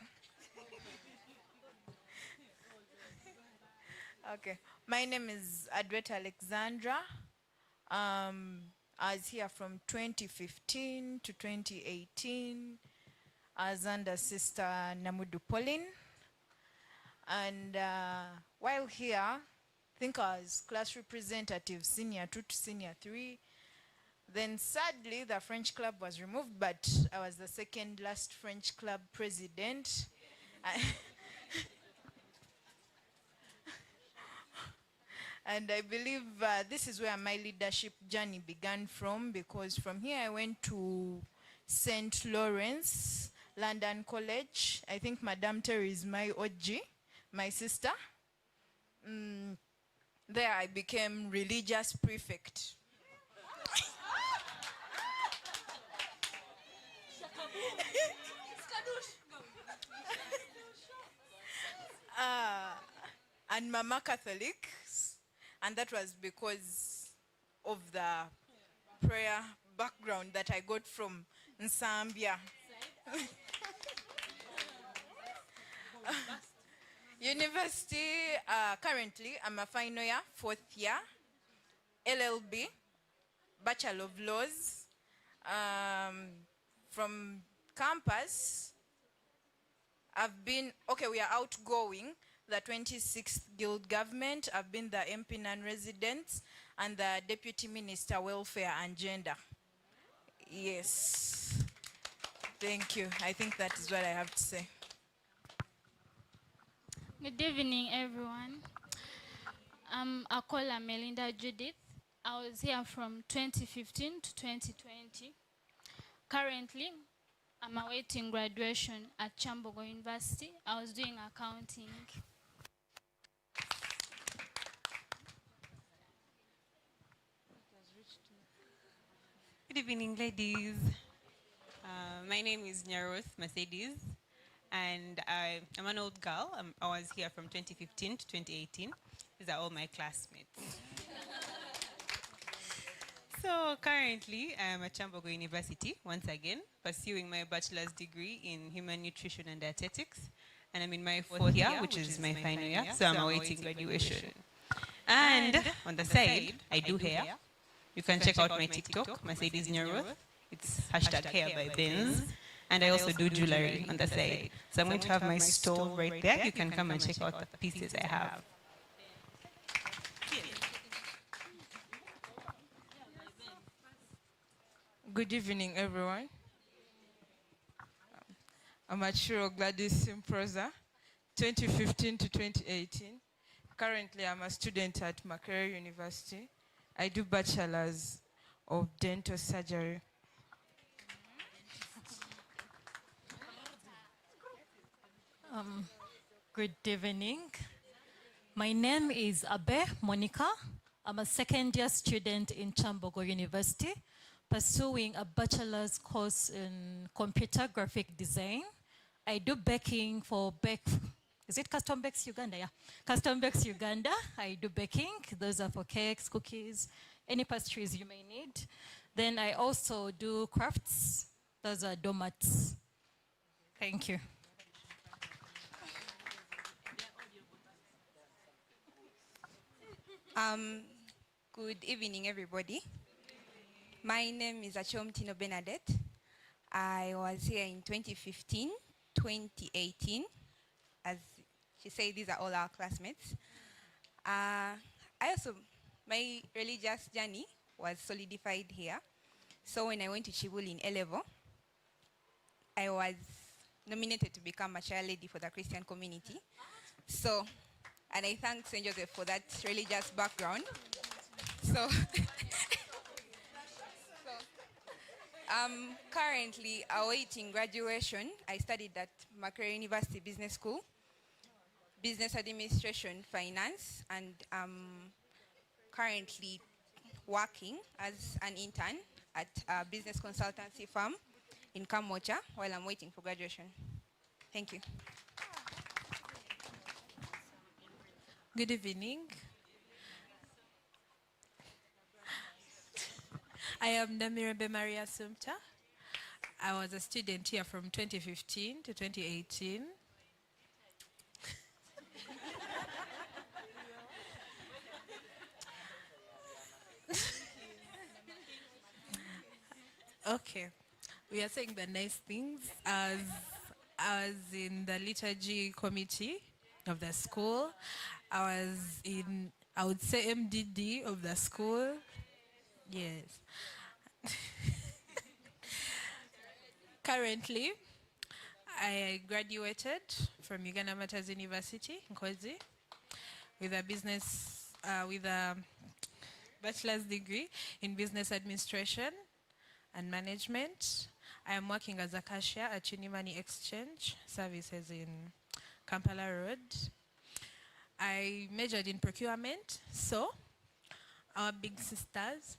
Okay, my name is Adwet Alexandra. I was here from 2015 to 2018 as under Sister Namudu Pauline. And while here, I think I was class representative senior 2 to senior 3. Then sadly, the French club was removed, but I was the second last French club president. And I believe this is where my leadership journey began from, because from here I went to St. Lawrence, London College. I think Madame Terry is my OG, my sister. There I became religious prefect. And Mama Catholic, and that was because of the prayer background that I got from NSAMBYA. University, currently I'm a final year, 4th year, LLB, Bachelor of Laws. From campus, we are outgoing the 26th Guild Government. I've been the MP non-resident and the Deputy Minister Welfare and Gender. Yes. Thank you. I think that is what I have to say. Good evening, everyone. I'm Akola Melinda Judith. I was here from 2015 to 2020. Currently, I'm awaiting graduation at Chambogo University. I was doing accounting. Good evening, ladies. My name is Nyaruth Mercedes, and I'm an old girl. I was here from 2015 to 2018. These are all my classmates. So currently, I'm at Chambogo University, once again, pursuing my bachelor's degree in human nutrition and dietetics. And I'm in my 4th year, which is my final year, so I'm awaiting graduation. And on the side, I do hair. You can check out my TikTok, Mercedes Nyaruth. It's #hair by Benz. And I also do jewelry on the side. So I'm going to have my stall right there. You can come and check out the pieces I have. Good evening, everyone. I'm Achiro Gladys Simprosa, 2015 to 2018. Currently, I'm a student at Makerere University. I do bachelor's of dental surgery. Good evening. My name is Abe Monica. I'm a second-year student in Chambogo University, pursuing a bachelor's course in computer graphic design. I do baking for is it Custom Bakes Uganda? Yeah, Custom Bakes Uganda. I do baking. Those are for cakes, cookies, any pastries you may need. Then I also do crafts. Those are donuts. Thank you. Good evening, everybody. My name is Achom Tino Bernadette. I was here in 2015, 2018. As she said, these are all our classmates. My religious journey was solidified here. So when I went to Chibuli in A-level, I was nominated to become a chair lady for the Christian community. So, and I thank St. Joseph for that religious background. So, currently awaiting graduation. I studied at Makerere University Business School, Business Administration, Finance, and currently working as an intern at a business consultancy firm in Kamocha while I'm waiting for graduation. Thank you. Good evening. I am Namirembe Maria Sumta. I was a student here from 2015 to 2018. Okay, we are saying the nice things. As I was in the liturgy committee of the school. I was in, I would say, MDD of the school. Yes. Currently, I graduated from Uganda Matters University, Nkozi, with a with a bachelor's degree in business administration and management. I am working as a cashier at Unimani Exchange Services in Kampala Road. I majored in procurement, so our big sisters,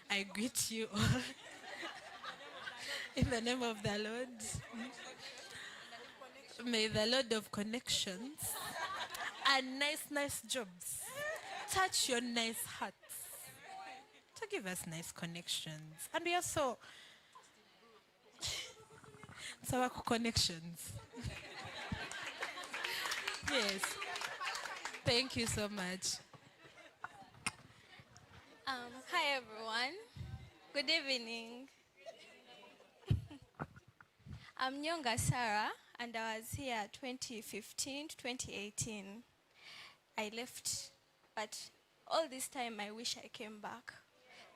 I greet you all in the name of the Lord. May the Lord of connections and nice jobs touch your nice hearts to give us nice connections. And we also, so our connections. Yes. Thank you so much. Hi everyone. Good evening. I'm Nyonga Sarah, and I was here 2015 to 2018. I left, but all this time I wish I came back,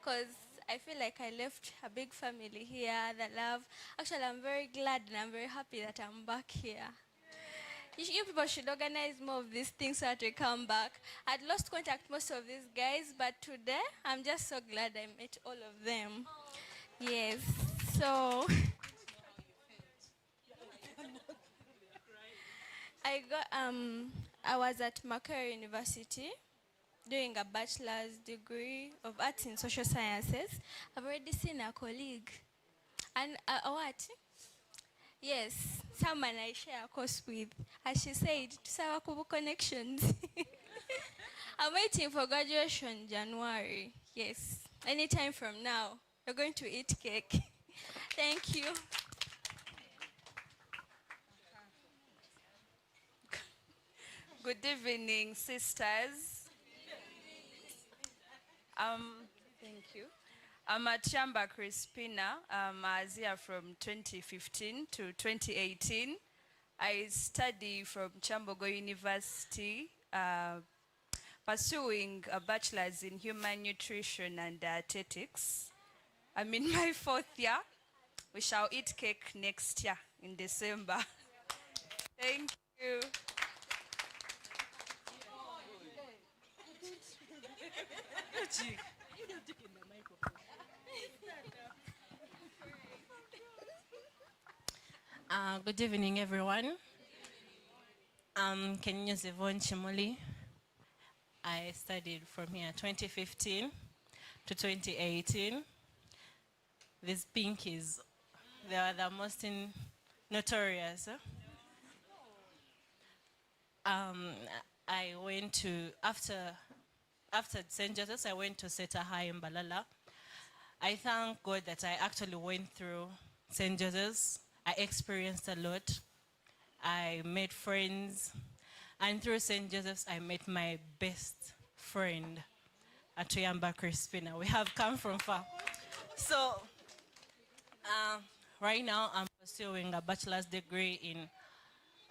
because I feel like I left a big family here, the love. Actually, I'm very glad and I'm very happy that I'm back here. You people should organize more of these things so that we come back. I'd lost contact most of these guys, but today I'm just so glad I met all of them. Yes, so I was at Makerere University doing a bachelor's degree of arts in social sciences. I've already seen a colleague. And what? Yes, someone I share a course with. As she said, Tusawakubu connections. I'm waiting for graduation January. Yes, anytime from now. You're going to eat cake. Thank you. Good evening, sisters. Thank you. I'm Achamba Crispina. I was here from 2015 to 2018. I study from Chambogo University, pursuing a bachelor's in human nutrition and dietetics. I'm in my 4th year. We shall eat cake next year in December. Thank you. Good evening, everyone. I'm Kenyos Yvonne Chimoli. I studied from here 2015 to 2018. These pinkies, they are the most notorious. I went to, after St. Joseph's, I went to Seta High in Balala. I thank God that I actually went through St. Joseph's. I experienced a lot. I made friends. And through St. Joseph's, I met my best friend, Atuyamba Crispina. We have come from far. So, right now, I'm pursuing a bachelor's degree in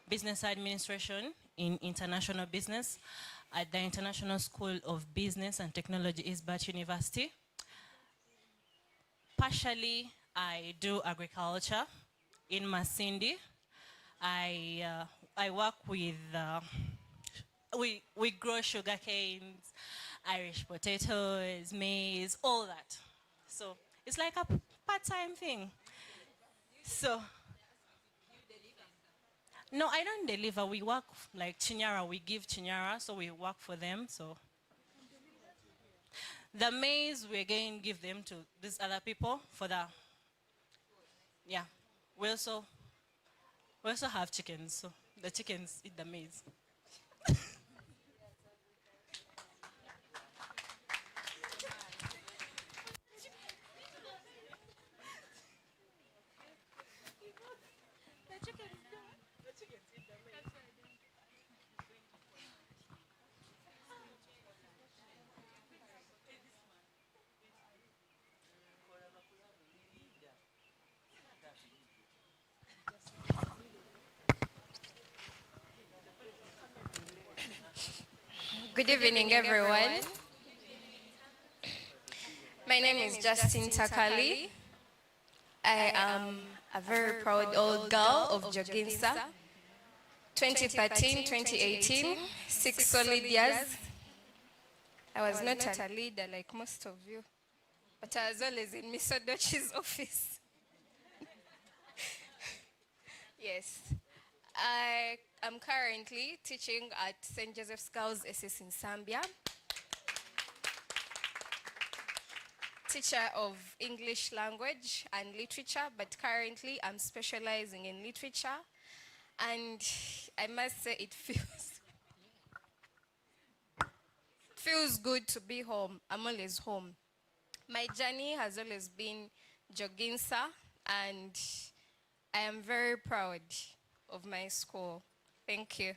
business administration in international business at the International School of Business and Technology, Eastbat University. Partially, I do agriculture. in Masindi. I work with, we grow sugar canes, Irish potatoes, maize, all that. So it's like a part-time thing. So, no, I don't deliver. We work like Chinyara. We give Chinyara, so we work for them. So the maize, we again give them to these other people for the, yeah. We also have chickens, so the chickens eat the maize. Good evening, everyone. My name is Joginsa. I am a very proud old girl of Joginsa. 2013, 2018, 6 solid years. I was not a leader like most of you, but I was always in Miss Odochi's office. Yes. I am currently teaching at St. Joseph's Girls SS in Zambia. Teacher of English language and literature, but currently I'm specializing in literature. And I must say it feels good to be home. I'm always home. My journey has always been Joginsa, and I am very proud of my school. Thank you.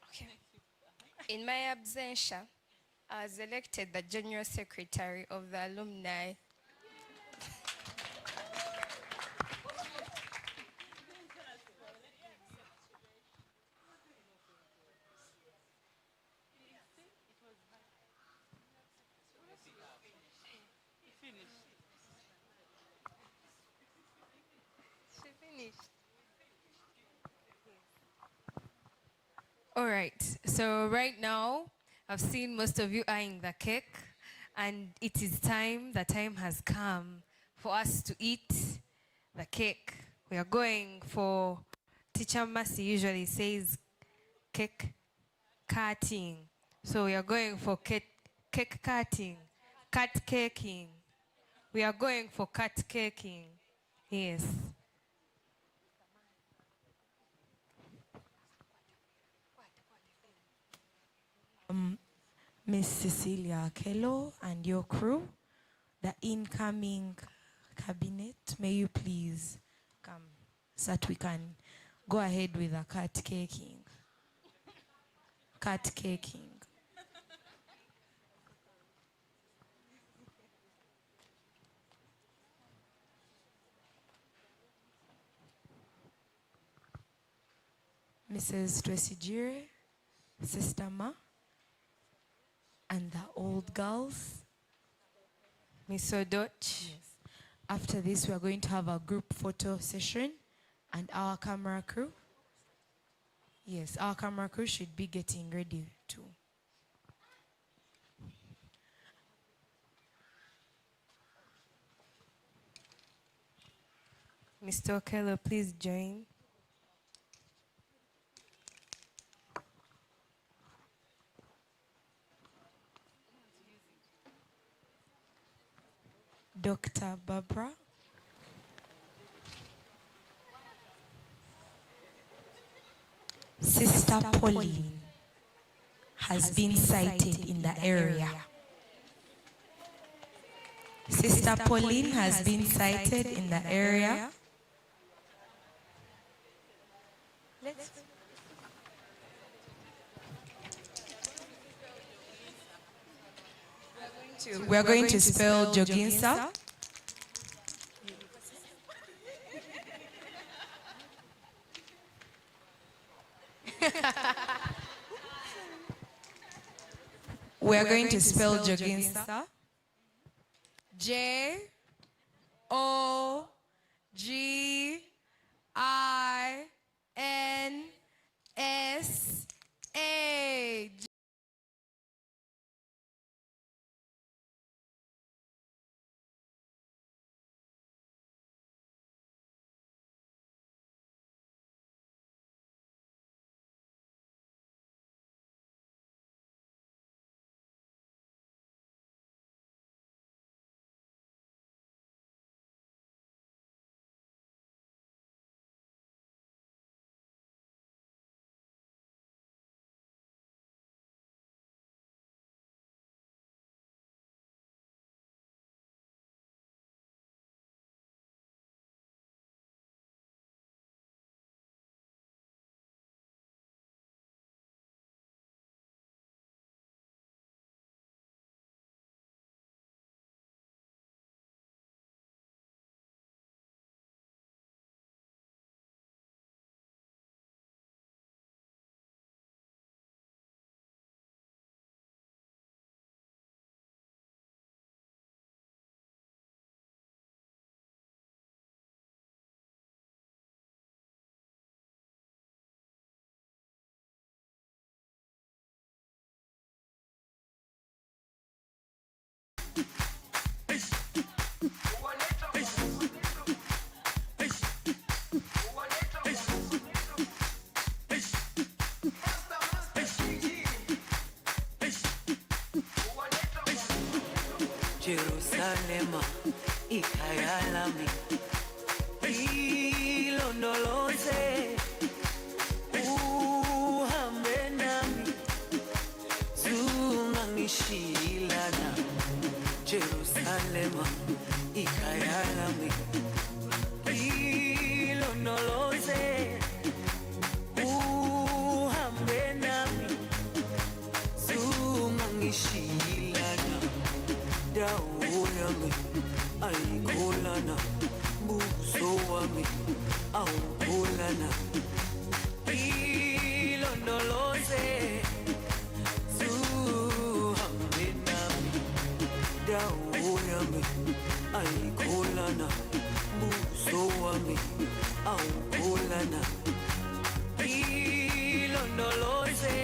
Okay. In my absentia, I was elected the General Secretary of the alumni. She finished. All right, so right now, I've seen most of you eyeing the cake, and it is time, the time has come for us to eat the cake. We are going for, Teacher Mercy usually says cake cutting. So we are going for cake cutting, cut caking. We are going for cut caking, yes. Miss Cecilia Kello and your crew, the incoming cabinet, may you please come so that we can go ahead with the cut caking. Cut caking. Mrs. Twesijire, Sister Ma, and the old girls. Miss Odoch. Yes. After this, we are going to have a group photo session, and our camera crew. Yes, our camera crew should be getting ready too. Mr. Okello, please join. Dr. Barbara. Sister Pauline has been sighted in the area. Sister Pauline has been sighted in the area. We are going to spell Joginsa. We are going to spell Joginsa. Joginsa. Jerusalema ikayalami ilondoloze uhambe nami zungangishilana Jerusalema ikayalami ilondoloze uhambe nami zungangishilana dawo yami ayikholana buso wami awukholana ilondoloze zuhambe nami dawo yami ayikholana buso wami awukholana ilondoloze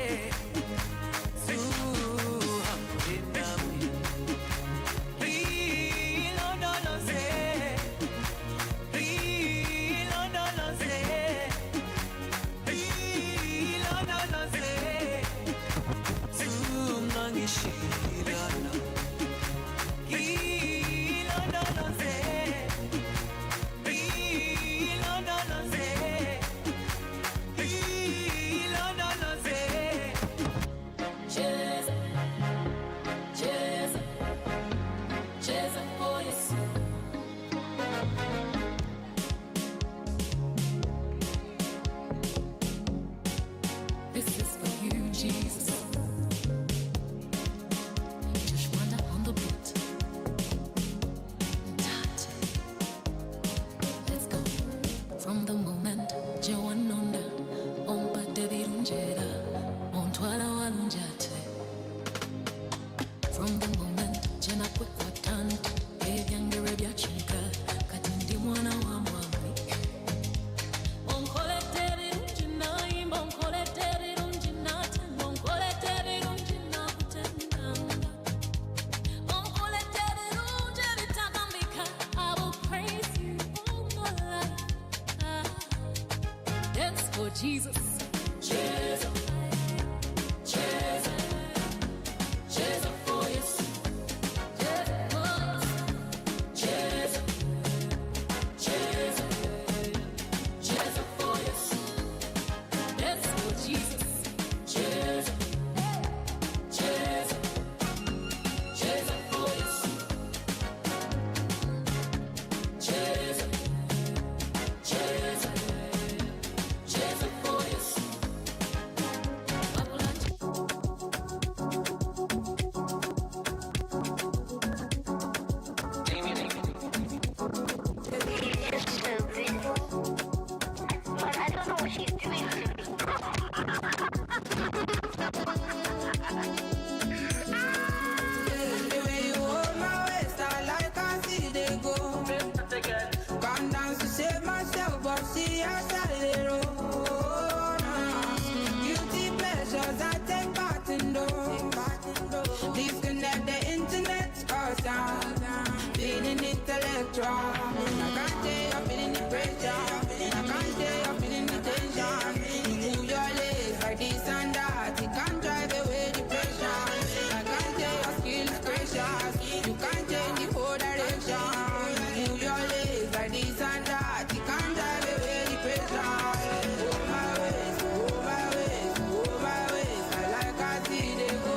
Jesus. Jesus. Jesus. Jesus for yes. Jesus. Jesus. Jesus for yes. Let's go, Jesus. Jesus. Jesus. Jesus for yes. Jesus. Jesus. Jesus for yes. picture. I can't say you're feeling the pressure. I can't say you're feeling the tension. You move your legs like this and that. You can't drive away depression. I can't say your skill is precious. You can't change the whole direction. You move your legs like this and that. You can't drive away depression. Oh my ways, oh my ways, oh my ways. I like I see they go.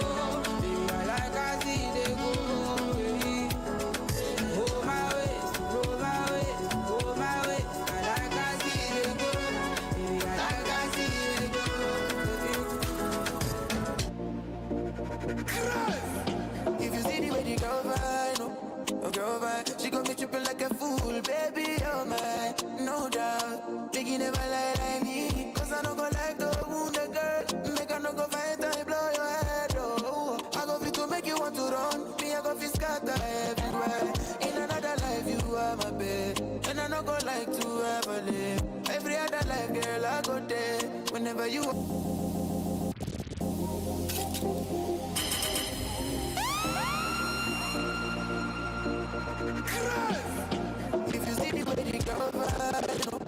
Baby, I like I see they go. Baby. Oh my ways, oh my ways, oh my ways. I like I see they go. Baby, I like I see they go. If you see the way the girl vibe, no, girl vibe, she gon' be tripping like a fool, baby, oh my, no doubt. Biggie never lie like me, cause I don't go like the wound a girl. Make her no go fight and blow your head, oh. I go fit to make you want to run, me I go fit scatter everywhere. In another life you are my babe, and I don't go like to ever live. Every other life, girl, I go there, whenever you if you see the way the girl vibe, no,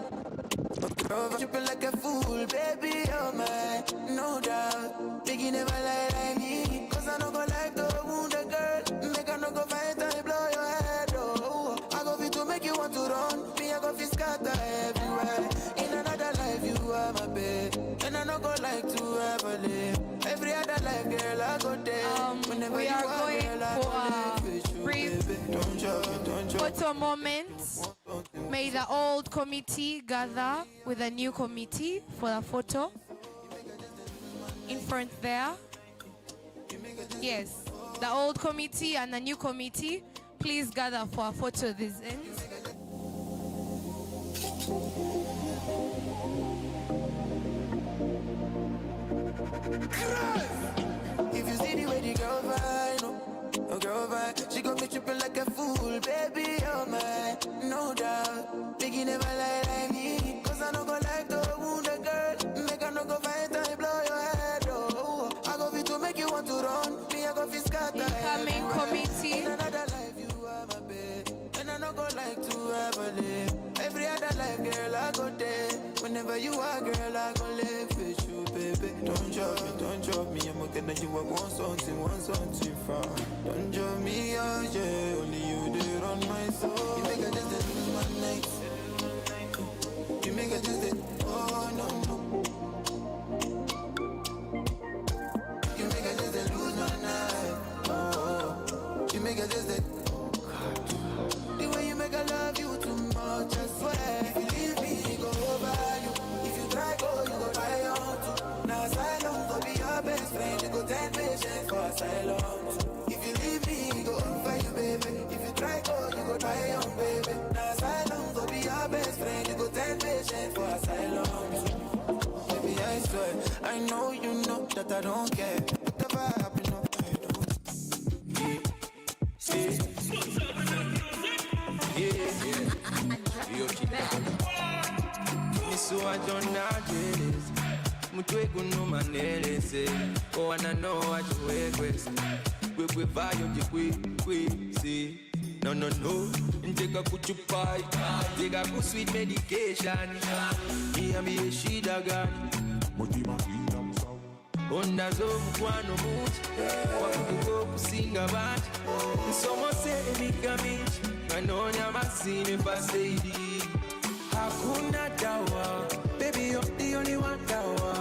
girl vibe, tripping like a fool, baby, oh my, no doubt. Biggie never lie like me, cause I don't go like the wound a girl. Make her no go fight and blow your head, oh. I go fit to make you want to run, me I go fit scatter everywhere. In another life you are my babe, and I don't go like to ever live. Every other life, girl, I go there. Whenever we you are are, going girl, I for go live with you, brief baby. Don't jump. photo moment. May the old committee gather with the new committee for a photo. In front there. Yes, the old committee and the new committee, please gather for a photo this end. If you see the way the girl vibe, no, girl vibe, she got me tripping like a fool, baby, oh my, no doubt. Biggie never lie like me, cause I don't go like the wound a girl. Make her no go fight and blow your head, oh. I go fit to make you want to run, me I go fit scatter Incoming everywhere. committee. In another life you are my babe, and I don't go like to ever live. Every other life, girl, I go there. Whenever you are, girl, I go live with you, baby. Don't drop me, I'm looking at you, I want something from. Don't drop me, oh yeah, only you did on my soul. You make a just lose my night. You make a just oh no. You make a just lose my night. Oh, you make a just the way you make I love you too much, I swear. If you leave me, go over you. If you try go, you go try on to. Now asylum go be your best friend. You go 10 patients for asylum. If you leave me, go over you, baby. If you try go, you go try on, baby. Now asylum go be your best friend. You go 10 patients for asylum. Baby, I swear, I know you know that I don't care. Whatever happen, no, I don't. Yeah. Misuwa jona jealous Mutwe kuno manelese Oh wanna know what you request Kwe vayo kwe see No Nteka kuchupai Teka ku sweet medication Miami shida gani Mutima ina msawa Onda zo mkwano muti Wakutuko kusinga bati Nsomo se emikamichi Nganonya masine paseidi Hakuna dawa Baby you're the only one dawa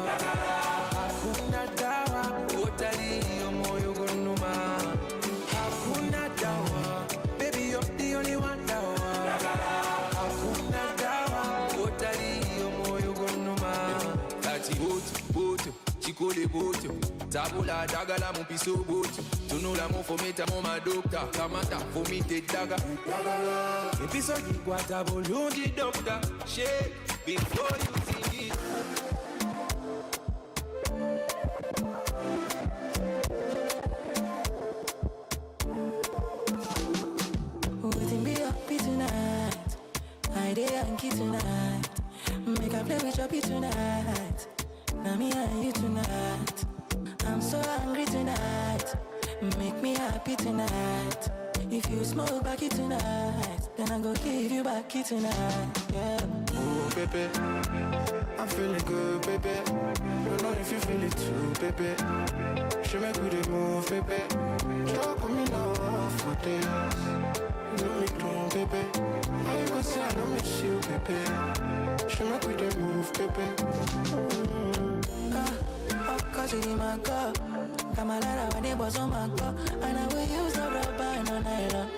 Hakuna dawa Otari yomoyo gunuma Hakuna dawa Baby you're the only one dawa Hakuna dawa Otari yomoyo gunuma Tati boto Chikole boto Tabula dagala mumpiso boto Tunula mufometa moma dokta Kamata fomite daga Mpiso jikwata bolundi dokta Shake before you sing it Waiting be happy tonight. I dey Yankee tonight. Make I play with your beat tonight. Now me and you tonight. I'm so hungry tonight. Make me happy tonight. If you smoke back it tonight. then I go give you back it tonight. Yeah. Oh, baby, I'm feeling good, baby. Don't know if you feel it too, baby. She make me the move, baby. Talk with me now for days. You know me doing, baby. How you gonna say I don't miss you, baby? She make me the move, baby. Cause you in my car. Come a lot of neighbors on my car. And I will use the rubber no nylon.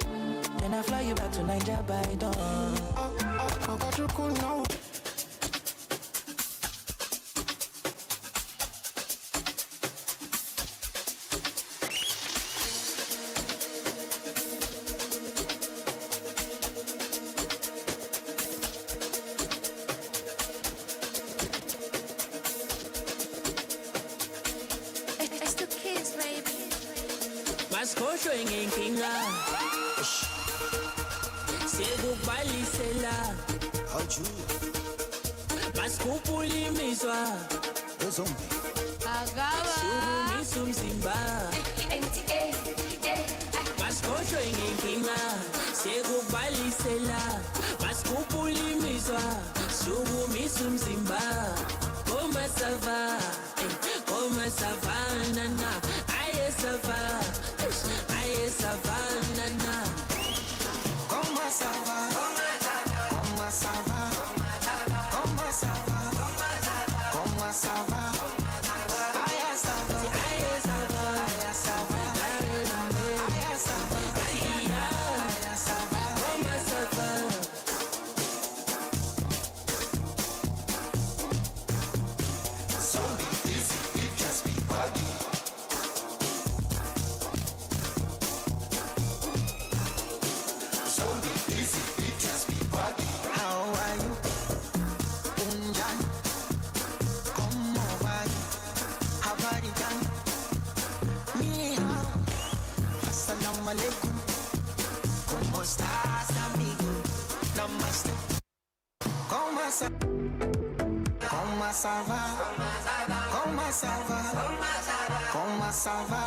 Then I fly you back to Niger by dawn. I got you cool now. It's the kids, baby. Maskosho ingenkinga. Sekubalisela. Maskupula imizwa. Shukumisa umzimba. Maskosho ingenkinga. Sekubalisela. Maskupula imizwa. Shukumisa umzimba. Koma sava. Koma savana. Aye sava. Aye savana. Koma sava. Koma sava. Koma sava. Koma sava. Aye sava. Aye sava. Aye sava. Aye sava. Aye sava. Koma sava. So easy, it just be body. So easy, it just be body. How are you? Unjan, come over. Habari gani? Ni hao. Assalamu alaikum. ¿Cómo estás, amigo? Namaste. ¿Cómo ça? Comment ça va? Comment ça va? Comment ça va?